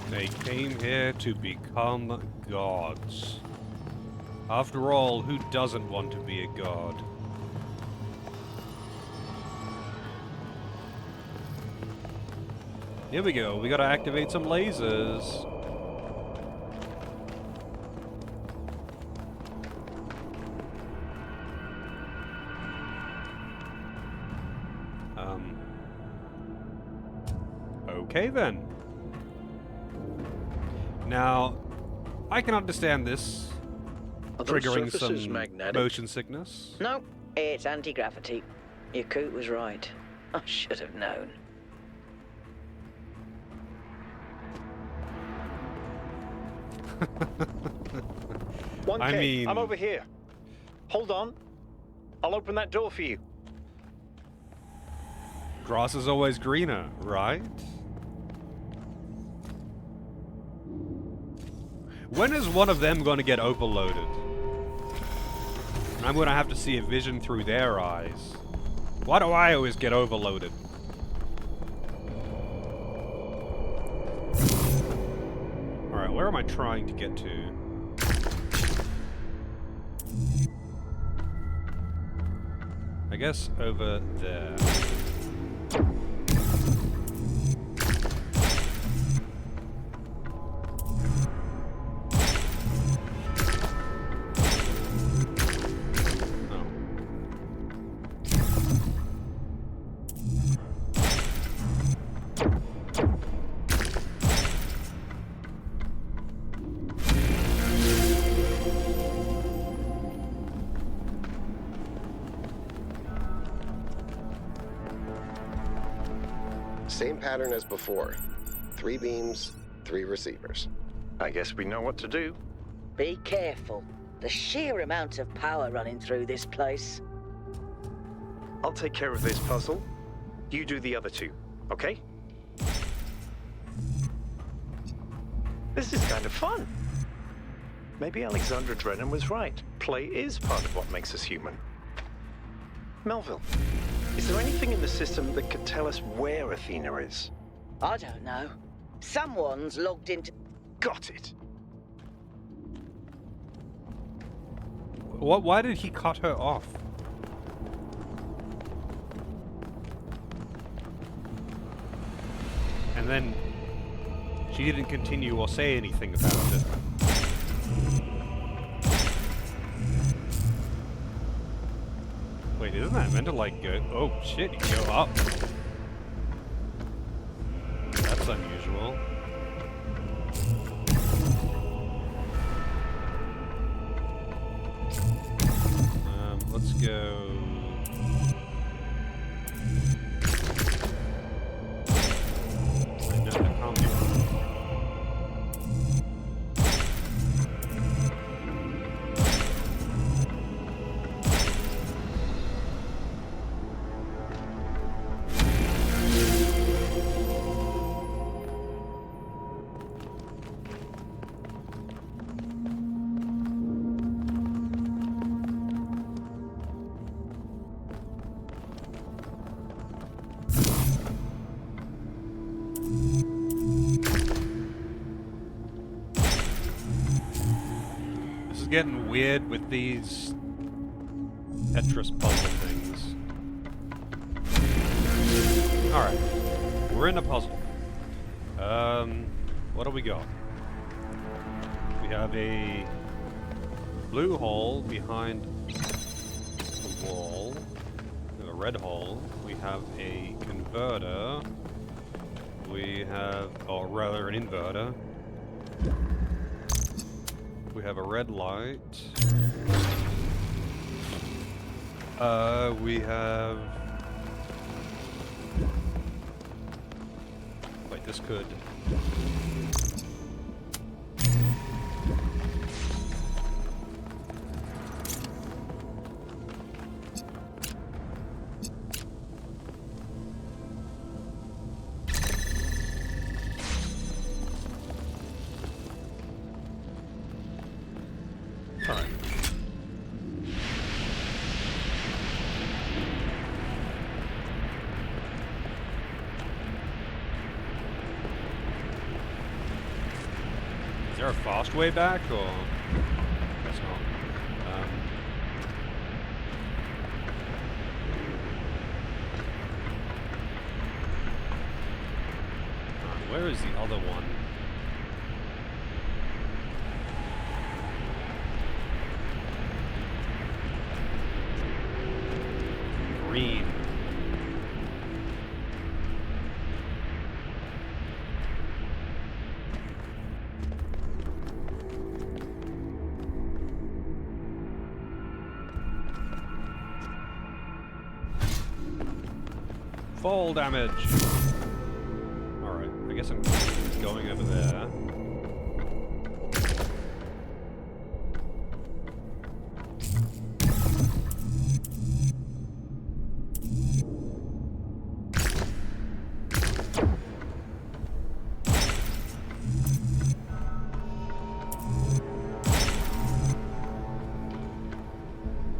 Speaker 1: They came here to become gods. After all, who doesn't want to be a god? Here we go, we gotta activate some lasers. Okay then. Now, I can understand this triggering some
Speaker 7: magnetic?
Speaker 1: motion sickness.
Speaker 6: No, it's anti-gravity. Your coot was right. I should have known.
Speaker 1: I mean,
Speaker 5: I'm over here. Hold on. I'll open that door for you.
Speaker 1: Grass is always greener, right? When is one of them going to get overloaded? I'm going to have to see a vision through their eyes. Why do I always get overloaded? Alright, where am I trying to get to? I guess over there.
Speaker 3: Same pattern as before. 3 beams, 3 receivers.
Speaker 5: I guess we know what to do.
Speaker 6: Be careful. The sheer amount of power running through this place.
Speaker 5: I'll take care of this puzzle. You do the other 2, okay? This is kind of fun. Maybe Alexandra Drennan was right. Play is part of what makes us human. Melville, is there anything in the system that could tell us where Athena is?
Speaker 6: I don't know. Someone's logged into...
Speaker 5: Got it!
Speaker 1: What? Why did he cut her off? And then she didn't continue or say anything about it. Wait, isn't that meant to like go? Oh shit, you go up. That's unusual. Let's go. Wait, no, that can't be right. Getting weird with these Tetris puzzle things. Alright. We're in a puzzle. What do we got? We have a blue hole behind the wall. We have a red hole. We have a converter. We have, or rather an inverter. We have a red light. We have... Wait, this could... Is there a fast way back, or... I guess not. Where is the other one? Green. Fall damage. Alright, I guess I'm going over there.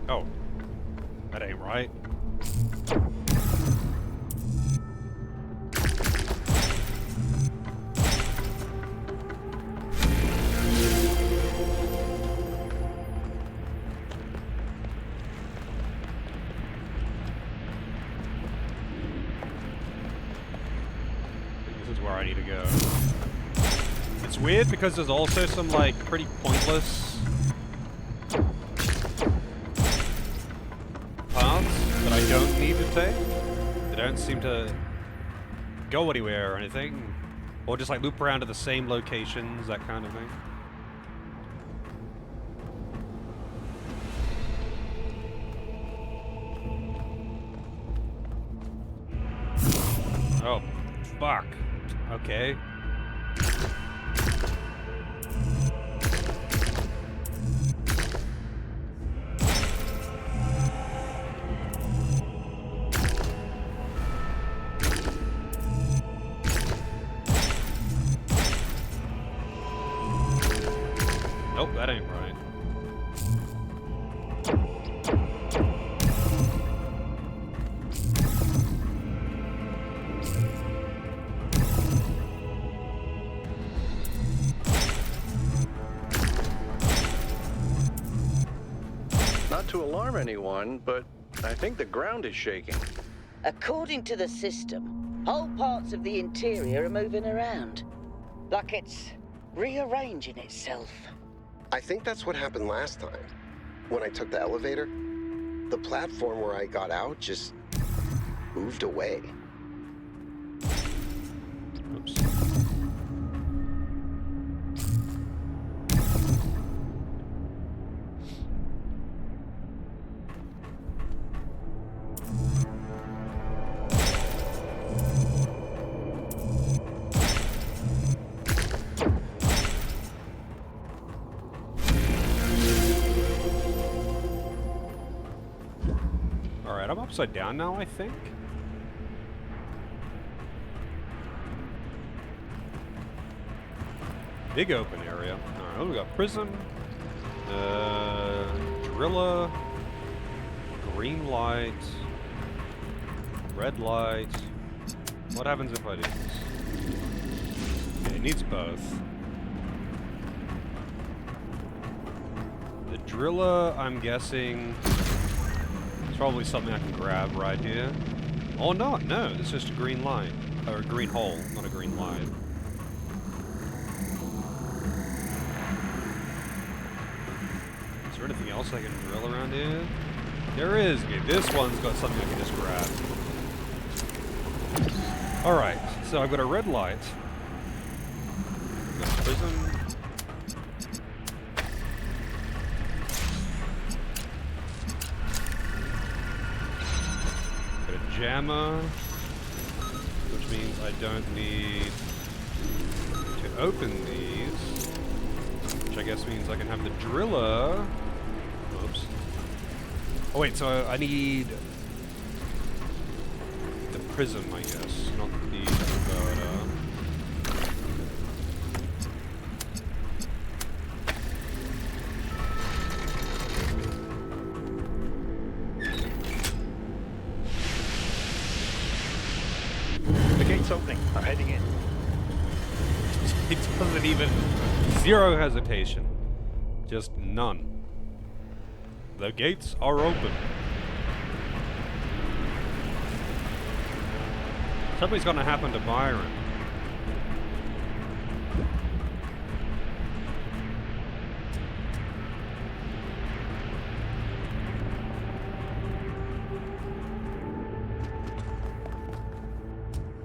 Speaker 1: Oh, that ain't right. Where I need to go. It's weird because there's also some like pretty pointless paths that I don't need to take. They don't seem to go anywhere or anything. Or just like loop around to the same locations, that kind of thing. Oh. Fuck. Okay. Nope, that ain't right.
Speaker 7: Not to alarm anyone, but I think the ground is shaking.
Speaker 6: According to the system, whole parts of the interior are moving around. Like it's rearranging itself.
Speaker 3: I think that's what happened last time. When I took the elevator, the platform where I got out just moved away.
Speaker 1: Oops. Alright, I'm upside down now, I think. Big open area. Alright, we got prism, driller, green light, red light. What happens if I do this? Okay, it needs both. The driller, I'm guessing, it's probably something I can grab right here. Oh no, no, it's just a green light. Or a green hole, not a green light. Is there anything else I can drill around here? There is. Okay, this one's got something I can just grab. Alright, so I've got a red light. Got a prism. Got a jammer. Which means I don't need to open these. Which I guess means I can have the driller. Oops. Oh wait, so I need the prism, I guess, not the converter.
Speaker 5: The gate's opening. I'm heading in.
Speaker 1: It doesn't even... Zero hesitation. Just none. The gates are open. Something's gonna happen to Byron.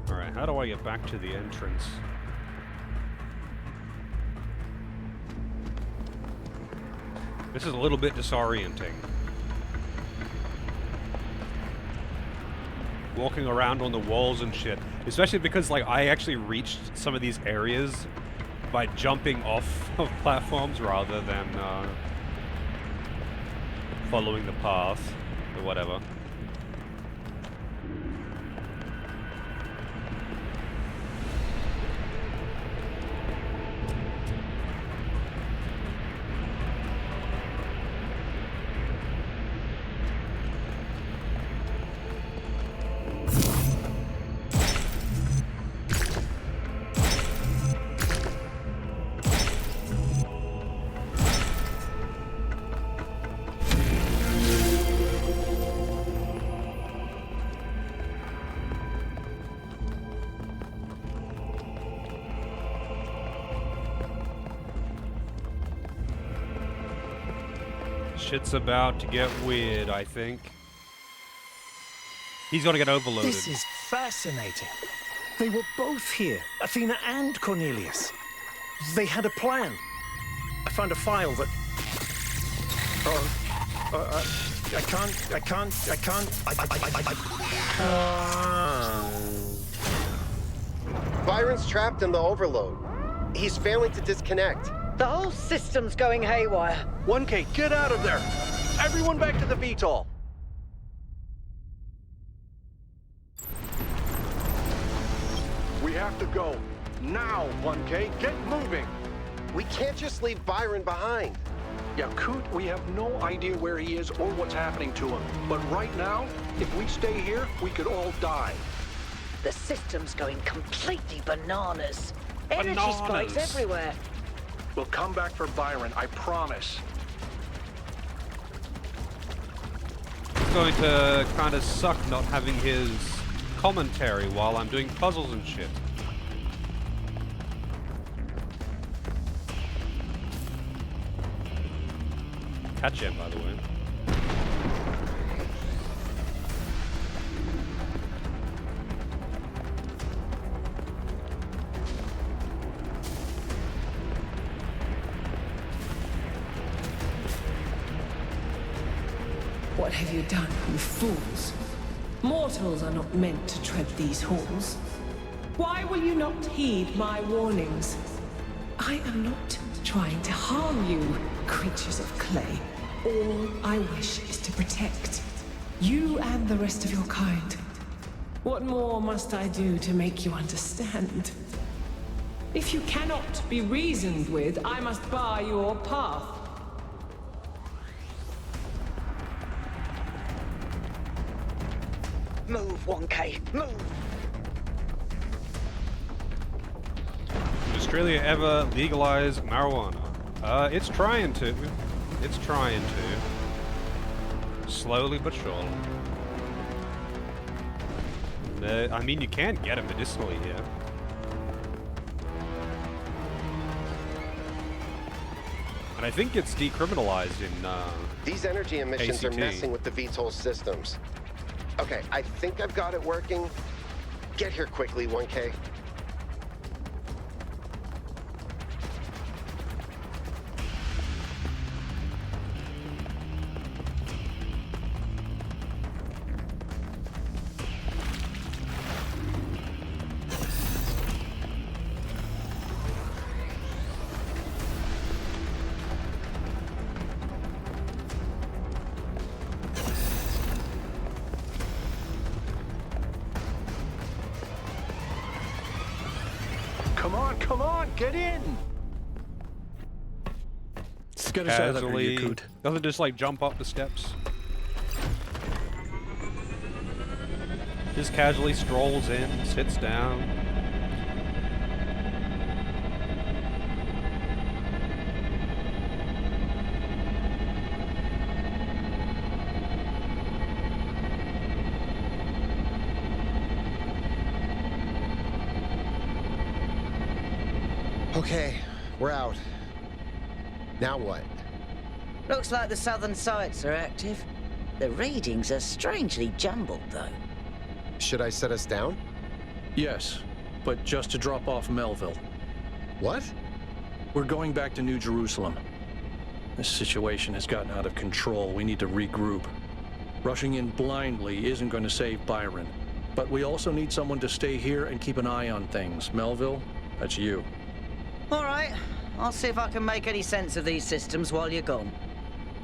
Speaker 1: Alright, how do I get back to the entrance? This is a little bit disorienting. Walking around on the walls and shit. Especially because, like, I actually reached some of these areas by jumping off of platforms rather than following the path or whatever. Shit's about to get weird, I think. He's gonna get overloaded.
Speaker 5: This is fascinating. They were both here, Athena and Cornelius. They had a plan. I found a file that... I can't...
Speaker 3: Byron's trapped in the overload. He's failing to disconnect.
Speaker 6: The whole system's going haywire.
Speaker 7: 1K, get out of there! Everyone back to the VTOL! We have to go. Now, 1K, get moving!
Speaker 3: We can't just leave Byron behind.
Speaker 7: Yeah, Coot, we have no idea where he is or what's happening to him. But right now, if we stay here, we could all die.
Speaker 6: The system's going completely bananas. Energy spikes everywhere.
Speaker 7: We'll come back for Byron, I promise.
Speaker 1: It's going to kind of suck not having his commentary while I'm doing puzzles and shit. Catch him, by the way.
Speaker 11: What have you done, you fools? Mortals are not meant to tread these halls. Why will you not heed my warnings? I am not trying to harm you, creatures of clay. All I wish is to protect you and the rest of your kind. What more must I do to make you understand? If you cannot be reasoned with, I must bar your path.
Speaker 6: Move, 1K, move!
Speaker 1: Did Australia ever legalize marijuana? It's trying to. It's trying to. Slowly but surely. I mean, you can get it medicinally here. And I think it's decriminalized in,
Speaker 3: These energy emissions are
Speaker 1: ACT.
Speaker 3: messing with the VTOL systems. Okay, I think I've got it working. Get here quickly, 1K.
Speaker 7: Come on, get in! Let's get us out of here, you coot.
Speaker 1: Doesn't just like jump up the steps. Just casually strolls in, sits down.
Speaker 3: Okay, we're out. Now what?
Speaker 6: Looks like the southern sites are active. The readings are strangely jumbled, though.
Speaker 3: Should I set us down?
Speaker 7: Yes, but just to drop off Melville.
Speaker 3: What?
Speaker 7: We're going back to New Jerusalem. This situation has gotten out of control. We need to regroup. Rushing in blindly isn't going to save Byron. But we also need someone to stay here and keep an eye on things. Melville, that's you.
Speaker 6: All right, I'll see if I can make any sense of these systems while you're gone.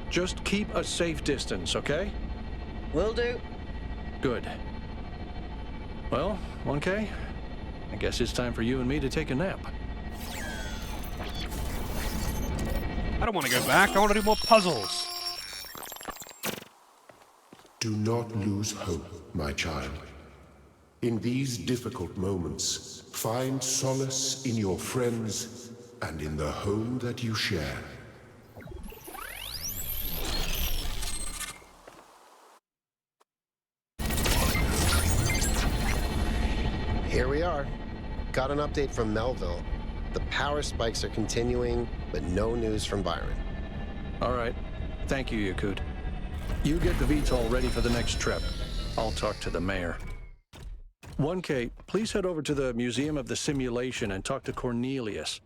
Speaker 7: Just keep a safe distance, okay?
Speaker 6: Will do.
Speaker 7: Good. Well, 1K, I guess it's time for you and me to take a nap.
Speaker 1: I don't want to go back, I want to do more puzzles.
Speaker 12: Do not lose hope, my child. In these difficult moments, find solace in your friends and in the home that you share.
Speaker 3: Here we are. Got an update from Melville. The power spikes are continuing, but no news from Byron.
Speaker 7: All right. Thank you, Yakut. You get the VTOL ready for the next trip. I'll talk to the mayor. 1K, please head over to the Museum of the Simulation and talk to Cornelius.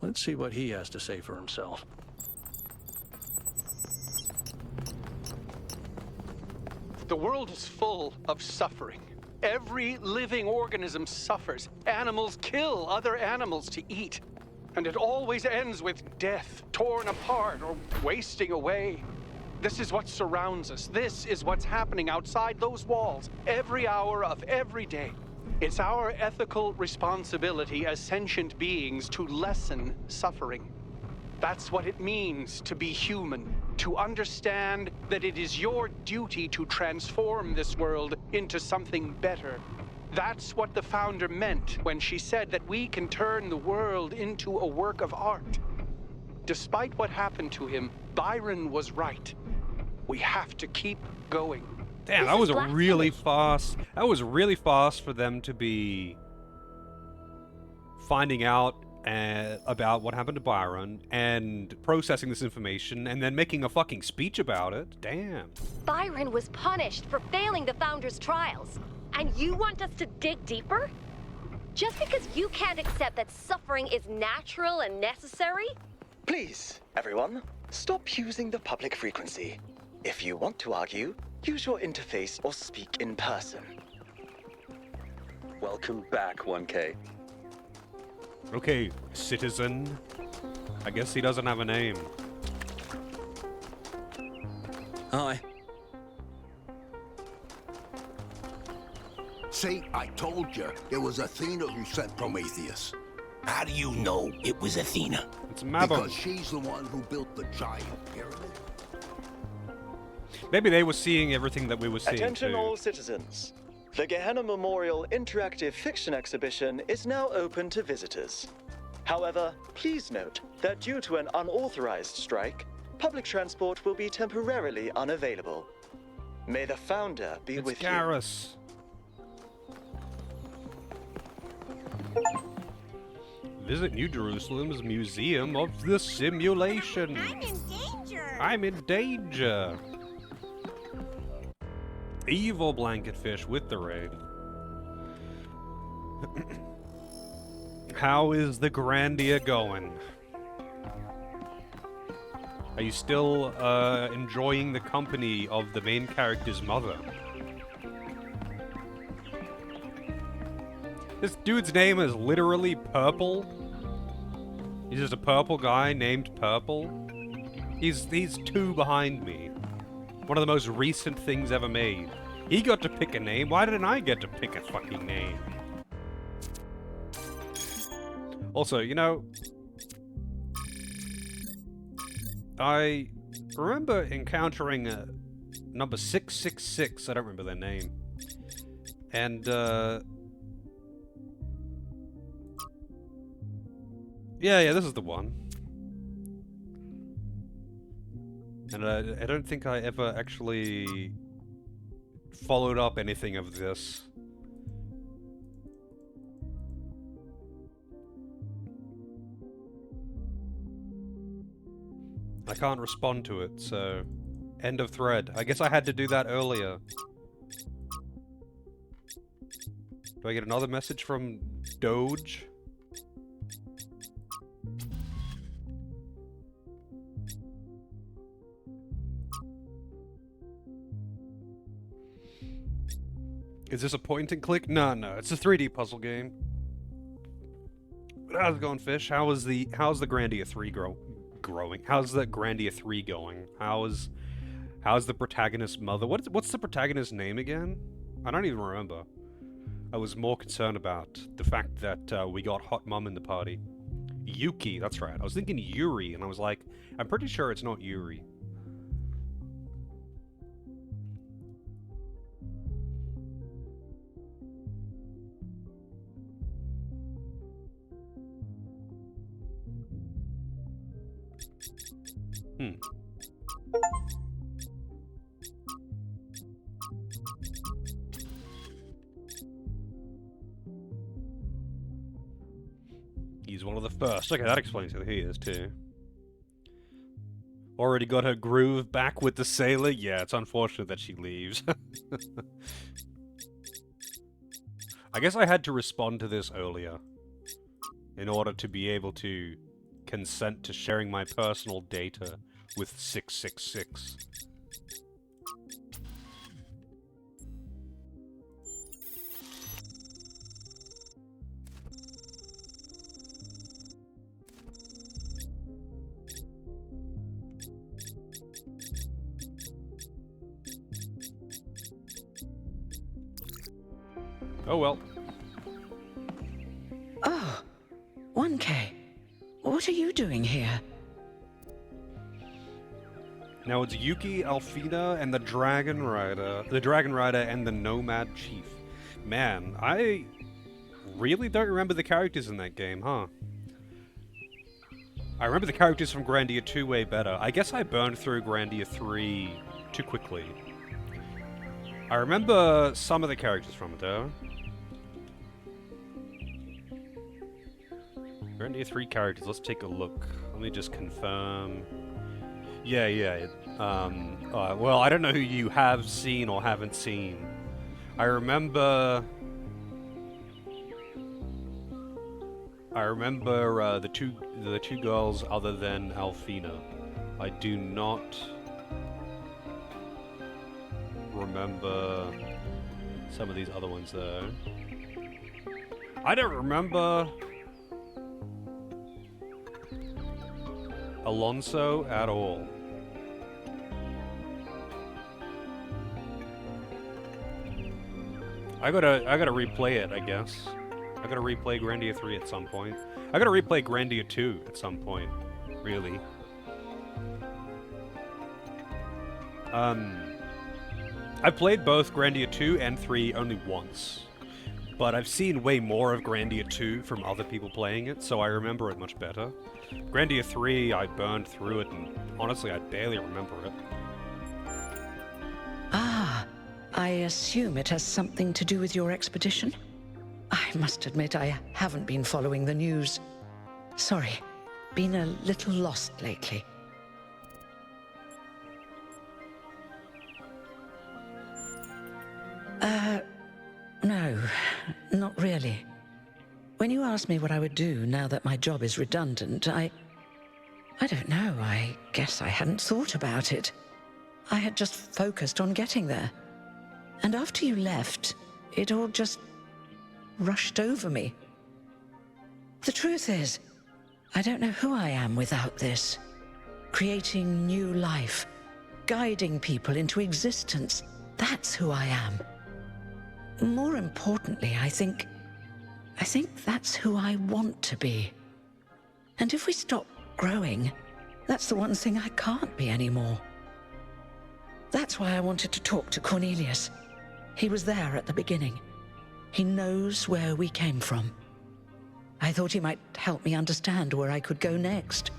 Speaker 7: Let's see what he has to say for himself.
Speaker 13: The world is full of suffering.
Speaker 5: Every living organism suffers. Animals kill other animals to eat. And it always ends with death, torn apart or wasting away. This is what surrounds us. This is what's happening outside those walls, every hour of every day. It's our ethical responsibility as sentient beings to lessen suffering. That's what it means to be human, to understand that it is your duty to transform this world into something better. That's what the Founder meant when she said that we can turn the world into a work of art. Despite what happened to him, Byron was right. We have to keep going.
Speaker 1: Damn, that was really fast. That was really fast for them to be finding out about what happened to Byron and processing this information and then making a fucking speech about it. Damn.
Speaker 13: Byron was punished for failing the Founder's trials. And you want us to dig deeper? Just because you can't accept that suffering is natural and necessary?
Speaker 14: Please, everyone, stop using the public frequency. If you want to argue, use your interface or speak in person.
Speaker 15: Welcome back, 1K.
Speaker 1: Okay, citizen. I guess he doesn't have a name.
Speaker 15: Hi.
Speaker 12: See, I told you, it was Athena who sent Prometheus.
Speaker 16: How do you know it was Athena?
Speaker 1: It's Mabon.
Speaker 12: Because she's the one who built the giant pyramid.
Speaker 1: Maybe they were seeing everything that we were seeing
Speaker 14: Attention
Speaker 1: too.
Speaker 14: all citizens. The Gehenna Memorial Interactive Fiction Exhibition is now open to visitors. However, please note that due to an unauthorized strike, public transport will be temporarily unavailable. May the Founder be with
Speaker 1: Garrus. Visit New Jerusalem's Museum of the Simulation.
Speaker 17: I'm in danger.
Speaker 1: I'm in danger. Evil Blanketfish with the raid. How is the Grandia going? Are you still enjoying the company of the main character's mother? This dude's name is literally Purple. He's just a purple guy named Purple. He's 2 behind me. One of the most recent things ever made. He got to pick a name. Why didn't I get to pick a fucking name? Also, you know, I remember encountering number 666. I don't remember their name. And, yeah, this is the one. And I don't think I ever actually followed up anything of this. I can't respond to it, so... End of thread. I guess I had to do that earlier. Do I get another message from Doge? Is this a point and click? No, it's a 3D puzzle game. But how's it going, Fish? How's the Grandia 3 growing? How's the Grandia 3 going? How's the protagonist's mother? What's the protagonist's name again? I don't even remember. I was more concerned about the fact that we got Hot Mum in the party. Yuki, that's right. I was thinking Yuri, and I was like, I'm pretty sure it's not Yuri. He's one of the first. Okay, that explains who he is, too. Already got her groove back with the sailor? Yeah, it's unfortunate that she leaves. I guess I had to respond to this earlier in order to be able to consent to sharing my personal data with 666. Oh well.
Speaker 8: Oh, 1K. What are you doing here?
Speaker 1: Now it's Yuki, Alfina, and the Dragon Rider. The Dragon Rider and the Nomad Chief. Man, I really don't remember the characters in that game, huh? I remember the characters from Grandia 2 way better. I guess I burned through Grandia 3 too quickly. I remember some of the characters from it, though. Grandia 3 characters, let's take a look. Let me just confirm. Yeah. Well, I don't know who you have seen or haven't seen. I remember the two girls other than Alfina. I do not remember some of these other ones though. I don't remember Alonso at all. I gotta replay it, I guess. I gotta replay Grandia 3 at some point. I gotta replay Grandia 2 at some point, really. I played both Grandia 2 and 3 only once, but I've seen way more of Grandia 2 from other people playing it, so I remember it much better. Grandia 3, I burned through it, and honestly, I barely remember it.
Speaker 8: Ah, I assume it has something to do with your expedition? I must admit I haven't been following the news. Sorry, been a little lost lately. No, not really. When you asked me what I would do now that my job is redundant, I don't know, I guess I hadn't thought about it. I had just focused on getting there. And after you left, it all just rushed over me. The truth is, I don't know who I am without this. Creating new life, guiding people into existence, that's who I am. More importantly, I think that's who I want to be. And if we stop growing, that's the one thing I can't be anymore. That's why I wanted to talk to Cornelius. He was there at the beginning. He knows where we came from. I thought he might help me understand where I could go next.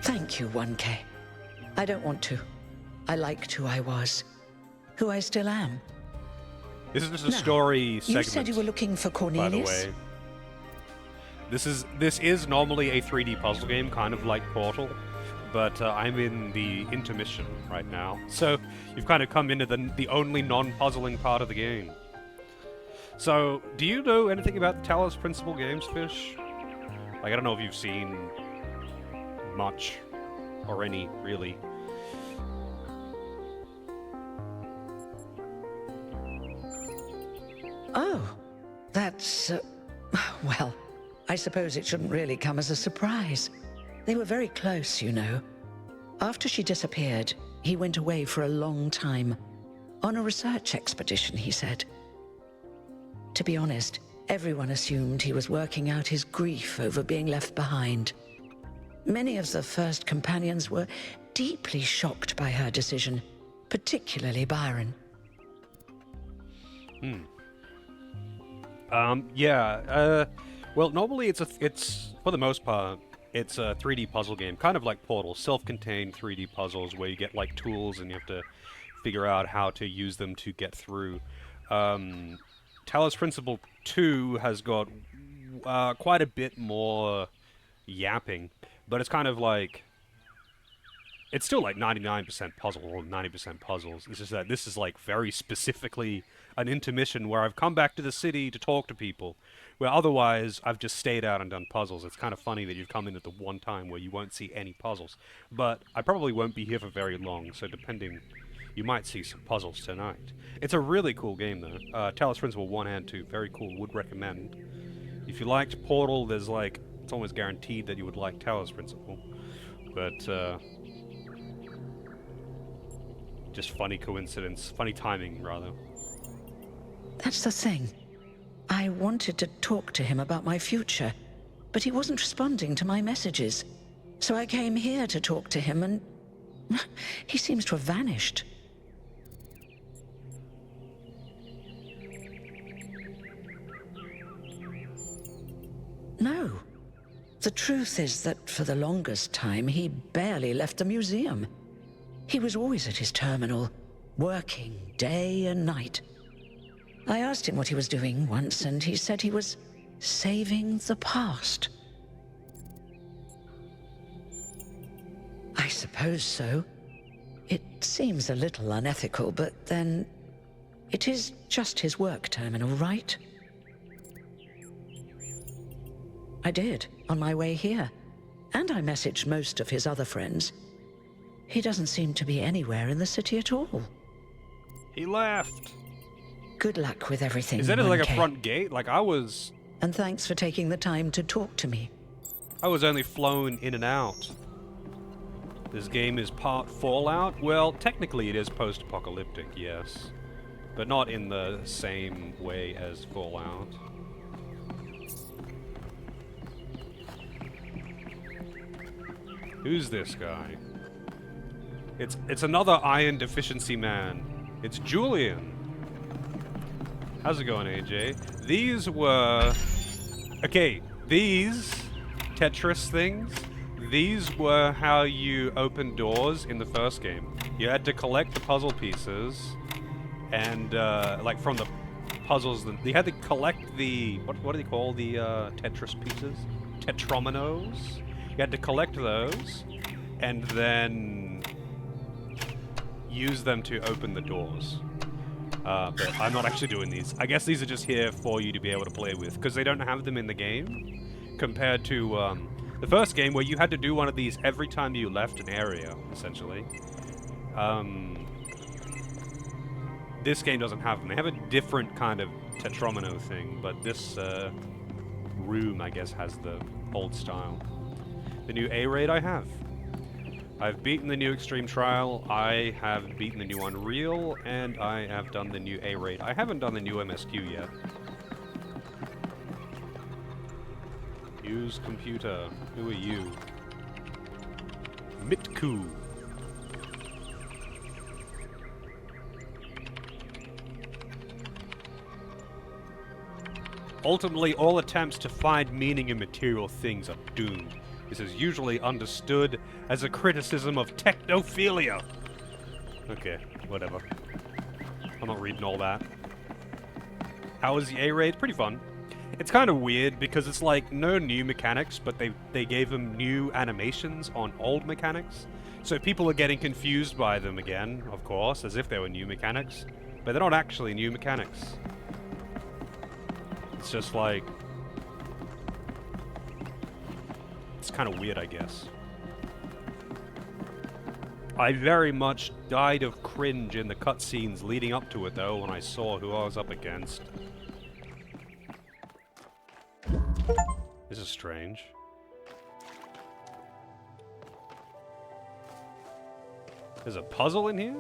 Speaker 8: Thank you, 1K. I don't want to. I liked who I was. Who I still am.
Speaker 1: This is just a story segment.
Speaker 8: You said you were looking for Cornelius?
Speaker 1: By the way. This is normally a 3D puzzle game, kind of like Portal, but I'm in the intermission right now. So you've kind of come into the only non-puzzling part of the game. So, do you know anything about the Talos Principal Games, Fish? Like, I don't know if you've seen much or any, really.
Speaker 8: Oh, that's, well, I suppose it shouldn't really come as a surprise. They were very close, you know. After she disappeared, he went away for a long time. On a research expedition, he said. To be honest, everyone assumed he was working out his grief over being left behind. Many of the first companions were deeply shocked by her decision, particularly Byron.
Speaker 1: Well, normally it's for the most part, it's a 3D puzzle game, kind of like Portal, self-contained 3D puzzles where you get like tools and you have to figure out how to use them to get through. Talos Principle 2 has got quite a bit more yapping, but it's kind of like, it's still like 99% puzzle or 90% puzzles. It's just that this is like very specifically an intermission where I've come back to the city to talk to people, where otherwise I've just stayed out and done puzzles. It's kind of funny that you've come in at the one time where you won't see any puzzles. But I probably won't be here for very long, so depending, you might see some puzzles tonight. It's a really cool game though. Talos Principle 1 and 2, very cool, would recommend. If you liked Portal, there's like, it's almost guaranteed that you would like Talos Principle. But, just funny coincidence. Funny timing, rather.
Speaker 8: That's the thing. I wanted to talk to him about my future, but he wasn't responding to my messages. So I came here to talk to him, and he seems to have vanished. No. The truth is that for the longest time, he barely left the museum. He was always at his terminal, working day and night. I asked him what he was doing once, and he said he was saving the past. I suppose so. It seems a little unethical, but then it is just his work terminal, right? I did, on my way here. And I messaged most of his other friends. He doesn't seem to be anywhere in the city at all.
Speaker 1: He left.
Speaker 8: Good luck with everything.
Speaker 1: Is that like a
Speaker 8: 1K.
Speaker 1: front gate? Like I was...
Speaker 8: And thanks for taking the time to talk to me.
Speaker 1: I was only flown in and out. This game is part Fallout? Well, technically it is post-apocalyptic, yes. But not in the same way as Fallout. Who's this guy? It's another iron deficiency man. It's Julian. How's it going, AJ? These were... Okay, these Tetris things, these were how you opened doors in the first game. You had to collect the puzzle pieces, and, like, from the puzzles, you had to collect the... What do they call the, Tetris pieces? Tetrominos? You had to collect those, and then use them to open the doors. But I'm not actually doing these. I guess these are just here for you to be able to play with, because they don't have them in the game, compared to the first game where you had to do one of these every time you left an area, essentially. This game doesn't have them. They have a different kind of Tetromino thing, but this room, I guess, has the old style. The new A raid I have. I've beaten the new Extreme Trial, I have beaten the new Unreal, and I have done the new A raid. I haven't done the new MSQ yet. Use computer. Who are you? Mitku. Ultimately, all attempts to find meaning in material things are doomed. This is usually understood as a criticism of technophilia. Okay, whatever. I'm not reading all that. How was the A-Raid? Pretty fun. It's kind of weird because it's like no new mechanics, but they gave them new animations on old mechanics. So people are getting confused by them again, of course, as if they were new mechanics. But they're not actually new mechanics. It's just like... It's kind of weird, I guess. I very much died of cringe in the cutscenes leading up to it, though, when I saw who I was up against. This is strange. There's a puzzle in here?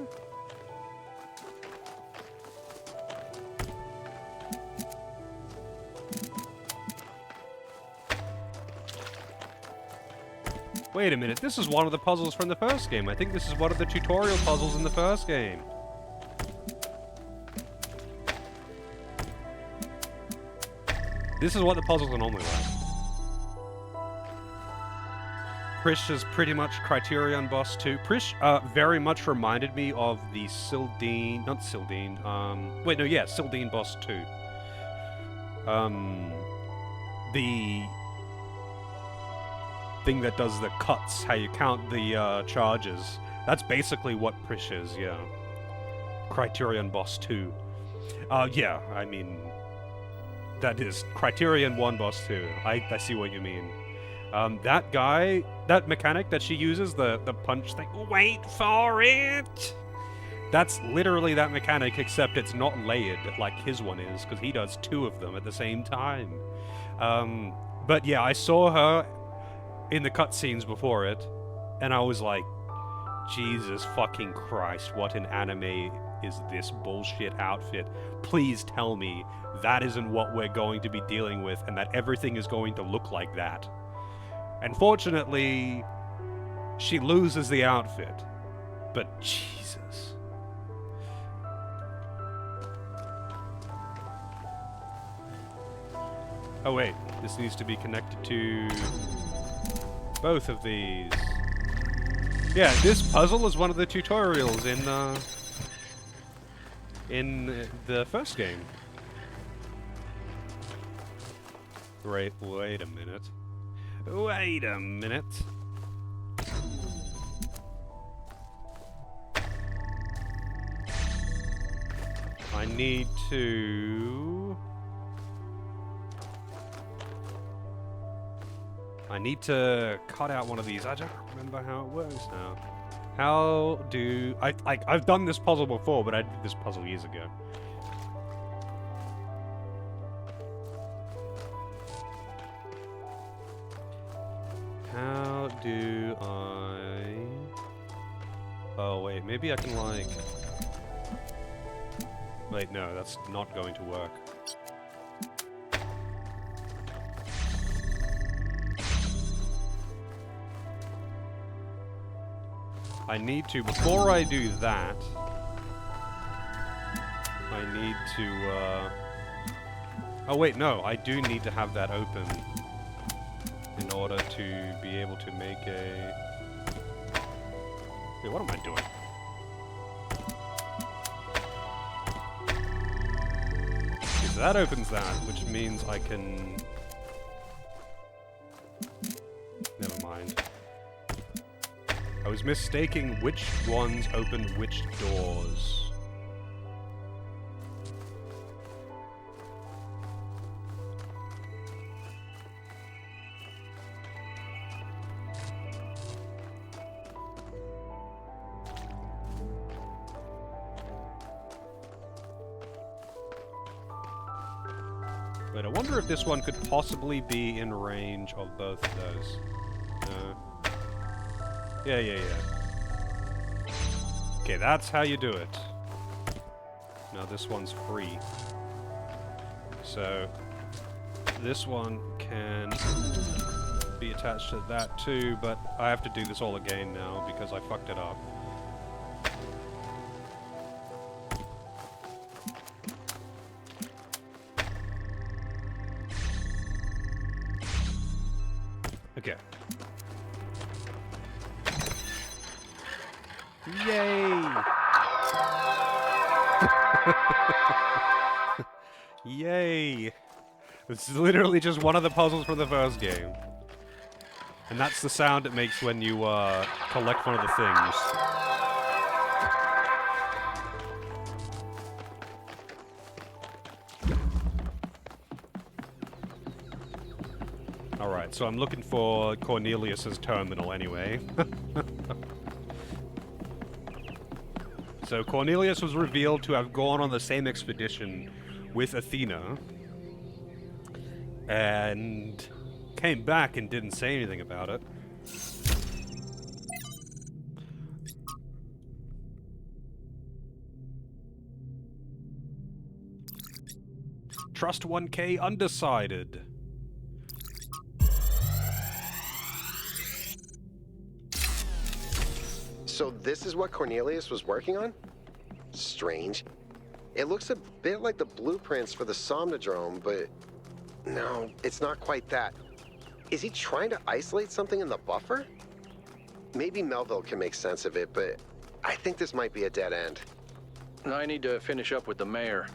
Speaker 1: Wait a minute, this is one of the puzzles from the first game. I think this is one of the tutorial puzzles in the first game. This is what the puzzles are normally like. Prish is pretty much Criterion Boss 2. Prish very much reminded me of the Sildine... Not Sildine, wait, no, yeah, Sildine Boss 2. The thing that does the cuts, how you count the charges. That's basically what Prish is, yeah. Criterion Boss 2. Yeah, I mean... That is Criterion 1 Boss 2. I see what you mean. That guy, that mechanic that she uses, the punch thing, wait for it! That's literally that mechanic, except it's not layered like his one is, because he does two of them at the same time. But yeah, I saw her in the cutscenes before it, And I was like, Jesus fucking Christ, what an anime is this bullshit outfit? Please tell me that isn't what we're going to be dealing with and that everything is going to look like that. Unfortunately, she loses the outfit. But Jesus. Oh wait, this needs to be connected to both of these. Yeah, this puzzle is one of the tutorials in the first game. Right, wait a minute. Wait a minute. I need to cut out one of these. I don't remember how it works now. How do I've done this puzzle before, but I did this puzzle years ago. How do I... Oh wait, maybe I can like... Wait, no, that's not going to work. I need to, before I do that, I need to, oh wait, no, I do need to have that open in order to be able to make a... Wait, what am I doing? Okay, so that opens that, which means I can... Never mind. I was mistaking which ones open which doors. Wait, I wonder if this one could possibly be in range of both of those. No. Yeah. Okay, that's how you do it. Now this one's free. So, this one can be attached to that too, but I have to do this all again now because I fucked it up. Okay. Yay! Yay! This is literally just one of the puzzles from the first game. And that's the sound it makes when you collect one of the things. Alright, so I'm looking for Cornelius's terminal anyway. So Cornelius was revealed to have gone on the same expedition with Athena and came back and didn't say anything about it. Trust 1K undecided.
Speaker 3: So this is what Cornelius was working on? Strange. It looks a bit like the blueprints for the Somnodrome, but no, it's not quite that. Is he trying to isolate something in the buffer? Maybe Melville can make sense of it, but I think this might be a dead end.
Speaker 7: I need to finish up with the mayor.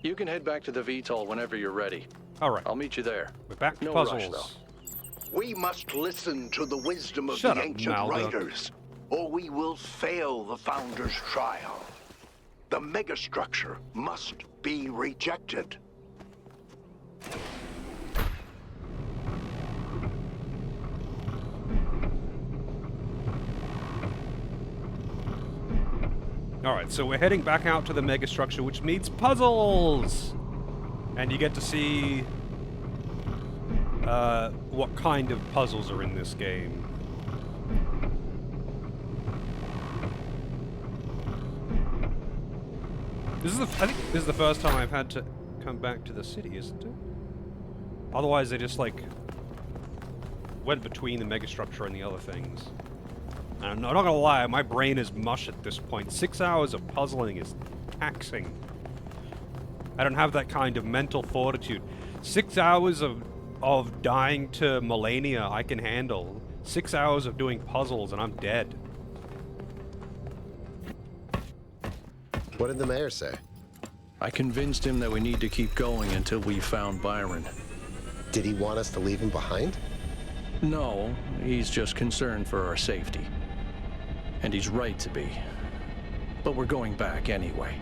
Speaker 7: You can head back to the VTOL whenever you're ready.
Speaker 1: All right.
Speaker 7: I'll meet you there.
Speaker 1: We're back to
Speaker 7: no
Speaker 1: puzzles.
Speaker 7: Rush, though.
Speaker 16: We must listen to the wisdom of
Speaker 1: Shut
Speaker 16: the
Speaker 1: up,
Speaker 16: ancient
Speaker 1: Malduck.
Speaker 16: writers, or we will fail the Founder's trial. The megastructure must be rejected.
Speaker 1: Alright, so we're heading back out to the megastructure, which means puzzles! And you get to see what kind of puzzles are in this game. I think this is the first time I've had to come back to the city, isn't it? Otherwise, they just, like, went between the megastructure and the other things. And I'm not gonna lie, my brain is mush at this point. 6 hours of puzzling is taxing. I don't have that kind of mental fortitude. 6 hours of dying to Melania I can handle. 6 hours of doing puzzles and I'm dead.
Speaker 3: What did the mayor say?
Speaker 7: I convinced him that we need to keep going until we found Byron.
Speaker 3: Did he want us to leave him behind?
Speaker 7: No, he's just concerned for our safety. And he's right to be. But we're going back anyway.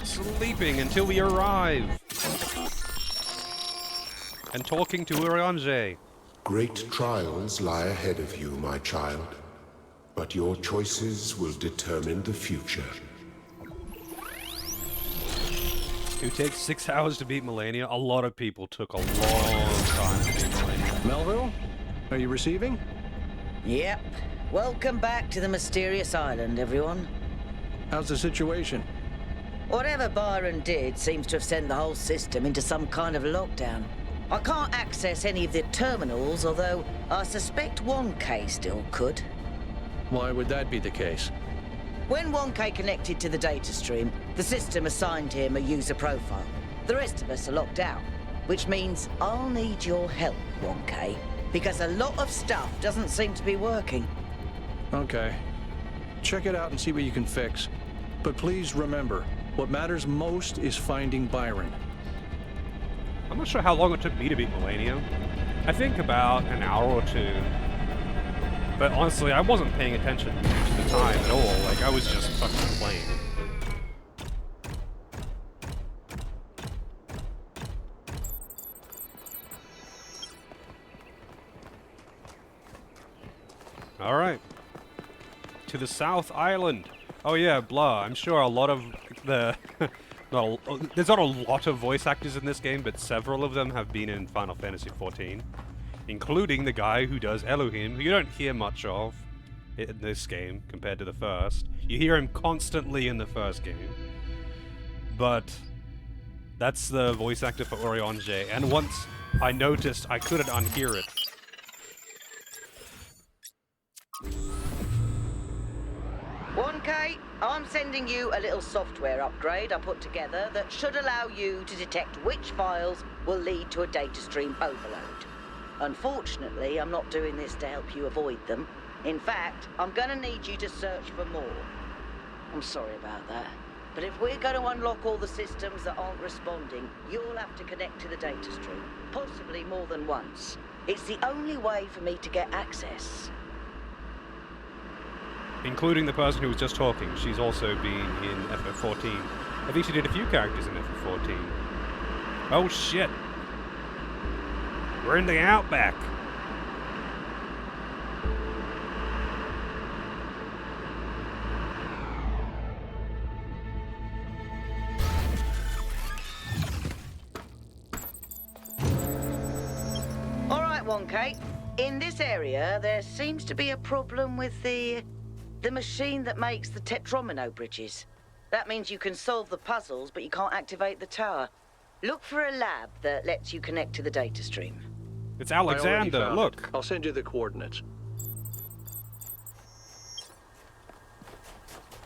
Speaker 1: Sleeping until we arrive. And talking to Urianger.
Speaker 12: Great trials lie ahead of you, my child. But your choices will determine the future.
Speaker 1: Who takes 6 hours to beat Melania? A lot of people took a long time to beat Melania.
Speaker 7: Melville, are you receiving?
Speaker 6: Yep. Welcome back to the mysterious island, everyone.
Speaker 7: How's the situation?
Speaker 6: Whatever Byron did seems to have sent the whole system into some kind of lockdown. I can't access any of the terminals, although I suspect 1K still could.
Speaker 7: Why would that be the case?
Speaker 6: When 1K connected to the data stream, the system assigned him a user profile. The rest of us are locked out, which means I'll need your help, 1K, because a lot of stuff doesn't seem to be working.
Speaker 7: Okay. Check it out and see what you can fix. But please remember, what matters most is finding Byron.
Speaker 1: I'm not sure how long it took me to beat Melania. I think about an hour or two. But honestly, I wasn't paying attention to the time at all. Like, I was just fucking playing. Alright. To the South Island. Oh yeah, blah. I'm sure a lot of the... there's not a lot of voice actors in this game, but several of them have been in Final Fantasy XIV. Including the guy who does Elohim, who you don't hear much of in this game compared to the first. You hear him constantly in the first game. But that's the voice actor for Urianger, and once I noticed I couldn't unhear it.
Speaker 6: I'm sending you a little software upgrade I put together that should allow you to detect which files will lead to a data stream overload. Unfortunately, I'm not doing this to help you avoid them. In fact, I'm gonna need you to search for more. I'm sorry about that. But if we're going to unlock all the systems that aren't responding, you'll have to connect to the data stream. Possibly more than once. It's the only way for me to get access.
Speaker 1: Including the person who was just talking. She's also been in FF14. I think she did a few characters in FF14. Oh shit! We're in the Outback!
Speaker 6: Alright, 1K. In this area, there seems to be a problem with the machine that makes the tetromino bridges. That means you can solve the puzzles, but you can't activate the tower. Look for a lab that lets you connect to the data stream.
Speaker 1: It's Alexander, look!
Speaker 7: I'll send you the coordinates.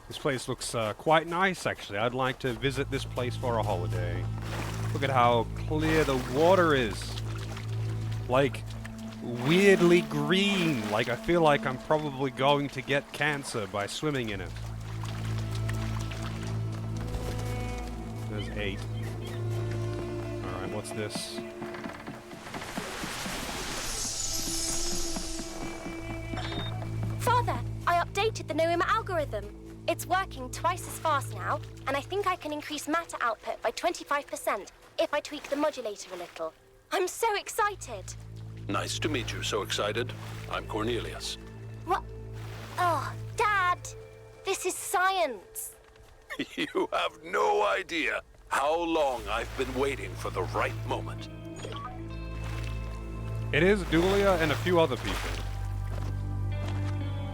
Speaker 1: This place looks quite nice, actually. I'd like to visit this place for a holiday. Look at how clear the water is. Like, weirdly green. Like, I feel like I'm probably going to get cancer by swimming in it. There's 8. Alright, what's this?
Speaker 2: Father, I updated the Noema algorithm. It's working twice as fast now, and I think I can increase matter output by 25% if I tweak the modulator a little. I'm so excited!
Speaker 16: Nice to meet you, so excited. I'm Cornelius.
Speaker 2: What? Oh, Dad! This is science!
Speaker 16: You have no idea how long I've been waiting for the right moment.
Speaker 1: It is Dulia and a few other people.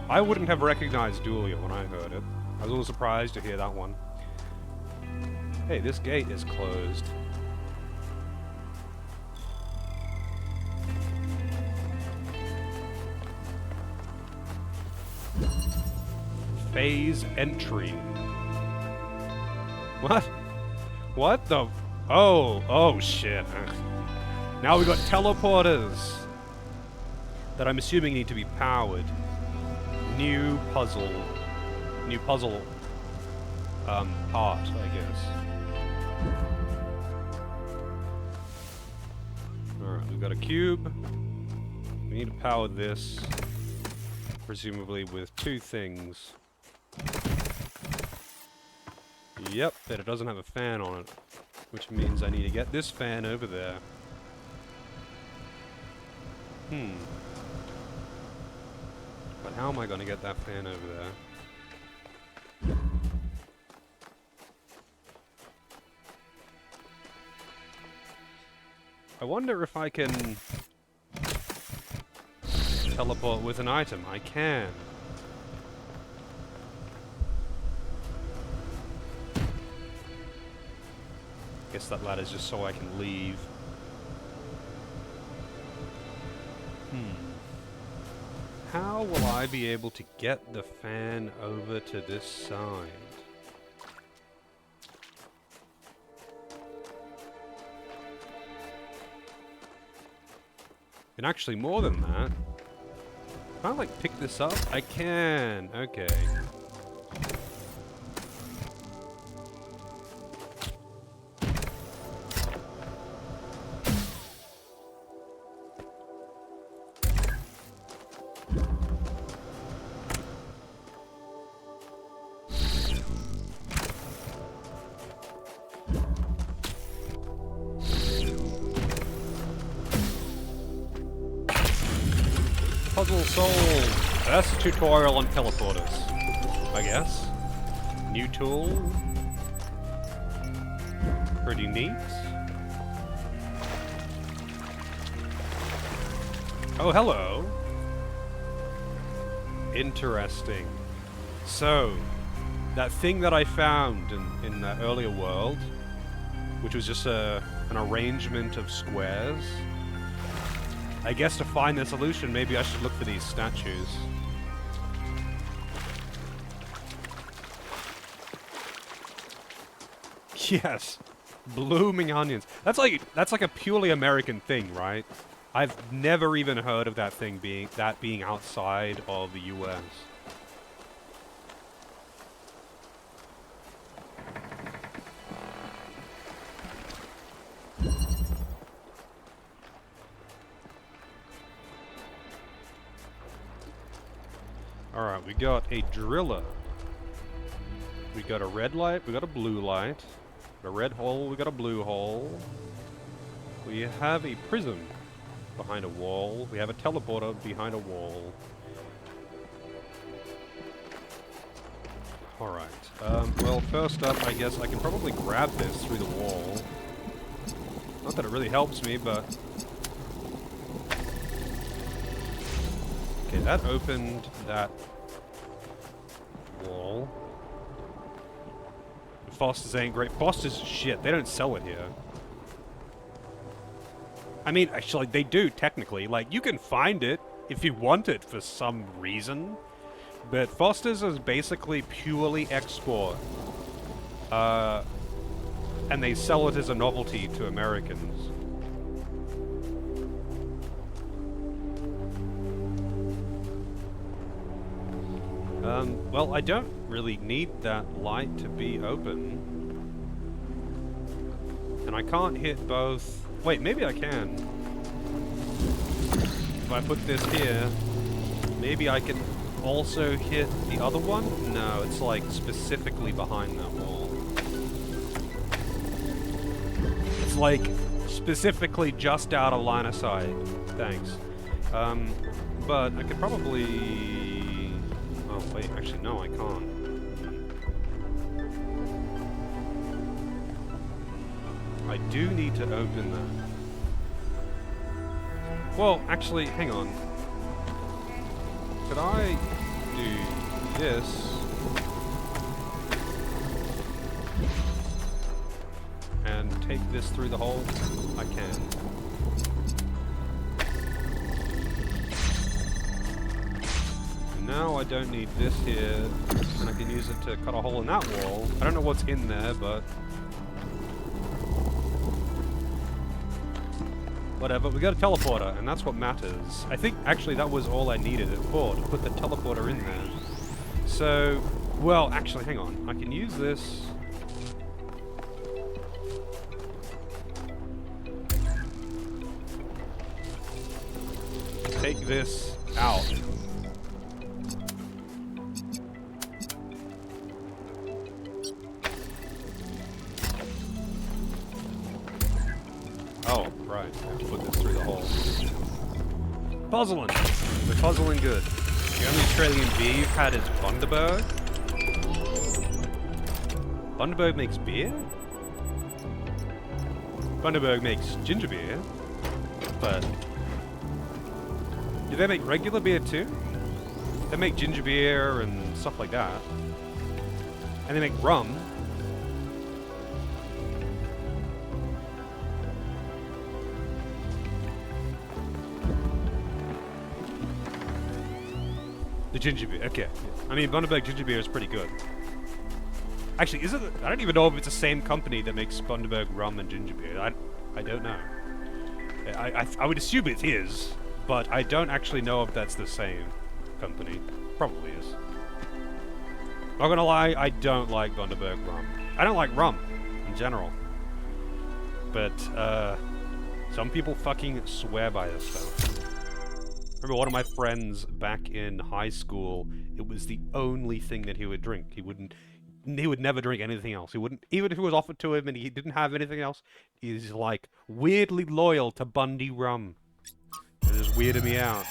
Speaker 1: I wouldn't have recognized Dulia when I heard it. I was a little surprised to hear that one. Hey, this gate is closed. Phase entry. What? What the? Oh shit. Now we got teleporters that I'm assuming need to be powered. New puzzle part, I guess. Alright, we've got a cube. We need to power this, presumably with two things. Yep, but it doesn't have a fan on it, which means I need to get this fan over there. But how am I going to get that fan over there? I wonder if I can teleport with an item. I can. Guess that ladder's just so I can leave. How will I be able to get the fan over to this side? And actually more than that. Can I like pick this up? I can. Okay. Puzzle solved! That's a tutorial on teleporters, I guess. New tool. Pretty neat. Oh, hello. Interesting. So, that thing that I found in that earlier world, which was just an arrangement of squares, I guess to find the solution, maybe I should look for these statues. Yes, blooming onions. That's like a purely American thing, right? I've never even heard of that thing being outside of the US. Alright, we got a driller. We got a red light, we got a blue light. A red hole, we got a blue hole. We have a prism behind a wall. We have a teleporter behind a wall. Alright, well first up I guess I can probably grab this through the wall. Not that it really helps me, but... Okay, that opened that wall. Foster's ain't great. Foster's shit. They don't sell it here. I mean, actually, they do, technically. Like, you can find it if you want it for some reason. But Foster's is basically purely export. And they sell it as a novelty to Americans. Well, I don't really need that light to be open. And I can't hit both... Wait, maybe I can. If I put this here, maybe I can also hit the other one? No, it's like specifically behind that wall. It's like specifically just out of line of sight. Thanks. But I could probably... Oh, wait, actually, no, I can't. I do need to open that. Well, actually, hang on. Could I do this? take this through the hole? I can. And now I don't need this here, and I can use it to cut a hole in that wall. I don't know what's in there, but... whatever, we got a teleporter, and that's what matters. I think, actually, that was all I needed it for, to put the teleporter in there. So, well, actually, hang on. I can use this... take this out. Oh, right. I have to put this through the hole. Puzzling. We're puzzling good. The only Australian beer you've had is Bundaberg. Bundaberg makes beer? Bundaberg makes ginger beer. But... do they make regular beer too? They make ginger beer and stuff like that. And they make rum. The ginger beer, okay. I mean, Bundaberg ginger beer is pretty good. Actually, is it? I don't even know if it's the same company that makes Bundaberg rum and ginger beer. I don't know. I would assume it is, but I don't actually know if that's the same company. Probably is. Not gonna lie, I don't like Bundaberg rum. I don't like rum in general. But some people fucking swear by this stuff. Remember one of my friends back in high school, it was the only thing that he would drink. He would never drink anything else. He wouldn't, even if it was offered to him and he didn't have anything else, he's like weirdly loyal to Bundy rum. It just weirded me out.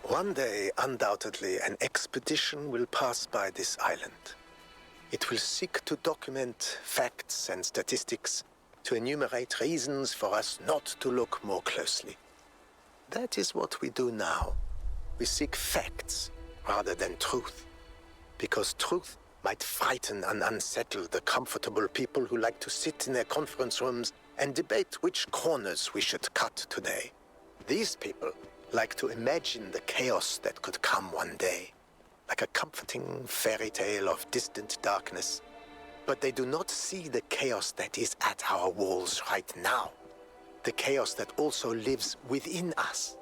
Speaker 10: One day, undoubtedly, an expedition will pass by this island. It will seek to document facts and statistics, to enumerate reasons for us not to look more closely. That is what we do now. We seek facts rather than truth, because truth might frighten and unsettle the comfortable people who like to sit in their conference rooms and debate which corners we should cut today. These people like to imagine the chaos that could come one day, like a comforting fairy tale of distant darkness. But they do not see the chaos that is at our walls right now. The chaos that also lives within us.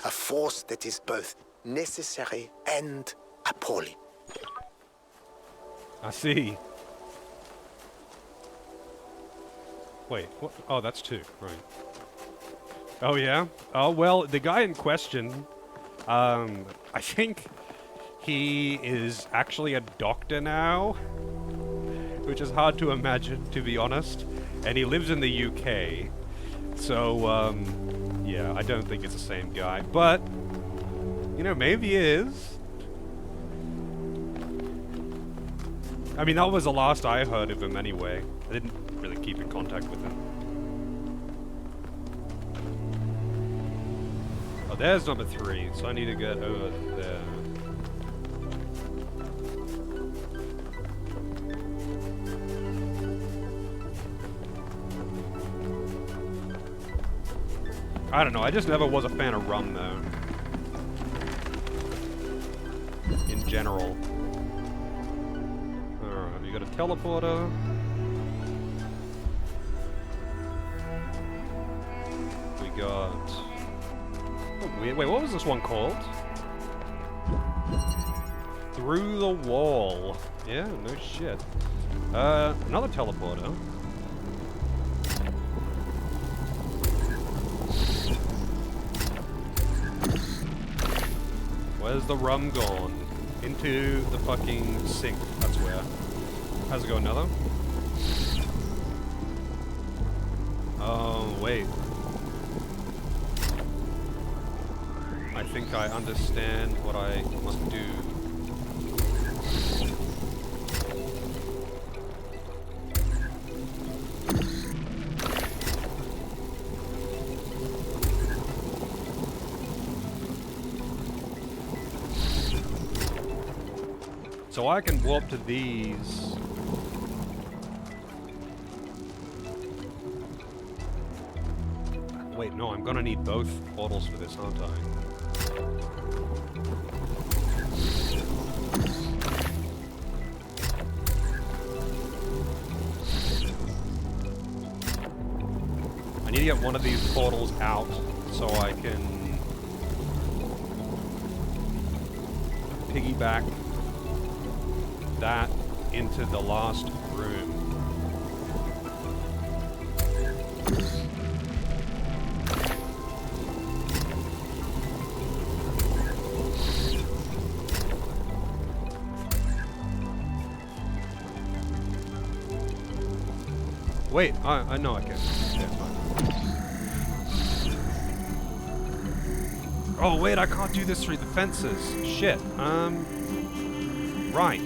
Speaker 10: A force that is both necessary and appalling.
Speaker 1: I see. Wait, what? Oh, that's two, right. Oh, yeah? Oh, well, the guy in question, I think he is actually a doctor now. Which is hard to imagine, to be honest. And he lives in the UK. So, yeah, I don't think it's the same guy. But, you know, maybe he is. I mean, that was the last I heard of him anyway. I didn't really keep in contact with him. Oh, there's number 3, so I need to get over there. I don't know, I just never was a fan of rum, though. In general. Alright, we got a teleporter. We got... oh, wait, what was this one called? Through the wall. Yeah, no shit. Another teleporter. Where's the rum gone? Into the fucking sink. That's where. How's it go, another? Oh, wait. I think I understand what I must do. So so I can warp to these. Wait, no, I'm gonna need both portals for this, aren't I? I need to get one of these portals out so I can piggyback that into the last room. Wait, I know I can. Yeah, fine. Oh wait, I can't do this through the fences. Shit. Right.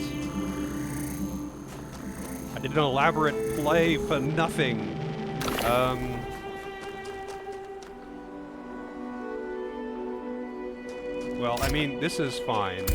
Speaker 1: I did an elaborate play for nothing. Well, I mean, this is fine.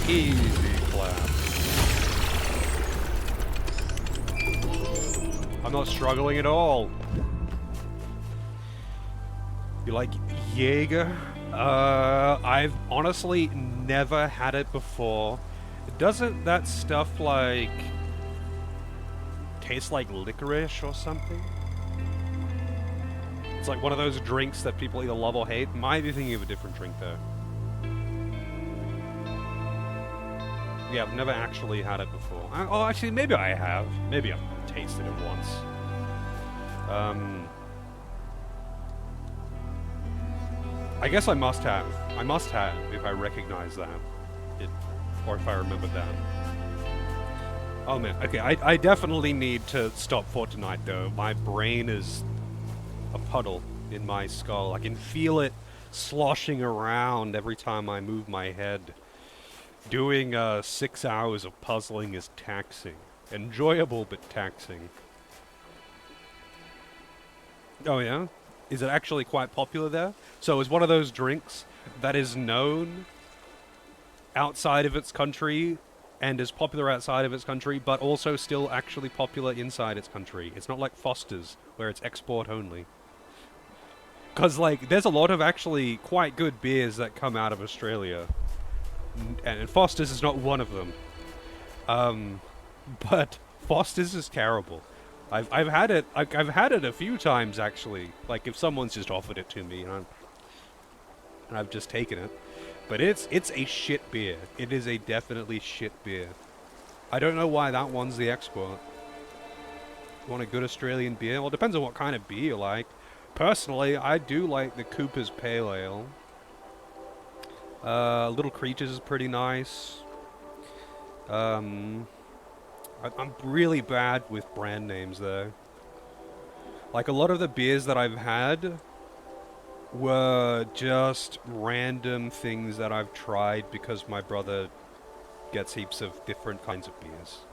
Speaker 1: Easy clap. I'm not struggling at all. You like Jaeger? I've honestly never had it before. Doesn't that stuff like taste like licorice or something? It's like one of those drinks that people either love or hate. Might be thinking of a different drink though. Yeah, I've never actually had it before. Oh, actually, maybe I have. Maybe I've tasted it once. I guess I must have. I must have, if I recognize that. Or if I remember that. Oh man, okay, I definitely need to stop for tonight though. My brain is a puddle in my skull. I can feel it sloshing around every time I move my head. Doing 6 hours of puzzling is taxing. Enjoyable, but taxing. Oh yeah? Is it actually quite popular there? So it's one of those drinks that is known outside of its country and is popular outside of its country, but also still actually popular inside its country. It's not like Foster's, where it's export only. Because, like, there's a lot of actually quite good beers that come out of Australia. And Foster's is not one of them. But Foster's is terrible. I've had it. I've had it a few times actually. Like if someone's just offered it to me, and I've just taken it. But it's a shit beer. It is a definitely shit beer. I don't know why that one's the export. You want a good Australian beer? Well, it depends on what kind of beer you like. Personally, I do like the Cooper's Pale Ale. Little Creatures is pretty nice. I'm really bad with brand names though. Like a lot of the beers that I've had were just random things that I've tried because my brother gets heaps of different kinds of beers.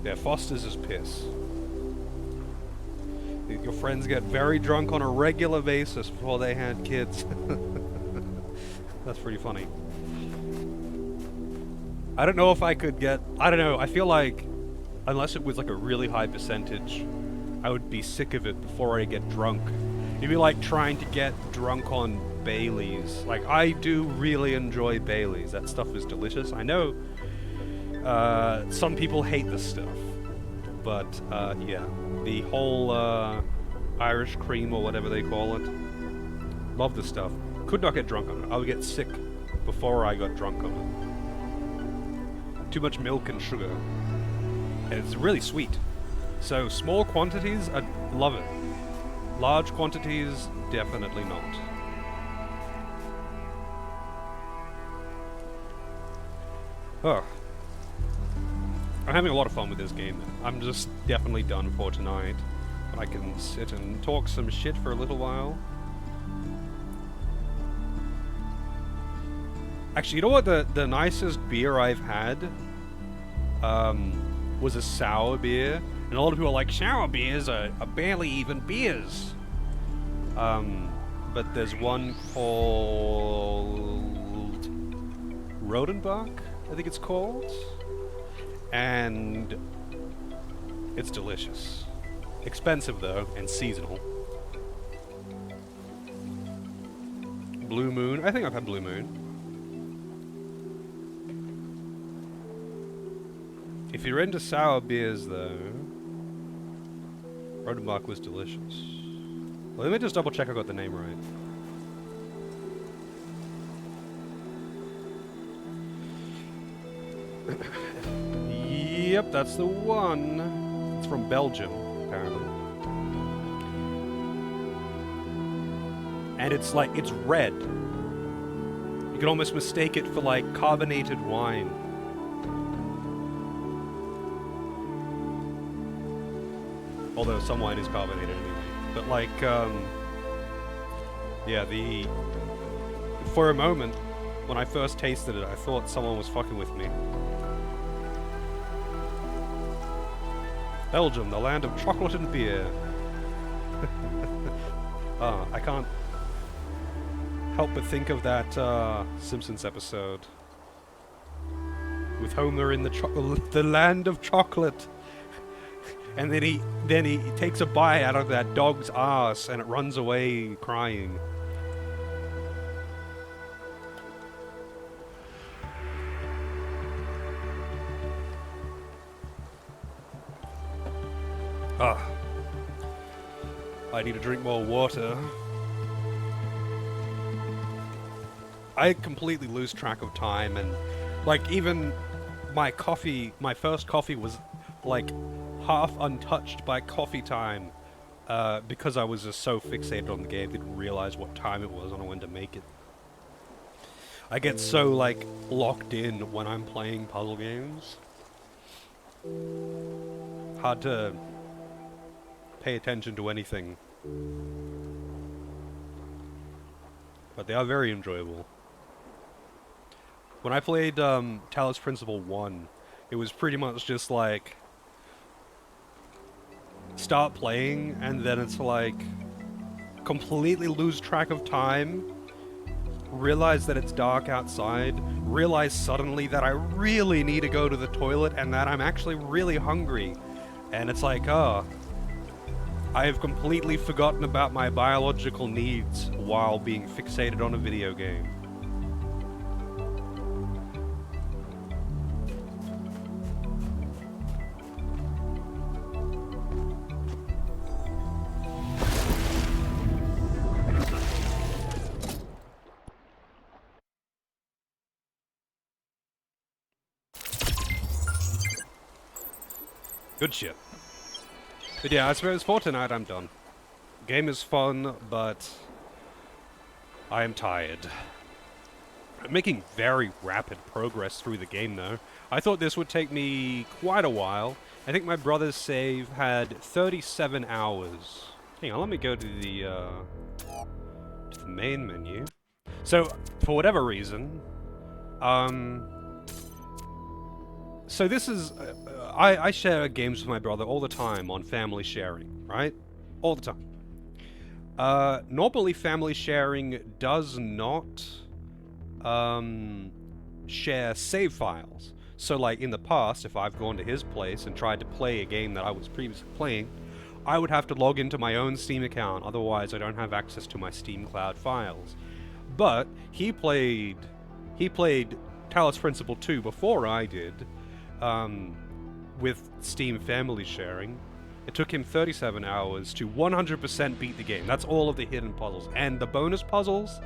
Speaker 1: Yeah, Foster's is piss. Your friends get very drunk on a regular basis before they had kids. That's pretty funny. I don't know if I could get... I don't know, I feel like unless it was like a really high percentage, I would be sick of it before I get drunk. It'd be like trying to get drunk on Baileys. Like, I do really enjoy Baileys. That stuff is delicious. I know some people hate this stuff. But, yeah. The whole Irish cream or whatever they call it. Love the stuff. Could not get drunk on it. I would get sick before I got drunk on it. Too much milk and sugar. And it's really sweet. So small quantities, I love it. Large quantities, definitely not. Oh. I'm having a lot of fun with this game. I'm just definitely done for tonight. But I can sit and talk some shit for a little while. Actually, you know what? The nicest beer I've had was a sour beer. And a lot of people are like, sour beers are barely even beers. But there's one called Rodenbach, I think it's called. And it's delicious. Expensive though, and seasonal. Blue Moon, I think I've had Blue Moon. If you're into sour beers though, Rodenbach was delicious. Well, let me just double check I got the name right. Yep, that's the one. It's from Belgium, apparently. And it's like, it's red. You can almost mistake it for like carbonated wine. Although some wine is carbonated anyway. But like, yeah, for a moment, when I first tasted it, I thought someone was fucking with me. Belgium, the land of chocolate and beer. I can't help but think of that Simpsons episode with Homer in the land of chocolate. And then he takes a bite out of that dog's ass and it runs away crying. I need to drink more water. I completely lose track of time, and like even my first coffee was like half untouched by coffee time because I was just so fixated on the game, didn't realize what time it was and I wanted to make it. I get so like locked in when I'm playing puzzle games. Hard to pay attention to anything. But they are very enjoyable. When I played Talos Principle 1, it was pretty much just like start playing and then it's like completely lose track of time, realize that it's dark outside, realize suddenly that I really need to go to the toilet and that I'm actually really hungry. And it's like, oh, I have completely forgotten about my biological needs while being fixated on a video game. Good shit. But yeah, I suppose for tonight I'm done. Game is fun, but I am tired. I'm making very rapid progress through the game though. I thought this would take me quite a while. I think my brother's save had 37 hours. Hang on, let me go to the main menu. So, for whatever reason, so this is, I share games with my brother all the time on family sharing, right? All the time. Normally family sharing does not share save files. So like in the past, if I've gone to his place and tried to play a game that I was previously playing, I would have to log into my own Steam account, otherwise I don't have access to my Steam Cloud files. But he played Talos Principle 2 before I did, with Steam family sharing. It took him 37 hours to 100% beat the game. That's all of the hidden puzzles. And the bonus puzzles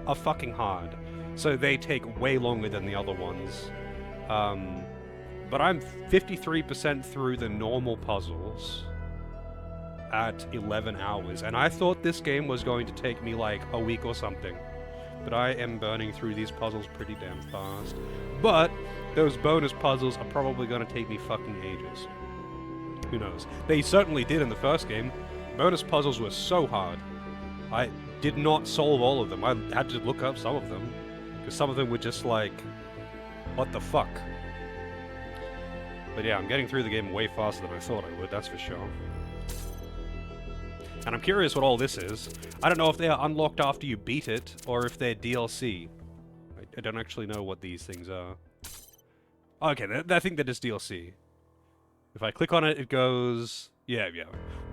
Speaker 1: are fucking hard. So they take way longer than the other ones. But I'm 53% through the normal puzzles at 11 hours. And I thought this game was going to take me like a week or something. But I am burning through these puzzles pretty damn fast. But those bonus puzzles are probably going to take me fucking ages. Who knows? They certainly did in the first game. Bonus puzzles were so hard. I did not solve all of them. I had to look up some of them. Because some of them were just like, what the fuck? But yeah, I'm getting through the game way faster than I thought I would, that's for sure. And I'm curious what all this is. I don't know if they are unlocked after you beat it, or if they're DLC. I don't actually know what these things are. Okay, I think they're just DLC. If I click on it, it goes... Yeah.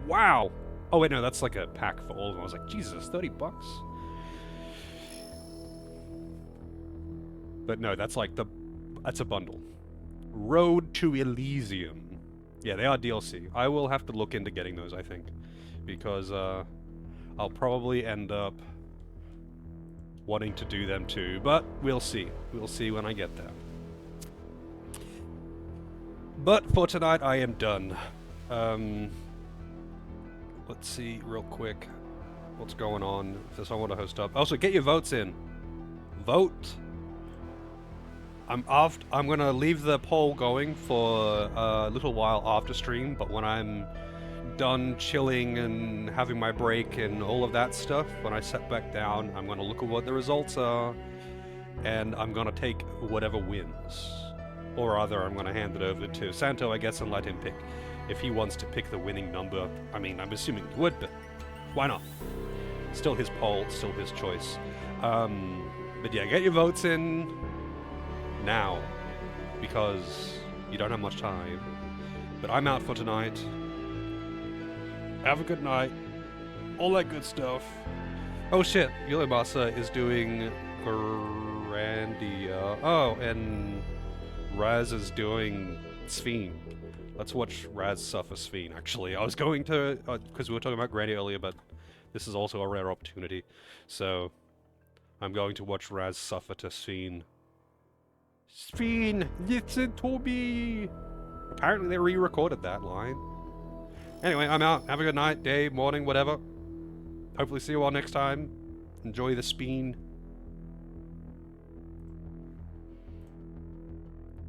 Speaker 1: Wow! Oh wait, no, that's like a pack for all of them. I was like, Jesus, 30 bucks? But no, that's like that's a bundle. Road to Elysium. Yeah, they are DLC. I will have to look into getting those, I think. Because, I'll probably end up wanting to do them too. But, we'll see. We'll see when I get there. But, for tonight, I am done. Let's see, real quick, what's going on. If there's someone to host up. Also, get your votes in. Vote. I'm gonna leave the poll going for a little while after stream, but when I'm done chilling and having my break and all of that stuff, when I sit back down, I'm gonna look at what the results are, and I'm gonna take whatever wins. Or rather, I'm gonna hand it over to Santo, I guess, and let him pick. If he wants to pick the winning number, I mean, I'm assuming he would, but why not? Still his poll, still his choice. But yeah, get your votes in now, because you don't have much time. But I'm out for tonight. Have a good night. All that good stuff. Oh shit, Yulimasa is doing Grandia. Oh, and Raz is doing Sphene. Let's watch Raz suffer Sphene, actually. I was going to, because we were talking about Grandia earlier, but this is also a rare opportunity. So, I'm going to watch Raz suffer to Sphene. Sphene, listen to me! Apparently they re-recorded that line. Anyway, I'm out. Have a good night, day, morning, whatever. Hopefully see you all next time. Enjoy the Sphene.